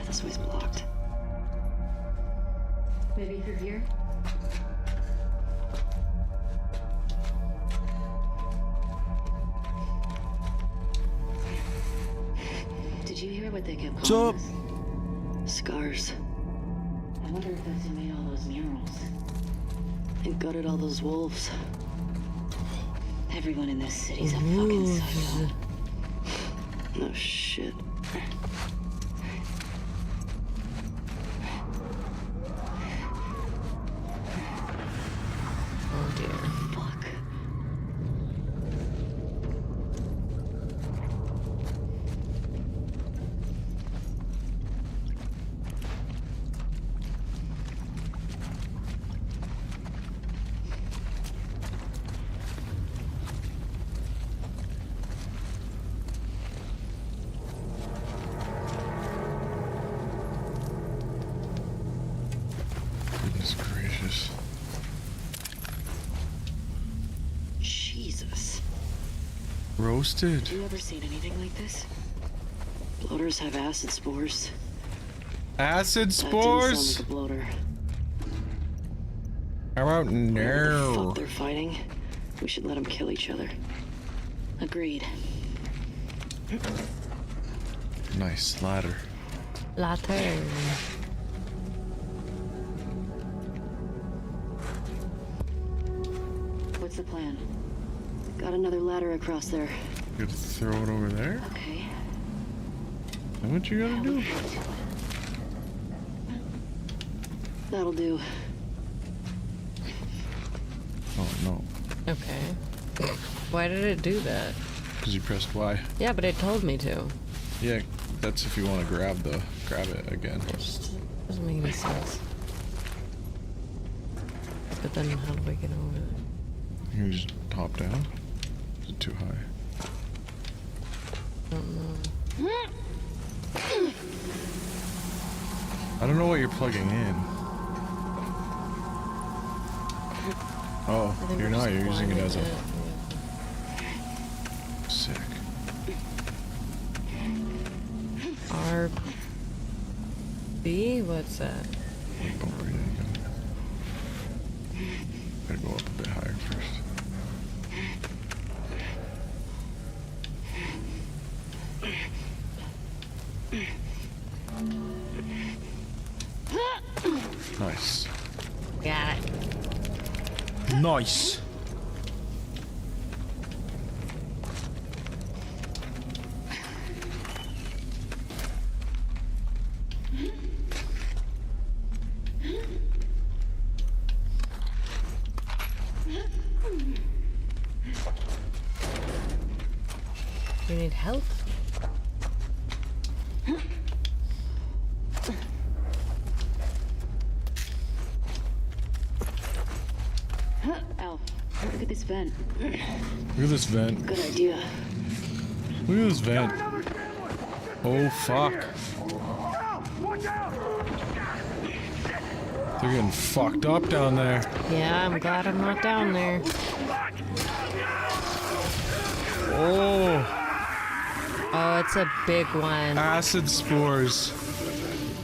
Speaker 2: This way's blocked. Maybe through here? Did you hear what they kept calling us? Scars. I wonder if that's who made all those murals. And gutted all those wolves. Everyone in this city's a fucking psycho. No shit.
Speaker 5: Oh dear.
Speaker 2: Fuck.
Speaker 1: Goodness gracious.
Speaker 2: Jesus.
Speaker 1: Roasted.
Speaker 2: Have you ever seen anything like this? Bloaters have acid spores.
Speaker 1: Acid
Speaker 2: That didn't
Speaker 1: spores?
Speaker 2: sound like a bloater.
Speaker 1: How about
Speaker 2: Whatever the
Speaker 1: no?
Speaker 2: fuck they're fighting, we should let them kill each other. Agreed.
Speaker 1: Nice ladder.
Speaker 5: Latte.
Speaker 2: What's the plan? Got another ladder across there.
Speaker 1: You gotta throw it over there?
Speaker 2: Okay.
Speaker 1: Then what you gotta do?
Speaker 2: That'll do.
Speaker 1: Oh no.
Speaker 5: Okay. Why did it do that?
Speaker 1: Because you pressed Y.
Speaker 5: Yeah, but it told me to.
Speaker 1: Yeah, that's if you want to grab it again.
Speaker 5: Doesn't make any sense. But then how do I get over it?
Speaker 1: You can just hop down. Is it too high?
Speaker 5: I don't know.
Speaker 1: I don't know what you're plugging in. Oh,
Speaker 5: I think
Speaker 1: you're
Speaker 5: we're
Speaker 1: not.
Speaker 5: just
Speaker 1: You're using it
Speaker 5: blinding
Speaker 1: as a...
Speaker 5: it,
Speaker 1: Sick.
Speaker 5: yeah. RB? What's that?
Speaker 1: Oh, there you go. Gotta go up a bit higher first. Nice.
Speaker 5: Got it.
Speaker 1: Nice.
Speaker 5: You need help?
Speaker 2: Al, look at this vent.
Speaker 1: Look at this vent.
Speaker 2: Good idea.
Speaker 1: Look at this vent. Oh fuck. They're getting fucked up down there.
Speaker 5: Yeah, I'm glad I'm not down there.
Speaker 1: Oh.
Speaker 5: Oh, it's a big one.
Speaker 1: Acid spores.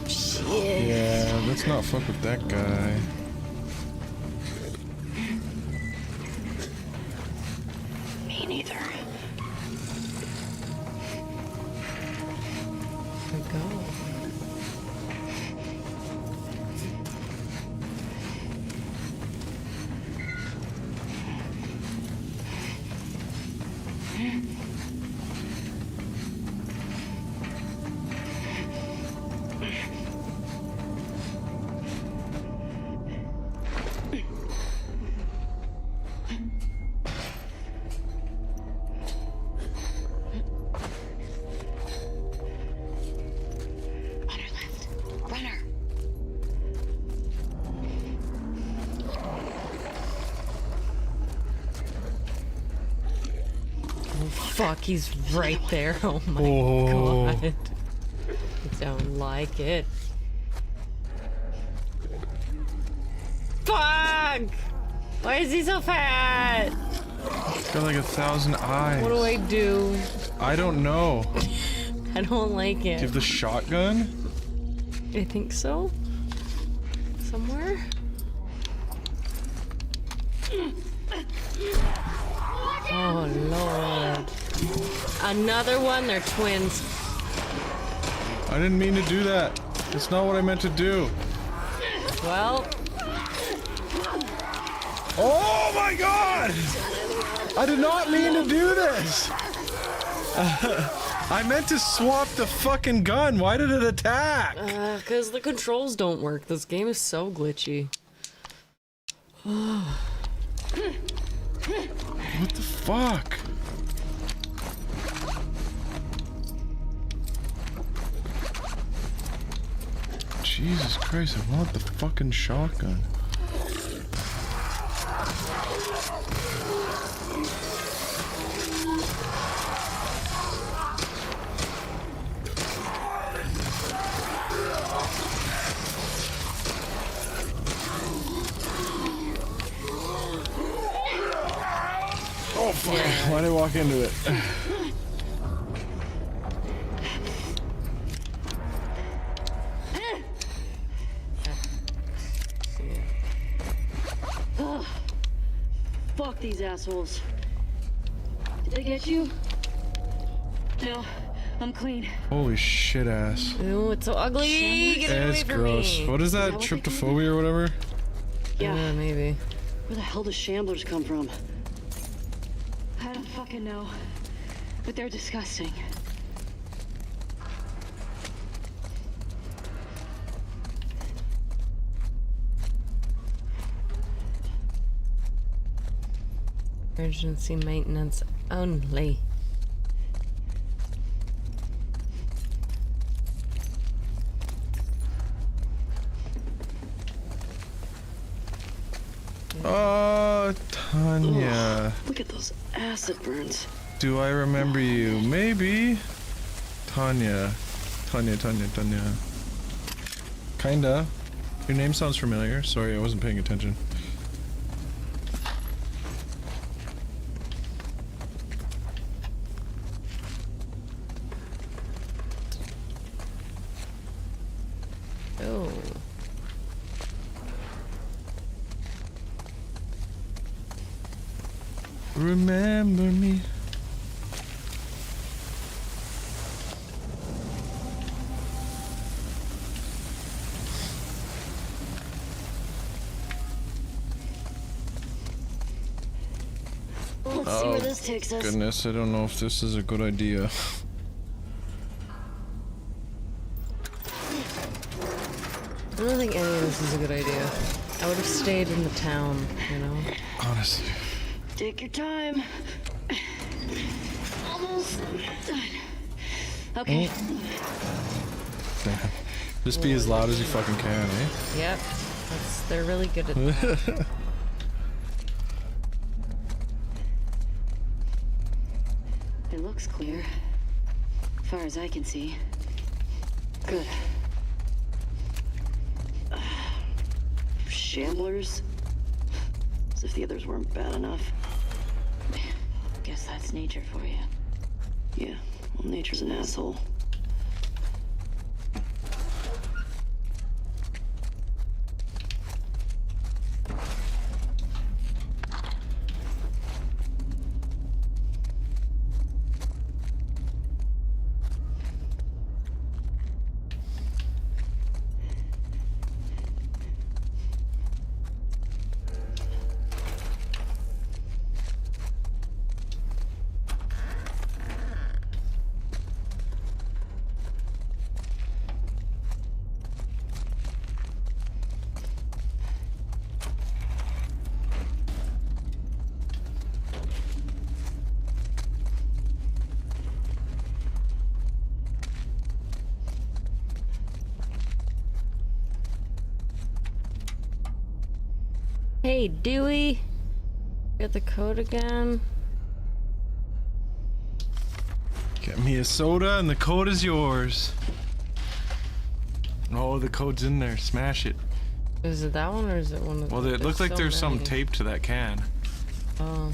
Speaker 5: Shit.
Speaker 1: Yeah, let's not fuck with that guy.
Speaker 27: Me neither.
Speaker 5: Here we go. Fuck, he's right there. Oh my god. I don't like it. Fuck! Why is he so fat?
Speaker 1: He's got like 1,000 eyes.
Speaker 5: What do I do?
Speaker 1: I don't know.
Speaker 5: I don't like it.
Speaker 1: Do you have the shotgun?
Speaker 5: I think so. Somewhere? Oh lord. Another one? They're twins.
Speaker 1: I didn't mean to do that. That's not what I meant to do.
Speaker 5: Well.
Speaker 1: Oh my god! I did not mean to do this! I meant to swap the fucking gun. Why did it attack?
Speaker 5: Because the controls don't work. This game is so glitchy.
Speaker 1: What the fuck? Jesus Christ, I want the fucking shotgun. Oh fuck, yeah. Why did I walk into it?
Speaker 27: Fuck these assholes. Did they get you? No, I'm clean.
Speaker 1: Holy shit ass.
Speaker 5: Ew, it's so ugly. Get it away
Speaker 1: It's
Speaker 5: from
Speaker 1: gross.
Speaker 5: me.
Speaker 1: What is that? Tryptophobia or whatever?
Speaker 27: Yeah,
Speaker 5: maybe.
Speaker 27: Where the hell do shamblers come from? I don't fucking know. But they're disgusting.
Speaker 5: Emergency maintenance only.
Speaker 1: Oh, Tanya.
Speaker 27: Look at those acid burns.
Speaker 1: Do I remember you? Maybe. Tanya. Tanya. Kinda. Your name sounds familiar. Sorry, I wasn't paying attention.
Speaker 5: Oh.
Speaker 1: Remember me.
Speaker 27: Let's see where this takes us.
Speaker 1: Goodness, I don't know if this is a good idea.
Speaker 5: I don't think any of this is a good idea. I would have stayed in the town, you know?
Speaker 1: Honestly.
Speaker 27: Take your time. Almost done. Okay.
Speaker 1: Just be as loud as you fucking can, eh?
Speaker 5: Yep. They're really good at that.
Speaker 27: It looks clear. As far as I can see. Good. Shamblers? As if the others weren't bad enough. Guess that's nature for you.
Speaker 2: Yeah, well, nature's an asshole.
Speaker 5: Hey, Dewey. Got the code again?
Speaker 1: Get me a soda and the code is yours. Oh, the code's in there. Smash it.
Speaker 5: Is it that one or is it one of the...
Speaker 1: Well, it looked like there's some tape to that can.
Speaker 5: Oh.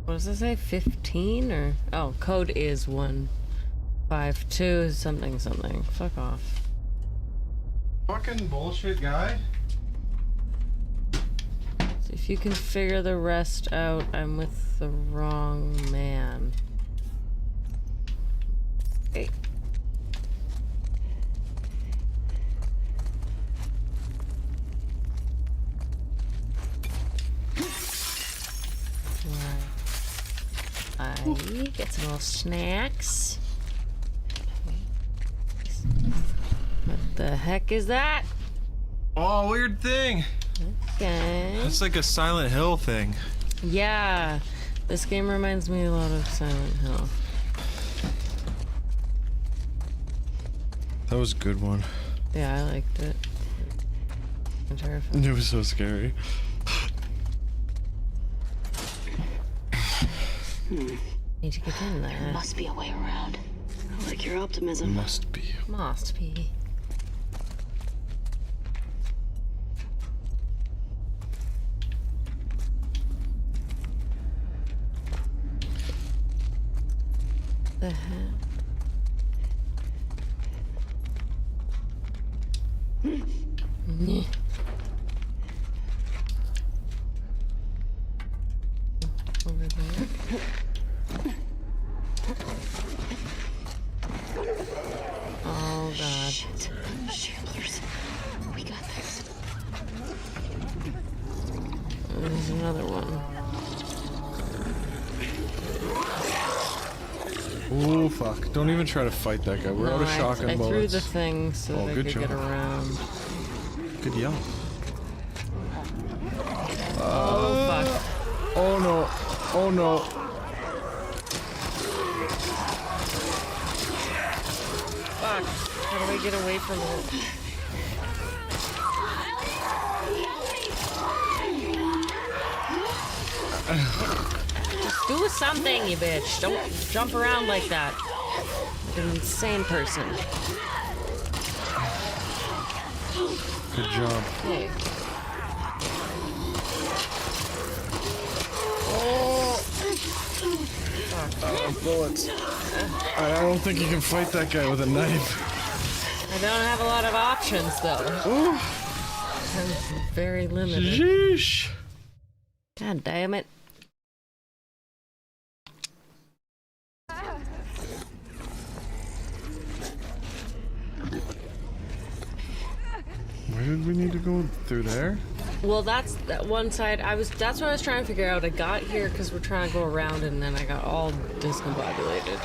Speaker 5: What does it say? 15 or? Oh, code is 152 something something. Fuck off.
Speaker 1: Fucking bullshit guy.
Speaker 5: So if you can figure the rest out, I'm with the wrong man. Hey. Get some little snacks. What the heck is that?
Speaker 1: Oh, weird thing.
Speaker 5: Okay.
Speaker 1: That's like a Silent Hill thing.
Speaker 5: Yeah. This game reminds me a lot of Silent Hill.
Speaker 1: That was a good one.
Speaker 5: Yeah, I liked it. I'm terrified.
Speaker 1: It was so scary.
Speaker 5: Need to get in there.
Speaker 2: There must be a way around. I like your optimism.
Speaker 1: Must be.
Speaker 5: Must be. The heck? Yeah. Over there. Oh god.
Speaker 2: Shit. Shamblers. We got this.
Speaker 5: There's another one.
Speaker 1: Oh fuck. Don't even try to fight that guy. We're out of shotgun bullets.
Speaker 5: I threw the thing so that I
Speaker 1: good
Speaker 5: could
Speaker 1: job.
Speaker 5: get around.
Speaker 1: Good yell.
Speaker 5: Oh fuck.
Speaker 1: Oh no. Oh no.
Speaker 5: Fuck. How do I get away from it? Just do something, you bitch. Don't jump around like that. You're an insane person.
Speaker 1: Good job.
Speaker 5: Hey.
Speaker 1: Bullets. I don't think you can fight that guy with a knife.
Speaker 5: I don't have a lot of options, though.
Speaker 1: Ooh.
Speaker 5: I'm very limited.
Speaker 1: Sheesh.
Speaker 5: God damn it.
Speaker 1: Where did we need to go? Through there?
Speaker 5: Well, that's that one side. That's what I was trying to figure out. I got here because we're trying to go around, and then I got all discombobulated.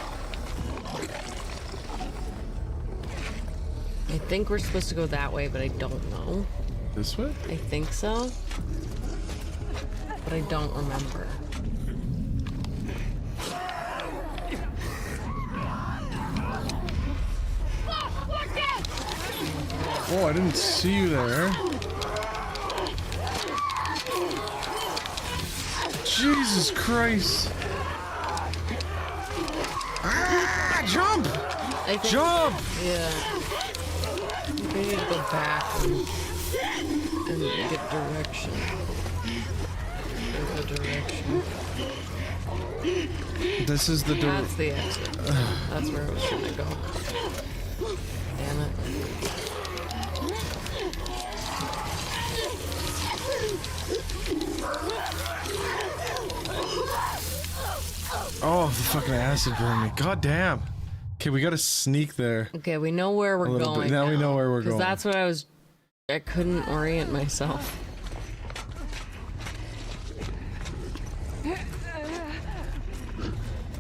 Speaker 5: I think we're supposed to go that way, but I don't know.
Speaker 1: This way?
Speaker 5: I think so. But I don't remember.
Speaker 1: Oh, I didn't see you there. Jesus Christ. Ah, jump! Jump!
Speaker 5: Yeah. We need to go back and get direction. There's a direction.
Speaker 1: This is the
Speaker 5: That's the exit. That's where I was gonna go. Damn it.
Speaker 1: Oh, the fucking acid burned me. God damn. Okay, we gotta sneak there.
Speaker 5: Okay, we know where we're going.
Speaker 1: Now we know where we're going.
Speaker 5: That's what I couldn't orient myself.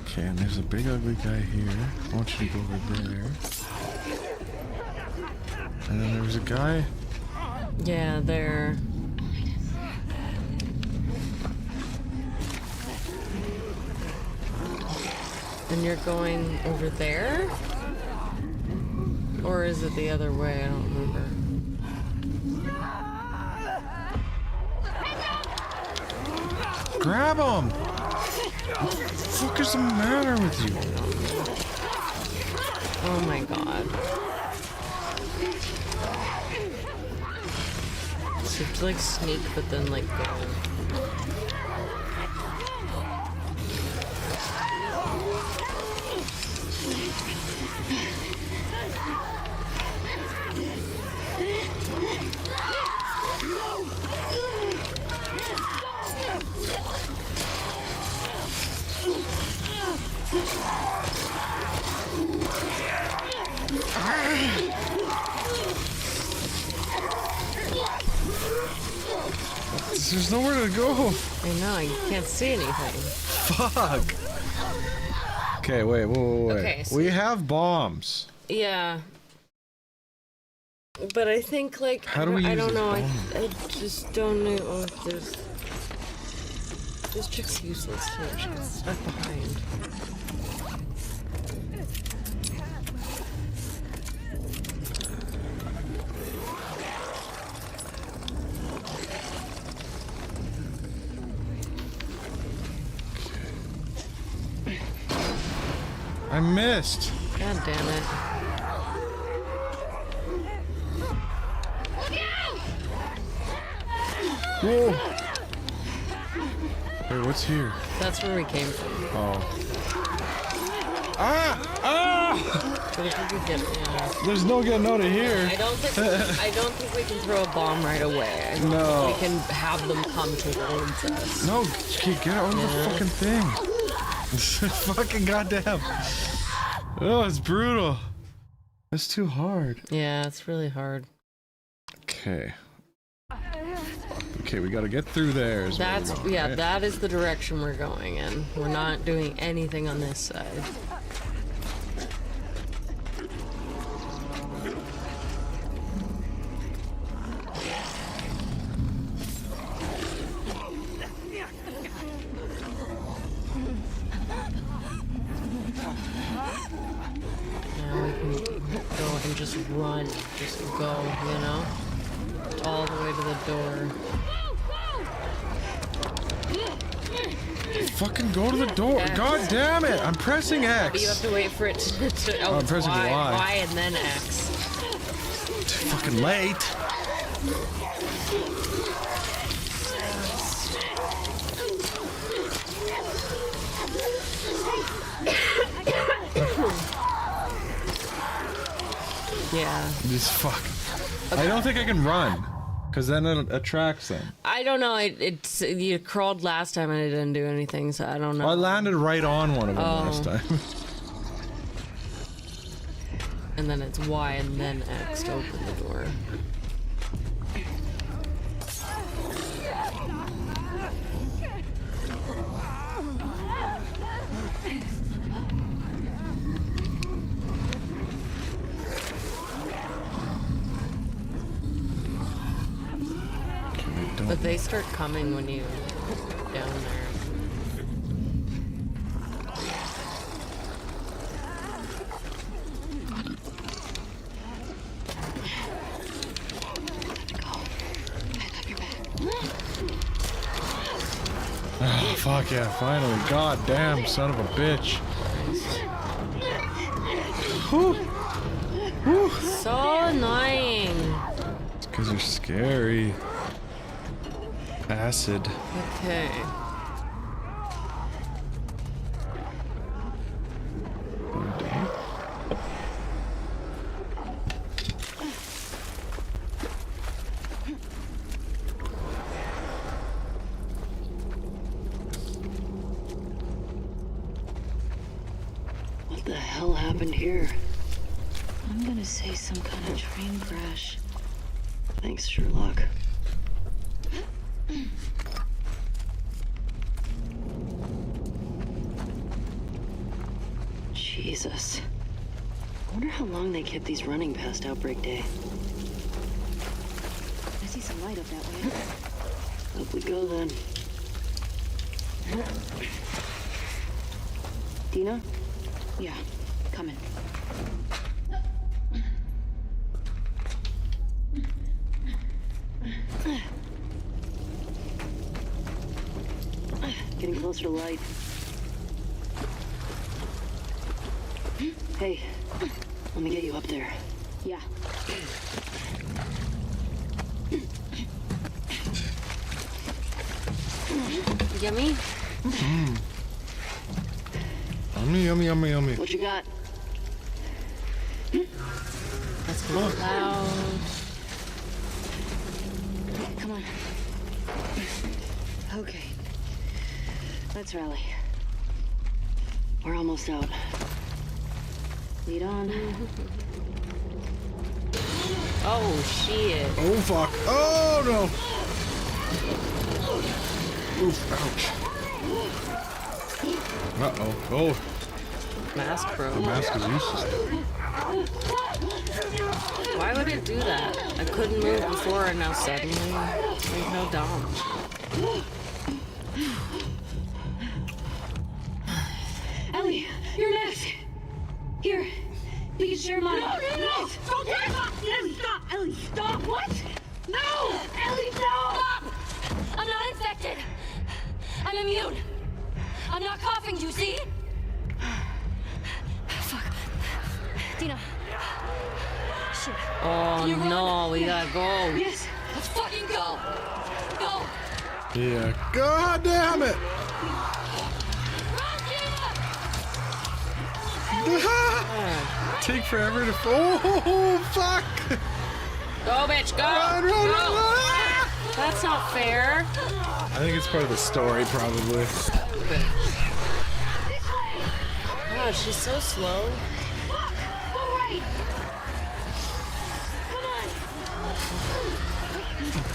Speaker 1: Okay, and there's a big ugly guy here. I want you to go over there. And then there was a guy.
Speaker 5: Yeah, there. And you're going over there? Or is it the other way? I don't remember.
Speaker 1: Grab him! What the fuck is the matter with you?
Speaker 5: Oh my god. So you have to like sneak but then like go.
Speaker 1: There's nowhere to go.
Speaker 5: I know, you can't see anything.
Speaker 1: Fuck. Okay, wait.
Speaker 5: Okay, so
Speaker 1: we have bombs.
Speaker 5: Yeah. But I think like
Speaker 1: How do we use
Speaker 5: I don't
Speaker 1: this
Speaker 5: know.
Speaker 1: bomb?
Speaker 5: I just don't know if there's. This chick's useless too. She gets stuck behind.
Speaker 1: I missed.
Speaker 5: God damn it.
Speaker 1: Whoa. Wait, what's here?
Speaker 5: That's where we came from.
Speaker 1: Oh. Ah! Ah!
Speaker 5: But if we could get, yeah.
Speaker 1: There's no getting out of here.
Speaker 5: I don't think we can throw a bomb right away. I
Speaker 1: No.
Speaker 5: think we can have them come towards us.
Speaker 1: No, okay, get out of the fucking thing. Fucking goddamn. Oh, it's brutal. It's too hard.
Speaker 5: Yeah, it's really hard.
Speaker 1: Okay. Okay, we gotta get through there.
Speaker 5: That's yeah, that is the direction we're going in. We're not doing anything on this side. Now we can go and just run, just go, you know, all the way to the door.
Speaker 1: Fucking go to the door.
Speaker 5: X.
Speaker 1: God damn it. I'm pressing X.
Speaker 5: But you have to wait for it to
Speaker 1: Oh, I'm pressing Y.
Speaker 5: Y and then X.
Speaker 1: It's fucking late.
Speaker 5: Yeah.
Speaker 1: This fuck. I don't think I can run. Because then it attracts them.
Speaker 5: I don't know. It's you crawled last time and it didn't do anything, so I don't know.
Speaker 1: I landed right on one of them last time.
Speaker 5: And then it's Y and then X to open the door. But they start coming when you down there.
Speaker 1: fuck yeah, finally. God damn, son of a bitch. Whew. Whew.
Speaker 5: So annoying.
Speaker 1: It's because you're scary. Acid.
Speaker 5: Okay.
Speaker 2: What the hell happened here? I'm gonna say some kind of train crash. Thanks, Sherlock. Jesus. I wonder how long they kept these running past outbreak day. I see some light up that way. Up we go then. Dina? Yeah, coming. Getting closer to light. Hey, let me get you up there. Yeah.
Speaker 5: Yummy?
Speaker 1: Mm. Yummy, yummy, yummy, yummy.
Speaker 2: What you got?
Speaker 5: That's loud.
Speaker 2: Come on. Okay. Let's rally. We're almost out. Lead on.
Speaker 5: Oh shit.
Speaker 1: Oh fuck. Oh no. Oof, ouch. Uh-oh. Oh.
Speaker 5: Mask broke.
Speaker 1: The mask is useless.
Speaker 5: Why would it do that? I couldn't move before and now suddenly there's no dom.
Speaker 2: Ellie, your mask! Here, we can share mine. No! Don't take it! Ellie, stop! Ellie, stop! What? No! Ellie, no! Stop! I'm not infected! I'm immune! I'm not coughing, do you see? Fuck. Dina. Shit.
Speaker 5: Oh no, we gotta go.
Speaker 2: Yes, let's fucking go! Go!
Speaker 1: Yeah. God damn it! Take forever to. Oh, fuck!
Speaker 5: Go, bitch, go!
Speaker 1: Run, run,
Speaker 5: go.
Speaker 1: run, run.
Speaker 5: That's not fair.
Speaker 1: I think it's part of the story, probably.
Speaker 5: God, she's so slow.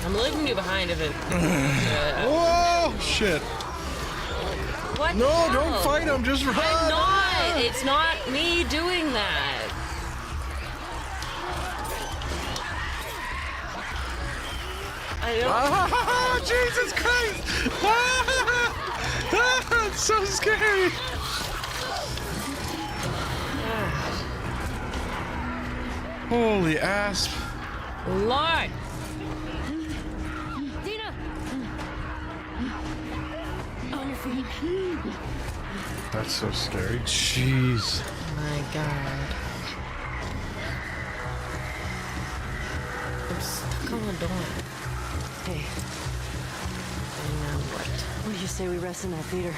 Speaker 5: I'm leaving you behind if it.
Speaker 1: Whoa! Shit.
Speaker 5: What?
Speaker 1: No,
Speaker 5: the hell?
Speaker 1: don't fight him. Just run.
Speaker 5: I'm not. It's not me doing that. I don't.
Speaker 1: Oh, Jesus Christ! It's so scary. Holy asp.
Speaker 5: Lord.
Speaker 2: Dina! On your feet.
Speaker 1: That's so scary. Jeez.
Speaker 5: My God. I'm stuck on the door.
Speaker 2: Hey.
Speaker 5: Now what?
Speaker 2: What do you say we rest in that theater?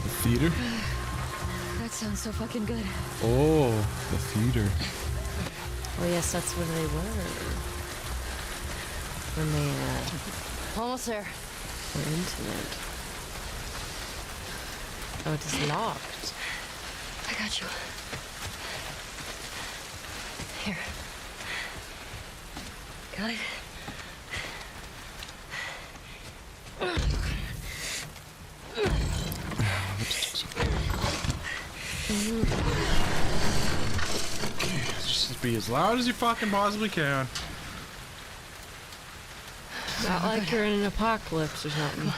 Speaker 1: The theater?
Speaker 2: That sounds so fucking good.
Speaker 1: Oh, the theater.
Speaker 5: Oh yes, that's where they were. When they
Speaker 2: Almost there.
Speaker 5: were intimate. Oh, it is locked.
Speaker 2: I got you. Here. Got it?
Speaker 1: Just be as loud as you fucking possibly can.
Speaker 5: Not like you're in an apocalypse or something.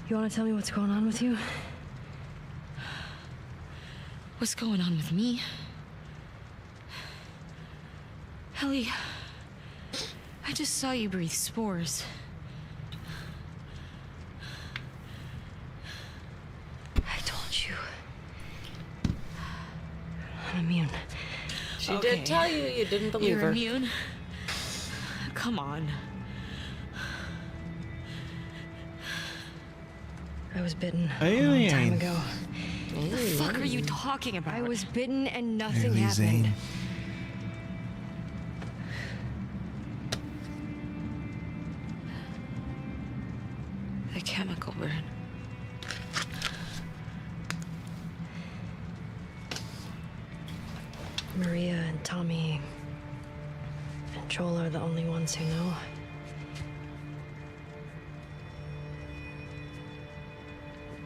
Speaker 2: You want to tell me what's going on with you?
Speaker 27: What's going on with me? Ellie, I just saw you breathe spores.
Speaker 2: I told you. I'm immune.
Speaker 5: She did tell you, you didn't believe
Speaker 27: You're
Speaker 5: her.
Speaker 27: immune? Come on.
Speaker 2: I was bitten a long
Speaker 1: Alien.
Speaker 2: time ago.
Speaker 27: What the fuck are you talking about?
Speaker 2: I was bitten and nothing
Speaker 1: Haley
Speaker 2: happened.
Speaker 1: Zane.
Speaker 27: The chemical burn.
Speaker 2: Maria and Tommy and Joel are the only ones who know.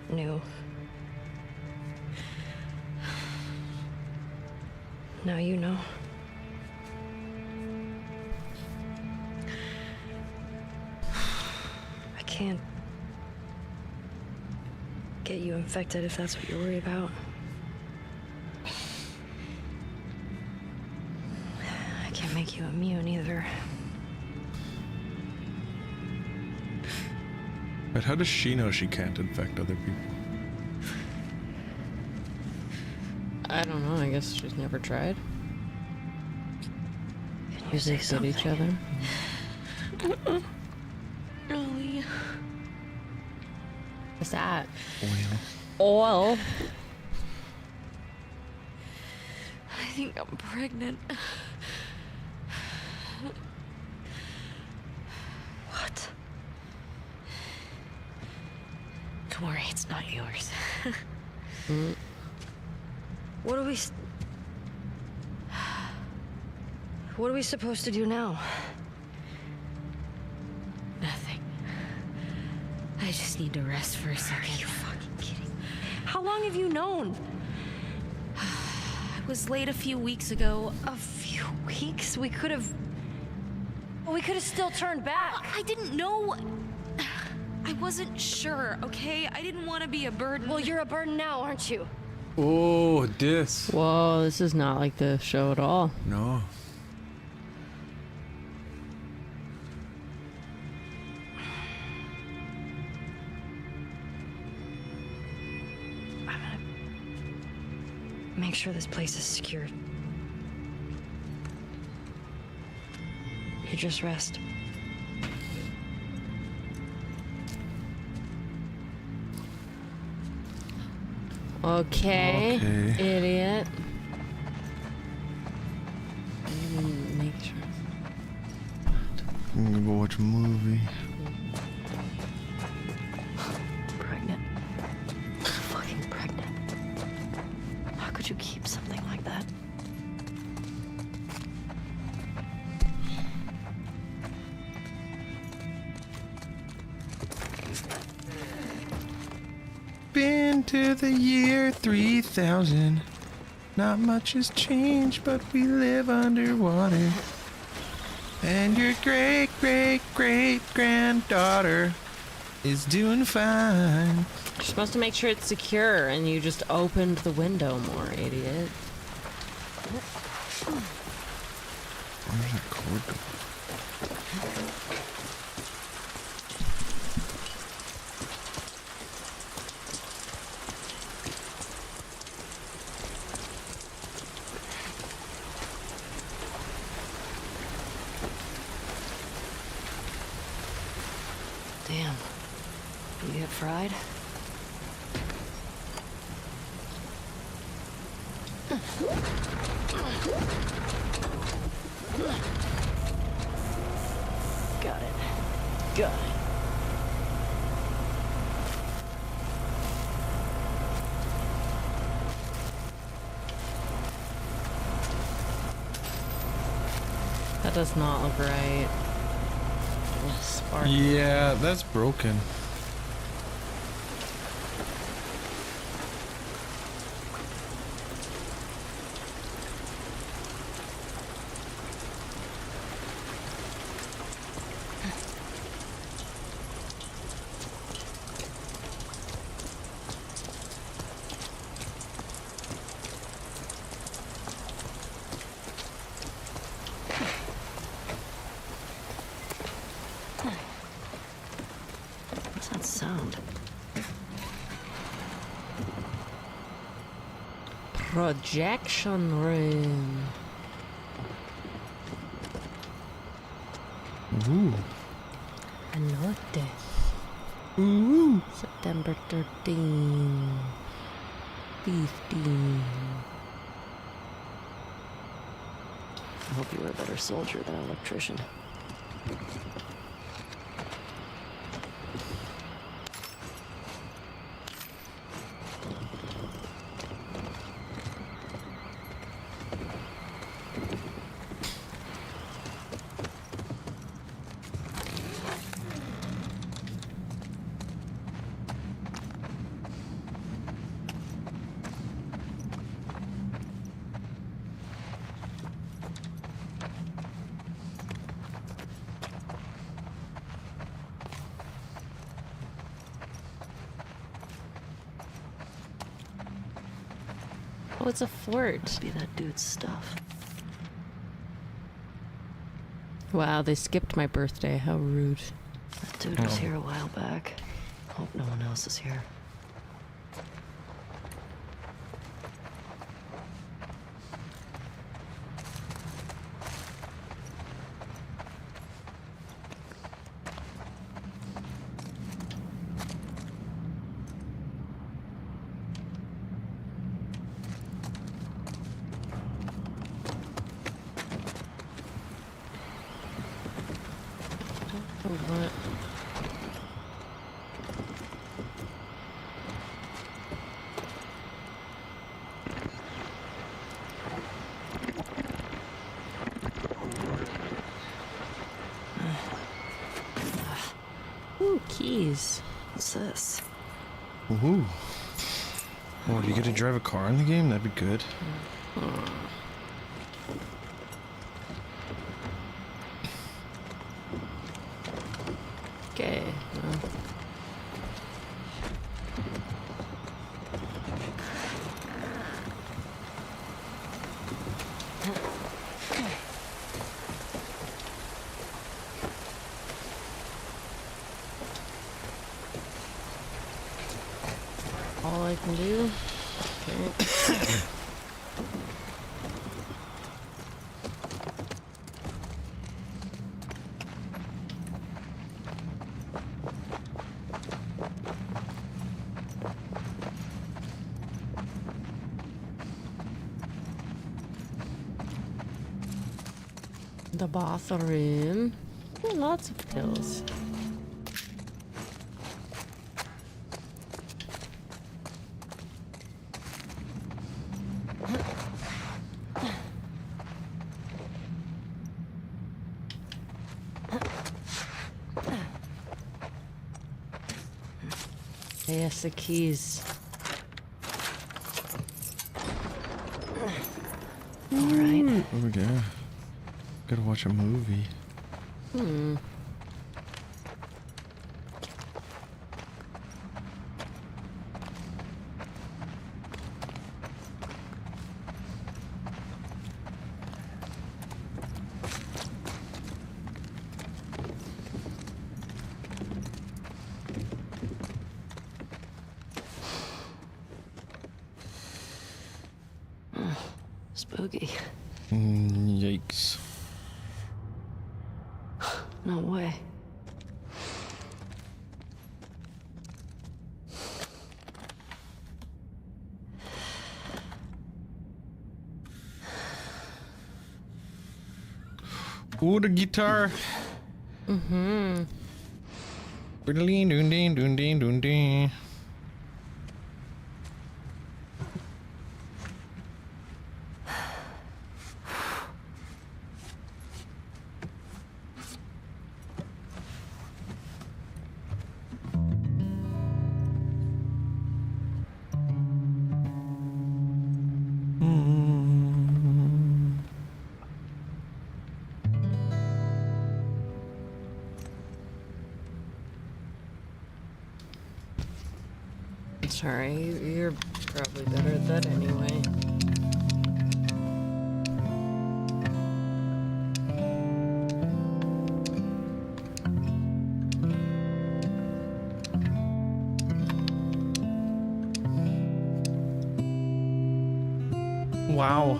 Speaker 2: Knew. Now you know. I can't get you infected if that's what you're worried about. I can't make you immune either.
Speaker 1: But how does she know she can't infect other people?
Speaker 5: I don't know. I guess she's never tried.
Speaker 2: Can you say
Speaker 5: At
Speaker 2: something?
Speaker 5: each other.
Speaker 27: Ellie.
Speaker 5: What's that?
Speaker 1: Oil.
Speaker 5: Oil.
Speaker 27: I think I'm pregnant.
Speaker 2: What?
Speaker 27: Don't worry, it's not yours.
Speaker 2: What are we... What are we supposed to do now?
Speaker 27: Nothing. I just need to rest for a second.
Speaker 2: Are you fucking kidding me? How long have you known?
Speaker 27: I was late a few weeks ago.
Speaker 2: A few weeks? We could have still turned back.
Speaker 27: I didn't know. I wasn't sure, okay? I didn't want to be a burden.
Speaker 2: Well, you're a burden now, aren't you?
Speaker 1: Oh, this.
Speaker 5: Whoa, this is not like the show at all.
Speaker 1: No.
Speaker 2: I'm gonna make sure this place is secured. You just rest.
Speaker 5: Okay,
Speaker 1: Okay.
Speaker 5: idiot. Make sure.
Speaker 1: I'm gonna go watch a movie.
Speaker 2: Pregnant. Fucking pregnant. How could you keep something like that?
Speaker 1: Been to the year 3000. Not much has changed, but we live underwater. And your great great great granddaughter is doing fine.
Speaker 5: You're supposed to make sure it's secure, and you just opened the window more, idiot.
Speaker 1: Where's that cord go?
Speaker 2: Damn. You get fried? Got it. Got it.
Speaker 5: That does not look right. Spark.
Speaker 1: Yeah, that's broken.
Speaker 27: that sound?
Speaker 5: Projection room.
Speaker 1: Ooh.
Speaker 5: Anote.
Speaker 1: Ooh.
Speaker 5: September 13. 15.
Speaker 27: I hope you were a better soldier than an electrician.
Speaker 5: Oh, it's a fort.
Speaker 27: Must be that dude's stuff.
Speaker 5: Wow, they skipped my birthday. How rude.
Speaker 27: That dude was here a while back. Hope no one else is here.
Speaker 5: What? Ooh, keys.
Speaker 27: What's this?
Speaker 1: Ooh. Oh, do you get to drive a car in the game? That'd be good.
Speaker 5: Okay. Well. All I can do. Okay. The bathroom. Oh, lots of pills. Yes, the keys.
Speaker 27: All right.
Speaker 1: Oh yeah. Gotta watch a movie.
Speaker 5: Hmm.
Speaker 27: Spooky.
Speaker 1: Yikes.
Speaker 27: No way.
Speaker 1: Ooh, the guitar.
Speaker 5: Mm-hmm.
Speaker 1: Doon ding doon ding doon ding.
Speaker 5: Sorry, you're probably better at that anyway.
Speaker 1: Wow.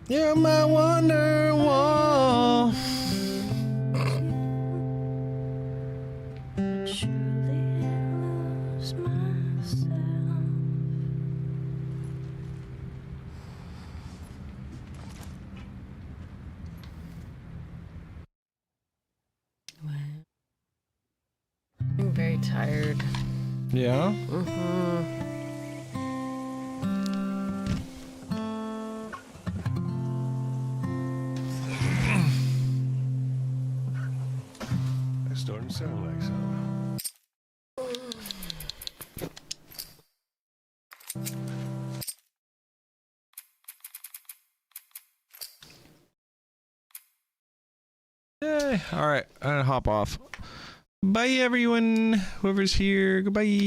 Speaker 1: You're my wonder wall.
Speaker 5: I'm very tired.
Speaker 1: Yeah?
Speaker 10: That's starting to sound like something.
Speaker 1: All right, I'm gonna hop off. Bye, everyone. Whoever's here. Goodbye.